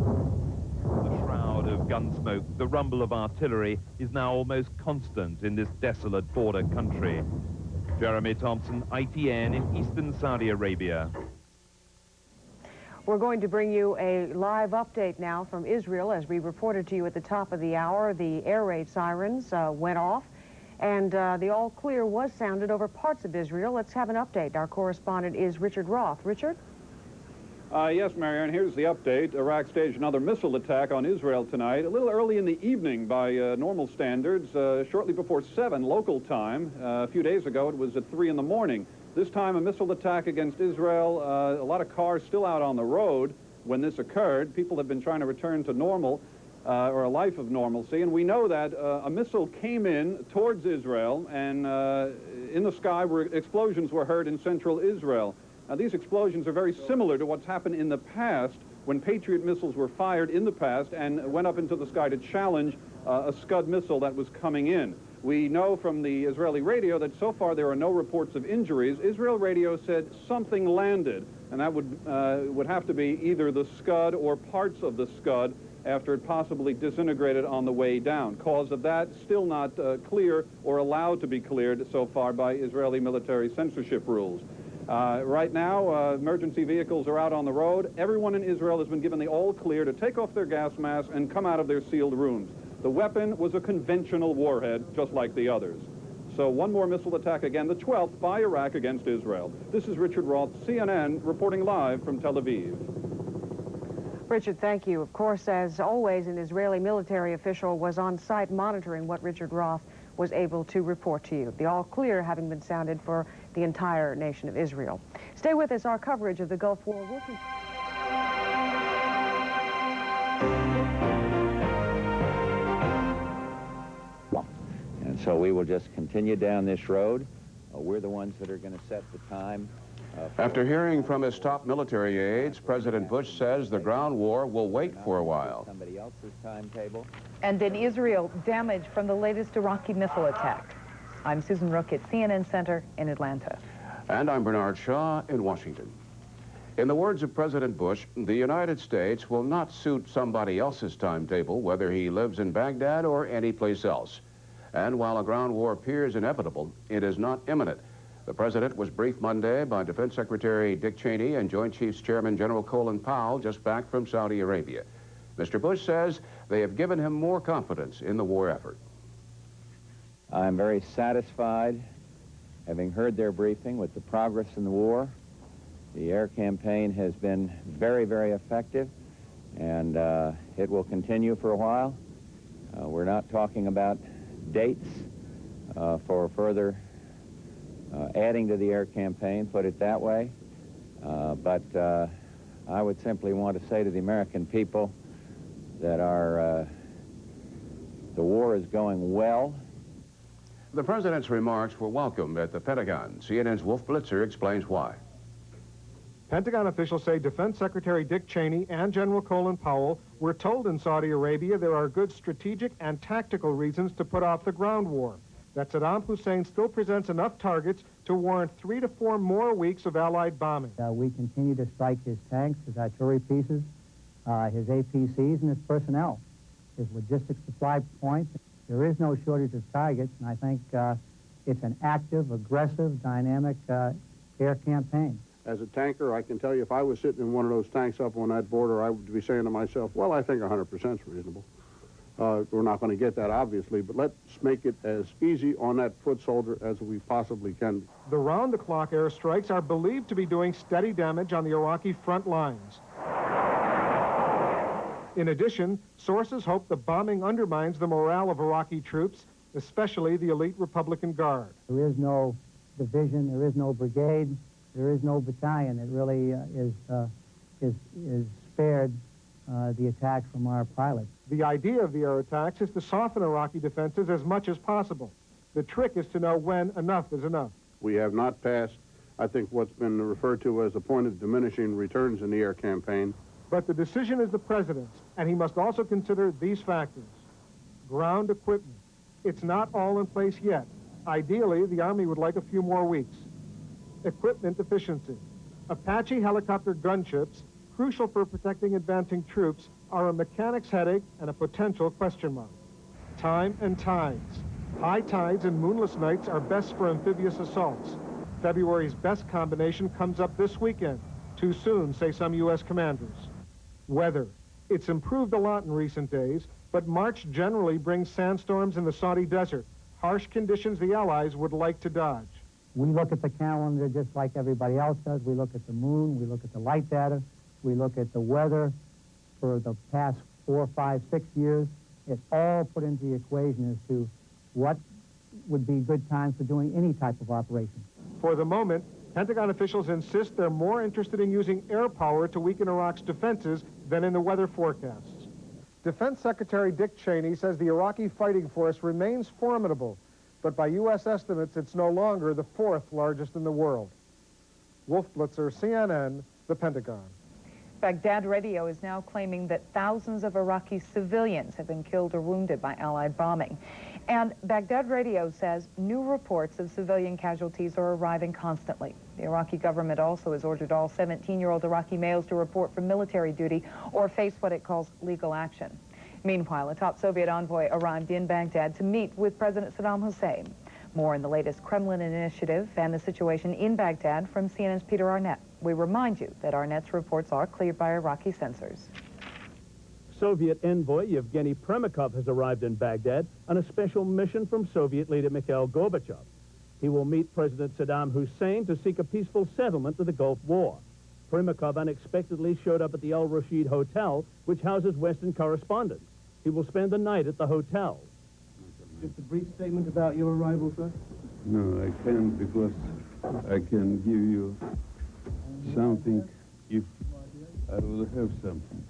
The shroud of gunsmoke, the rumble of artillery, is now almost constant in this desolate border country. Jeremy Thompson, ITN in eastern Saudi Arabia. We're going to bring you a live update now from Israel. As we reported to you at the top of the hour, the air raid sirens went off, and the all clear was sounded over parts of Israel. Let's have an update. Our correspondent is Richard Roth. Richard? Yes, Marianne, here's the update. Iraq staged another missile attack on Israel tonight, a little early in the evening by normal standards, shortly before 7 local time. A few days ago, it was at 3 in the morning. This time, a missile attack against Israel. A lot of cars still out on the road when this occurred. People have been trying to return to normal, or a life of normalcy, and we know that a missile came in towards Israel, and in the sky explosions were heard in central Israel. Now, these explosions are very similar to what's happened in the past when Patriot missiles were fired in the past and went up into the sky to challenge a Scud missile that was coming in. We know from the Israeli radio that so far there are no reports of injuries. Israel radio said something landed, and that would have to be either the Scud or parts of the Scud after it possibly disintegrated on the way down. Cause of that still not clear or allowed to be cleared so far by Israeli military censorship rules. Right now, emergency vehicles are out on the road. Everyone in Israel has been given the all clear to take off their gas masks and come out of their sealed rooms. The weapon was a conventional warhead, just like the others. So one more missile attack again, the 12th by Iraq against Israel. This is Richard Roth, CNN, reporting live from Tel Aviv. Richard, thank you. Of course, as always, an Israeli military official was on site monitoring what Richard Roth was able to report to you. The all clear having been sounded for the entire nation of Israel. Stay with us. Our coverage of the Gulf War will continue. And so we will just continue down this road. We're the ones that are going to set the time. After hearing from his top military aides, President Bush says the ground war will wait for a while. Somebody else's timetable. And in Israel, damage from the latest Iraqi missile attack. I'm Susan Rook at CNN Center in Atlanta. And I'm Bernard Shaw in Washington. In the words of President Bush, the United States will not suit somebody else's timetable, whether he lives in Baghdad or anyplace else. And while a ground war appears inevitable, it is not imminent. The president was briefed Monday by Defense Secretary Dick Cheney and Joint Chiefs Chairman General Colin Powell just back from Saudi Arabia. Mr. Bush says they have given him more confidence in the war effort. I'm very satisfied, having heard their briefing, with the progress in the war. The air campaign has been very, very effective, and it will continue for a while. We're not talking about dates for further adding to the air campaign, put it that way. But I would simply want to say to the American people that the war is going well. The president's remarks were welcomed at the Pentagon. CNN's Wolf Blitzer explains why. Pentagon officials say Defense Secretary Dick Cheney and General Colin Powell were told in Saudi Arabia there are good strategic and tactical reasons to put off the ground war, that Saddam Hussein still presents enough targets to warrant 3 to 4 more weeks of Allied bombing. We continue to strike his tanks, his artillery pieces, his APCs, and his personnel, his logistics supply points. There is no shortage of targets, and I think it's an active, aggressive, dynamic air campaign. As a tanker, I can tell you if I was sitting in one of those tanks up on that border, I would be saying to myself, well, I think 100% is reasonable. We're not going to get that, obviously, but let's make it as easy on that foot soldier as we possibly can. The round-the-clock airstrikes are believed to be doing steady damage on the Iraqi front lines. In addition, sources hope the bombing undermines the morale of Iraqi troops especially the elite Republican Guard. There is no division, there is no brigade, there is no battalion that really is spared the attacks from our pilots. The idea of the air attacks is to soften Iraqi defenses as much as possible. The trick is to know when enough is enough. We have not passed, I think, what's been referred to as the point of diminishing returns in the air campaign. But the decision is the president's, and he must also consider these factors. Ground equipment. It's not all in place yet. Ideally, the Army would like a few more weeks. Equipment efficiency. Apache helicopter gunships, crucial for protecting advancing troops, are a mechanic's headache and a potential question mark. Time and tides. High tides and moonless nights are best for amphibious assaults. February's best combination comes up this weekend. Too soon, say some U.S. commanders. Weather. It's improved a lot in recent days, but March generally brings sandstorms in the Saudi desert, harsh conditions the Allies would like to dodge. We look at the calendar just like everybody else does. We look at the moon, we look at the light data, we look at the weather for the past 4, 5, 6 years. It's all put into the equation as to what would be good times for doing any type of operation. For the moment, Pentagon officials insist they're more interested in using air power to weaken Iraq's defenses than in the weather forecasts. Defense Secretary Dick Cheney says the Iraqi fighting force remains formidable, but by U.S. estimates, it's no longer the 4th largest in the world. Wolf Blitzer, CNN, the Pentagon. Baghdad Radio is now claiming that thousands of Iraqi civilians have been killed or wounded by Allied bombing. And Baghdad Radio says new reports of civilian casualties are arriving constantly. The Iraqi government also has ordered all 17-year-old Iraqi males to report for military duty or face what it calls legal action. Meanwhile, a top Soviet envoy arrived in Baghdad to meet with President Saddam Hussein. More in the latest Kremlin initiative and the situation in Baghdad from CNN's Peter Arnett. We remind you that Arnett's reports are cleared by Iraqi censors. Soviet envoy Yevgeny Premykov has arrived in Baghdad on a special mission from Soviet leader Mikhail Gorbachev. He will meet President Saddam Hussein to seek a peaceful settlement to the Gulf War. Premykov unexpectedly showed up at the Al Rashid Hotel, which houses Western correspondents. He will spend the night at the hotel. Just a brief statement about your arrival, sir? No, I can't, because I can give you something if I will have something.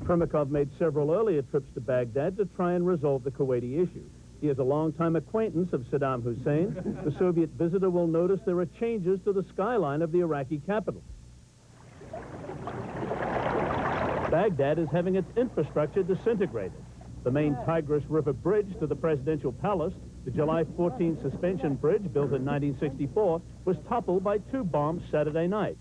Premykov made several earlier trips to Baghdad to try and resolve the Kuwaiti issue. He is a longtime acquaintance of Saddam Hussein. The Soviet visitor will notice there are changes to the skyline of the Iraqi capital. Baghdad is having its infrastructure disintegrated. The main Tigris River bridge to the presidential palace, the July 14 suspension bridge built in 1964, was toppled by 2 bombs Saturday night.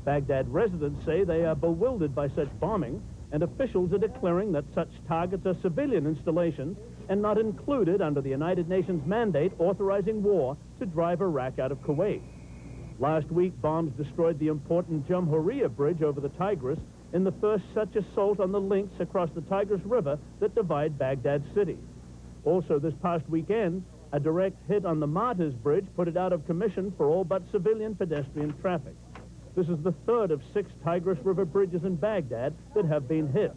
Baghdad residents say they are bewildered by such bombing, and officials are declaring that such targets are civilian installations and not included under the United Nations mandate authorizing war to drive Iraq out of Kuwait. Last week, bombs destroyed the important Jamhuriya bridge over the Tigris in the first such assault on the links across the Tigris River that divide Baghdad city. Also this past weekend, a direct hit on the Martyrs Bridge put it out of commission for all but civilian pedestrian traffic. This is the 3rd of 6 Tigris River bridges in Baghdad that have been hit.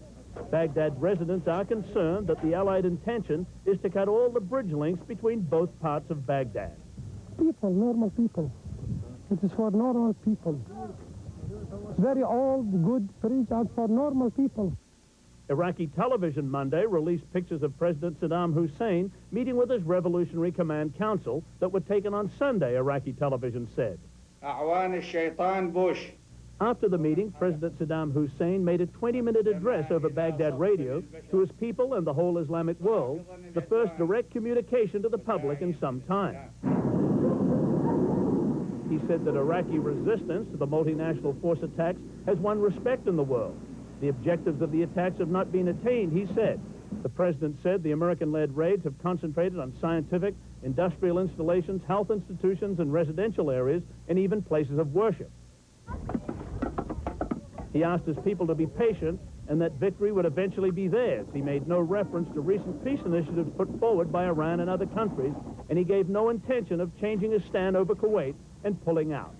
Baghdad residents are concerned that the Allied intention is to cut all the bridge links between both parts of Baghdad. People, normal people. It is for normal people. Very old, good bridge out for normal people. Iraqi television Monday released pictures of President Saddam Hussein meeting with his Revolutionary Command Council that were taken on Sunday, Iraqi television said. After the meeting, President Saddam Hussein made a 20-minute address over Baghdad radio to his people and the whole Islamic world, the first direct communication to the public in some time. He said that Iraqi resistance to the multinational force attacks has won respect in the world. The objectives of the attacks have not been attained, he said. The president said the American-led raids have concentrated on scientific, industrial installations, health institutions, and residential areas, and even places of worship. He asked his people to be patient and that victory would eventually be theirs. He made no reference to recent peace initiatives put forward by Iran and other countries, and he gave no intention of changing his stand over Kuwait and pulling out.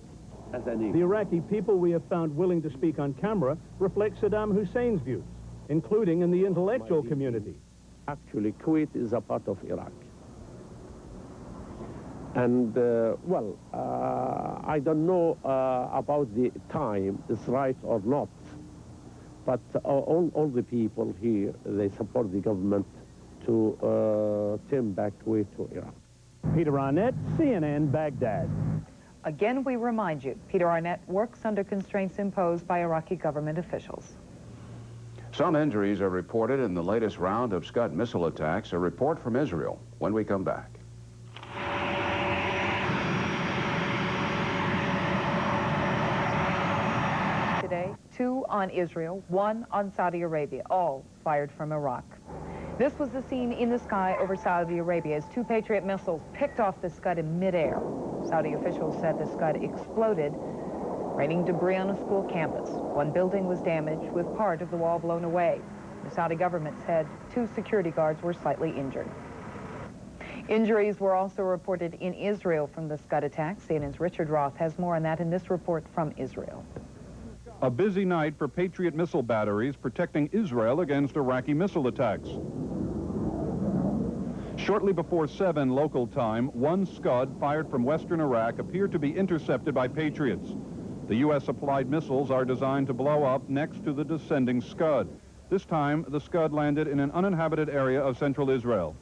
The Iraqi people we have found willing to speak on camera reflect Saddam Hussein's views, including in the intellectual community. Actually, Kuwait is a part of Iraq. And, well, I don't know about the time, it's right or not, but all the people here, they support the government to turn back way to Iraq. Peter Arnett, CNN, Baghdad. Again, we remind you, Peter Arnett works under constraints imposed by Iraqi government officials. Some injuries are reported in the latest round of Scud missile attacks. A report from Israel when we come back. Today, 2 on Israel, 1 on Saudi Arabia, all fired from Iraq. This was the scene in the sky over Saudi Arabia as 2 Patriot missiles picked off the Scud in midair. Saudi officials said the Scud exploded, raining debris on a school campus. 1 building was damaged with part of the wall blown away. The Saudi government said 2 security guards were slightly injured. Injuries were also reported in Israel from the Scud attack. CNN's Richard Roth has more on that in this report from Israel. A busy night for Patriot missile batteries protecting Israel against Iraqi missile attacks. Shortly before 7 local time, 1 Scud fired from western Iraq appeared to be intercepted by Patriots. The U.S.-supplied missiles are designed to blow up next to the descending Scud. This time, the Scud landed in an uninhabited area of central Israel.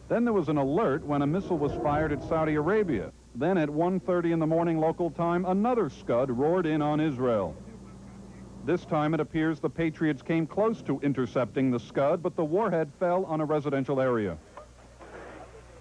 Then there was an alert when a missile was fired at Saudi Arabia. Then at 1:30 in the morning local time, another Scud roared in on Israel. This time it appears the Patriots came close to intercepting the Scud, but the warhead fell on a residential area.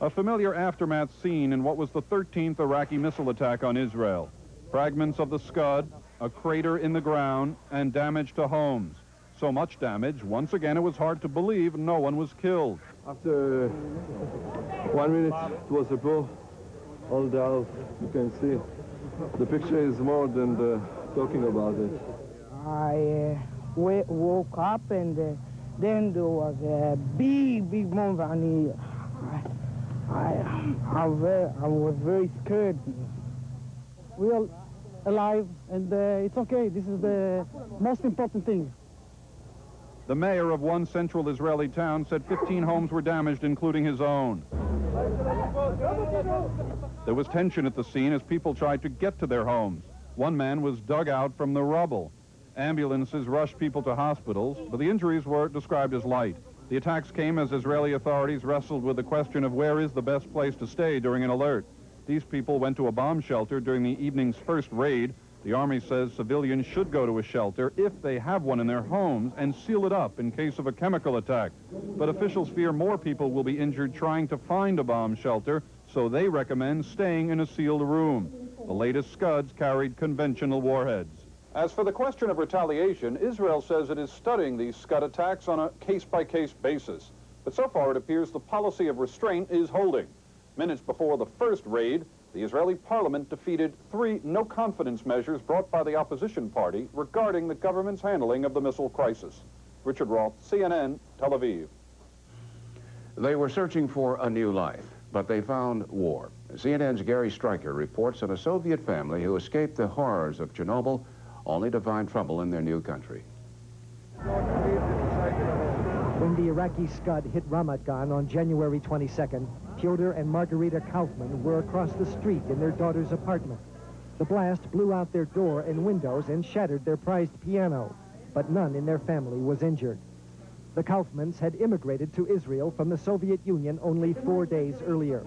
A familiar aftermath scene in what was the 13th Iraqi missile attack on Israel. Fragments of the Scud, a crater in the ground, and damage to homes. So much damage, once again it was hard to believe no one was killed. After 1 minute, it was a blow. All the house, you can see. The picture is more than talking about it. I woke up and then there was a big bomb and I was very scared. We are alive and it's okay. This is the most important thing. The mayor of one central Israeli town said 15 homes were damaged, including his own. There was tension at the scene as people tried to get to their homes. One man was dug out from the rubble. Ambulances rushed people to hospitals, but the injuries were described as light. The attacks came as Israeli authorities wrestled with the question of where is the best place to stay during an alert. These people went to a bomb shelter during the evening's first raid. The Army says civilians should go to a shelter if they have one in their homes and seal it up in case of a chemical attack. But officials fear more people will be injured trying to find a bomb shelter, so they recommend staying in a sealed room. The latest Scuds carried conventional warheads. As for the question of retaliation, Israel says it is studying these Scud attacks on a case-by-case basis. But so far it appears the policy of restraint is holding. Minutes before the first raid, the Israeli parliament defeated 3 no-confidence measures brought by the opposition party regarding the government's handling of the missile crisis. Richard Roth, CNN, Tel Aviv. They were searching for a new life, but they found war. CNN's Gary Stryker reports on a Soviet family who escaped the horrors of Chernobyl only to find trouble in their new country. When the Iraqi Scud hit Ramat Gan on January 22nd, Pyotr and Margarita Kaufman were across the street in their daughter's apartment. The blast blew out their door and windows and shattered their prized piano, but none in their family was injured. The Kaufmans had immigrated to Israel from the Soviet Union only 4 days earlier.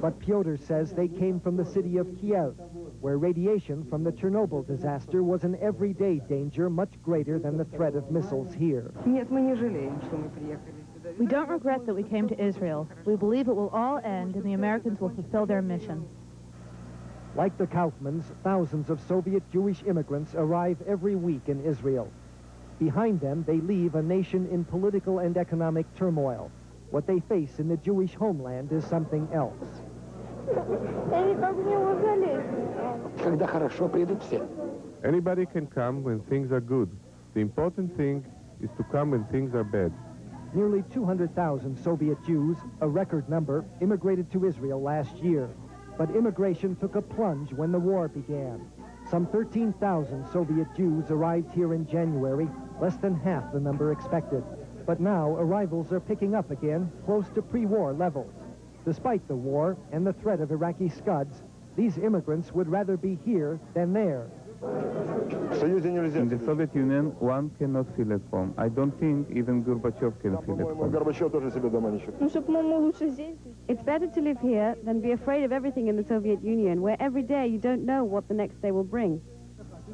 But Pyotr says they came from the city of Kiev, where radiation from the Chernobyl disaster was an everyday danger much greater than the threat of missiles here. We don't regret that we came to Israel. We believe it will all end and the Americans will fulfill their mission. Like the Kaufmans, thousands of Soviet Jewish immigrants arrive every week in Israel. Behind them, they leave a nation in political and economic turmoil. What they face in the Jewish homeland is something else. Anybody can come when things are good. The important thing is to come when things are bad. Nearly 200,000 Soviet Jews, a record number, immigrated to Israel last year. But immigration took a plunge when the war began. Some 13,000 Soviet Jews arrived here in January, less than half the number expected. But now arrivals are picking up again, close to pre-war levels. Despite the war and the threat of Iraqi Scuds, these immigrants would rather be here than there. In the Soviet Union, one cannot feel at home. I don't think even Gorbachev can feel at home. It's better to live here than be afraid of everything in the Soviet Union, where every day you don't know what the next day will bring.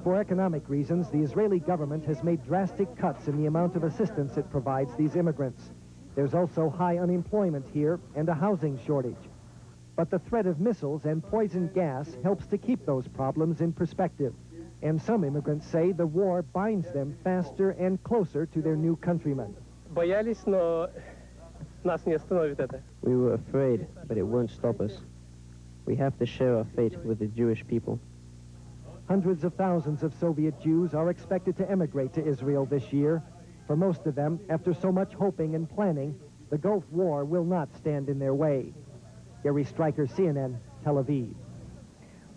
For economic reasons, the Israeli government has made drastic cuts in the amount of assistance it provides these immigrants. There's also high unemployment here and a housing shortage. But the threat of missiles and poison gas helps to keep those problems in perspective. And some immigrants say the war binds them faster and closer to their new countrymen. We were afraid, but it won't stop us. We have to share our fate with the Jewish people. Hundreds of thousands of Soviet Jews are expected to emigrate to Israel this year. For most of them, after so much hoping and planning, the Gulf War will not stand in their way. Gary Stryker, CNN, Tel Aviv.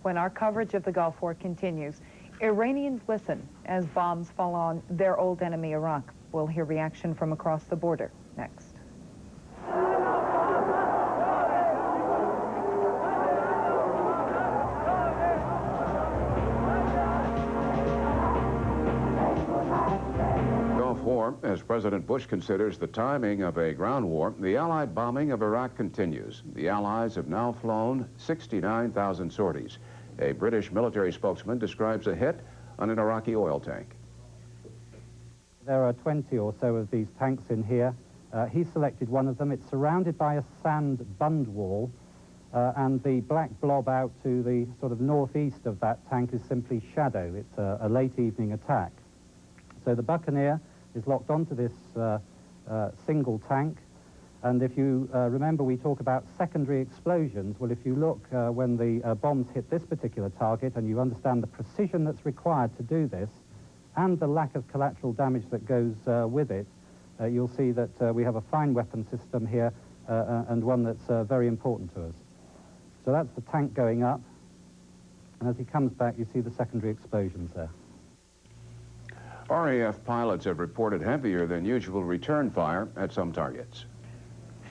When our coverage of the Gulf War continues, Iranians listen as bombs fall on their old enemy, Iraq. We'll hear reaction from across the border next. War, as President Bush considers the timing of a ground war, the Allied bombing of Iraq continues. The Allies have now flown 69,000 sorties. A British military spokesman describes a hit on an Iraqi oil tank. There are 20 or so of these tanks in here. He selected one of them. It's surrounded by a sand bund wall, and the black blob out to the sort of northeast of that tank is simply shadow. It's a late evening attack. So the Buccaneer is locked onto this single tank, and if you remember, we talk about secondary explosions. Well, if you look when the bombs hit this particular target and you understand the precision that's required to do this and the lack of collateral damage that goes with it, you'll see that we have a fine weapon system here and one that's very important to us. So that's the tank going up, and as he comes back you see the secondary explosions there. RAF pilots have reported heavier than usual return fire at some targets.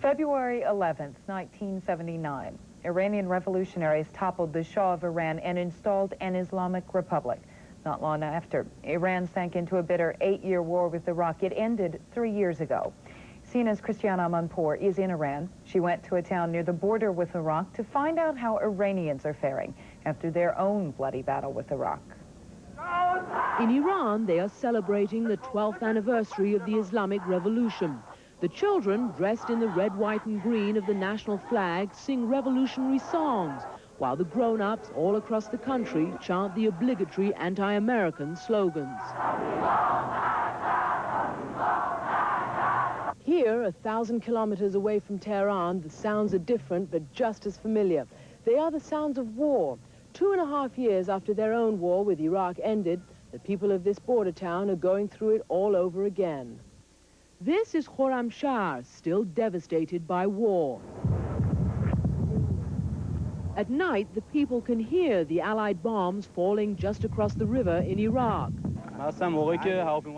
February 11th, 1979, Iranian revolutionaries toppled the Shah of Iran and installed an Islamic Republic. Not long after, Iran sank into a bitter 8-year war with Iraq. It ended 3 years ago. CNN's Christiana Amanpour is in Iran. She went to a town near the border with Iraq to find out how Iranians are faring after their own bloody battle with Iraq. In Iran, they are celebrating the 12th anniversary of the Islamic Revolution. The children, dressed in the red, white, and green of the national flag, sing revolutionary songs, while the grown-ups all across the country chant the obligatory anti-American slogans. Here, 1,000 kilometers away from Tehran, the sounds are different but just as familiar. They are the sounds of war. 2.5 years after their own war with Iraq ended, the people of this border town are going through it all over again. This is Khorramshahr, still devastated by war. At night, the people can hear the Allied bombs falling just across the river in Iraq.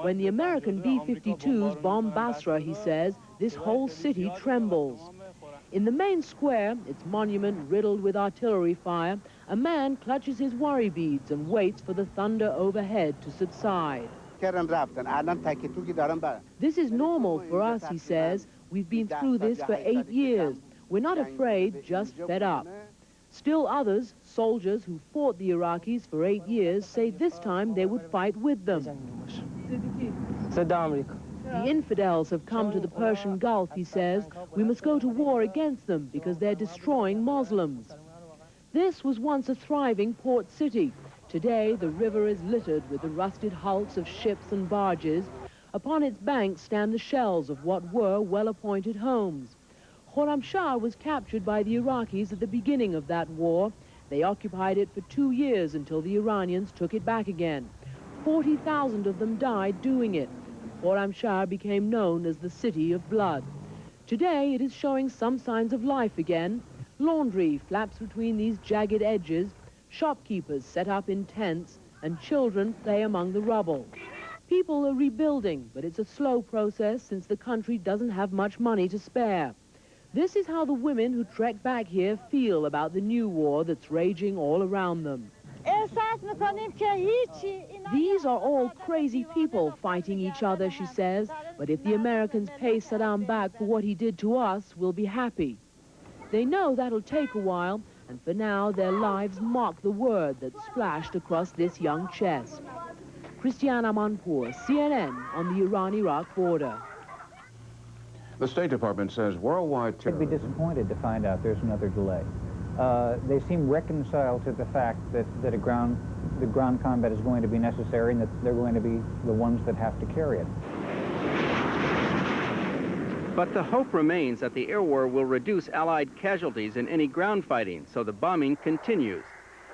When the American B-52s bomb Basra, he says, this whole city trembles. In the main square, its monument riddled with artillery fire, a man clutches his worry beads and waits for the thunder overhead to subside. This is normal for us, he says. We've been through this for 8 years. We're not afraid, just fed up. Still others, soldiers who fought the Iraqis for 8 years, say this time they would fight with them. The infidels have come to the Persian Gulf, he says. We must go to war against them because they're destroying Muslims. This was once a thriving port city. Today, the river is littered with the rusted hulks of ships and barges. Upon its banks stand the shells of what were well-appointed homes. Khorramshahr was captured by the Iraqis at the beginning of that war. They occupied it for 2 years until the Iranians took it back again. 40,000 of them died doing it. Khorramshahr became known as the City of Blood. Today, it is showing some signs of life again. Laundry flaps between these jagged edges, shopkeepers set up in tents, and children play among the rubble. People are rebuilding, but it's a slow process since the country doesn't have much money to spare. This is how the women who trek back here feel about the new war that's raging all around them. These are all crazy people fighting each other, she says, but if the Americans pay Saddam back for what he did to us, we'll be happy. They know that'll take a while, and for now their lives mock the word that's splashed across this young chest. Christiana Manpour, CNN, on the Iran-Iraq border. The State Department says worldwide I'd be disappointed to find out there's another delay. They seem reconciled to the fact that the ground combat is going to be necessary and that they're going to be the ones that have to carry it. But the hope remains that the air war will reduce Allied casualties in any ground fighting, so the bombing continues.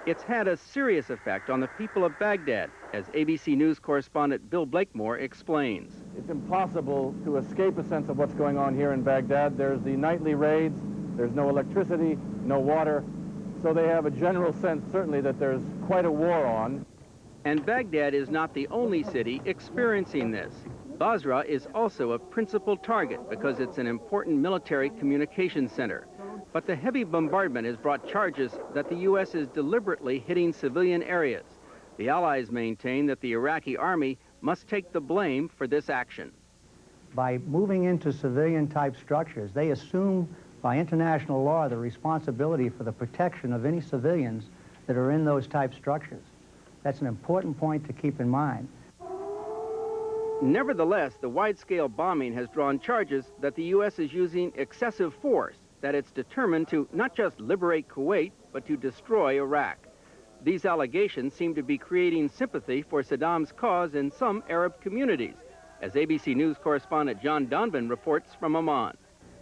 It's had a serious effect on the people of Baghdad, as ABC News correspondent Bill Blakemore explains. It's impossible to escape a sense of what's going on here in Baghdad. There's the nightly raids, there's no electricity, no water, so they have a general sense, certainly, that there's quite a war on. And Baghdad is not the only city experiencing this. Basra is also a principal target because it's an important military communications center. But the heavy bombardment has brought charges that the U.S. is deliberately hitting civilian areas. The Allies maintain that the Iraqi army must take the blame for this action. By moving into civilian-type structures, they assume by international law the responsibility for the protection of any civilians that are in those type structures. That's an important point to keep in mind. Nevertheless, the wide-scale bombing has drawn charges that the U.S. is using excessive force, that it's determined to not just liberate Kuwait, but to destroy Iraq. These allegations seem to be creating sympathy for Saddam's cause in some Arab communities, as ABC News correspondent John Donvan reports from Amman.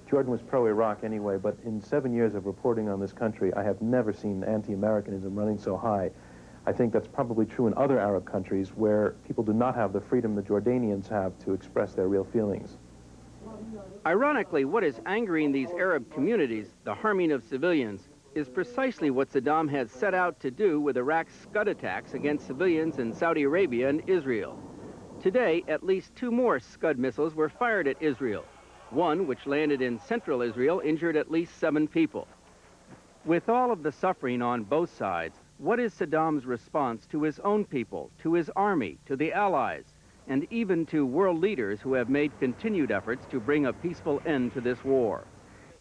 Jordan was pro-Iraq anyway, but in 7 years of reporting on this country, I have never seen anti-Americanism running so high. I think that's probably true in other Arab countries where people do not have the freedom the Jordanians have to express their real feelings. Ironically, what is angering these Arab communities, the harming of civilians, is precisely what Saddam has set out to do with Iraq's Scud attacks against civilians in Saudi Arabia and Israel. Today, at least 2 more Scud missiles were fired at Israel. One, which landed in central Israel, injured at least 7 people. With all of the suffering on both sides, what is Saddam's response to his own people, to his army, to the Allies, and even to world leaders who have made continued efforts to bring a peaceful end to this war?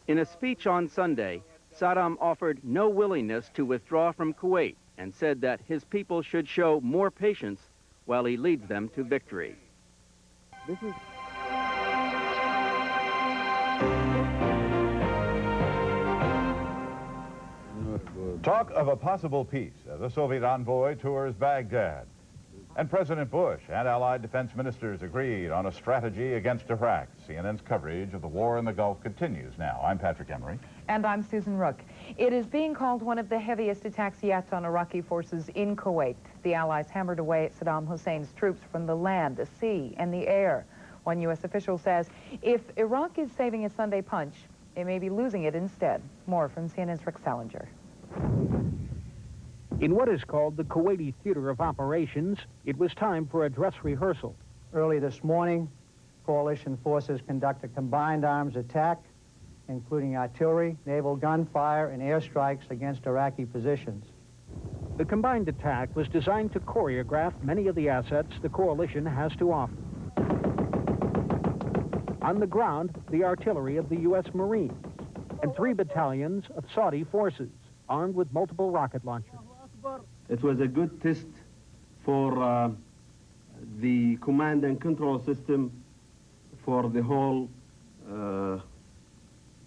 In a speech on Sunday, Saddam offered no willingness to withdraw from Kuwait and said that his people should show more patience while he leads them to victory. This is Talk of a possible peace as a Soviet envoy tours Baghdad. And President Bush and Allied defense ministers agreed on a strategy against Iraq. CNN's coverage of the war in the Gulf continues now. I'm Patrick Emery. And I'm Susan Rook. It is being called one of the heaviest attacks yet on Iraqi forces in Kuwait. The Allies hammered away at Saddam Hussein's troops from the land, the sea, and the air. One U.S. official says if Iraq is saving a Sunday punch, it may be losing it instead. More from CNN's Rick Salinger. In what is called the Kuwaiti Theater of Operations, it was time for a dress rehearsal. Early this morning, coalition forces conduct a combined arms attack, including artillery, naval gunfire, and airstrikes against Iraqi positions. The combined attack was designed to choreograph many of the assets the coalition has to offer. On the ground, the artillery of the U.S. Marines and 3 battalions of Saudi forces, armed with multiple rocket launchers. It was a good test for the command and control system for the whole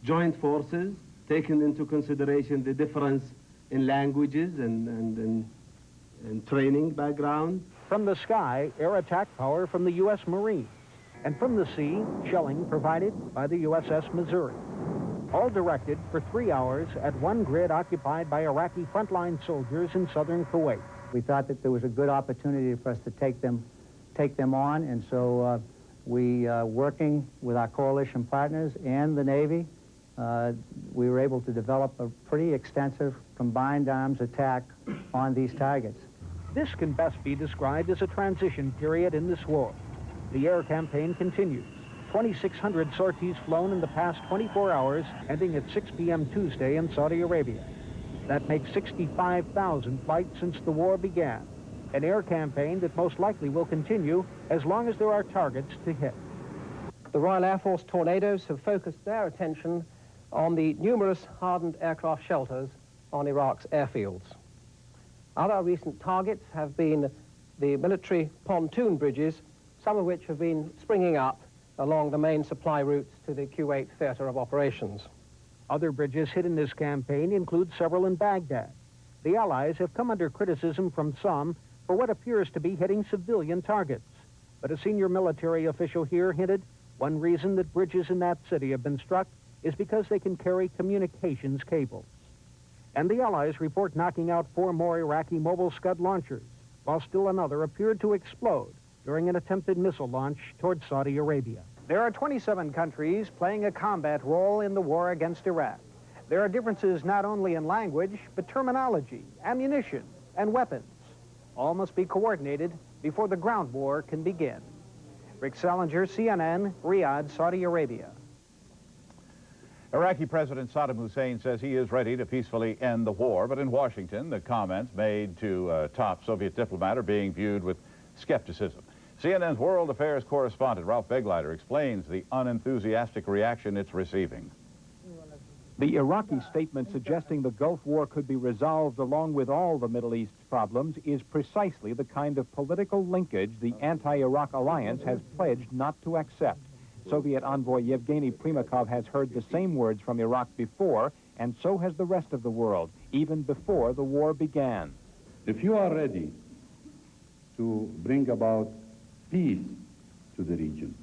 joint forces, taking into consideration the difference in languages and training background. From the sky, air attack power from the U.S. Marines, and from the sea, shelling provided by the USS Missouri. All directed for 3 hours at one grid occupied by Iraqi frontline soldiers in southern Kuwait. We thought that there was a good opportunity for us to take them on, and so working with our coalition partners and the Navy, we were able to develop a pretty extensive combined arms attack on these targets. This can best be described as a transition period in this war. The air campaign continues. 2,600 sorties flown in the past 24 hours, ending at 6 p.m. Tuesday in Saudi Arabia. That makes 65,000 flights since the war began, an air campaign that most likely will continue as long as there are targets to hit. The Royal Air Force Tornadoes have focused their attention on the numerous hardened aircraft shelters on Iraq's airfields. Other recent targets have been the military pontoon bridges, some of which have been springing up along the main supply routes to the Kuwait theater of operations. Other bridges hit in this campaign include several in Baghdad. The Allies have come under criticism from some for what appears to be hitting civilian targets. But a senior military official here hinted one reason that bridges in that city have been struck is because they can carry communications cables. And the Allies report knocking out 4 more Iraqi mobile Scud launchers, while still another appeared to explode during an attempted missile launch toward Saudi Arabia. There are 27 countries playing a combat role in the war against Iraq. There are differences not only in language, but terminology, ammunition, and weapons. All must be coordinated before the ground war can begin. Rick Salinger, CNN, Riyadh, Saudi Arabia. Iraqi President Saddam Hussein says he is ready to peacefully end the war, but in Washington, the comments made to a top Soviet diplomat are being viewed with skepticism. CNN's World Affairs correspondent Ralph Begleiter explains the unenthusiastic reaction it's receiving. The Iraqi statement suggesting the Gulf War could be resolved along with all the Middle East problems is precisely the kind of political linkage the anti-Iraq alliance has pledged not to accept. Soviet envoy Yevgeny Primakov has heard the same words from Iraq before, and so has the rest of the world, even before the war began. If you are ready to bring about peace to the region,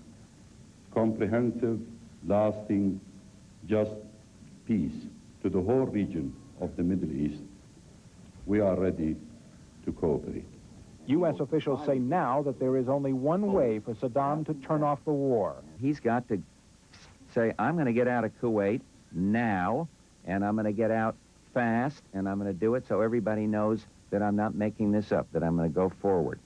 comprehensive, lasting, just peace to the whole region of the Middle East, we are ready to cooperate. U.S. officials say now that there is only one way for Saddam to turn off the war. He's got to say, I'm going to get out of Kuwait now, and I'm going to get out fast, and I'm going to do it so everybody knows that I'm not making this up, that I'm going to go forward.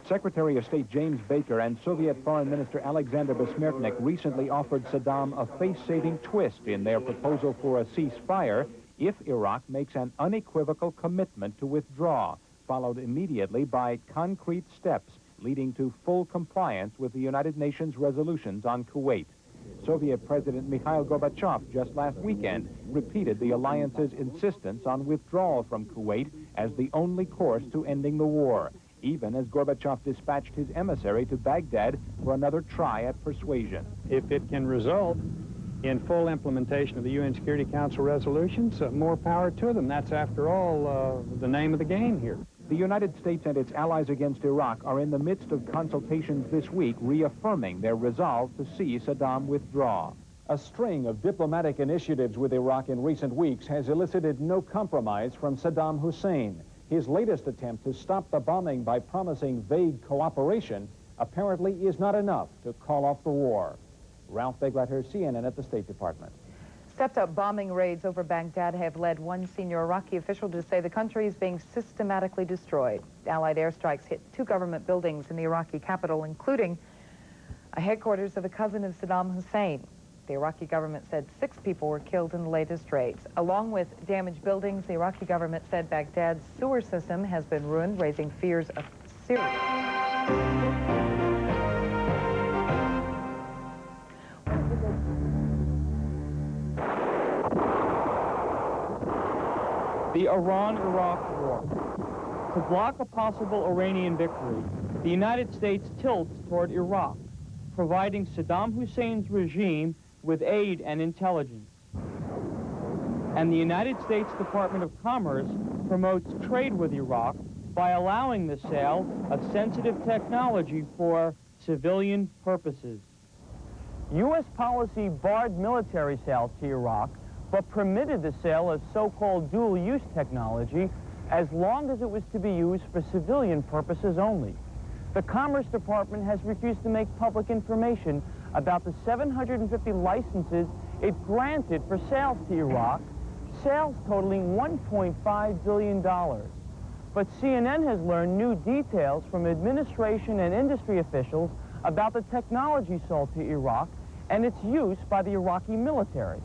Secretary of State James Baker and Soviet Foreign Minister Alexander Besmertnik recently offered Saddam a face-saving twist in their proposal for a ceasefire if Iraq makes an unequivocal commitment to withdraw, followed immediately by concrete steps leading to full compliance with the United Nations resolutions on Kuwait. Soviet President Mikhail Gorbachev just last weekend repeated the alliance's insistence on withdrawal from Kuwait as the only course to ending the war, even as Gorbachev dispatched his emissary to Baghdad for another try at persuasion. If it can result in full implementation of the UN Security Council resolutions, more power to them. That's, after all, the name of the game here. The United States and its allies against Iraq are in the midst of consultations this week reaffirming their resolve to see Saddam withdraw. A string of diplomatic initiatives with Iraq in recent weeks has elicited no compromise from Saddam Hussein. His latest attempt to stop the bombing by promising vague cooperation apparently is not enough to call off the war. Ralph Begleiter, CNN at the State Department. Stepped-up bombing raids over Baghdad have led one senior Iraqi official to say the country is being systematically destroyed. Allied airstrikes hit 2 government buildings in the Iraqi capital, including a headquarters of a cousin of Saddam Hussein. The Iraqi government said 6 people were killed in the latest raids. Along with damaged buildings, the Iraqi government said Baghdad's sewer system has been ruined, raising fears of serious... The Iran-Iraq War. To block a possible Iranian victory, the United States tilts toward Iraq, providing Saddam Hussein's regime with aid and intelligence. And the United States Department of Commerce promotes trade with Iraq by allowing the sale of sensitive technology for civilian purposes. U.S. policy barred military sales to Iraq, but permitted the sale of so-called dual-use technology as long as it was to be used for civilian purposes only. The Commerce Department has refused to make public information about the 750 licenses it granted for sales to Iraq, sales totaling $1.5 billion. But CNN has learned new details from administration and industry officials about the technology sold to Iraq and its use by the Iraqi military.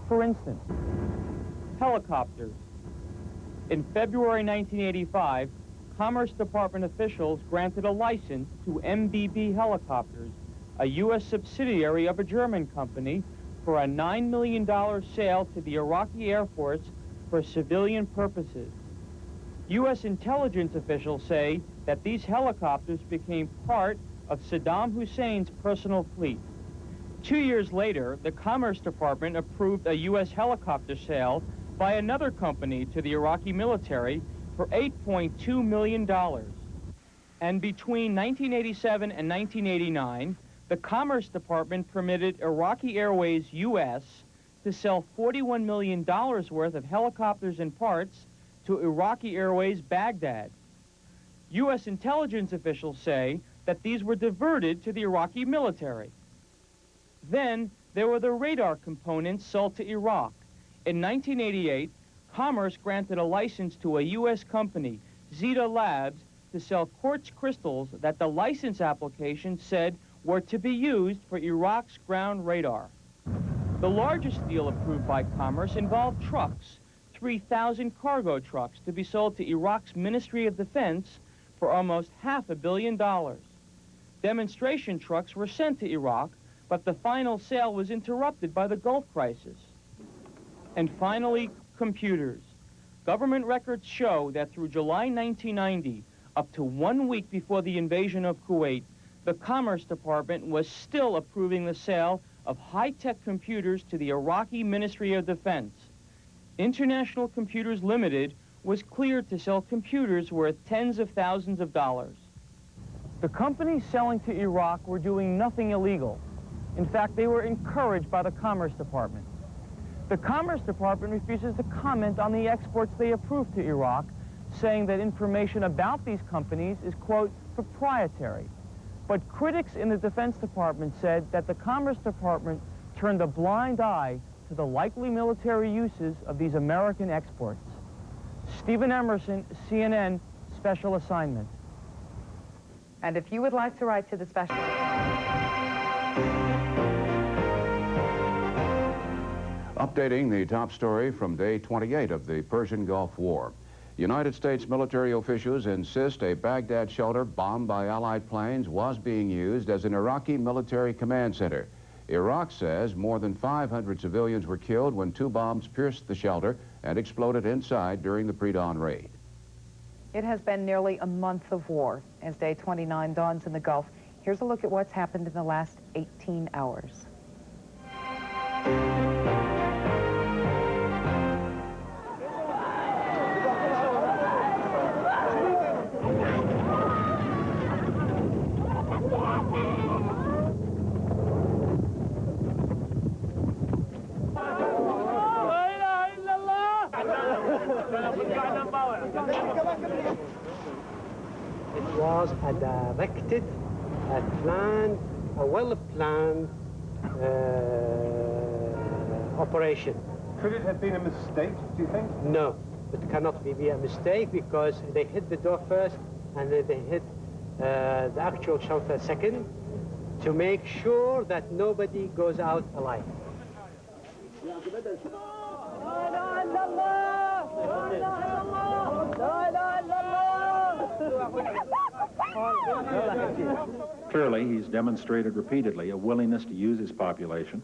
For instance, helicopters. In February 1985, Commerce Department officials granted a license to MBB Helicopters, a U.S. subsidiary of a German company, for a $9 million sale to the Iraqi Air Force for civilian purposes. U.S. intelligence officials say that these helicopters became part of Saddam Hussein's personal fleet. 2 years later, the Commerce Department approved a U.S. helicopter sale by another company to the Iraqi military for $8.2 million. And between 1987 and 1989, the Commerce Department permitted Iraqi Airways U.S. to sell $41 million worth of helicopters and parts to Iraqi Airways Baghdad. U.S. intelligence officials say that these were diverted to the Iraqi military. Then there were the radar components sold to Iraq. In 1988, Commerce granted a license to a U.S. company, Zeta Labs, to sell quartz crystals that the license application said were to be used for Iraq's ground radar. The largest deal approved by Commerce involved trucks, 3,000 cargo trucks to be sold to Iraq's Ministry of Defense for almost $500 million. Demonstration trucks were sent to Iraq, but the final sale was interrupted by the Gulf crisis. And finally, computers. Government records show that through July 1990, up to 1 week before the invasion of Kuwait, the Commerce Department was still approving the sale of high-tech computers to the Iraqi Ministry of Defense. International Computers Limited was cleared to sell computers worth tens of thousands of dollars. The companies selling to Iraq were doing nothing illegal. In fact, they were encouraged by the Commerce Department. The Commerce Department refuses to comment on the exports they approved to Iraq, saying that information about these companies is, quote, proprietary. But critics in the Defense Department said that the Commerce Department turned a blind eye to the likely military uses of these American exports. Stephen Emerson, CNN, Special Assignment. And if you would like to write to the special... Updating the top story from day 28 of the Persian Gulf War. United States military officials insist a Baghdad shelter bombed by Allied planes was being used as an Iraqi military command center. Iraq says more than 500 civilians were killed when 2 bombs pierced the shelter and exploded inside during the pre-dawn raid. It has been nearly a month of war as day 29 dawns in the Gulf. Here's a look at what's happened in the last 18 hours. It was a directed, a planned, a well-planned operation. Could it have been a mistake, do you think? No, it cannot be a mistake because they hit the door first and then they hit the actual shelter second to make sure that nobody goes out alive. Clearly, he's demonstrated repeatedly a willingness to use his population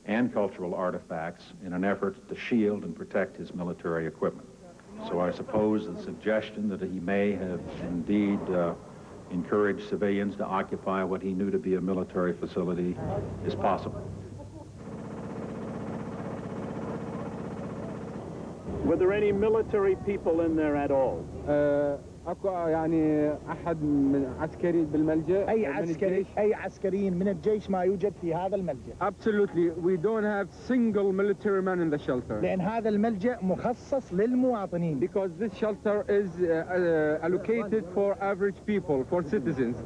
and cultural artifacts in an effort to shield and protect his military equipment. So I suppose the suggestion that he may have indeed encouraged civilians to occupy what he knew to be a military facility is possible. Were there any military people in there at all? يعني أحد من عسكري بالملجأ أي عسكريين من الجيش ما يوجد في هذا الملجأ. Absolutely, we don't have single military man in the shelter. لأن هذا الملجأ مخصص للمواطنين. Because this shelter is allocated for average people, for citizens.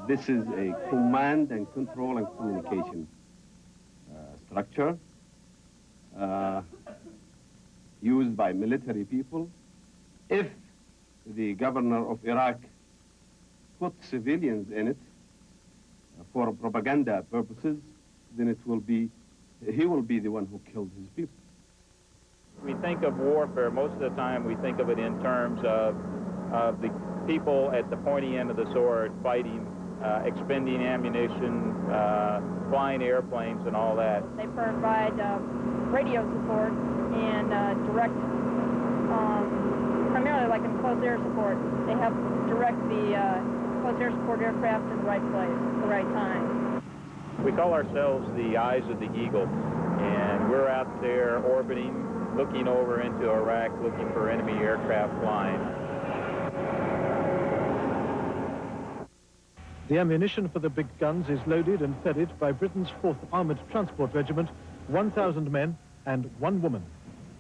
This is a command and control and communication structure. Used by military people. If the governor of Iraq put civilians in it for propaganda purposes, then he will be the one who killed his people. We think of warfare, most of the time we think of it in terms of the people at the pointy end of the sword fighting, expending ammunition, flying airplanes and all that. They provide radio support and direct, primarily like in close air support. They help direct the close air support aircraft in the right place at the right time. We call ourselves the eyes of the eagle, and we're out there orbiting, looking over into Iraq, looking for enemy aircraft flying. The ammunition for the big guns is loaded and ferried by Britain's 4th Armoured Transport Regiment, 1,000 men and 1 woman.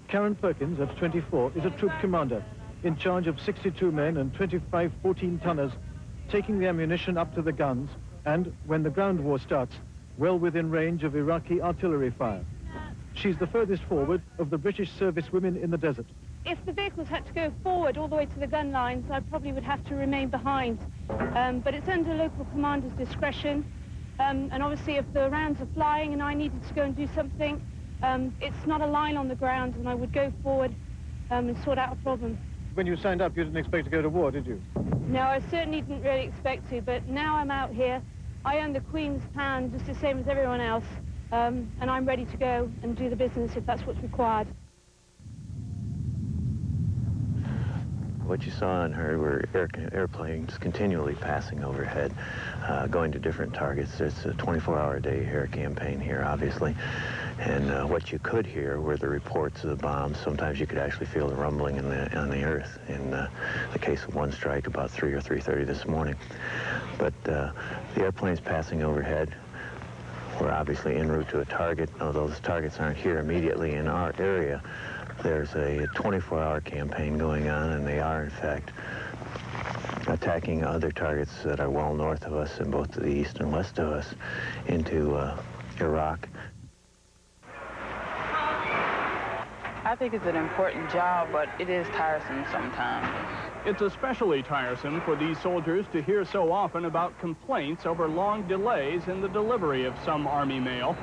Karen Perkins, at 24, is a troop commander, in charge of 62 men and 25 14-tonners, taking the ammunition up to the guns and, when the ground war starts, well within range of Iraqi artillery fire. She's the furthest forward of the British service women in the desert. If the vehicles had to go forward all the way to the gun lines, I probably would have to remain behind. But it's under local commander's discretion. And obviously if the rounds are flying and I needed to go and do something, it's not a line on the ground and I would go forward and sort out a problem. When you signed up, you didn't expect to go to war, did you? No, I certainly didn't really expect to, but now I'm out here. I own the Queen's Pound just the same as everyone else. And I'm ready to go and do the business if that's what's required. What you saw and heard were airplanes continually passing overhead, going to different targets. It's a 24-hour-a-day air campaign here, obviously. And what you could hear were the reports of the bombs. Sometimes you could actually feel the rumbling on the earth. In the case of one strike about 3 or 3:30 this morning. But the airplanes passing overhead were obviously en route to a target. Although those targets aren't here immediately in our area, there's a 24-hour campaign going on, and they are, in fact, attacking other targets that are well north of us and both to the east and west of us into Iraq. I think it's an important job, but it is tiresome sometimes. It's especially tiresome for these soldiers to hear so often about complaints over long delays in the delivery of some Army mail.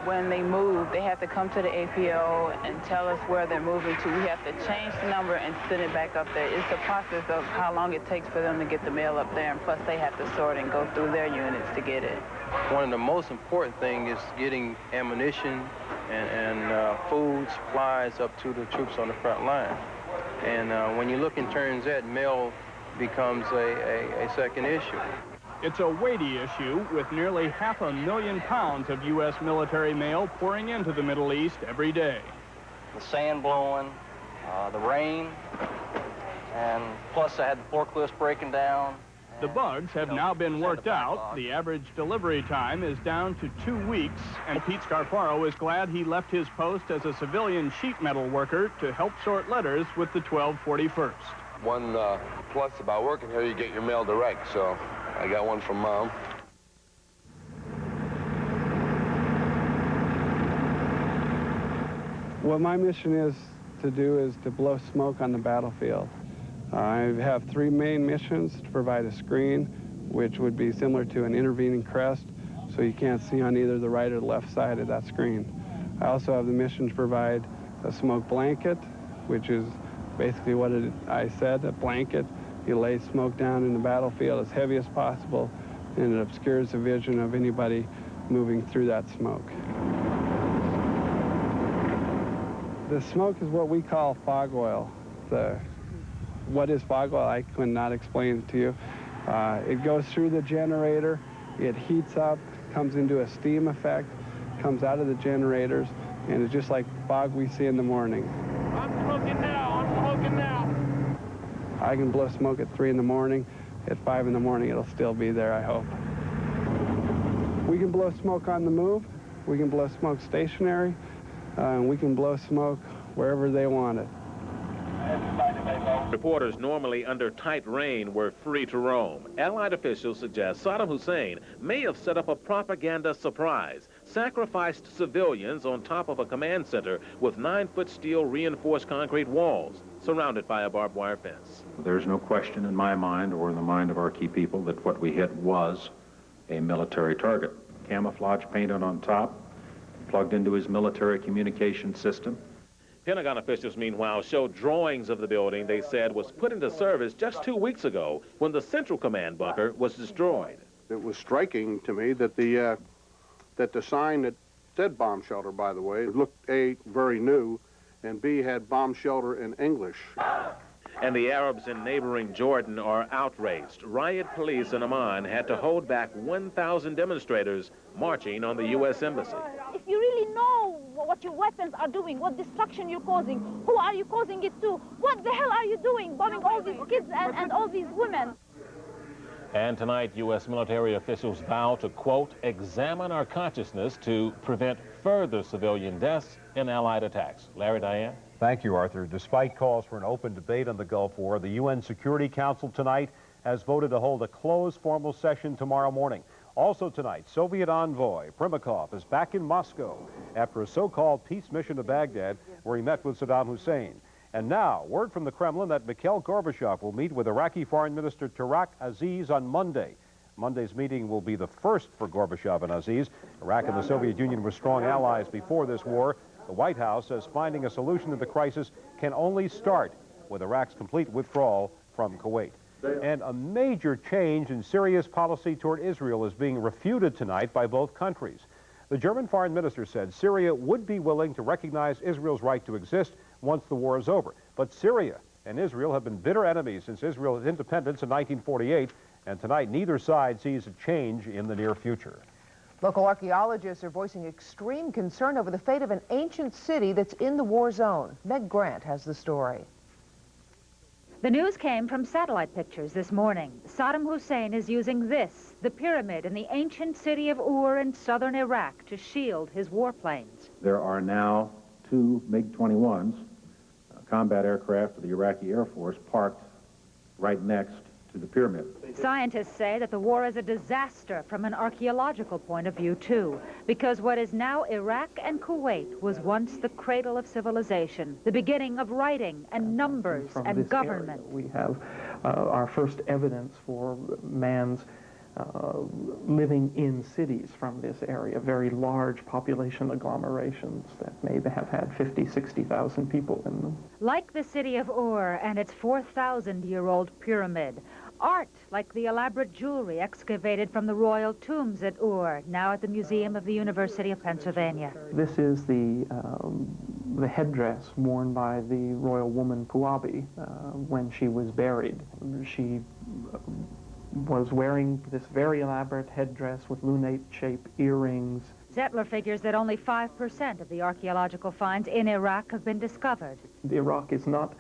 When they move, they have to come to the APO and tell us where they're moving to. We have to change the number and send it back up there. It's the process of how long it takes for them to get the mail up there, and plus they have to sort and go through their units to get it. One of the most important things is getting ammunition and food supplies up to the troops on the front line. And when you look in terms of that, mail becomes a second issue. It's a weighty issue, with nearly 500,000 pounds of U.S. military mail pouring into the Middle East every day. The sand blowing, the rain, and plus I had the forklifts breaking down. The bugs have now been worked out. The average delivery time is down to 2 weeks, and Pete Scarfaro is glad he left his post as a civilian sheet metal worker to help sort letters with the 1241st. One plus about working here, you get your mail direct, so I got one from Mom. What my mission is to do is to blow smoke on the battlefield. I have 3 main missions: to provide a screen, which would be similar to an intervening crest, so you can't see on either the right or the left side of that screen. I also have the mission to provide a smoke blanket, which is basically what I said, a blanket. You lay smoke down in the battlefield as heavy as possible, and it obscures the vision of anybody moving through that smoke. The smoke is what we call fog oil. What is fog oil? I could not explain it to you. It goes through the generator, it heats up, comes into a steam effect, comes out of the generators, and it's just like fog we see in the morning. I'm smoking now, I'm smoking now. I can blow smoke at 3 in the morning. At 5 in the morning, it'll still be there, I hope. We can blow smoke on the move. We can blow smoke stationary. We can blow smoke wherever they want it. Reporters normally under tight rein were free to roam. Allied officials suggest Saddam Hussein may have set up a propaganda surprise, sacrificed civilians on top of a command center with 9-foot steel reinforced concrete walls. surrounded by a barbed wire fence. There's no question in my mind or in the mind of our key people that what we hit was a military target. Camouflage painted on top, plugged into his military communication system. Pentagon officials, meanwhile, showed drawings of the building they said was put into service just 2 weeks ago when the Central Command bunker was destroyed. It was striking to me that the sign that said bomb shelter, by the way, looked A, very new, and B, had bomb shelter in English. And the Arabs in neighboring Jordan are outraged. Riot police in Amman had to hold back 1,000 demonstrators marching on the U.S. Embassy. If you really know what your weapons are doing, what destruction you're causing, who are you causing it to, what the hell are you doing, bombing all these kids and all these women? And tonight, U.S. military officials vow to, quote, examine our consciousness to prevent further civilian deaths in Allied attacks. Larry, Diane? Thank you, Arthur. Despite calls for an open debate on the Gulf War, the UN Security Council tonight has voted to hold a closed formal session tomorrow morning. Also tonight, Soviet envoy Primakov is back in Moscow after a so-called peace mission to Baghdad where he met with Saddam Hussein. And now, word from the Kremlin that Mikhail Gorbachev will meet with Iraqi Foreign Minister Tareq Aziz on Monday. Monday's meeting will be the first for Gorbachev and Aziz. Iraq and the Soviet Union were strong allies before this war. The White House says finding a solution to the crisis can only start with Iraq's complete withdrawal from Kuwait. And a major change in Syria's policy toward Israel is being refuted tonight by both countries. The German foreign minister said Syria would be willing to recognize Israel's right to exist once the war is over. But Syria and Israel have been bitter enemies since Israel's independence in 1948, and tonight neither side sees a change in the near future. Local archaeologists are voicing extreme concern over the fate of an ancient city that's in the war zone. Meg Grant has the story. The news came from satellite pictures this morning. Saddam Hussein is using this, the pyramid in the ancient city of Ur in southern Iraq, to shield his warplanes. There are now 2 MiG-21s, combat aircraft of the Iraqi Air Force, parked right next to the pyramid. Scientists say that the war is a disaster from an archaeological point of view, too, because what is now Iraq and Kuwait was once the cradle of civilization, the beginning of writing and numbers and government. Area, we have our first evidence for man's living in cities from this area, very large population agglomerations that may have had 50, 60,000 people in them. Like the city of Ur and its 4,000-year-old pyramid, art like the elaborate jewelry excavated from the royal tombs at Ur, now at the Museum of the University of Pennsylvania. This is the headdress worn by the royal woman Puabi when she was buried. She was wearing this very elaborate headdress with lunate-shaped earrings. Zettler figures that only 5% of the archaeological finds in Iraq have been discovered. Iraq is not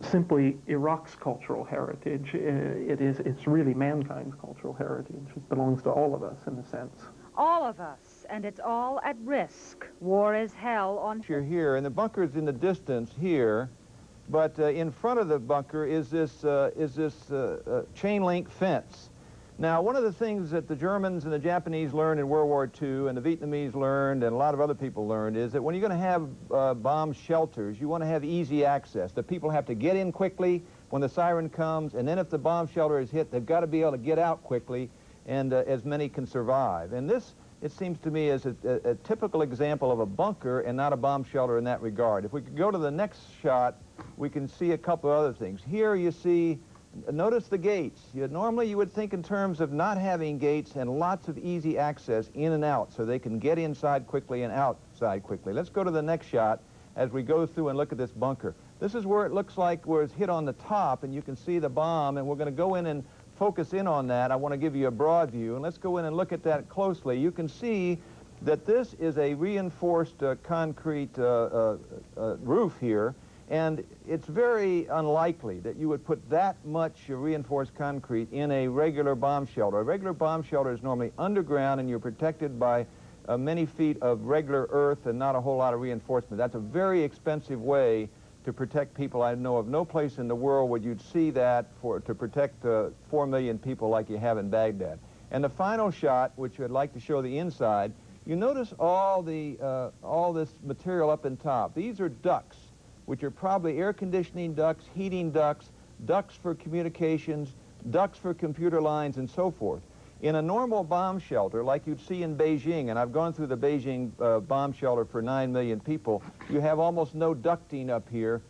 simply Iraq's cultural heritage. It's really mankind's cultural heritage. It belongs to all of us, in a sense. All of us, and it's all at risk. War is hell on... You're here, and the bunker's in the distance here, but in front of the bunker is this chain link fence. Now, one of the things that the Germans and the Japanese learned in World War II, and the Vietnamese learned, and a lot of other people learned, is that when you're going to have bomb shelters, you want to have easy access. The people have to get in quickly when the siren comes, and then if the bomb shelter is hit, they've got to be able to get out quickly, and as many can survive. And this, it seems to me, is a typical example of a bunker and not a bomb shelter in that regard. If we could go to the next shot, we can see a couple of other things. Here you see, notice the gates. Normally you would think in terms of not having gates and lots of easy access in and out so they can get inside quickly and outside quickly. Let's go to the next shot as we go through and look at this bunker. This is where it looks like where it's hit on the top, and you can see the bomb, and we're going to go in and focus in on that. I want to give you a broad view, and let's go in and look at that closely. You can see that this is a reinforced concrete roof here, and it's very unlikely that you would put that much reinforced concrete in a regular bomb shelter. A regular bomb shelter is normally underground, and you're protected by many feet of regular earth and not a whole lot of reinforcement. That's a very expensive way to protect people. I know of no place in the world where you'd see that to protect 4 million people like you have in Baghdad. And the final shot, which I'd like to show the inside, you notice all this material up in top. These are ducts. which are probably air conditioning ducts, heating ducts, ducts for communications, ducts for computer lines, and so forth. In a normal bomb shelter, like you'd see in Beijing, and I've gone through the Beijing bomb shelter for 9 million people, you have almost no ducting up here.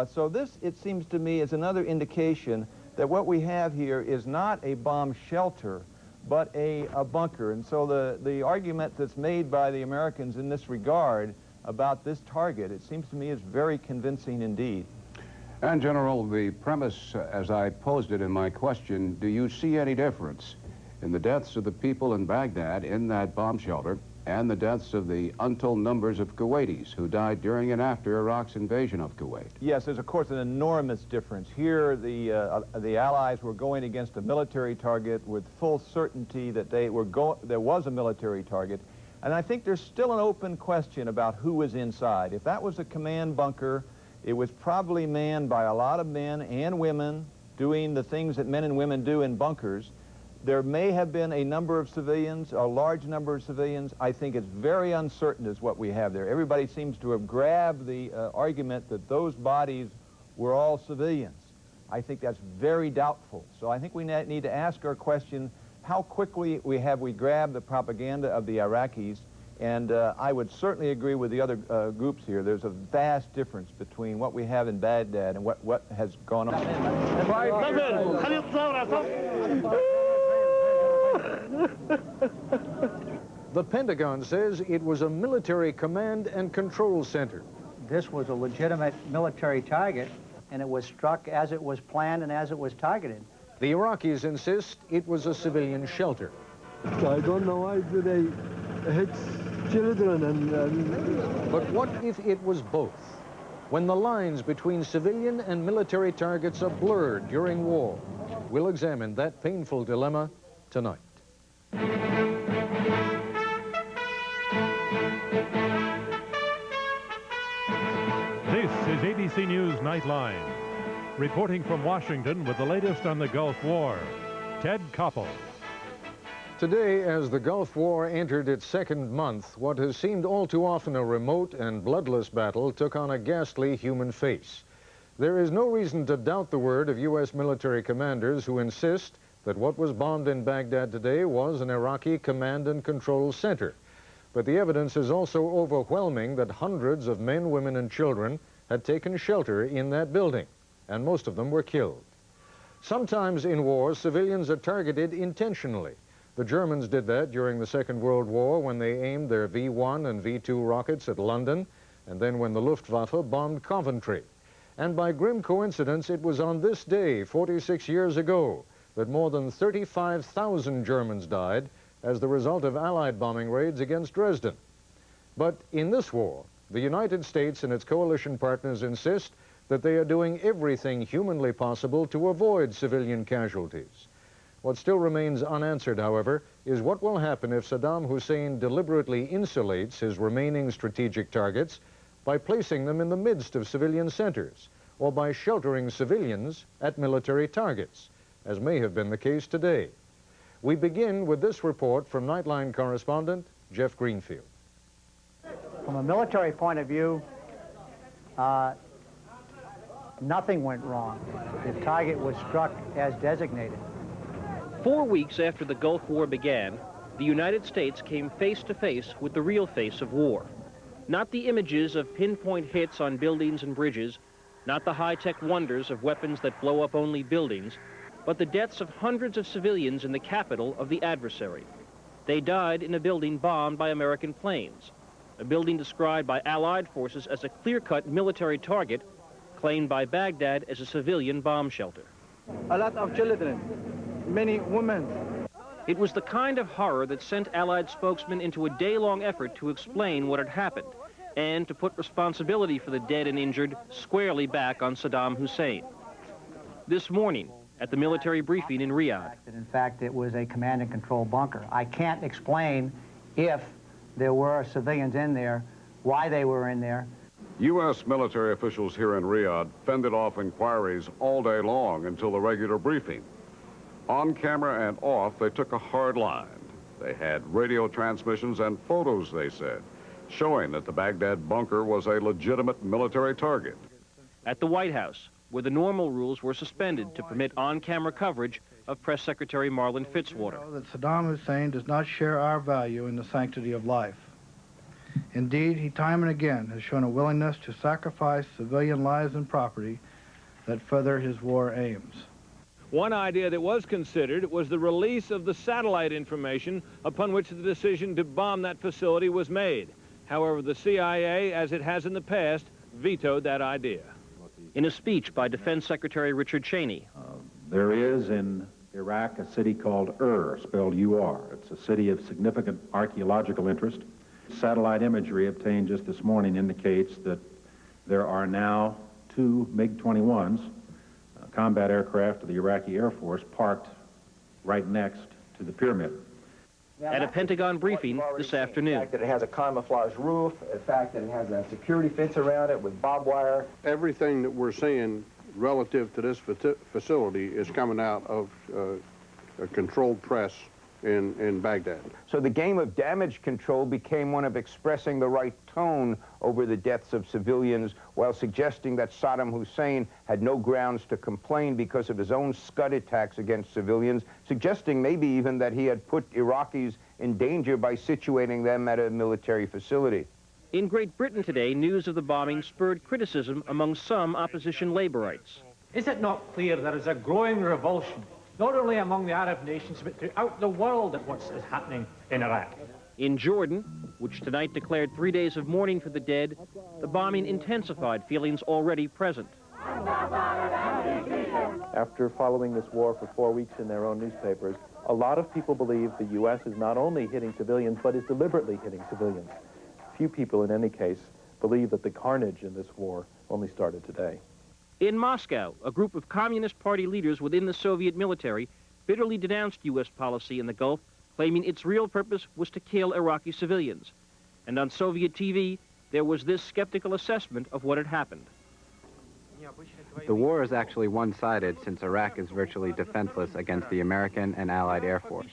So this, it seems to me, is another indication that what we have here is not a bomb shelter, but a bunker. And so the argument that's made by the Americans in this regard about this target, it seems to me, is very convincing indeed. And General, the premise, as I posed it in my question, do you see any difference in the deaths of the people in Baghdad in that bomb shelter and the deaths of the untold numbers of Kuwaitis who died during and after Iraq's invasion of Kuwait? Yes, there's of course an enormous difference. Here, the Allies were going against a military target with full certainty that there was a military target. And I think there's still an open question about who was inside. If that was a command bunker, it was probably manned by a lot of men and women doing the things that men and women do in bunkers. There may have been a number of civilians, a large number of civilians. I think it's very uncertain is what we have there. Everybody seems to have grabbed the argument that those bodies were all civilians. I think that's very doubtful. So I think we need to ask our question, how quickly have we grabbed the propaganda of the Iraqis? And I would certainly agree with the other groups here. There's a vast difference between what we have in Baghdad and what has gone on. The Pentagon says it was a military command and control center. This was a legitimate military target, and it was struck as it was planned and as it was targeted. The Iraqis insist it was a civilian shelter. I don't know why do they hit children and... But what if it was both? When the lines between civilian and military targets are blurred during war, we'll examine that painful dilemma tonight. This is ABC News Nightline. Reporting from Washington with the latest on the Gulf War, Ted Koppel. Today, as the Gulf War entered its second month, what has seemed all too often a remote and bloodless battle took on a ghastly human face. There is no reason to doubt the word of U.S. military commanders who insist that what was bombed in Baghdad today was an Iraqi command and control center. But the evidence is also overwhelming that hundreds of men, women, and children had taken shelter in that building, and most of them were killed. Sometimes in war, civilians are targeted intentionally. The Germans did that during the Second World War when they aimed their V-1 and V-2 rockets at London, and then when the Luftwaffe bombed Coventry. And by grim coincidence, it was on this day, 46 years ago, that more than 35,000 Germans died as the result of Allied bombing raids against Dresden. But in this war, the United States and its coalition partners insist that they are doing everything humanly possible to avoid civilian casualties. What still remains unanswered, however, is what will happen if Saddam Hussein deliberately insulates his remaining strategic targets by placing them in the midst of civilian centers, or by sheltering civilians at military targets, as may have been the case today. We begin with this report from Nightline correspondent Jeff Greenfield. From a military point of view, nothing went wrong. The target was struck as designated. 4 weeks after the Gulf War began, the United States came face to face with the real face of war. Not the images of pinpoint hits on buildings and bridges, not the high-tech wonders of weapons that blow up only buildings, but the deaths of hundreds of civilians in the capital of the adversary. They died in a building bombed by American planes, a building described by Allied forces as a clear-cut military target, claimed by Baghdad as a civilian bomb shelter. A lot of children, many women. It was the kind of horror that sent Allied spokesmen into a day-long effort to explain what had happened and to put responsibility for the dead and injured squarely back on Saddam Hussein. This morning, at the military briefing in Riyadh. In fact, it was a command and control bunker. I can't explain if there were civilians in there, why they were in there. U.S. military officials here in Riyadh fended off inquiries all day long until the regular briefing. On camera and off, they took a hard line. They had radio transmissions and photos, they said, showing that the Baghdad bunker was a legitimate military target. At the White House, where the normal rules were suspended to permit on-camera coverage of Press Secretary Marlin Fitzwater. You know that Saddam Hussein does not share our value in the sanctity of life. Indeed, he time and again has shown a willingness to sacrifice civilian lives and property that further his war aims. One idea that was considered was the release of the satellite information upon which the decision to bomb that facility was made. However, the CIA, as it has in the past, vetoed that idea. In a speech by Defense Secretary Richard Cheney. There is in Iraq a city called spelled U-R. It's a city of significant archaeological interest. Satellite imagery obtained just this morning indicates that there are now 2 MiG-21s, combat aircraft of the Iraqi Air Force, parked right next to the pyramid. At a Pentagon briefing this afternoon. The fact that it has a camouflage roof, the fact that it has a security fence around it with barbed wire. Everything that we're seeing relative to this facility is coming out of a controlled press in Baghdad. So the game of damage control became one of expressing the right tone over the deaths of civilians while suggesting that Saddam Hussein had no grounds to complain because of his own Scud attacks against civilians, suggesting maybe even that he had put Iraqis in danger by situating them at a military facility. In Great Britain today, news of the bombing spurred criticism among some opposition Labourites. Is it not clear there is a growing revulsion, not only among the Arab nations, but throughout the world at what is happening in Iraq? In Jordan, which tonight declared 3 days of mourning for the dead, the bombing intensified feelings already present. After following this war for 4 weeks in their own newspapers, a lot of people believe the U.S. is not only hitting civilians, but is deliberately hitting civilians. Few people, in any case, believe that the carnage in this war only started today. In Moscow, a group of Communist Party leaders within the Soviet military bitterly denounced U.S. policy in the Gulf, claiming its real purpose was to kill Iraqi civilians. And on Soviet TV, there was this skeptical assessment of what had happened. The war is actually one-sided since Iraq is virtually defenseless against the American and Allied Air Force.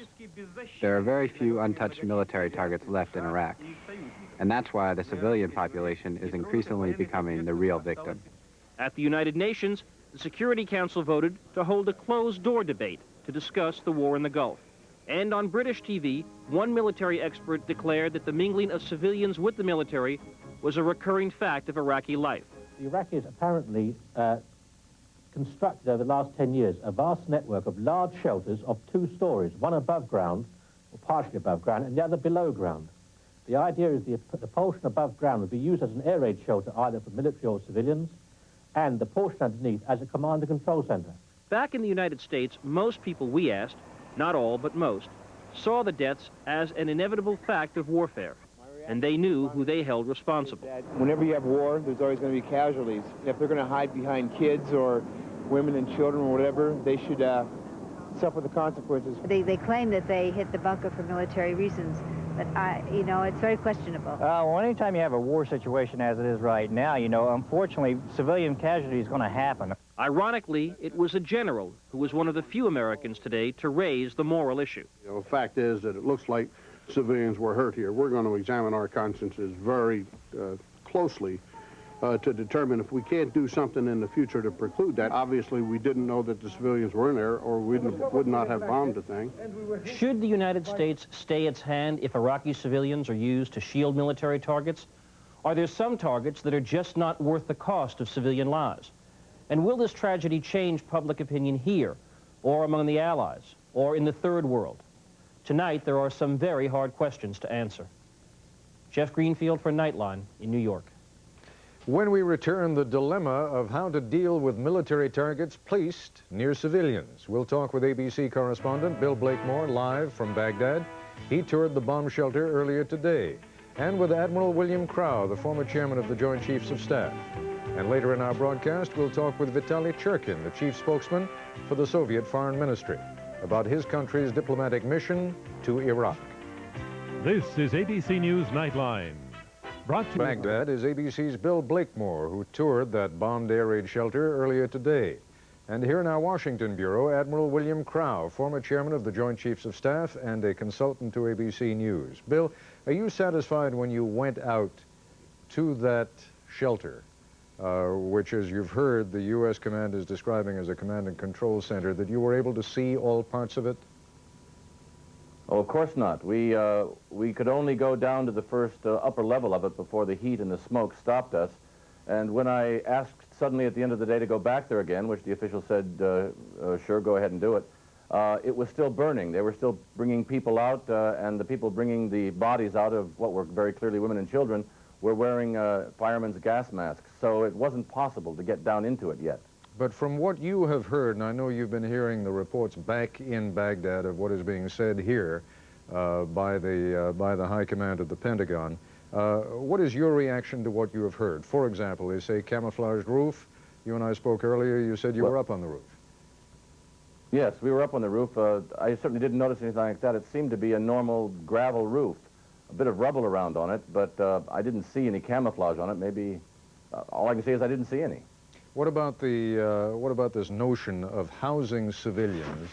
There are very few untouched military targets left in Iraq, and that's why the civilian population is increasingly becoming the real victim. At the United Nations, the Security Council voted to hold a closed-door debate to discuss the war in the Gulf. And on British TV, one military expert declared that the mingling of civilians with the military was a recurring fact of Iraqi life. The Iraqis apparently constructed over the last 10 years a vast network of large shelters of 2 stories, one above ground, or partially above ground, and the other below ground. The idea is the portion above ground would be used as an air raid shelter either for military or civilians, and the portion underneath as a command and control center. Back in the United States, most people we asked, not all but most, saw the deaths as an inevitable fact of warfare, and they knew who they held responsible. Whenever you have war, there's always going to be casualties. If they're going to hide behind kids or women and children or whatever, they should suffer the consequences. They claim that they hit the bunker for military reasons, but you know, it's very questionable. Well, anytime you have a war situation as it is right now, you know, unfortunately, civilian casualty is going to happen. Ironically, it was a general who was one of the few Americans today to raise the moral issue. You know, the fact is that it looks like civilians were hurt here. We're going to examine our consciences very closely to determine if we can't do something in the future to preclude that. Obviously, we didn't know that the civilians were in there, or we would not have bombed the thing. Should the United States stay its hand if Iraqi civilians are used to shield military targets? Are there some targets that are just not worth the cost of civilian lives? And will this tragedy change public opinion here, or among the Allies, or in the Third World? Tonight, there are some very hard questions to answer. Jeff Greenfield for Nightline in New York. When we return, the dilemma of how to deal with military targets placed near civilians. We'll talk with ABC correspondent Bill Blakemore live from Baghdad. He toured the bomb shelter earlier today. And with Admiral William Crowe, the former chairman of the Joint Chiefs of Staff. And later in our broadcast, we'll talk with Vitaly Churkin, the chief spokesman for the Soviet Foreign Ministry, about his country's diplomatic mission to Iraq. This is ABC News Nightline. Brought to Baghdad is ABC's Bill Blakemore, who toured that bombed air raid shelter earlier today. And here in our Washington bureau, Admiral William Crowe, former chairman of the Joint Chiefs of Staff and a consultant to ABC News. Bill, are you satisfied when you went out to that shelter which, as you've heard, the U.S. command is describing as a command and control center, that you were able to see all parts of it? Oh, of course not. We could only go down to the first upper level of it before the heat and the smoke stopped us. And when I asked suddenly at the end of the day to go back there again, which the official said, sure, go ahead and do it, it was still burning. They were still bringing people out, and the people bringing the bodies out of what were very clearly women and children were wearing firemen's gas masks. So it wasn't possible to get down into it yet. But from what you have heard, and I know you've been hearing the reports back in Baghdad of what is being said here by the High Command of the Pentagon, what is your reaction to what you have heard? For example, they say camouflaged roof. You and I spoke earlier. You said you were up on the roof. Yes, we were up on the roof. I certainly didn't notice anything like that. It seemed to be a normal gravel roof, a bit of rubble around on it, but I didn't see any camouflage on it. Maybe all I can say is I didn't see any. What about this notion of housing civilians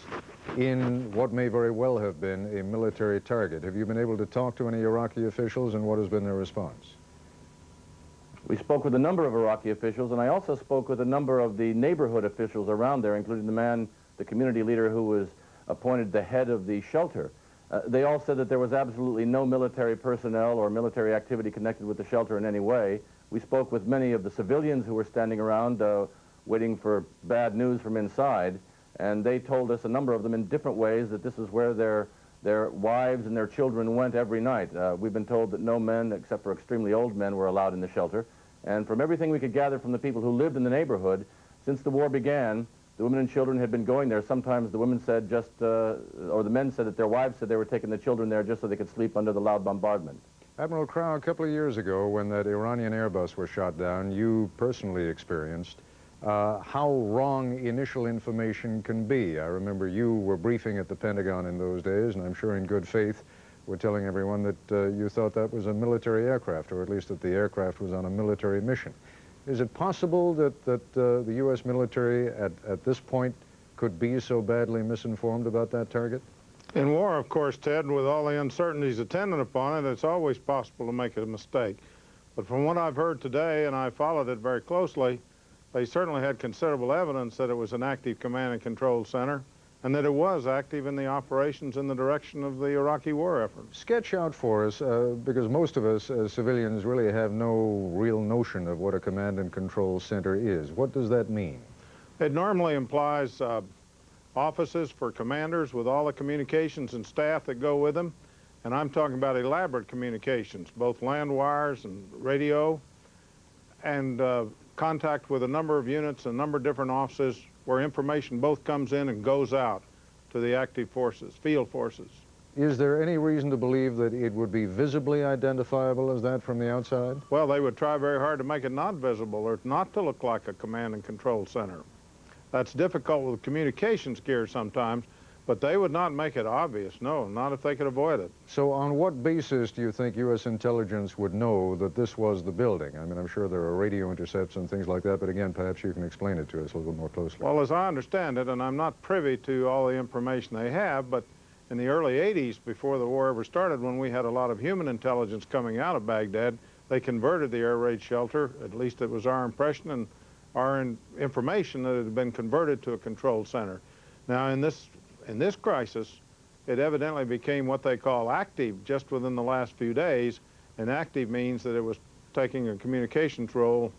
in what may very well have been a military target? Have you been able to talk to any Iraqi officials, and what has been their response? We spoke with a number of Iraqi officials, and I also spoke with a number of the neighborhood officials around there, including the community leader who was appointed the head of the shelter. They all said that there was absolutely no military personnel or military activity connected with the shelter in any way. We spoke with many of the civilians who were standing around waiting for bad news from inside, and they told us, a number of them in different ways, that this is where their wives and their children went every night. We've been told that no men, except for extremely old men, were allowed in the shelter. And from everything we could gather from the people who lived in the neighborhood, since the war began, the women and children had been going there. Sometimes the women said or the men said that their wives said they were taking the children there just so they could sleep under the loud bombardment. Admiral Crow, a couple of years ago, when that Iranian Airbus was shot down, you personally experienced how wrong initial information can be. I remember you were briefing at the Pentagon in those days, and I'm sure in good faith were telling everyone that you thought that was a military aircraft, or at least that the aircraft was on a military mission. Is it possible that the U.S. military at this point could be so badly misinformed about that target? In war, of course, Ted, with all the uncertainties attendant upon it, it's always possible to make a mistake. But from what I've heard today, and I followed it very closely, they certainly had considerable evidence that it was an active command and control center, and that it was active in the operations in the direction of the Iraqi war effort. Sketch out for us, because most of us as civilians really have no real notion of what a command and control center is. What does that mean? It normally implies offices for commanders with all the communications and staff that go with them. And I'm talking about elaborate communications, both land wires and radio, and contact with a number of units, a number of different offices where information both comes in and goes out to the active forces, field forces. Is there any reason to believe that it would be visibly identifiable as that from the outside? Well, they would try very hard to make it not visible or not to look like a command and control center. That's difficult with communications gear sometimes, but they would not make it obvious, no, not if they could avoid it. So on what basis do you think U.S. intelligence would know that this was the building? I mean, I'm sure there are radio intercepts and things like that, but again, perhaps you can explain it to us a little more closely. Well, as I understand it, and I'm not privy to all the information they have, but in the early 80s, before the war ever started, when we had a lot of human intelligence coming out of Baghdad, they converted the air raid shelter, at least it was our impression, and our information that it had been converted to a control center. Now, in this crisis, it evidently became what they call active just within the last few days, and active means that it was taking a communications role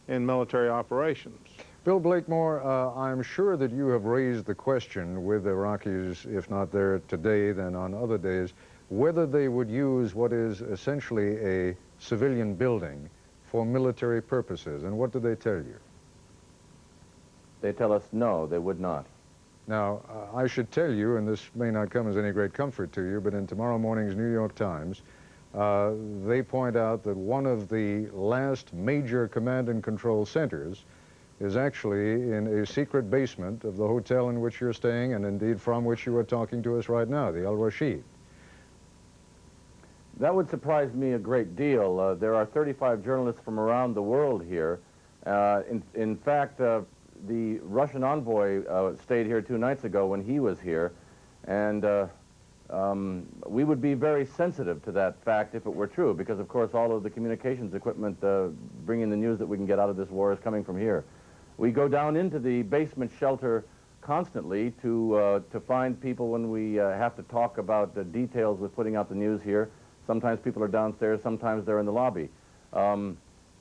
in military operations. Bill Blakemore, I'm sure that you have raised the question with Iraqis, if not there today, then on other days, whether they would use what is essentially a civilian building for military purposes. And what do they tell you? They tell us no, they would not. Now, I should tell you, and this may not come as any great comfort to you, but in tomorrow morning's New York Times, they point out that one of the last major command and control centers is actually in a secret basement of the hotel in which you're staying, and indeed from which you are talking to us right now, the El Rashid. That would surprise me a great deal. There are 35 journalists from around the world here. In fact, the Russian envoy stayed here 2 nights ago when he was here, and We would be very sensitive to that fact if it were true, because of course all of the communications equipment bringing the news that we can get out of this war is coming from here. We go down into the basement shelter constantly to find people when we have to talk about the details with putting out the news here. Sometimes people are downstairs, sometimes they're in the lobby.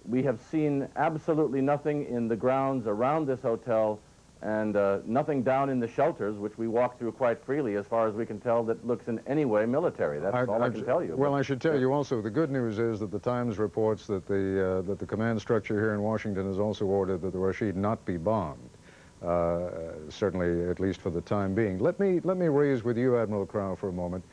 We have seen absolutely nothing in the grounds around this hotel and nothing down in the shelters, which we walk through quite freely, as far as we can tell, that looks in any way military. That's all I can tell you. Well, I should tell you also, the good news is that the Times reports that the command structure here in Washington has also ordered that the Rashid not be bombed, certainly at least for the time being. Let me raise with you, Admiral Crow, for a moment,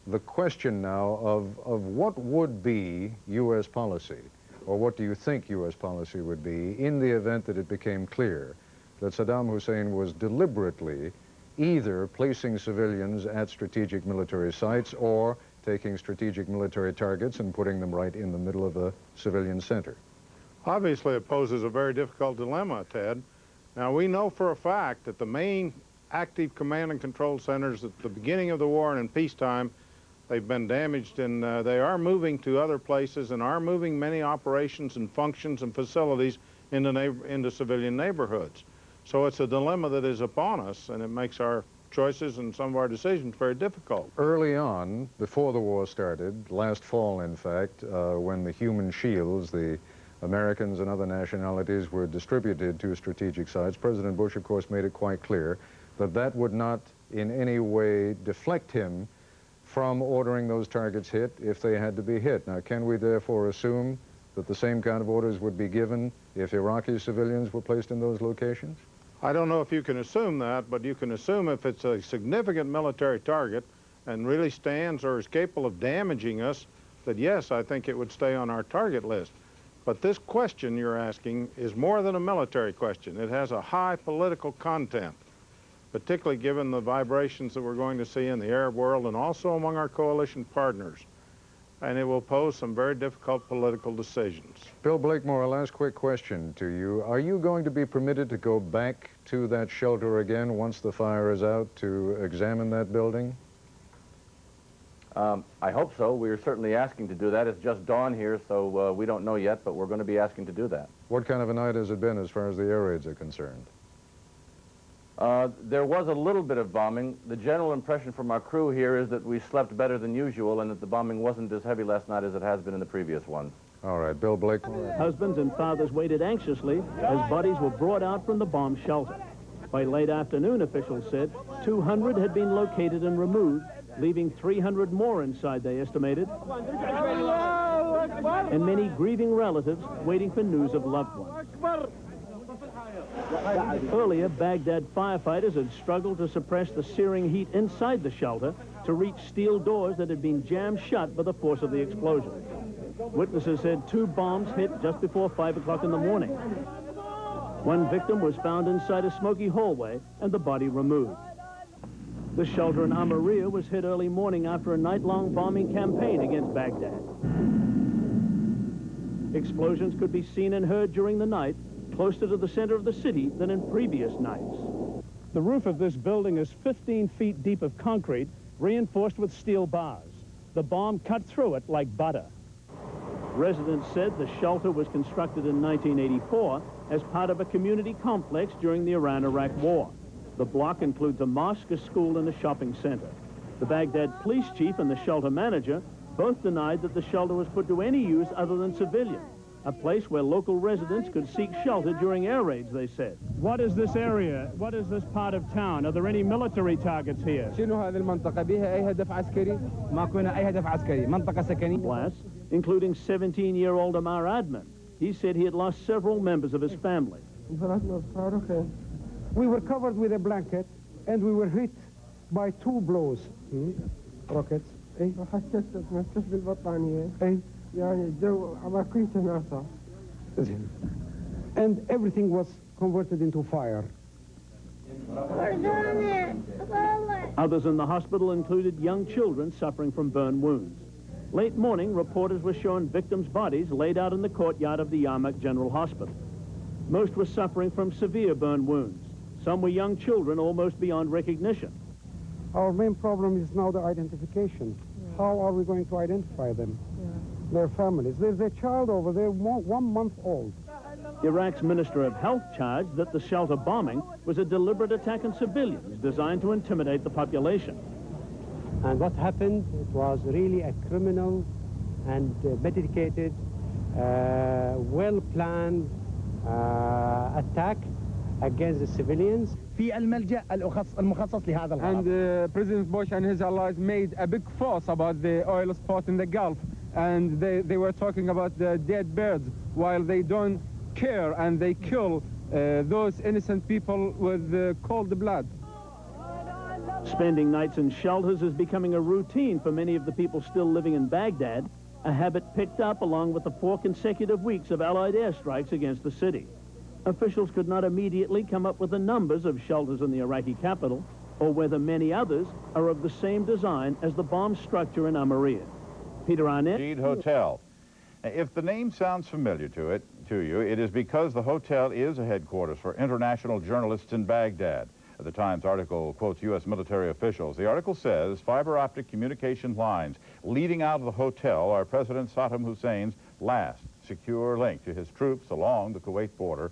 the question now of what would be U.S. policy, or what do you think U.S. policy would be in the event that it became clear that Saddam Hussein was deliberately either placing civilians at strategic military sites or taking strategic military targets and putting them right in the middle of a civilian center? Obviously, it poses a very difficult dilemma, Ted. Now, we know for a fact that the main active command and control centers at the beginning of the war and in peacetime, they've been damaged, and they are moving to other places and are moving many operations and functions and facilities into civilian neighborhoods. So it's a dilemma that is upon us, and it makes our choices and some of our decisions very difficult. Early on, before the war started, last fall in fact, when the human shields, the Americans and other nationalities, were distributed to strategic sites, President Bush, of course, made it quite clear that that would not in any way deflect him from ordering those targets hit if they had to be hit. Now, can we therefore assume that the same kind of orders would be given if Iraqi civilians were placed in those locations? I don't know if you can assume that, but you can assume if it's a significant military target and really stands or is capable of damaging us, that yes, I think it would stay on our target list. But this question you're asking is more than a military question. It has a high political content, particularly given the vibrations that we're going to see in the Arab world and also among our coalition partners. And it will pose some very difficult political decisions. Bill Blakemore, a last quick question to you. Are you going to be permitted to go back to that shelter again once the fire is out to examine that building? I hope so. We're certainly asking to do that. It's just dawn here, so we don't know yet, but we're going to be asking to do that. What kind of a night has it been as far as the air raids are concerned? There was a little bit of bombing. The general impression from our crew here is that we slept better than usual and that the bombing wasn't as heavy last night as it has been in the previous ones. All right, Bill Blakemore. Husbands and fathers waited anxiously as bodies were brought out from the bomb shelter. By late afternoon, officials said 200 had been located and removed, leaving 300 more inside, they estimated, and many grieving relatives waiting for news of loved ones. Earlier, Baghdad firefighters had struggled to suppress the searing heat inside the shelter to reach steel doors that had been jammed shut by the force of the explosion. Witnesses said 2 bombs hit just before 5 o'clock in the morning. One victim was found inside a smoky hallway and the body removed. The shelter in Amaria was hit early morning after a night-long bombing campaign against Baghdad. Explosions could be seen and heard during the night, closer to the center of the city than in previous nights. The roof of this building is 15 feet deep of concrete, reinforced with steel bars. The bomb cut through it like butter. Residents said the shelter was constructed in 1984 as part of a community complex during the Iran-Iraq War. The block includes a mosque, a school, and a shopping center. The Baghdad police chief and the shelter manager both denied that the shelter was put to any use other than civilian, a place where local residents could seek shelter during air raids, they said. What is this area? What is this part of town? Are there any military targets here? Glass, including 17-year-old Amar Adman. He said he had lost several members of his family. We were covered with a blanket, and we were hit by 2 blows. Rockets. And everything was converted into fire. Others in the hospital included young children suffering from burn wounds. Late morning, reporters were shown victims' bodies laid out in the courtyard of the Yarmouk General Hospital. Most were suffering from severe burn wounds. Some were young children almost beyond recognition. Our main problem is now the identification. How are we going to identify them? Their families. There's a child over there, 1 month old. Iraq's Minister of Health charged that the shelter bombing was a deliberate attack on civilians designed to intimidate the population. And what happened, it was really a criminal and medicated, well-planned attack against the civilians. And President Bush and his allies made a big fuss about the oil spot in the Gulf, and they were talking about the dead birds, while they don't care, and they kill those innocent people with cold blood. Spending nights in shelters is becoming a routine for many of the people still living in Baghdad, a habit picked up along with the 4 consecutive weeks of Allied airstrikes against the city. Officials could not immediately come up with the numbers of shelters in the Iraqi capital, or whether many others are of the same design as the bomb structure in Amaria. Peter Arnett. Hotel. If the name sounds familiar to you, it is because the hotel is a headquarters for international journalists in Baghdad. The Times article quotes U.S. military officials. The article says fiber optic communication lines leading out of the hotel are President Saddam Hussein's last secure link to his troops along the Kuwait border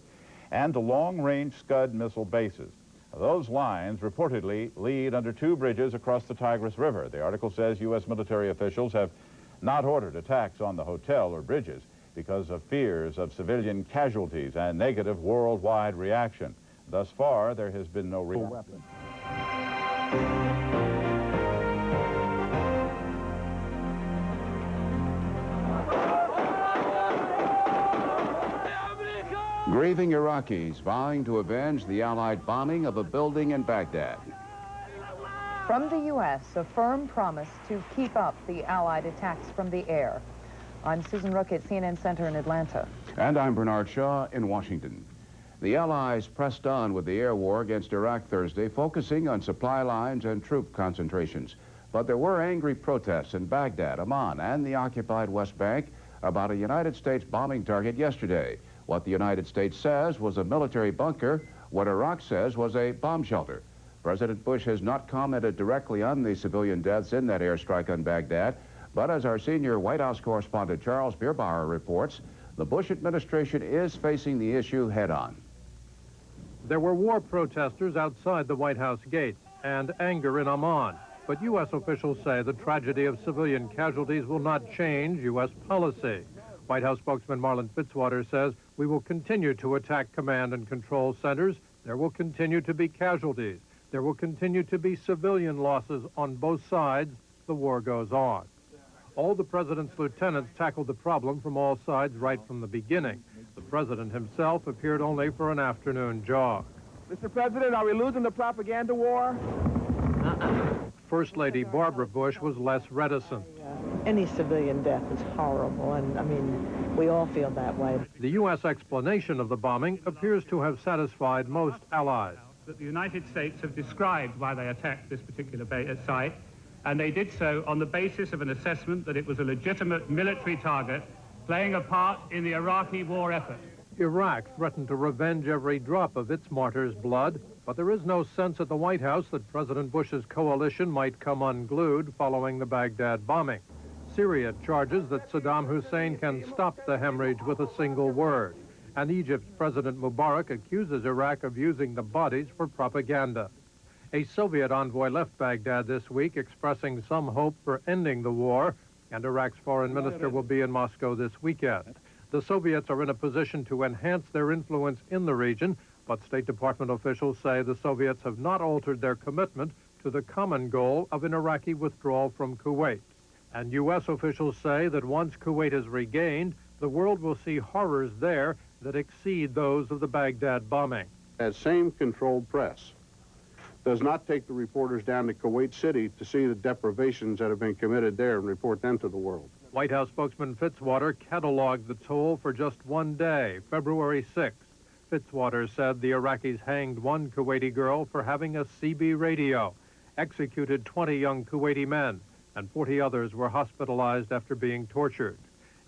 and to long-range Scud missile bases. Those lines reportedly lead under 2 bridges across the Tigris River. The article says U.S. military officials have not ordered attacks on the hotel or bridges because of fears of civilian casualties and negative worldwide reaction. Thus far, there has been no reaction. Grieving Iraqis vowing to avenge the Allied bombing of a building in Baghdad. From the U.S., a firm promise to keep up the Allied attacks from the air. I'm Susan Rook at CNN Center in Atlanta. And I'm Bernard Shaw in Washington. The Allies pressed on with the air war against Iraq Thursday, focusing on supply lines and troop concentrations. But there were angry protests in Baghdad, Amman, and the occupied West Bank about a United States bombing target yesterday. What the United States says was a military bunker, what Iraq says was a bomb shelter. President Bush has not commented directly on the civilian deaths in that airstrike on Baghdad, but as our senior White House correspondent Charles Bierbauer reports, the Bush administration is facing the issue head-on. There were war protesters outside the White House gates and anger in Amman, but U.S. officials say the tragedy of civilian casualties will not change U.S. policy. White House spokesman Marlin Fitzwater says, "We will continue to attack command and control centers. There will continue to be casualties. There will continue to be civilian losses on both sides. The war goes on." All the president's lieutenants tackled the problem from all sides right from the beginning. The president himself appeared only for an afternoon jog. Mr. President, are we losing the propaganda war? First Lady Barbara Bush was less reticent. Any civilian death is horrible, and I mean, we all feel that way. The U.S. explanation of the bombing appears to have satisfied most allies. That the United States have described why they attacked this particular site, and they did so on the basis of an assessment that it was a legitimate military target playing a part in the Iraqi war effort. Iraq threatened to revenge every drop of its martyrs' blood, but there is no sense at the White House that President Bush's coalition might come unglued following the Baghdad bombing. Syria charges that Saddam Hussein can stop the hemorrhage with a single word, and Egypt's President Mubarak accuses Iraq of using the bodies for propaganda. A Soviet envoy left Baghdad this week expressing some hope for ending the war, and Iraq's foreign minister will be in Moscow this weekend. The Soviets are in a position to enhance their influence in the region, but State Department officials say the Soviets have not altered their commitment to the common goal of an Iraqi withdrawal from Kuwait. And U.S. officials say that once Kuwait is regained, the world will see horrors there that exceed those of the Baghdad bombing. That same controlled press does not take the reporters down to Kuwait City to see the deprivations that have been committed there and report them to the world. White House spokesman Fitzwater cataloged the toll for just one day, February 6th. Fitzwater said the Iraqis hanged one Kuwaiti girl for having a CB radio, executed 20 young Kuwaiti men, and 40 others were hospitalized after being tortured.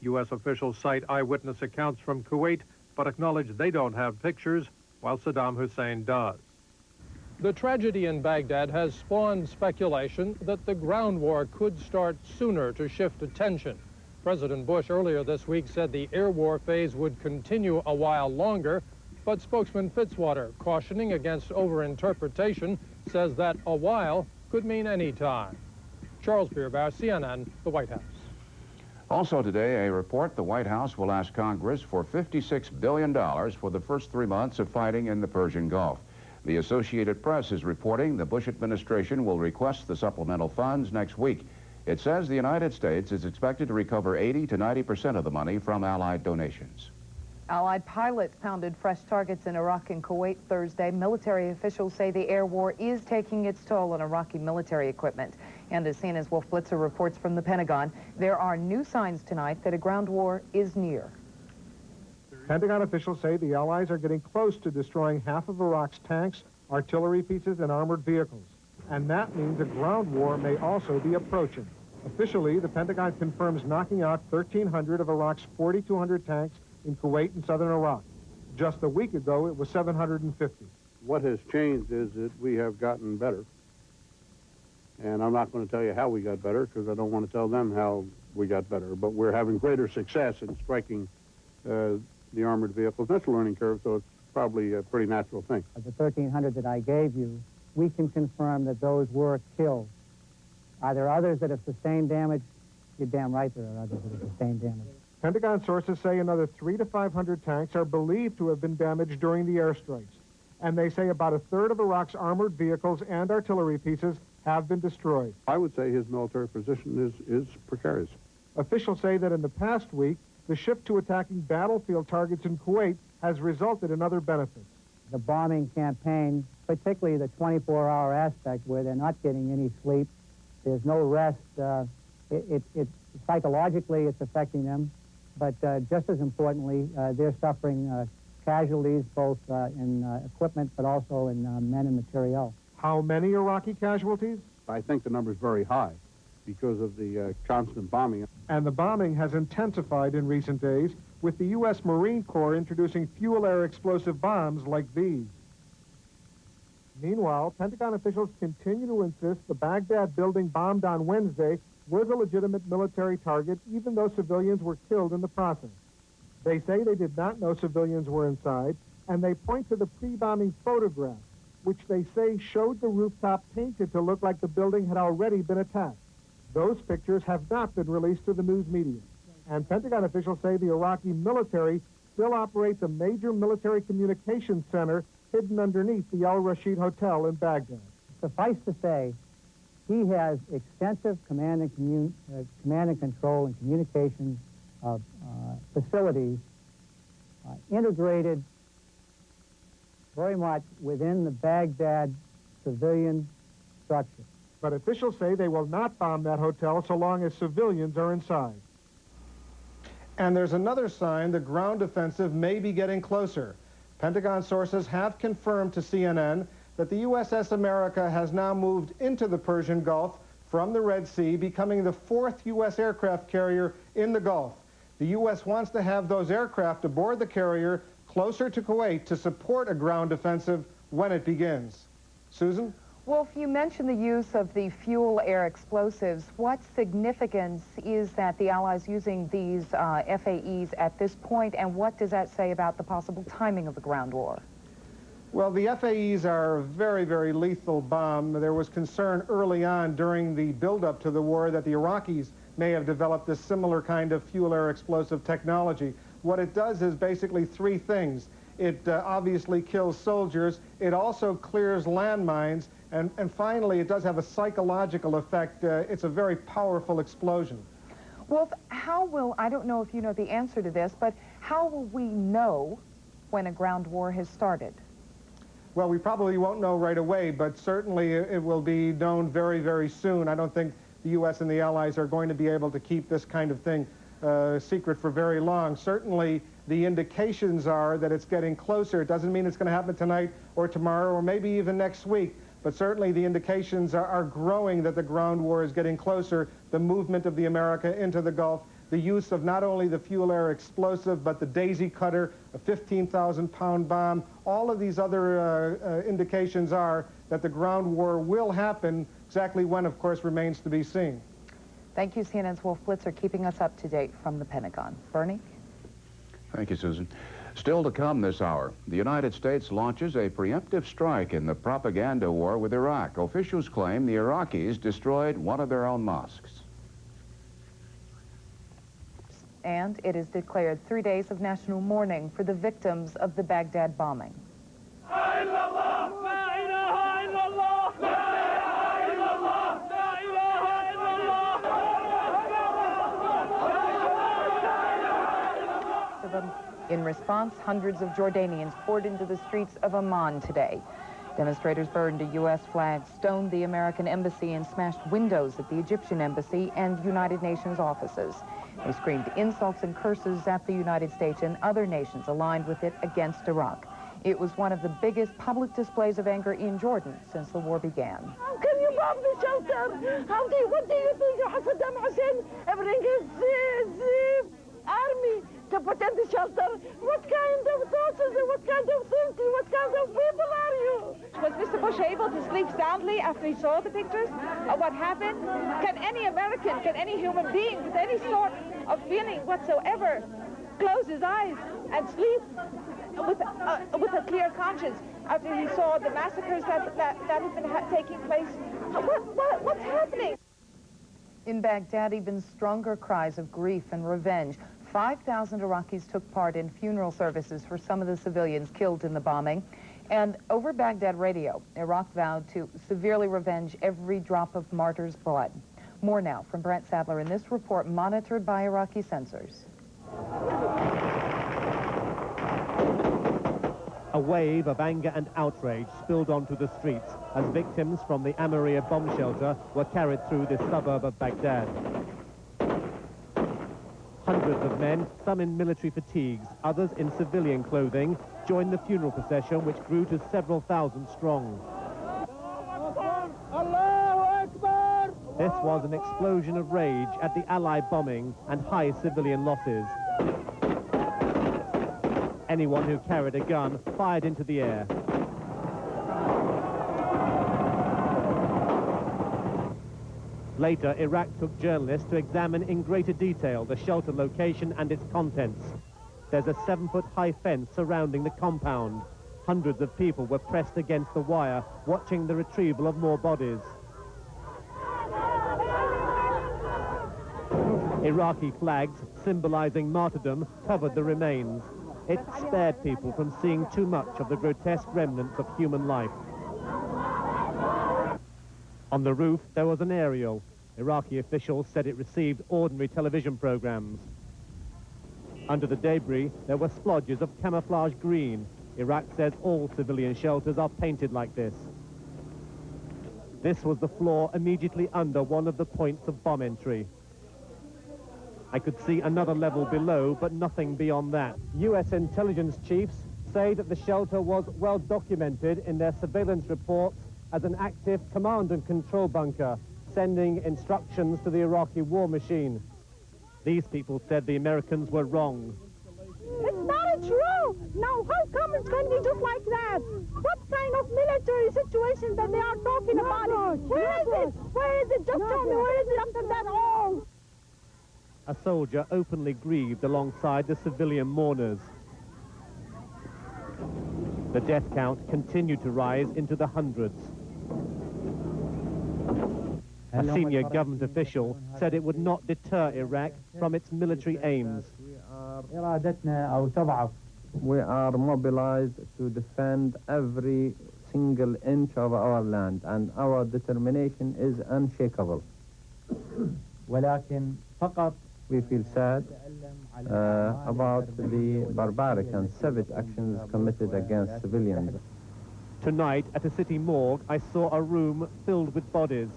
U.S. officials cite eyewitness accounts from Kuwait, but acknowledge they don't have pictures, while Saddam Hussein does. The tragedy in Baghdad has spawned speculation that the ground war could start sooner to shift attention. President Bush earlier this week said the air war phase would continue a while longer, but spokesman Fitzwater, cautioning against overinterpretation, says that a while could mean any time. Charles Bierbauer, CNN, the White House. Also today, a report the White House will ask Congress for $56 billion for the first 3 months of fighting in the Persian Gulf. The Associated Press is reporting the Bush administration will request the supplemental funds next week. It says the United States is expected to recover 80 to 90% of the money from Allied donations. Allied pilots pounded fresh targets in Iraq and Kuwait Thursday. Military officials say the air war is taking its toll on Iraqi military equipment. And as CNN's Wolf Blitzer reports from the Pentagon, there are new signs tonight that a ground war is near. Pentagon officials say the Allies are getting close to destroying half of Iraq's tanks, artillery pieces, and armored vehicles. And that means a ground war may also be approaching. Officially, the Pentagon confirms knocking out 1,300 of Iraq's 4,200 tanks in Kuwait and southern Iraq. Just a week ago, it was 750. What has changed is that we have gotten better. And I'm not going to tell you how we got better, because I don't want to tell them how we got better. But we're having greater success in striking the armored vehicles. That's a learning curve, so it's probably a pretty natural thing. Of the 1,300 that I gave you, we can confirm that those were killed. Are there others that have sustained damage? You're damn right there are others that have sustained damage. Pentagon sources say another 300 to 500 tanks are believed to have been damaged during the airstrikes. And they say about a third of Iraq's armored vehicles and artillery pieces have been destroyed. I would say his military position is precarious. Officials say that in the past week, the shift to attacking battlefield targets in Kuwait has resulted in other benefits. The bombing campaign, particularly the 24-hour aspect where they're not getting any sleep, there's no rest. Psychologically, it's affecting them. But just as importantly, they're suffering casualties both in equipment but also in men and materiel. How many Iraqi casualties? I think the number is very high because of the constant bombing. And the bombing has intensified in recent days, with the U.S. Marine Corps introducing fuel-air explosive bombs like these. Meanwhile, Pentagon officials continue to insist the Baghdad building bombed on Wednesday was a legitimate military target, even though civilians were killed in the process. They say they did not know civilians were inside, and they point to the pre-bombing photographs, which they say showed the rooftop painted to look like the building had already been attacked. Those pictures have not been released to the news media. And Pentagon officials say the Iraqi military still operates a major military communications center hidden underneath the Al Rashid Hotel in Baghdad. Suffice to say, he has extensive command and control and communications facilities integrated very much within the Baghdad civilian structure. But officials say they will not bomb that hotel so long as civilians are inside. And there's another sign the ground offensive may be getting closer. Pentagon sources have confirmed to CNN that the USS America has now moved into the Persian Gulf from the Red Sea, becoming the 4th U.S. aircraft carrier in the Gulf. The U.S. wants to have those aircraft aboard the carrier closer to Kuwait to support a ground offensive when it begins. Susan? Wolf, you mentioned the use of the fuel-air explosives. What significance is that the Allies using these FAEs at this point, and what does that say about the possible timing of the ground war? Well, the FAEs are a very, very lethal bomb. There was concern early on during the buildup to the war that the Iraqis may have developed this similar kind of fuel-air explosive technology. What it does is basically three things. It obviously kills soldiers. It also clears landmines. And finally, it does have a psychological effect. It's a very powerful explosion. Wolf, how will, I don't know if you know the answer to this, but how will we know when a ground war has started? Well, we probably won't know right away, but certainly it will be known very, very soon. I don't think the U.S. and the Allies are going to be able to keep this kind of thing secret for very long. Certainly, the indications are that it's getting closer. It doesn't mean it's going to happen tonight or tomorrow or maybe even next week. But certainly the indications are growing that the ground war is getting closer, the movement of the America into the Gulf, the use of not only the fuel-air explosive, but the daisy cutter, a 15,000-pound bomb. All of these other indications are that the ground war will happen. Exactly when, of course, remains to be seen. Thank you, CNN's Wolf Blitzer, keeping us up to date from the Pentagon. Bernie? Thank you, Susan. Still to come this hour, the United States launches a preemptive strike in the propaganda war with Iraq. Officials claim the Iraqis destroyed one of their own mosques. And it is declared 3 days of national mourning for the victims of the Baghdad bombing. 7 In response, hundreds of Jordanians poured into the streets of Amman today. Demonstrators burned a U.S. flag, stoned the American embassy, and smashed windows at the Egyptian embassy and United Nations offices. They screamed insults and curses at the United States and other nations aligned with it against Iraq. It was one of the biggest public displays of anger in Jordan since the war began. How can you bomb the shelter? What do you think Saddam Hussein bring his army to put in the shelter? What kind of thoughts is it? What kind of thinking? What kind of people are you? Was Mr. Bush able to sleep soundly after he saw the pictures of what happened? Can any American, can any human being with any sort of feeling whatsoever close his eyes and sleep with a clear conscience after he saw the massacres that have been taking place? What's happening? In Baghdad, even stronger cries of grief and revenge. 5,000 Iraqis took part in funeral services for some of the civilians killed in the bombing. And over Baghdad radio, Iraq vowed to severely revenge every drop of martyrs' blood. More now from Brent Sadler in this report monitored by Iraqi censors. A wave of anger and outrage spilled onto the streets as victims from the Amaria bomb shelter were carried through this suburb of Baghdad. Hundreds of men, some in military fatigues, others in civilian clothing, joined the funeral procession, which grew to several thousand strong. This was an explosion of rage at the Allied bombing and high civilian losses. Anyone who carried a gun fired into the air. Later, Iraq took journalists to examine in greater detail the shelter location and its contents. There's a 7-foot-high fence surrounding the compound. Hundreds of people were pressed against the wire, watching the retrieval of more bodies. Iraqi flags, symbolizing martyrdom, covered the remains. It spared people from seeing too much of the grotesque remnants of human life. On the roof, there was an aerial. Iraqi officials said it received ordinary television programs. Under the debris, there were splodges of camouflage green. Iraq says all civilian shelters are painted like this. This was the floor immediately under one of the points of bomb entry. I could see another level below, but nothing beyond that. U.S. intelligence chiefs say that the shelter was well documented in their surveillance reports as an active command and control bunker, sending instructions to the Iraqi war machine. These people said the Americans were wrong. It's not true. Now, how come it's going to be just like that? What kind of military situation that they are talking about? Where is it? Where is it? Just tell me, where is it after that all? A soldier openly grieved alongside the civilian mourners. The death count continued to rise into the hundreds. A senior government official said it would not deter Iraq from its military aims. We are mobilized to defend every single inch of our land, and our determination is unshakable. We feel sad about the barbaric and savage actions committed against civilians. Tonight, at a city morgue, I saw a room filled with bodies.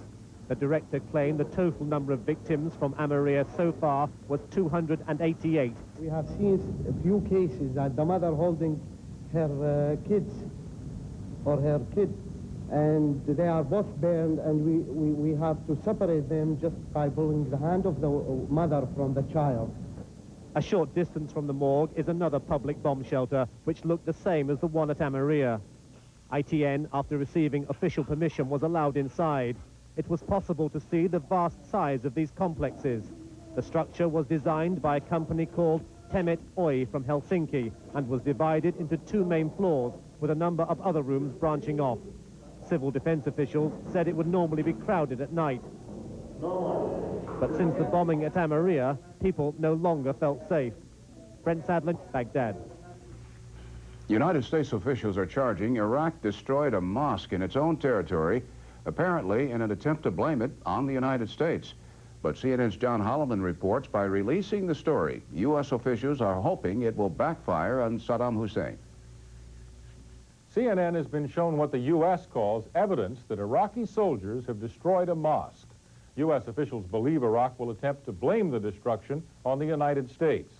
The director claimed the total number of victims from Amaria so far was 288. We have seen a few cases that the mother holding her kids or her kid and they are both burned, and we have to separate them just by pulling the hand of the mother from the child. A short distance from the morgue is another public bomb shelter, which looked the same as the one at Amaria. ITN, after receiving official permission, was allowed inside. It was possible to see the vast size of these complexes. The structure was designed by a company called Temet Oy from Helsinki and was divided into two main floors with a number of other rooms branching off. Civil defense officials said it would normally be crowded at night. But since the bombing at Amaria, people no longer felt safe. Brent Sadler, Baghdad. United States officials are charging Iraq destroyed a mosque in its own territory, apparently in an attempt to blame it on the United States. But CNN's John Holloman reports by releasing the story, U.S. officials are hoping it will backfire on Saddam Hussein. CNN has been shown what the U.S. calls evidence that Iraqi soldiers have destroyed a mosque. U.S. officials believe Iraq will attempt to blame the destruction on the United States.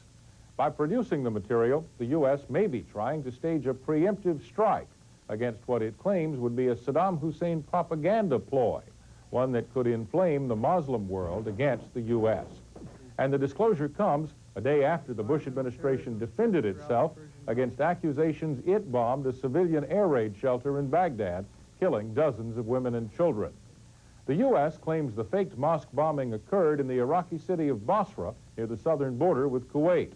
By producing the material, the U.S. may be trying to stage a preemptive strike against what it claims would be a Saddam Hussein propaganda ploy, one that could inflame the Muslim world against the U.S. And the disclosure comes a day after the Bush administration defended itself against accusations it bombed a civilian air raid shelter in Baghdad, killing dozens of women and children. The U.S. claims the faked mosque bombing occurred in the Iraqi city of Basra, near the southern border with Kuwait.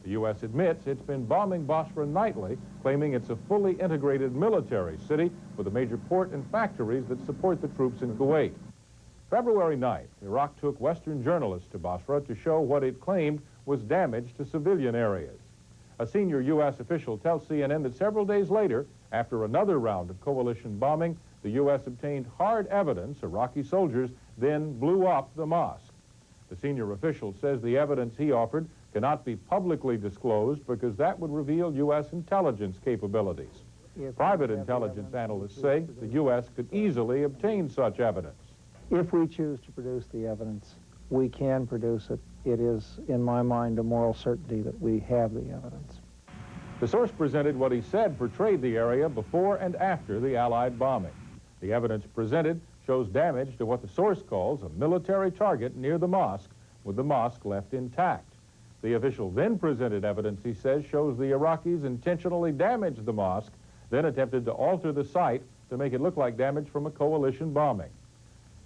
The U.S. admits it's been bombing Basra nightly, claiming it's a fully integrated military city with a major port and factories that support the troops in Kuwait. February 9th, Iraq took Western journalists to Basra to show what it claimed was damage to civilian areas. A senior U.S. official tells CNN that several days later, after another round of coalition bombing, the U.S. obtained hard evidence Iraqi soldiers then blew up the mosque. The senior official says the evidence he offered cannot be publicly disclosed because that would reveal U.S. intelligence capabilities. Private intelligence analysts say the U.S. could easily obtain such evidence. If we choose to produce the evidence, we can produce it. It is, in my mind, a moral certainty that we have the evidence. The source presented what he said portrayed the area before and after the Allied bombing. The evidence presented shows damage to what the source calls a military target near the mosque, with the mosque left intact. The official then presented evidence, he says, shows the Iraqis intentionally damaged the mosque, then attempted to alter the site to make it look like damage from a coalition bombing.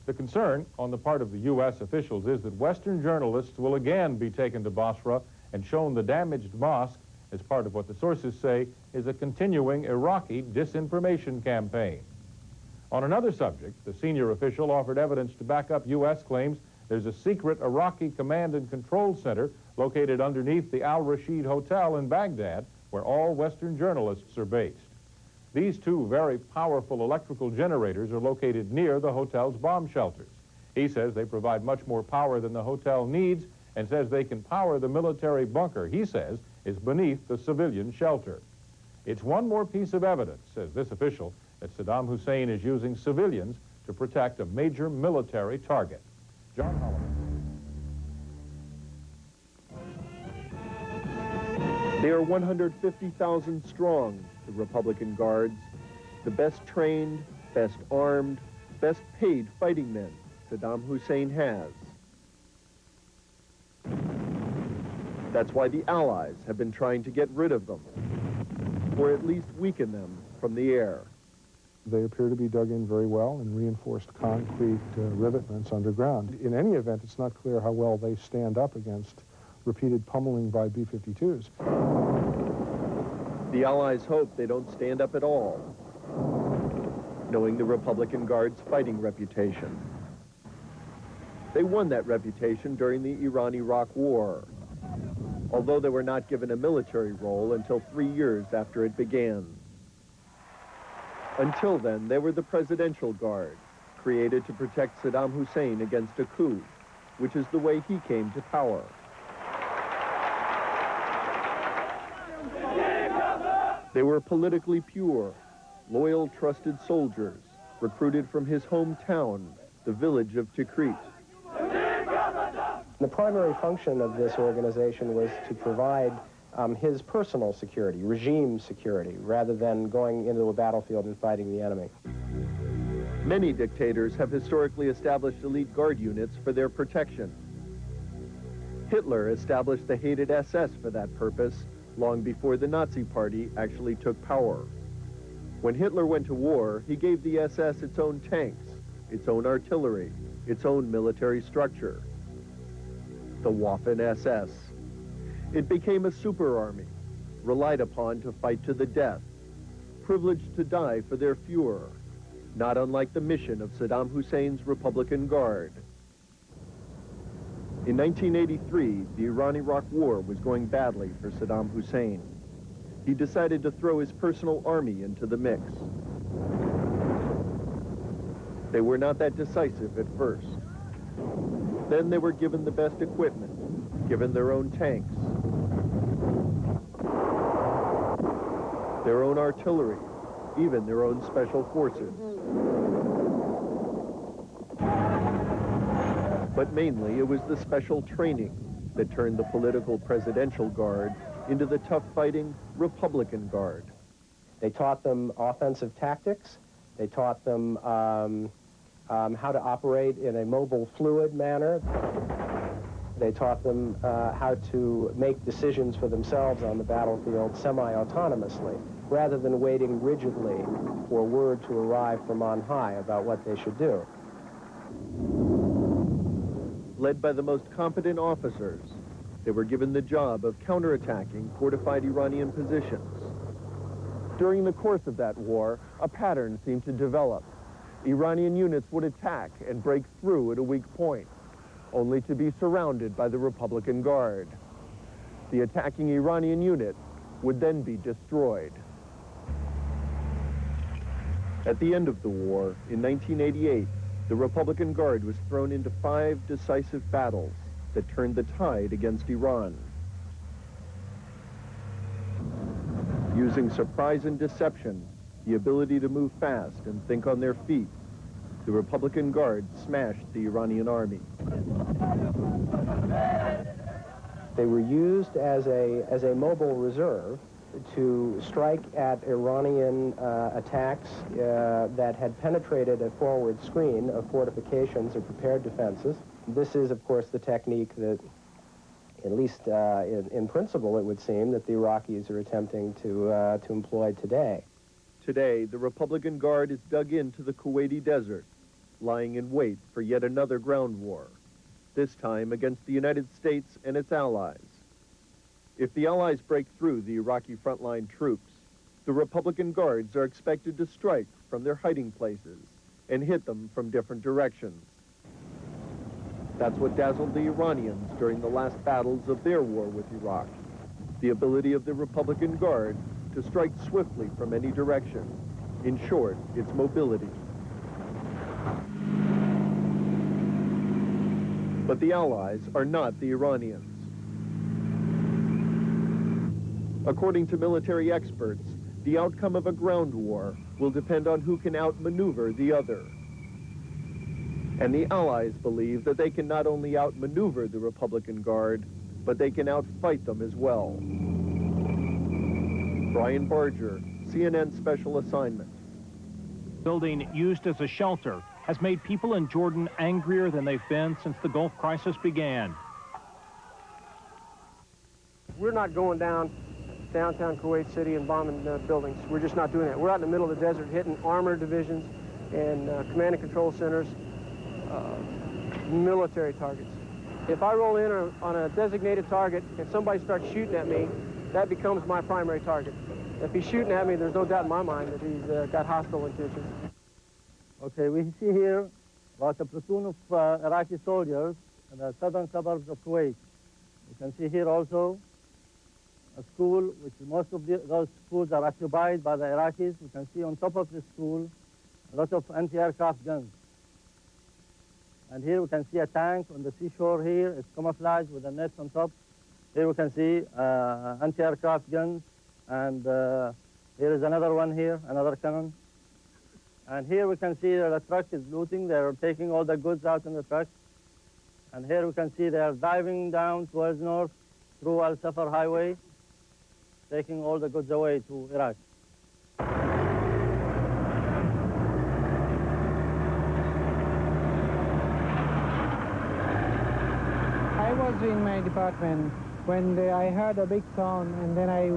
The concern on the part of the U.S. officials is that Western journalists will again be taken to Basra and shown the damaged mosque as part of what the sources say is a continuing Iraqi disinformation campaign. On another subject, the senior official offered evidence to back up U.S. claims there's a secret Iraqi command and control center located underneath the Al Rashid Hotel in Baghdad, where all Western journalists are based. These two very powerful electrical generators are located near the hotel's bomb shelters. He says they provide much more power than the hotel needs and says they can power the military bunker he says is beneath the civilian shelter. It's one more piece of evidence, says this official, that Saddam Hussein is using civilians to protect a major military target. John Holloman. They are 150,000 strong, the Republican Guards, the best trained, best armed, best paid fighting men Saddam Hussein has. That's why the Allies have been trying to get rid of them, or at least weaken them from the air. They appear to be dug in very well in reinforced concrete rivetments underground. In any event, it's not clear how well they stand up against repeated pummeling by B-52s. The Allies hope they don't stand up at all, knowing the Republican Guard's fighting reputation. They won that reputation during the Iran-Iraq War, although they were not given a military role until 3 years after it began. Until then, they were the Presidential Guard, created to protect Saddam Hussein against a coup, which is the way he came to power. They were politically pure, loyal, trusted soldiers, recruited from his hometown, the village of Tikrit. The primary function of this organization was to provide his personal security, regime security, rather than going into a battlefield and fighting the enemy. Many dictators have historically established elite guard units for their protection. Hitler established the hated SS for that purpose long before the Nazi Party actually took power. When Hitler went to war, he gave the SS its own tanks, its own artillery, its own military structure. The Waffen-SS. It became a super army, relied upon to fight to the death, privileged to die for their Fuhrer, not unlike the mission of Saddam Hussein's Republican Guard. In 1983, the Iran-Iraq War was going badly for Saddam Hussein. He decided to throw his personal army into the mix. They were not that decisive at first. Then they were given the best equipment, given their own tanks, their own artillery, even their own special forces. But mainly it was the special training that turned the political presidential guard into the tough-fighting Republican Guard. They taught them offensive tactics. They taught them how to operate in a mobile, fluid manner. They taught them how to make decisions for themselves on the battlefield semi-autonomously, rather than waiting rigidly for word to arrive from on high about what they should do. Led by the most competent officers, they were given the job of counterattacking fortified Iranian positions. During the course of that war, a pattern seemed to develop. Iranian units would attack and break through at a weak point, only to be surrounded by the Republican Guard. The attacking Iranian unit would then be destroyed. At the end of the war, in 1988, the Republican Guard was thrown into 5 decisive battles that turned the tide against Iran. Using surprise and deception, the ability to move fast and think on their feet, the Republican Guard smashed the Iranian army. They were used as a mobile reserve to strike at Iranian attacks that had penetrated a forward screen of fortifications or prepared defenses. This is, of course, the technique that, at least in principle, it would seem, that the Iraqis are attempting to employ today. Today, the Republican Guard is dug into the Kuwaiti desert, lying in wait for yet another ground war, this time against the United States and its allies. If the Allies break through the Iraqi frontline troops, the Republican Guards are expected to strike from their hiding places and hit them from different directions. That's what dazzled the Iranians during the last battles of their war with Iraq, the ability of the Republican Guard to strike swiftly from any direction. In short, its mobility. But the Allies are not the Iranians. According to military experts, the outcome of a ground war will depend on who can outmaneuver the other. And the Allies believe that they can not only outmaneuver the Republican Guard, but they can outfight them as well. Brian Barger, CNN Special Assignment. Building used as a shelter has made people in Jordan angrier than they've been since the Gulf crisis began. We're not going down downtown Kuwait City and bombing buildings. We're just not doing that. We're out in the middle of the desert hitting armored divisions and command and control centers, military targets. If I roll in on a designated target and somebody starts shooting at me, that becomes my primary target. If he's shooting at me, there's no doubt in my mind that he's got hostile intentions. Okay, we see here about a platoon of Iraqi soldiers in the southern suburbs of Kuwait. You can see here also a school, which most of those schools are occupied by the Iraqis. You can see on top of the school a lot of anti-aircraft guns. And here we can see a tank on the seashore here. It's camouflaged with a net on top. Here we can see anti-aircraft guns. And here is another one here, another cannon. And here we can see the truck is looting. They're taking all the goods out in the truck. And here we can see they're diving down towards north through Al-Safar Highway, taking all the goods away to Iraq. was in my department when I heard a big sound, and then I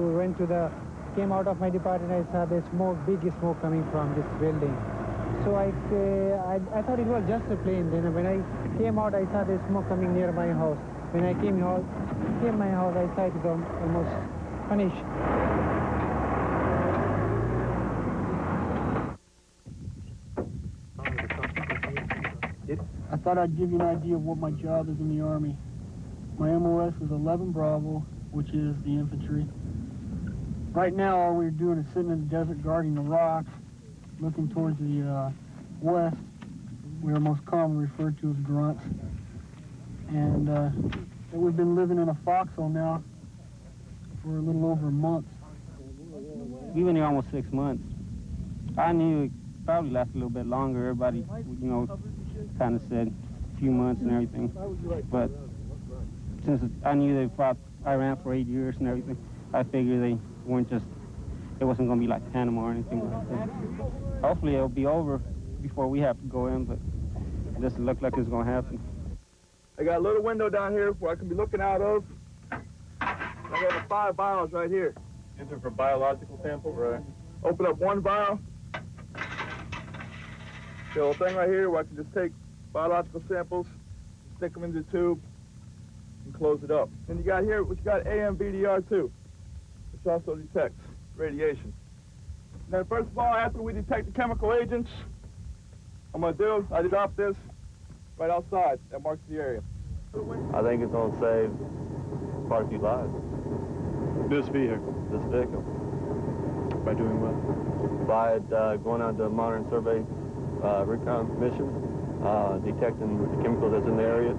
came out of my department. I saw the big smoke coming from this building. So I thought it was just a plane. Then when I came out, I saw the smoke coming near my house. When I came my house, I saw it almost finished. I thought I'd give you an idea of what my job is in the Army. My MOS is 11 Bravo, which is the infantry. Right now, all we're doing is sitting in the desert guarding the rocks, looking towards the west. We are most commonly referred to as grunts. And we've been living in a foxhole now for a little over a month. We've been here almost 6 months. I knew it probably last a little bit longer. Everybody, you know, kind of said a few months and everything. But since I knew they fought Iran for 8 years and everything, I figured they weren't just, it wasn't going to be like Panama or anything like that. Hopefully it'll be over before we have to go in, but it doesn't look like it's going to happen. I got a little window down here where I can be looking out of. I got 5 vials right here. These are for biological samples? Right. Open up one vial. The little thing right here where I can just take biological samples, stick them into the tube, and close it up. And you got here, what you got AMVDR too, which also detects radiation. Now, first of all, after we detect the chemical agents, I'm gonna do, I drop this right outside. That marks the area. I think it's gonna save quite a few lives. This vehicle? This vehicle. By doing what? By going out to monitor and survey recon missions, detecting the chemical that's in the area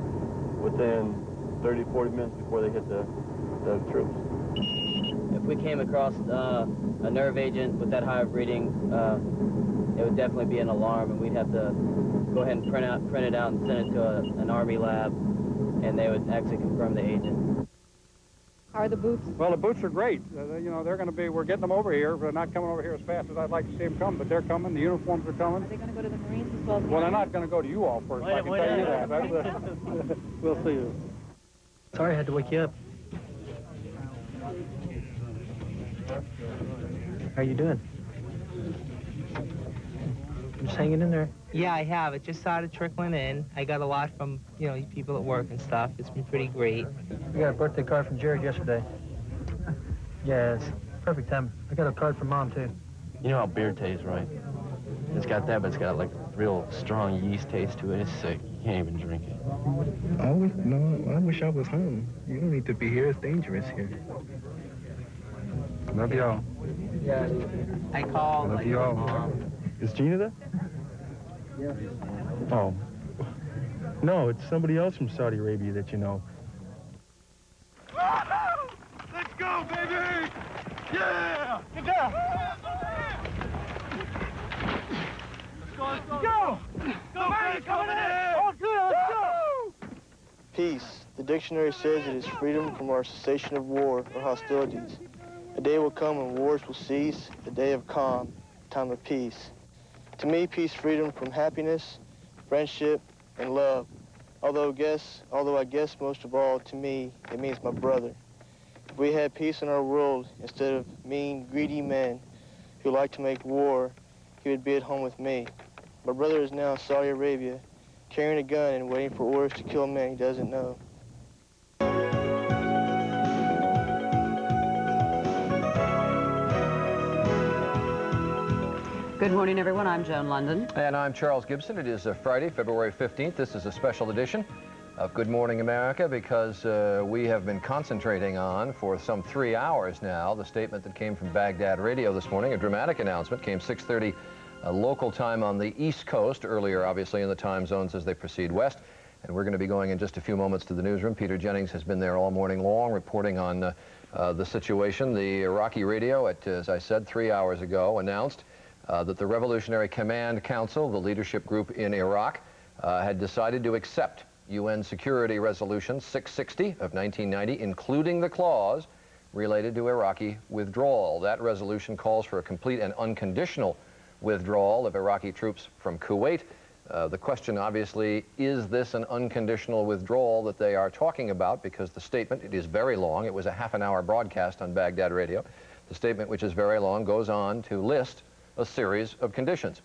within 30 to 40 minutes before they hit the troops. If we came across a nerve agent with that high of reading, it would definitely be an alarm, and we'd have to go ahead and print it out and send it to an Army lab, and they would actually confirm the agent. How are the boots? Well, the boots are great. You know, they're going to be, we're getting them over here. They're not coming over here as fast as I'd like to see them come, but they're coming. The uniforms are coming. Are they going to go to the Marines as well? Well, they're not going to go to you all first, I can tell you that. We'll see you. Sorry I had to wake you up. How you doing? Just hanging in there. Yeah, I have. It just started trickling in. I got a lot from, you know, people at work and stuff. It's been pretty great. We got a birthday card from Jared yesterday. Yes, perfect time. I got a card from Mom, too. You know how beer tastes, right? It's got that, but it's got like real strong yeast taste to it. It's sick. You can't even drink it. I wish I was home. You don't need to be here. It's dangerous here. Love y'all. Yeah. I called. Love y'all. Is Gina there? Yeah. Oh. No, it's somebody else from Saudi Arabia that you know. Let's go, baby! Yeah! Get down! Let's go! Go, baby! Coming in! All good, let's go! Peace. The dictionary says it is freedom from our cessation of war or hostilities. A day will come when wars will cease, a day of calm, time of peace. To me, peace, freedom from happiness, friendship, and love. Although I guess most of all, to me, it means my brother. If we had peace in our world, instead of mean, greedy men who like to make war, he would be at home with me. My brother is now in Saudi Arabia, carrying a gun and waiting for orders to kill men he doesn't know. Good morning, everyone. I'm Joan London. And I'm Charles Gibson. It is Friday, February 15th. This is a special edition of Good Morning America because we have been concentrating on, for some 3 hours now, the statement that came from Baghdad Radio this morning. A dramatic announcement came 6:30 local time on the East Coast, earlier, obviously, in the time zones as they proceed west. And we're going to be going in just a few moments to the newsroom. Peter Jennings has been there all morning long reporting on the situation. The Iraqi radio, as I said, 3 hours ago, announced that the Revolutionary Command Council, the leadership group in Iraq, had decided to accept UN Security Resolution 660 of 1990, including the clause related to Iraqi withdrawal. That resolution calls for a complete and unconditional withdrawal of Iraqi troops from Kuwait. The question, obviously, is this an unconditional withdrawal that they are talking about? Because the statement, it is very long. It was a half-an-hour broadcast on Baghdad radio. The statement, which is very long, goes on to list a series of conditions.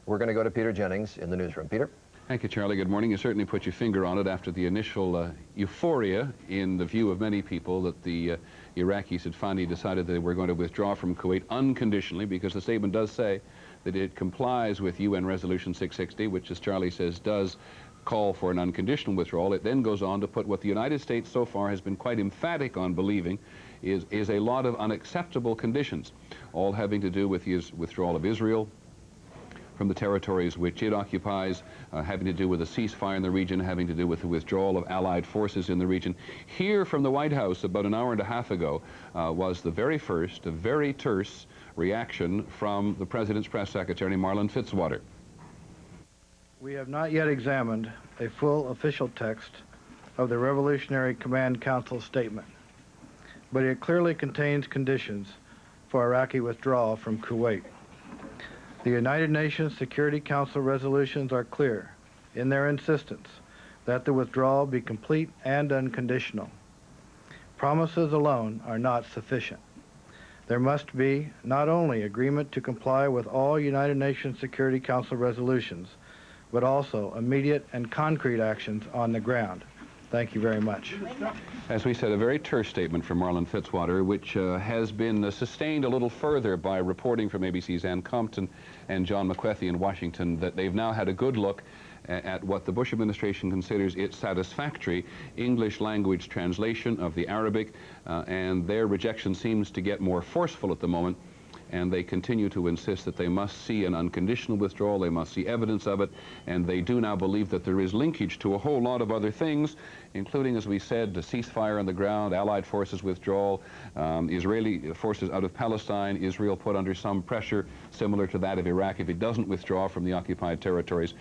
We're going to go to Peter Jennings in the newsroom. Peter? Thank you, Charlie. Good morning. You certainly put your finger on it after the initial euphoria in the view of many people that the Iraqis had finally decided that they were going to withdraw from Kuwait unconditionally, because the statement does say that it complies with UN Resolution 660, which, as Charlie says, does call for an unconditional withdrawal. It then goes on to put what the United States so far has been quite emphatic on believing is a lot of unacceptable conditions, all having to do with the withdrawal of Israel from the territories which it occupies, having to do with a ceasefire in the region, having to do with the withdrawal of Allied forces in the region. Here from the White House about an hour and a half ago was the very first, a very terse reaction from the President's press secretary, Marlon Fitzwater. We have not yet examined a full official text of the Revolutionary Command Council statement, but it clearly contains conditions for Iraqi withdrawal from Kuwait. The United Nations Security Council resolutions are clear in their insistence that the withdrawal be complete and unconditional. Promises alone are not sufficient. There must be not only agreement to comply with all United Nations Security Council resolutions, but also immediate and concrete actions on the ground. Thank you very much. As we said, a very terse statement from Marlon Fitzwater, which has been sustained a little further by reporting from ABC's Ann Compton and John McWethy in Washington that they've now had a good look at what the Bush administration considers its satisfactory English language translation of the Arabic, and their rejection seems to get more forceful at the moment. And they continue to insist that they must see an unconditional withdrawal, they must see evidence of it, and they do now believe that there is linkage to a whole lot of other things, including, as we said, the ceasefire on the ground, Allied forces withdrawal, Israeli forces out of Palestine, Israel put under some pressure similar to that of Iraq if it doesn't withdraw from the occupied territories.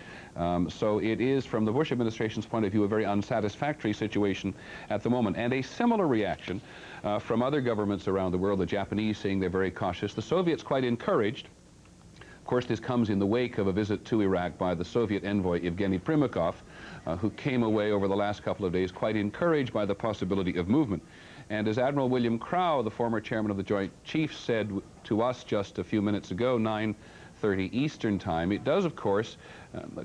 So it is, from the Bush administration's point of view, a very unsatisfactory situation at the moment. And a similar reaction from other governments around the world, the Japanese saying they're very cautious, the Soviets quite encouraged. Of course, this comes in the wake of a visit to Iraq by the Soviet envoy Evgeny Primakov, who came away over the last couple of days quite encouraged by the possibility of movement. And as Admiral William Crowe, the former chairman of the Joint Chiefs, said to us just a few minutes ago, 9:30 Eastern Time, it does, of course,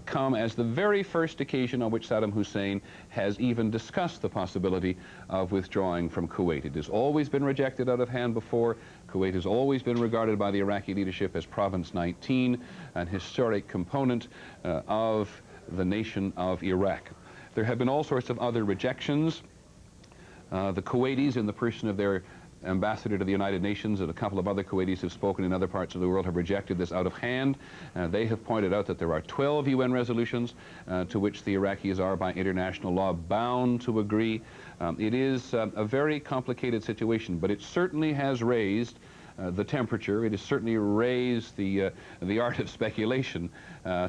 come as the very first occasion on which Saddam Hussein has even discussed the possibility of withdrawing from Kuwait. It has always been rejected out of hand before. Kuwait has always been regarded by the Iraqi leadership as Province 19, an historic component of the nation of Iraq. There have been all sorts of other rejections. The Kuwaitis, in the person of their ambassador to the United Nations, and a couple of other Kuwaitis who've spoken in other parts of the world, have rejected this out of hand. They have pointed out that there are 12 UN resolutions to which the Iraqis are, by international law, bound to agree. It is a very complicated situation, but it certainly has raised the temperature. It has certainly raised the art of speculation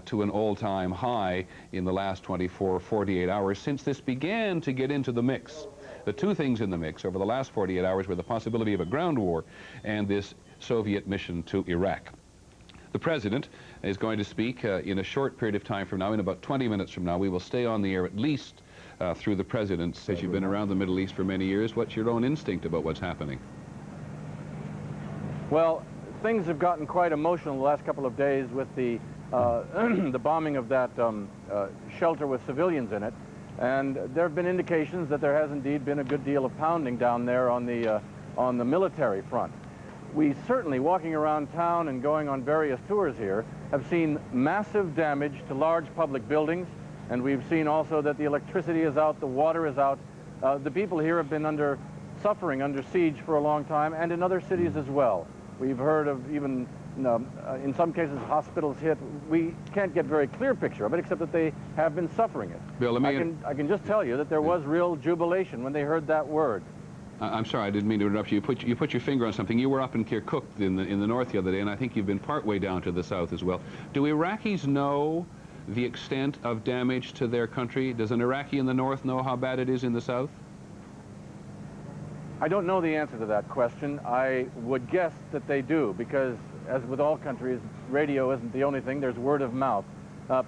to an all-time high in the last 24 or 48 hours since this began to get into the mix. The two things in the mix over the last 48 hours were the possibility of a ground war and this Soviet mission to Iraq. The President is going to speak in a short period of time from now, in about 20 minutes from now. We will stay on the air at least through the President. As you've been around the Middle East for many years, what's your own instinct about what's happening? Well, things have gotten quite emotional the last couple of days with the the bombing of that shelter with civilians in it. And there have been indications that there has indeed been a good deal of pounding down there on the military front. We certainly, walking around town and going on various tours here, have seen massive damage to large public buildings, and we've seen also that the electricity is out, the water is out. The people here have been suffering under siege for a long time, and in other cities as well. We've heard of even, in some cases, hospitals hit. We can't get a very clear picture of it, except that they have been suffering it. Bill, I can just tell you that there was real jubilation when they heard that word. I'm sorry, I didn't mean to interrupt you. You put your finger on something. You were up in Kirkuk in the north the other day, and I think you've been partway down to the south as well. Do Iraqis know the extent of damage to their country? Does an Iraqi in the north know how bad it is in the south? I don't know the answer to that question. I would guess that they do, because as with all countries, radio isn't the only thing. There's word of mouth.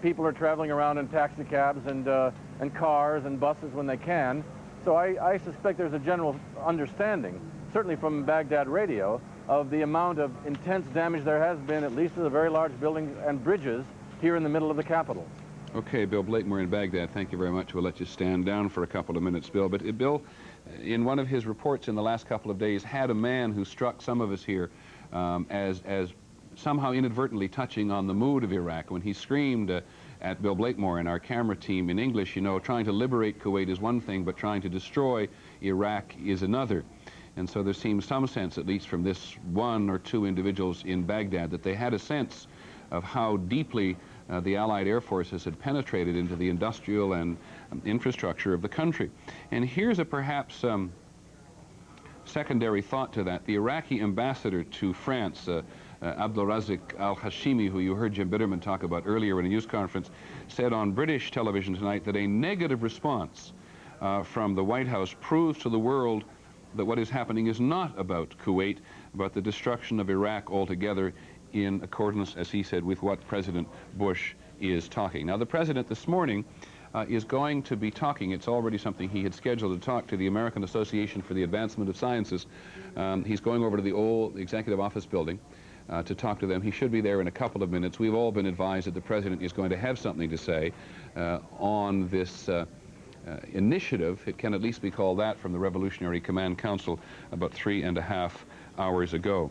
People are traveling around in taxi cabs and cars and buses when they can. So I suspect there's a general understanding, certainly from Baghdad radio, of the amount of intense damage there has been, at least to the very large buildings and bridges here in the middle of the capital. Okay, Bill Blakemore in Baghdad, thank you very much. We'll let you stand down for a couple of minutes, Bill. But Bill, in one of his reports in the last couple of days, had a man who struck some of us here as somehow inadvertently touching on the mood of Iraq when he screamed at Bill Blakemore and our camera team in English, you know, trying to liberate Kuwait is one thing, but trying to destroy Iraq is another. And so there seems some sense, at least from this one or two individuals in Baghdad, that they had a sense of how deeply the Allied air forces had penetrated into the industrial and infrastructure of the country. And here's a perhaps secondary thought to that. The Iraqi ambassador to France, Abdulrazik al-Hashimi, who you heard Jim Bitterman talk about earlier in a news conference, said on British television tonight that a negative response from the White House proves to the world that what is happening is not about Kuwait, but the destruction of Iraq altogether, in accordance, as he said, with what President Bush is talking. Now, the president this morning is going to be talking, it's already something he had scheduled to talk to the American Association for the Advancement of Sciences. He's going over to the old Executive Office building to talk to them. He should be there in a couple of minutes. We've all been advised that the president is going to have something to say on this initiative, it can at least be called that, from the Revolutionary Command Council about 3.5 hours ago.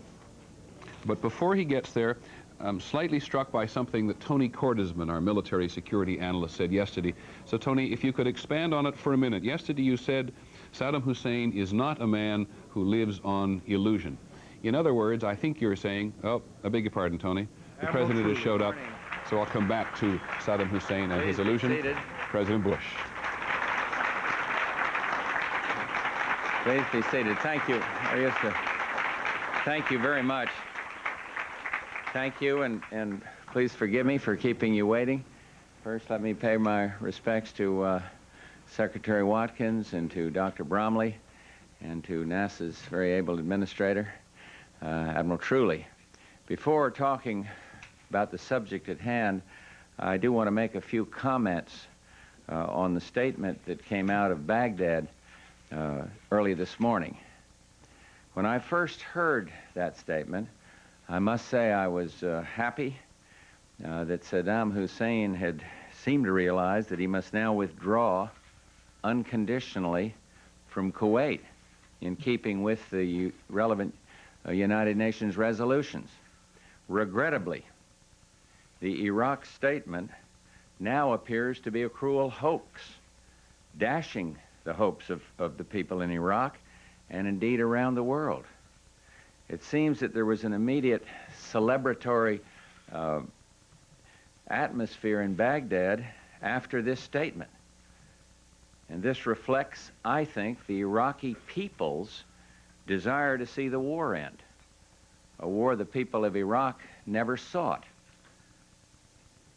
But before he gets there, I'm slightly struck by something that Tony Cordesman, our military security analyst, said yesterday. So, Tony, if you could expand on it for a minute. Yesterday you said Saddam Hussein is not a man who lives on illusion. In other words, I think you're saying, oh, I beg your pardon, Tony, the president has showed up, so I'll come back to Saddam Hussein and his illusion. President Bush. Please be seated. Thank you. Thank you very much. Thank you, and please forgive me for keeping you waiting. First, let me pay my respects to Secretary Watkins and to Dr. Bromley and to NASA's very able administrator, Admiral Truly. Before talking about the subject at hand, I do want to make a few comments on the statement that came out of Baghdad early this morning. When I first heard that statement, I must say I was happy that Saddam Hussein had seemed to realize that he must now withdraw unconditionally from Kuwait, in keeping with the relevant United Nations resolutions. Regrettably, the Iraq statement now appears to be a cruel hoax, dashing the hopes of the people in Iraq and indeed around the world. It seems that there was an immediate celebratory atmosphere in Baghdad after this statement. And this reflects, I think, the Iraqi people's desire to see the war end, a war the people of Iraq never sought.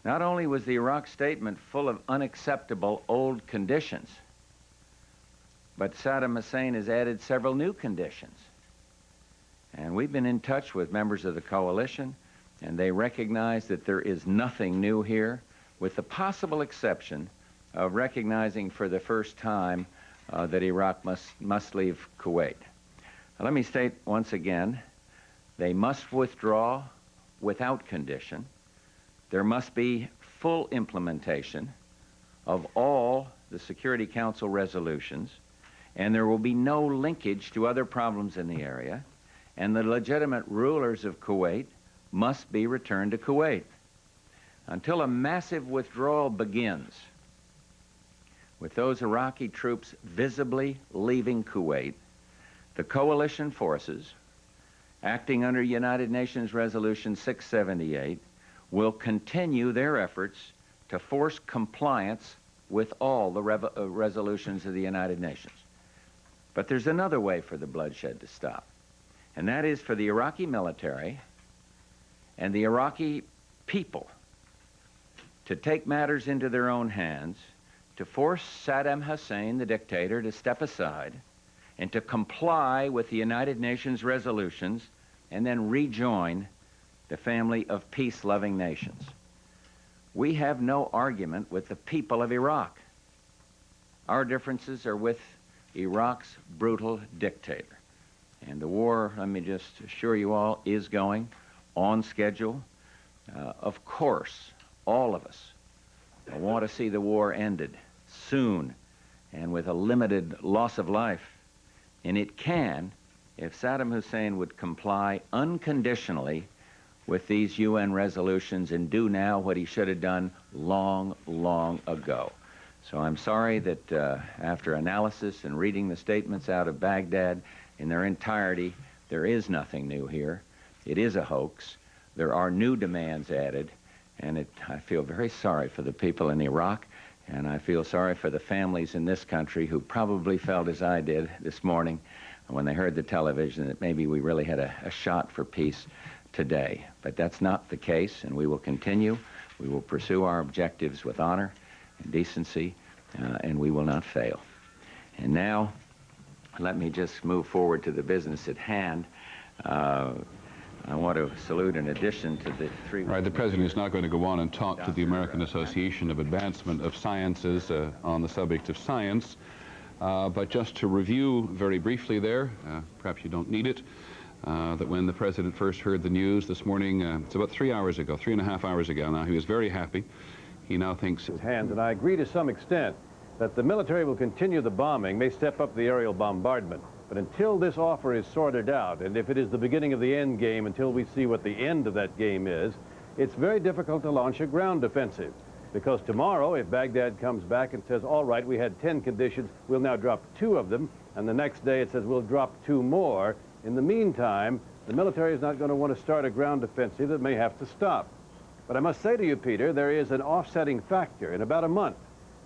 Not only was the Iraq statement full of unacceptable old conditions, but Saddam Hussein has added several new conditions. And we've been in touch with members of the coalition, and they recognize that there is nothing new here, with the possible exception of recognizing for the first time that Iraq must leave Kuwait. Now, let me state once again, they must withdraw without condition. There must be full implementation of all the Security Council resolutions, and there will be no linkage to other problems in the area, and the legitimate rulers of Kuwait must be returned to Kuwait. Until a massive withdrawal begins, with those Iraqi troops visibly leaving Kuwait, the coalition forces, acting under United Nations Resolution 678, will continue their efforts to force compliance with all the resolutions of the United Nations. But there's another way for the bloodshed to stop, and that is for the Iraqi military and the Iraqi people to take matters into their own hands, to force Saddam Hussein, the dictator, to step aside and to comply with the United Nations resolutions and then rejoin the family of peace-loving nations. We have no argument with the people of Iraq. Our differences are with Iraq's brutal dictator. And the war, let me just assure you all, is going on schedule. Of course, all of us want to see the war ended soon and with a limited loss of life. And it can if Saddam Hussein would comply unconditionally with these UN resolutions and do now what he should have done long, long ago. So I'm sorry that after analysis and reading the statements out of Baghdad in their entirety, there is nothing new here. It is a hoax. There are new demands added, and I feel very sorry for the people in Iraq, and I feel sorry for the families in this country who probably felt as I did this morning when they heard the television that maybe we really had a shot for peace today. But that's not the case, and we will continue. We will pursue our objectives with honor and decency, and we will not fail. And now, let me just move forward to the business at hand. I want to salute, in addition to the three... Right, the President is now going to go on and talk to the American Association of Advancement of Sciences on the subject of science. But just to review very briefly there, perhaps you don't need it, that when the President first heard the news this morning, it's about 3 hours ago, 3.5 hours ago now, he was very happy. He now thinks... His hands, and I agree to some extent that the military will continue the bombing, may step up the aerial bombardment. But until this offer is sorted out, and if it is the beginning of the end game, until we see what the end of that game is, it's very difficult to launch a ground offensive. Because tomorrow, if Baghdad comes back and says, all right, we had 10 conditions, we'll now drop 2 of them, and the next day it says we'll drop 2 more, in the meantime, the military is not going to want to start a ground offensive that may have to stop. But I must say to you, Peter, there is an offsetting factor. In about a month,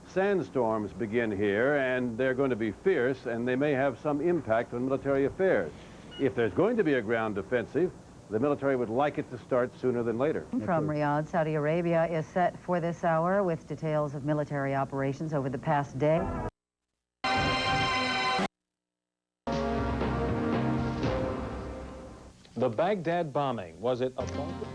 sandstorms begin here, and they're going to be fierce, and they may have some impact on military affairs. If there's going to be a ground offensive, the military would like it to start sooner than later. From Riyadh, Saudi Arabia is set for this hour with details of military operations over the past day. The Baghdad bombing, was it a bunker?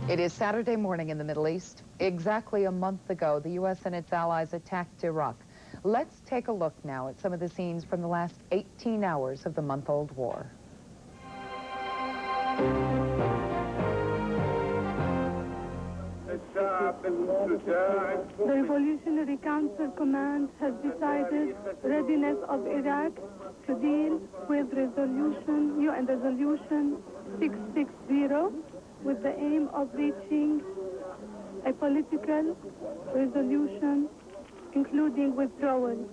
It is Saturday morning in the Middle East. Exactly a month ago, the U.S. and its allies attacked Iraq. Let's take a look now at some of the scenes from the last 18 hours of the month-old war. The Revolutionary Council Command has decided readiness of Iraq to deal with UN Resolution 660 with the aim of reaching a political resolution, including withdrawal.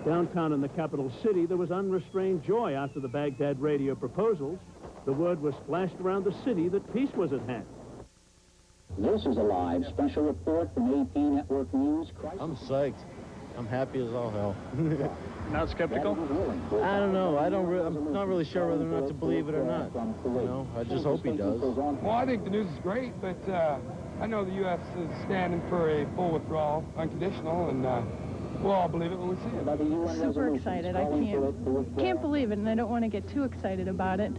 Downtown in the capital city, there was unrestrained joy after the Baghdad radio proposals. The word was flashed around the city that peace was at hand. This is a live special report from AP Network News. I'm psyched. I'm happy as all hell. Not skeptical? I don't know. I'm not really sure whether or not to believe it or not. You know, I just hope he does. Well, I think the news is great, but I know the U.S. is standing for a full withdrawal, unconditional, and we'll all believe it when we see it. Super excited. I can't believe it, and I don't want to get too excited about it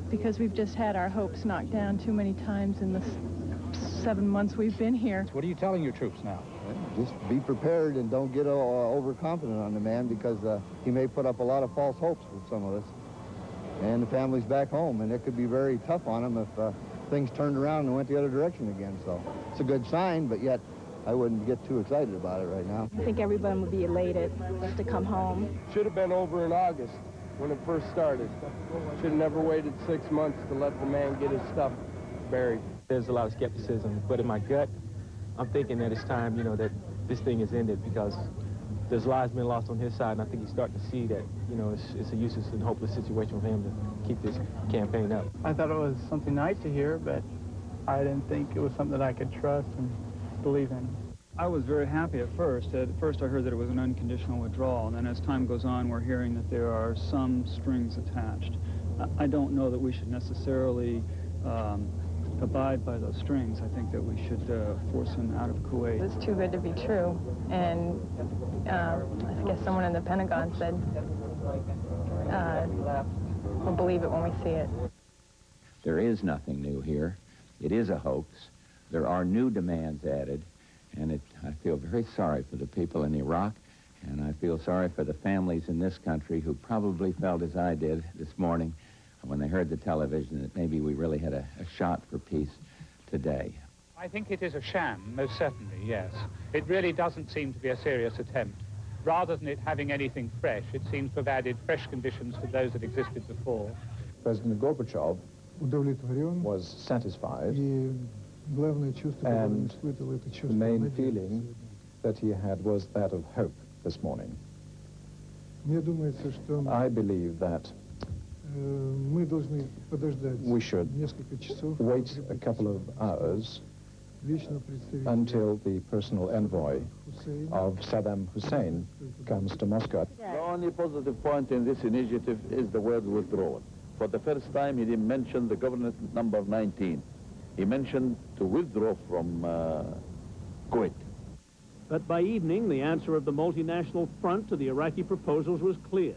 because we've just had our hopes knocked down too many times in the 7 months we've been here. What are you telling your troops now? Just be prepared and don't get overconfident on the man, because he may put up a lot of false hopes with some of us. And the family's back home, and it could be very tough on him if things turned around and went the other direction again. So it's a good sign, but yet I wouldn't get too excited about it right now. I think everyone would be elated just to come home. Should have been over in August when it first started. Should have never waited 6 months to let the man get his stuff buried. There's a lot of skepticism, but in my gut, I'm thinking that it's time, you know, that this thing is ended, because there's lives being lost on his side, and I think he's starting to see that, you know, it's a useless and hopeless situation for him to keep this campaign up. I thought it was something nice to hear, but I didn't think it was something that I could trust and believe in. I was very happy at first. At first I heard that it was an unconditional withdrawal, and then as time goes on, we're hearing that there are some strings attached. I don't know that we should necessarily abide by those strings, I think that we should force him out of Kuwait. It's too good to be true, and I guess someone in the Pentagon said, we'll believe it when we see it. There is nothing new here. It is a hoax. There are new demands added, and I feel very sorry for the people in Iraq, and I feel sorry for the families in this country who probably felt as I did this morning when they heard the television that maybe we really had a shot for peace today. I think it is a sham, most certainly, yes. It really doesn't seem to be a serious attempt. Rather than it having anything fresh, it seems to have added fresh conditions to those that existed before. President Gorbachev was satisfied, and the main feeling that he had was that of hope this morning. I believe that we should wait a couple of hours until the personal envoy of Saddam Hussein comes to Moscow. The only positive point in this initiative is the word withdrawal. For the first time, he didn't mention the government number 19. He mentioned to withdraw from Kuwait. But by evening, the answer of the multinational front to the Iraqi proposals was clear.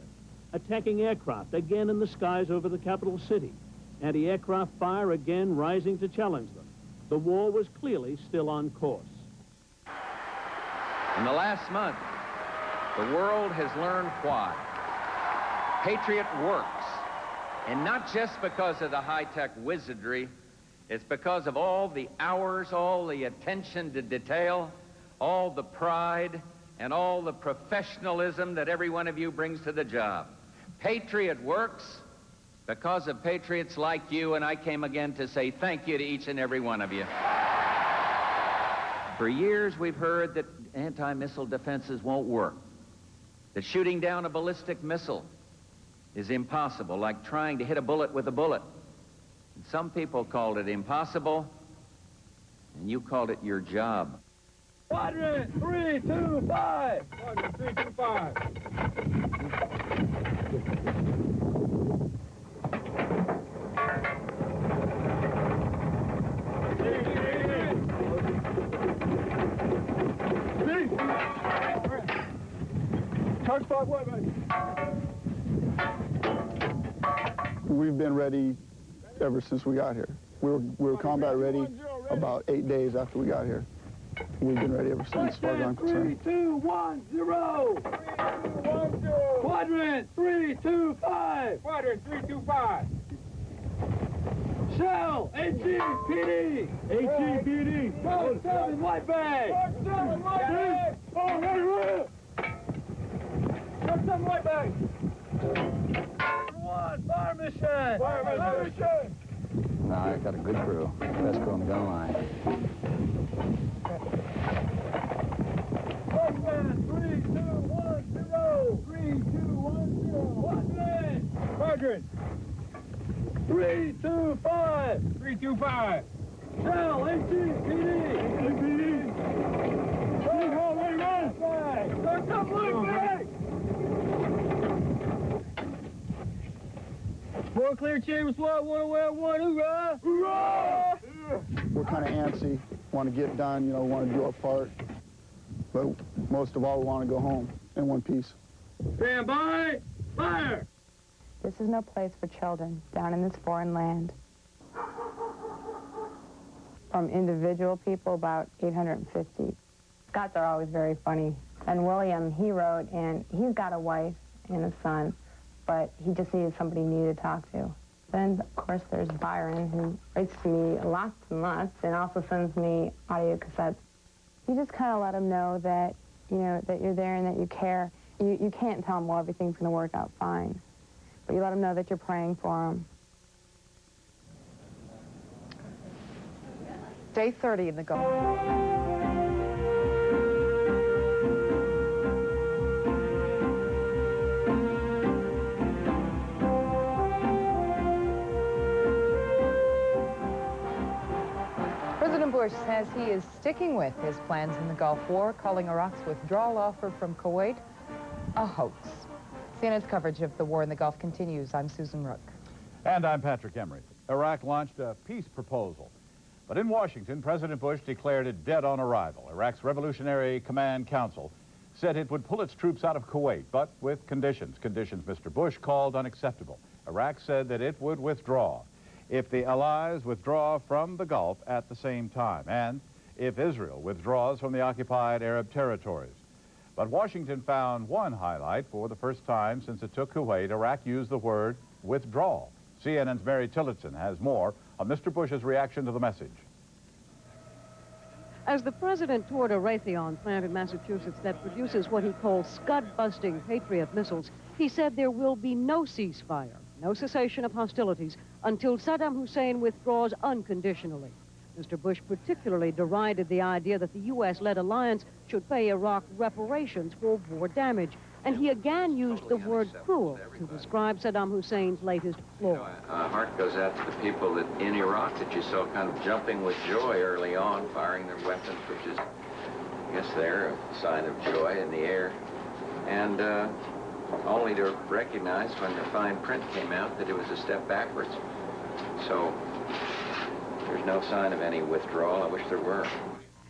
Attacking aircraft again in the skies over the capital city. Anti-aircraft fire again rising to challenge them. The war was clearly still on course. In the last month, the world has learned why. Patriot works. And not just because of the high-tech wizardry, it's because of all the hours, all the attention to detail, all the pride, and all the professionalism that every one of you brings to the job. Patriot works because of patriots like you, and I came again to say thank you to each and every one of you. For years, we've heard that anti-missile defenses won't work, that shooting down a ballistic missile is impossible, like trying to hit a bullet with a bullet. And some people called it impossible, and you called it your job. Quadrant 325! Quadrant 325. Charge 5 way, buddy. We've been ready ever since we got here. We were combat ready about 8 days after we got here. We've been ready ever since, as far as I'm concerned. 3, 2, 1, 0. Quadrant 325. Quadrant 325. Shell, HGPD. HGPD. Code 7 white bag. Code 7 white bag. Oh, ready. Code 7 white bag. 1, fire mission. Fire mission. No, I got a good crew. Best crew on the gun line. 3, 2, 1, 0. 3, 2, 1, 0. Quadrant. 325. 325. Shell, HGPD. HGPD. Big hole, ready, run. Start some loot back. Four clear chambers, SWAT, 101, hoorah! Hoorah! We're kind of antsy, want to get done, you know, want to do our part. But most of all, we want to go home in one piece. Stand by, fire! This is no place for children down in this foreign land. From individual people, about 850. Scots are always very funny. And William, he wrote, and he's got a wife and a son, but he just needed somebody new to talk to. Then, of course, there's Byron, who writes to me lots and lots, and also sends me audio cassettes. You just kind of let them know that, you know, that you're there and that you care. You can't tell them, well, everything's going to work out fine. But you let them know that you're praying for them. Day 30 in the Gulf. President Bush says he is sticking with his plans in the Gulf War, calling Iraq's withdrawal offer from Kuwait a hoax. CNN's coverage of the war in the Gulf continues. I'm Susan Rook. And I'm Patrick Emery. Iraq launched a peace proposal. But in Washington, President Bush declared it dead on arrival. Iraq's Revolutionary Command Council said it would pull its troops out of Kuwait, but with conditions Mr. Bush called unacceptable. Iraq said that it would withdraw if the Allies withdraw from the Gulf at the same time, and if Israel withdraws from the occupied Arab territories. But Washington found one highlight. For the first time since it took Kuwait, Iraq used the word withdrawal. CNN's Mary Tillotson has more on Mr. Bush's reaction to the message. As the president toured a Raytheon plant in Massachusetts that produces what he calls Scud-busting Patriot missiles, he said there will be no ceasefire, no cessation of hostilities, until Saddam Hussein withdraws unconditionally. Mr. Bush particularly derided the idea that the U.S.-led alliance should pay Iraq reparations for war damage, and he again used the word cruel to describe Saddam Hussein's latest flaw. Heart goes out to the people in Iraq that you saw kind of jumping with joy early on, firing their weapons, which is, I guess, there a sign of joy in the air, and only to recognize when the fine print came out that it was a step backwards. So there's no sign of any withdrawal. I wish there were.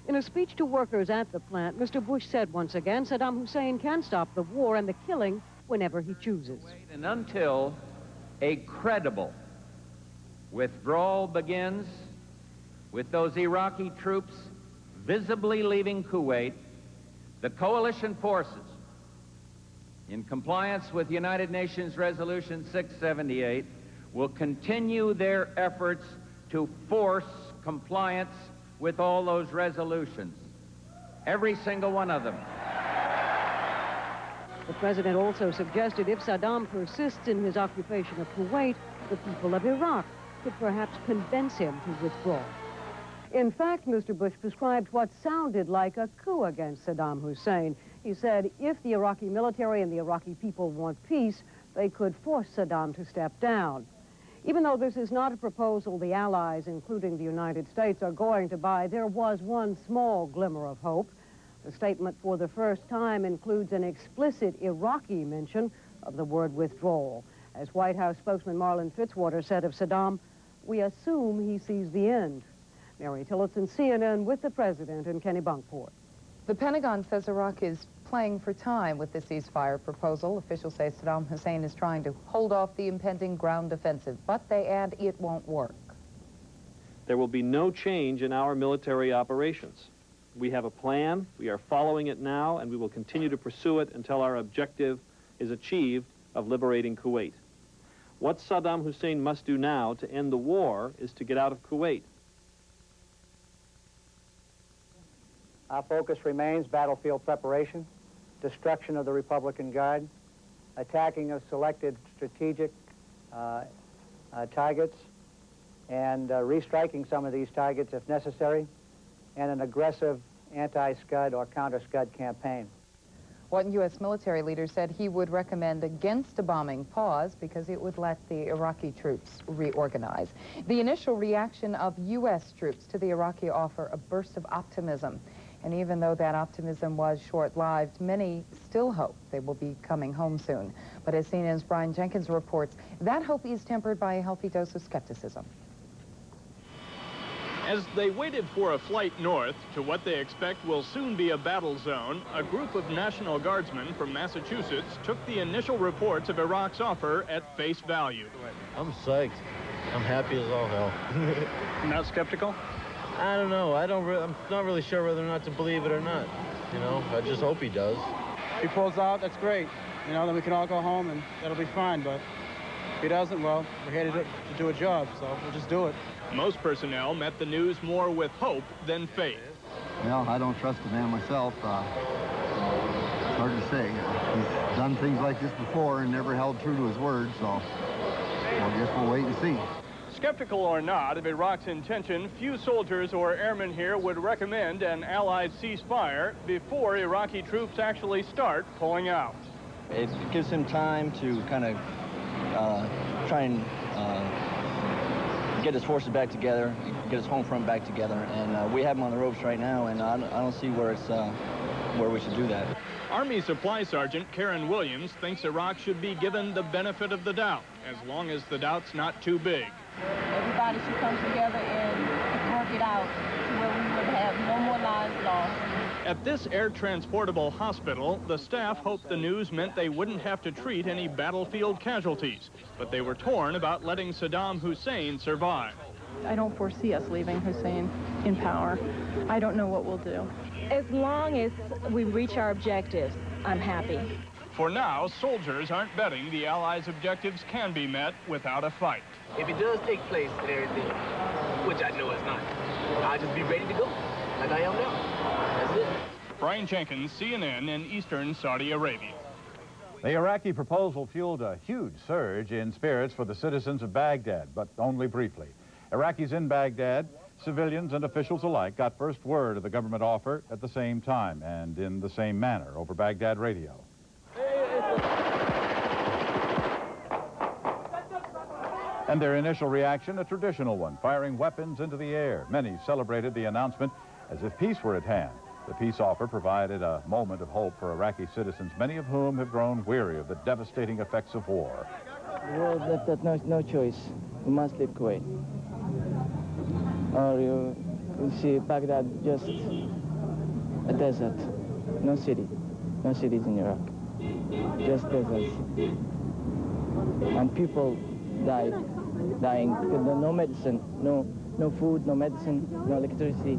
In a speech to workers at the plant, Mr. Bush said once again Saddam Hussein can stop the war and the killing whenever he chooses. And until a credible withdrawal begins, with those Iraqi troops visibly leaving Kuwait, the coalition forces, in compliance with United Nations Resolution 678, will continue their efforts to force compliance with all those resolutions, every single one of them. The president also suggested if Saddam persists in his occupation of Kuwait, the people of Iraq could perhaps convince him to withdraw. In fact, Mr. Bush described what sounded like a coup against Saddam Hussein. He said if the Iraqi military and the Iraqi people want peace, they could force Saddam to step down. Even though this is not a proposal the Allies, including the United States, are going to buy, there was one small glimmer of hope. The statement for the first time includes an explicit Iraqi mention of the word withdrawal. As White House spokesman Marlin Fitzwater said of Saddam, "We assume he sees the end." Mary Tillotson, CNN, with the president in Kennebunkport. The Pentagon says Iraq is playing for time with the ceasefire proposal. Officials say Saddam Hussein is trying to hold off the impending ground offensive, but they add it won't work. There will be no change in our military operations. We have a plan, we are following it now, and we will continue to pursue it until our objective is achieved of liberating Kuwait. What Saddam Hussein must do now to end the war is to get out of Kuwait. Our focus remains battlefield preparation, destruction of the Republican Guard, attacking of selected strategic targets, and restriking some of these targets if necessary, and an aggressive anti-Scud or counter-Scud campaign. One U.S. military leader said he would recommend against a bombing pause because it would let the Iraqi troops reorganize. The initial reaction of U.S. troops to the Iraqi offer a burst of optimism. And even though that optimism was short-lived, many still hope they will be coming home soon. But as CNN's Brian Jenkins reports, that hope is tempered by a healthy dose of skepticism. As they waited for a flight north to what they expect will soon be a battle zone, a group of National Guardsmen from Massachusetts took the initial reports of Iraq's offer at face value. I'm psyched. I'm happy as all hell. Not skeptical? I don't know. I'm not really sure whether or not to believe it or not. You know, I just hope he does. If he pulls out, that's great. You know, then we can all go home and that'll be fine. But if he doesn't, well, we're here to do a job, so we'll just do it. Most personnel met the news more with hope than faith. Well, I don't trust the man myself. It's hard to say. He's done things like this before and never held true to his word, so I guess we'll wait and see. Skeptical or not of Iraq's intention, few soldiers or airmen here would recommend an Allied ceasefire before Iraqi troops actually start pulling out. It gives him time to kind of try and get his forces back together, get his home front back together, and we have him on the ropes right now, and I don't see where we should do that. Army Supply Sergeant Karen Williams thinks Iraq should be given the benefit of the doubt, as long as the doubt's not too big. Everybody should come together and work it out to where we would have no more lives lost. At this air transportable hospital, the staff hoped the news meant they wouldn't have to treat any battlefield casualties, but they were torn about letting Saddam Hussein survive. I don't foresee us leaving Hussein in power. I don't know what we'll do. As long as we reach our objectives, I'm happy. For now, soldiers aren't betting the Allies' objectives can be met without a fight. If it does take place and everything, which I know it's not, I'll just be ready to go, like I am now. That's it. Brian Jenkins, CNN in eastern Saudi Arabia. The Iraqi proposal fueled a huge surge in spirits for the citizens of Baghdad, but only briefly. Iraqis in Baghdad, civilians and officials alike, got first word of the government offer at the same time and in the same manner over Baghdad radio. And their initial reaction, a traditional one, firing weapons into the air. Many celebrated the announcement as if peace were at hand. The peace offer provided a moment of hope for Iraqi citizens, many of whom have grown weary of the devastating effects of war. The world left us no choice. We must leave Kuwait. Or you see Baghdad just a desert. No city. No cities in Iraq. Just deserts. And people dying. No medicine, no food, no medicine, no electricity.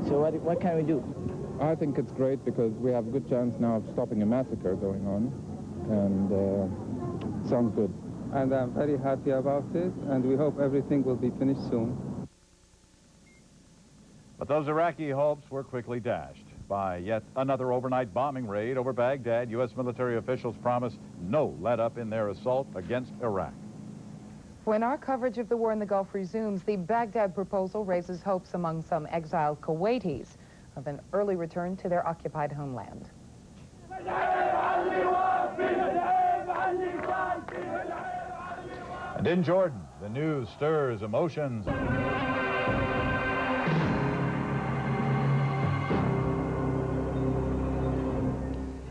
So what can we do? I think it's great because we have a good chance now of stopping a massacre going on, and sounds good. And I'm very happy about it, and we hope everything will be finished soon. But those Iraqi hopes were quickly dashed by yet another overnight bombing raid over Baghdad. U.S. military officials promised no let-up in their assault against Iraq. When our coverage of the war in the Gulf resumes, the Baghdad proposal raises hopes among some exiled Kuwaitis of an early return to their occupied homeland. And in Jordan, the news stirs emotions.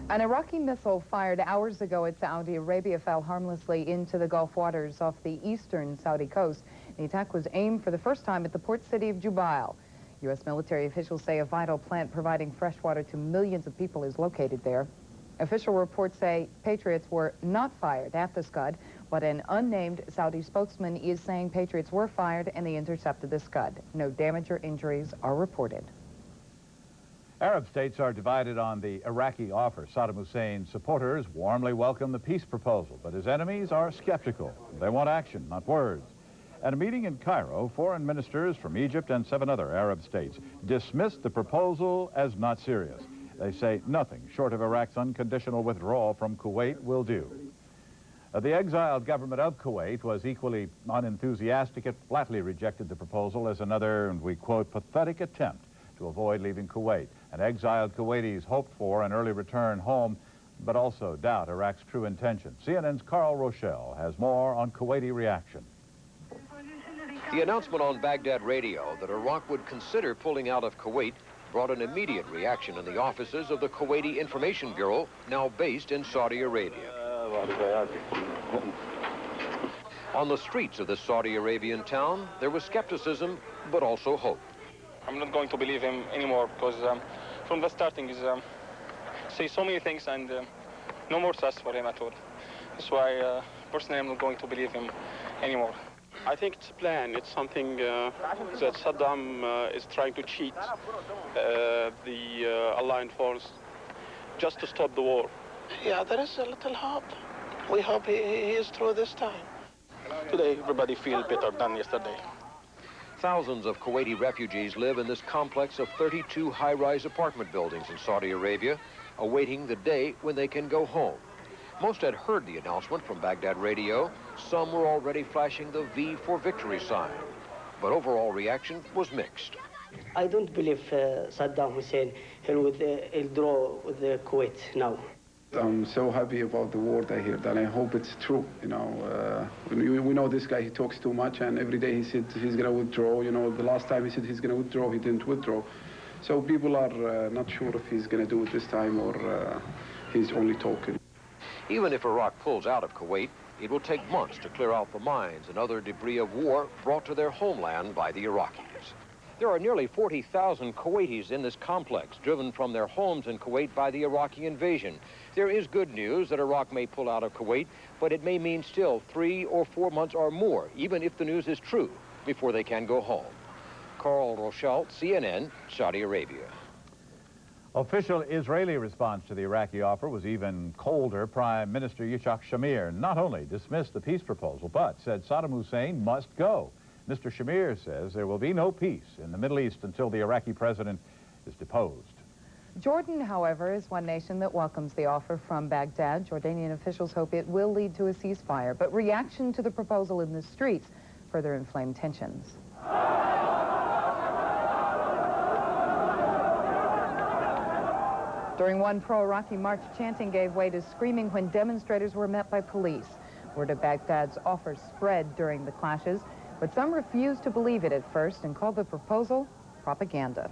An Iraqi missile fired hours ago at Saudi Arabia fell harmlessly into the Gulf waters off the eastern Saudi coast. The attack was aimed for the first time at the port city of Jubail. U.S. military officials say a vital plant providing fresh water to millions of people is located there. Official reports say Patriots were not fired at the Scud, but an unnamed Saudi spokesman is saying Patriots were fired and they intercepted the Scud. No damage or injuries are reported. Arab states are divided on the Iraqi offer. Saddam Hussein's supporters warmly welcome the peace proposal, but his enemies are skeptical. They want action, not words. At a meeting in Cairo, foreign ministers from Egypt and 7 other Arab states dismissed the proposal as not serious. They say nothing short of Iraq's unconditional withdrawal from Kuwait will do. The exiled government of Kuwait was equally unenthusiastic. It flatly rejected the proposal as another, and we quote, pathetic attempt to avoid leaving Kuwait. And exiled Kuwaitis hoped for an early return home, but also doubt Iraq's true intention. CNN's Carl Rochelle has more on Kuwaiti reaction. The announcement on Baghdad radio that Iraq would consider pulling out of Kuwait brought an immediate reaction in the offices of the Kuwaiti Information Bureau, now based in Saudi Arabia. On the streets of this Saudi Arabian town, there was skepticism, but also hope. I'm not going to believe him anymore because from the starting he's say so many things and no more trust for him at all. That's why personally I'm not going to believe him anymore. I think it's a plan. It's something that Saddam is trying to cheat the Allied force just to stop the war. Yeah, there is a little hope. We hope he is through this time. Today everybody feels better than yesterday. Thousands of Kuwaiti refugees live in this complex of 32 high-rise apartment buildings in Saudi Arabia, awaiting the day when they can go home. Most had heard the announcement from Baghdad radio. Some were already flashing the V for victory sign. But overall reaction was mixed. I don't believe Saddam Hussein will withdraw with the Kuwait now. I'm so happy about the word I heard, and I hope it's true. You know, we know this guy, he talks too much, and every day he said he's going to withdraw. You know, the last time he said he's going to withdraw, he didn't withdraw. So people are not sure if he's going to do it this time or he's only talking. Even if Iraq pulls out of Kuwait, it will take months to clear out the mines and other debris of war brought to their homeland by the Iraqis. There are nearly 40,000 Kuwaitis in this complex, driven from their homes in Kuwait by the Iraqi invasion. There is good news that Iraq may pull out of Kuwait, but it may mean still 3 or 4 months or more, even if the news is true, before they can go home. Carl Rochelle, CNN, Saudi Arabia. Official Israeli response to the Iraqi offer was even colder. Prime Minister Yitzhak Shamir not only dismissed the peace proposal, but said Saddam Hussein must go. Mr. Shamir says there will be no peace in the Middle East until the Iraqi president is deposed. Jordan, however, is one nation that welcomes the offer from Baghdad. Jordanian officials hope it will lead to a ceasefire, but reaction to the proposal in the streets further inflamed tensions. During one pro-Iraqi march, chanting gave way to screaming when demonstrators were met by police. Word of Baghdad's offer spread during the clashes, but some refused to believe it at first and called the proposal propaganda.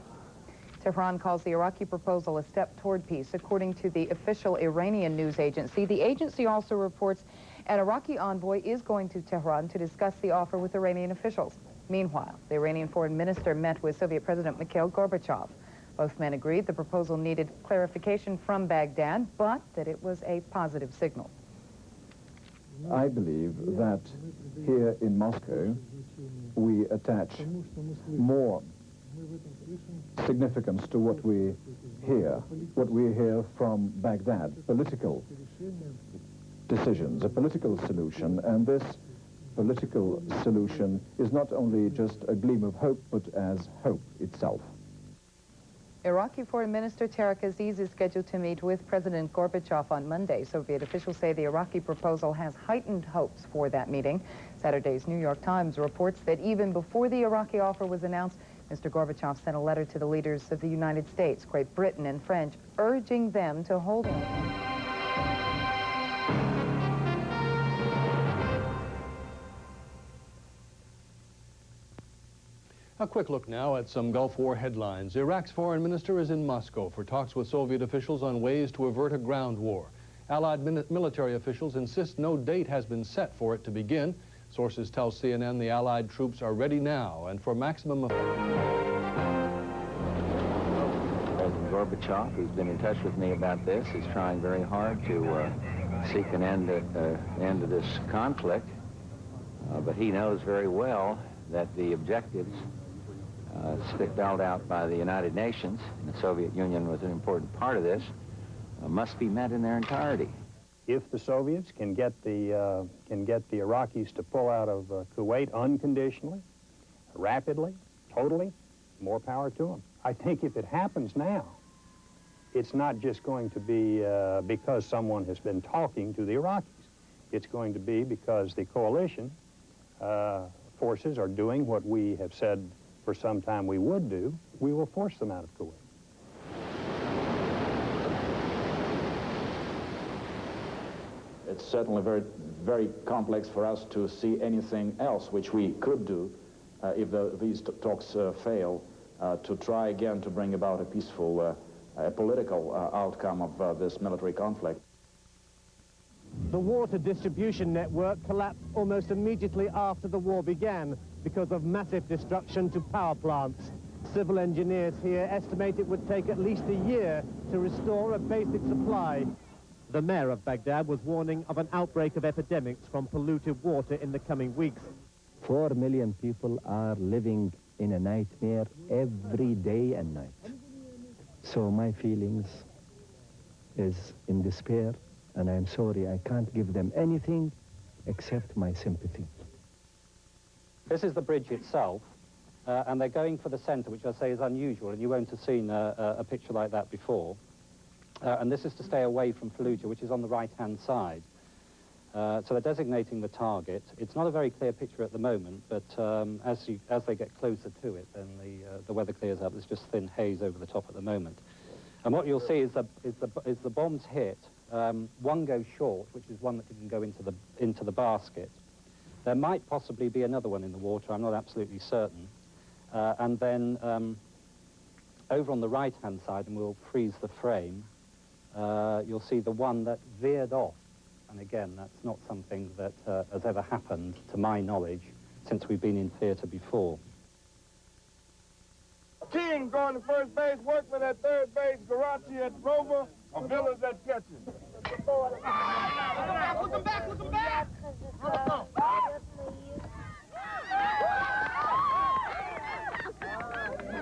Tehran calls the Iraqi proposal a step toward peace, according to the official Iranian news agency. The agency also reports an Iraqi envoy is going to Tehran to discuss the offer with Iranian officials. Meanwhile, the Iranian foreign minister met with Soviet President Mikhail Gorbachev. Both men agreed the proposal needed clarification from Baghdad, but that it was a positive signal. I believe that here in Moscow, we attach more significance to what we hear from Baghdad, political decisions, a political solution, and this political solution is not only just a gleam of hope, but as hope itself. Iraqi Foreign Minister Tariq Aziz is scheduled to meet with President Gorbachev on Monday. Soviet officials say the Iraqi proposal has heightened hopes for that meeting. Saturday's New York Times reports that even before the Iraqi offer was announced, Mr. Gorbachev sent a letter to the leaders of the United States, Great Britain, and French, urging them to hold it. A quick look now at some Gulf War headlines. Iraq's foreign minister is in Moscow for talks with Soviet officials on ways to avert a ground war. Allied military officials insist no date has been set for it to begin. Sources tell CNN the Allied troops are ready now and for maximum effect. President Gorbachev, who's been in touch with me about this, is trying very hard to seek an end to this conflict. But he knows very well that the objectives spelled out by the United Nations, and the Soviet Union was an important part of this, must be met in their entirety. If the Soviets can get the Iraqis to pull out of Kuwait unconditionally, rapidly, totally, more power to them. I think if it happens now, it's not just going to be because someone has been talking to the Iraqis. It's going to be because the coalition forces are doing what we have said for some time we would do. We will force them out of Kuwait. It's certainly very complex for us to see anything else which we could do if these talks fail, to try again to bring about a peaceful, political outcome of this military conflict. The water distribution network collapsed almost immediately after the war began because of massive destruction to power plants. Civil engineers here estimate it would take at least a year to restore a basic supply. The mayor of Baghdad was warning of an outbreak of epidemics from polluted water in the coming weeks. 4 million people are living in a nightmare every day and night. So my feelings is in despair, and I'm sorry I can't give them anything except my sympathy. This is the bridge itself, and they're going for the center, which I say is unusual, and you won't have seen a picture like that before. And this is to stay away from Fallujah, which is on the right-hand side. So they're designating the target. It's not a very clear picture at the moment, but as they get closer to it, then the weather clears up. There's just thin haze over the top at the moment. And what you'll see is the bombs hit. One goes short, which is one that can go into the basket. There might possibly be another one in the water. I'm not absolutely certain. And then over on the right-hand side, and we'll freeze the frame, you'll see the one that veered off. And again, that's not something that has ever happened, to my knowledge, since we've been in theatre before. King going to first base, Workman at third base, Garachi at Rover, or Villas at catcher. Look him back, look him back, look him back!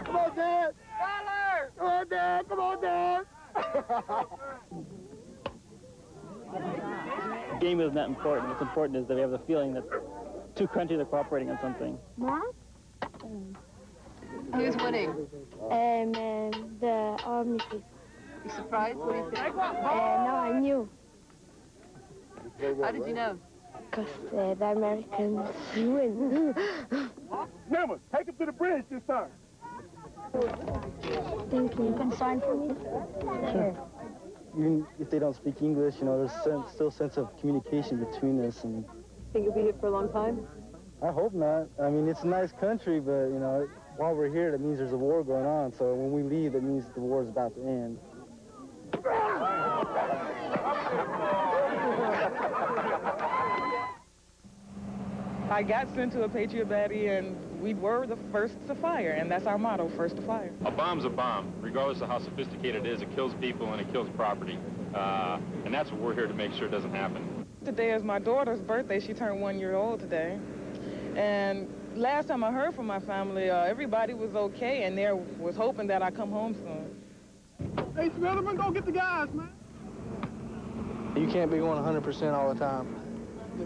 Come on, Dad! Tyler! Come on, Dad! Come on, Dad! The game is not important. What's important is that we have the feeling that two countries are cooperating on something. Who's winning? The army people. You surprised? What do you think? No, I knew. How did you know? Because the Americans win. Remember, take him to the bridge this time. Thank you. You can sign for me? Sure. Even if they don't speak English, you know, there's still a sense of communication between us. And Think you'll be here for a long time? I hope not. I mean, it's a nice country, but, you know, while we're here, that means there's a war going on. So when we leave, that means the war is about to end. I got sent to a Patriot battery, and we were the first to fire, and that's our motto, first to fire. A bomb's a bomb. Regardless of how sophisticated it is, it kills people and it kills property. And that's what we're here to make sure doesn't happen. Today is my daughter's birthday. She turned 1 year old today. And last time I heard from my family, everybody was okay, and they was hoping that I come home soon. Hey, Smillerman, go get the guys, man. You can't be going 100% all the time.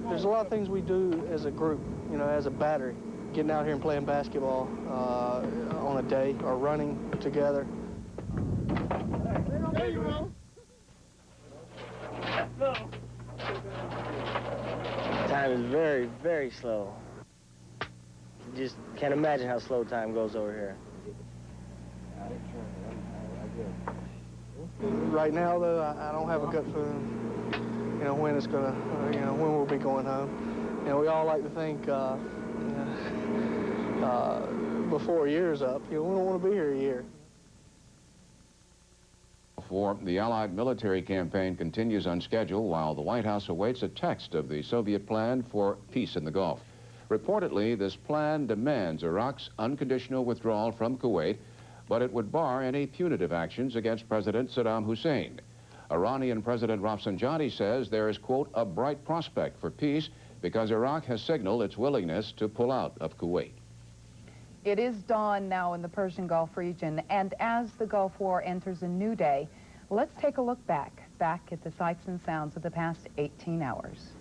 There's a lot of things we do as a group, you know, as a battery. Getting out here and playing basketball on a day or running together. There you go. Time is very, very slow. You just can't imagine how slow time goes over here. Right now, though, I don't have a gut feeling, you know, when it's gonna, you know, when we'll be going home. You know, we all like to think before a year's up, you know, we don't want to be here a year. For the Allied military campaign continues on schedule while the White House awaits a text of the Soviet plan for peace in the Gulf. Reportedly, this plan demands Iraq's unconditional withdrawal from Kuwait, but it would bar any punitive actions against President Saddam Hussein. Iranian President Rafsanjani says there is, quote, a bright prospect for peace because Iraq has signaled its willingness to pull out of Kuwait. It is dawn now in the Persian Gulf region, and as the Gulf War enters a new day, let's take a look back at the sights and sounds of the past 18 hours.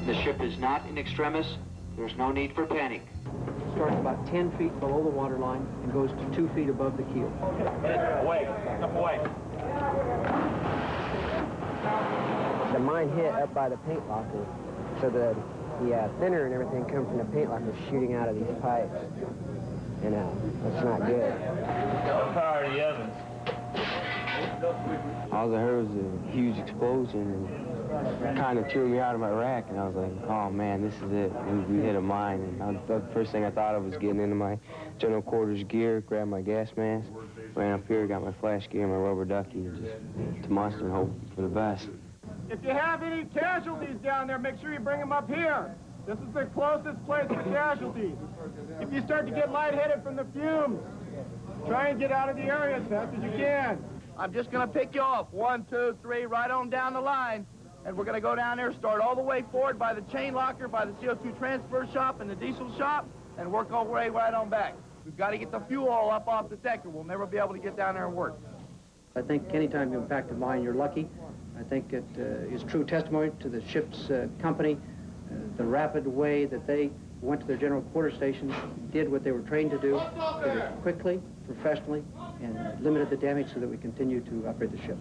The ship is not in extremis. There's no need for panic. Starts about 10 feet below the waterline and goes to 2 feet above the keel. Away, step away. The mine hit up by the paint locker, so the thinner and everything come from the paint locker shooting out of these pipes. You know, that's not good. What power are the ovens? All I heard was a huge explosion and kind of threw me out of my rack, and I was like, oh man, this is it. We hit a mine, and the first thing I thought of was getting into my general quarters gear, grab my gas mask, ran up here, got my flash gear, my rubber ducky, and just to muster and hope for the best. If you have any casualties down there, make sure you bring them up here. This is the closest place for casualties. If you start to get lightheaded from the fumes, try and get out of the area as fast as you can. I'm just going to pick you off. 1, 2, 3, right on down the line. And we're going to go down there, start all the way forward by the chain locker, by the CO2 transfer shop and the diesel shop, and work our way right on back. We've got to get the fuel all up off the deck, or we'll never be able to get down there and work. I think anytime you impact a mine, you're lucky. I think it is true testimony to the ship's company, the rapid way that they went to their general quarter station, did what they were trained to do, did it quickly, professionally, and limited the damage so that we continue to operate the ship.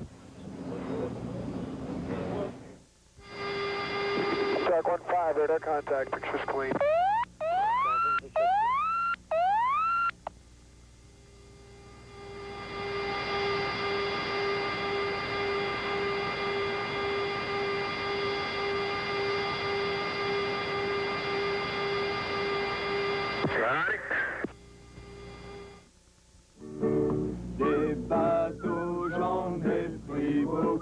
Track 1-5, radar contact, picture's clean. Des bateaux, j'en ai pris beaucoup.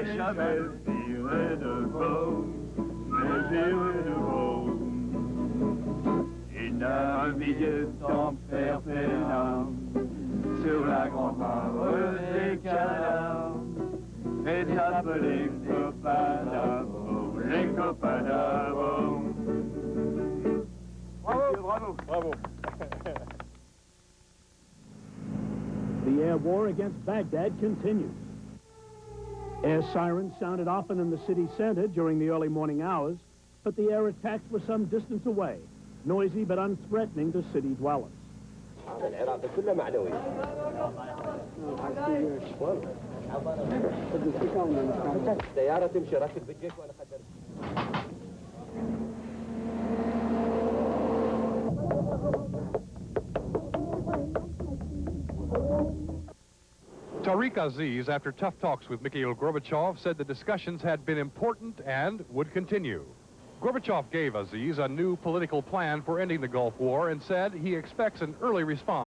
j'avais viré de beau, mais viré de beau. Il naviguait en perpénam sur la grande mare des Canards, et appelé copains d'Avo, les copains d'Avo. Bravo, bravo, bravo. The air war against Baghdad continues. Air sirens sounded often in the city center during the early morning hours, but the air attacks were some distance away, noisy but unthreatening to city dwellers. Tariq Aziz, after tough talks with Mikhail Gorbachev, said the discussions had been important and would continue. Gorbachev gave Aziz a new political plan for ending the Gulf War and said he expects an early response.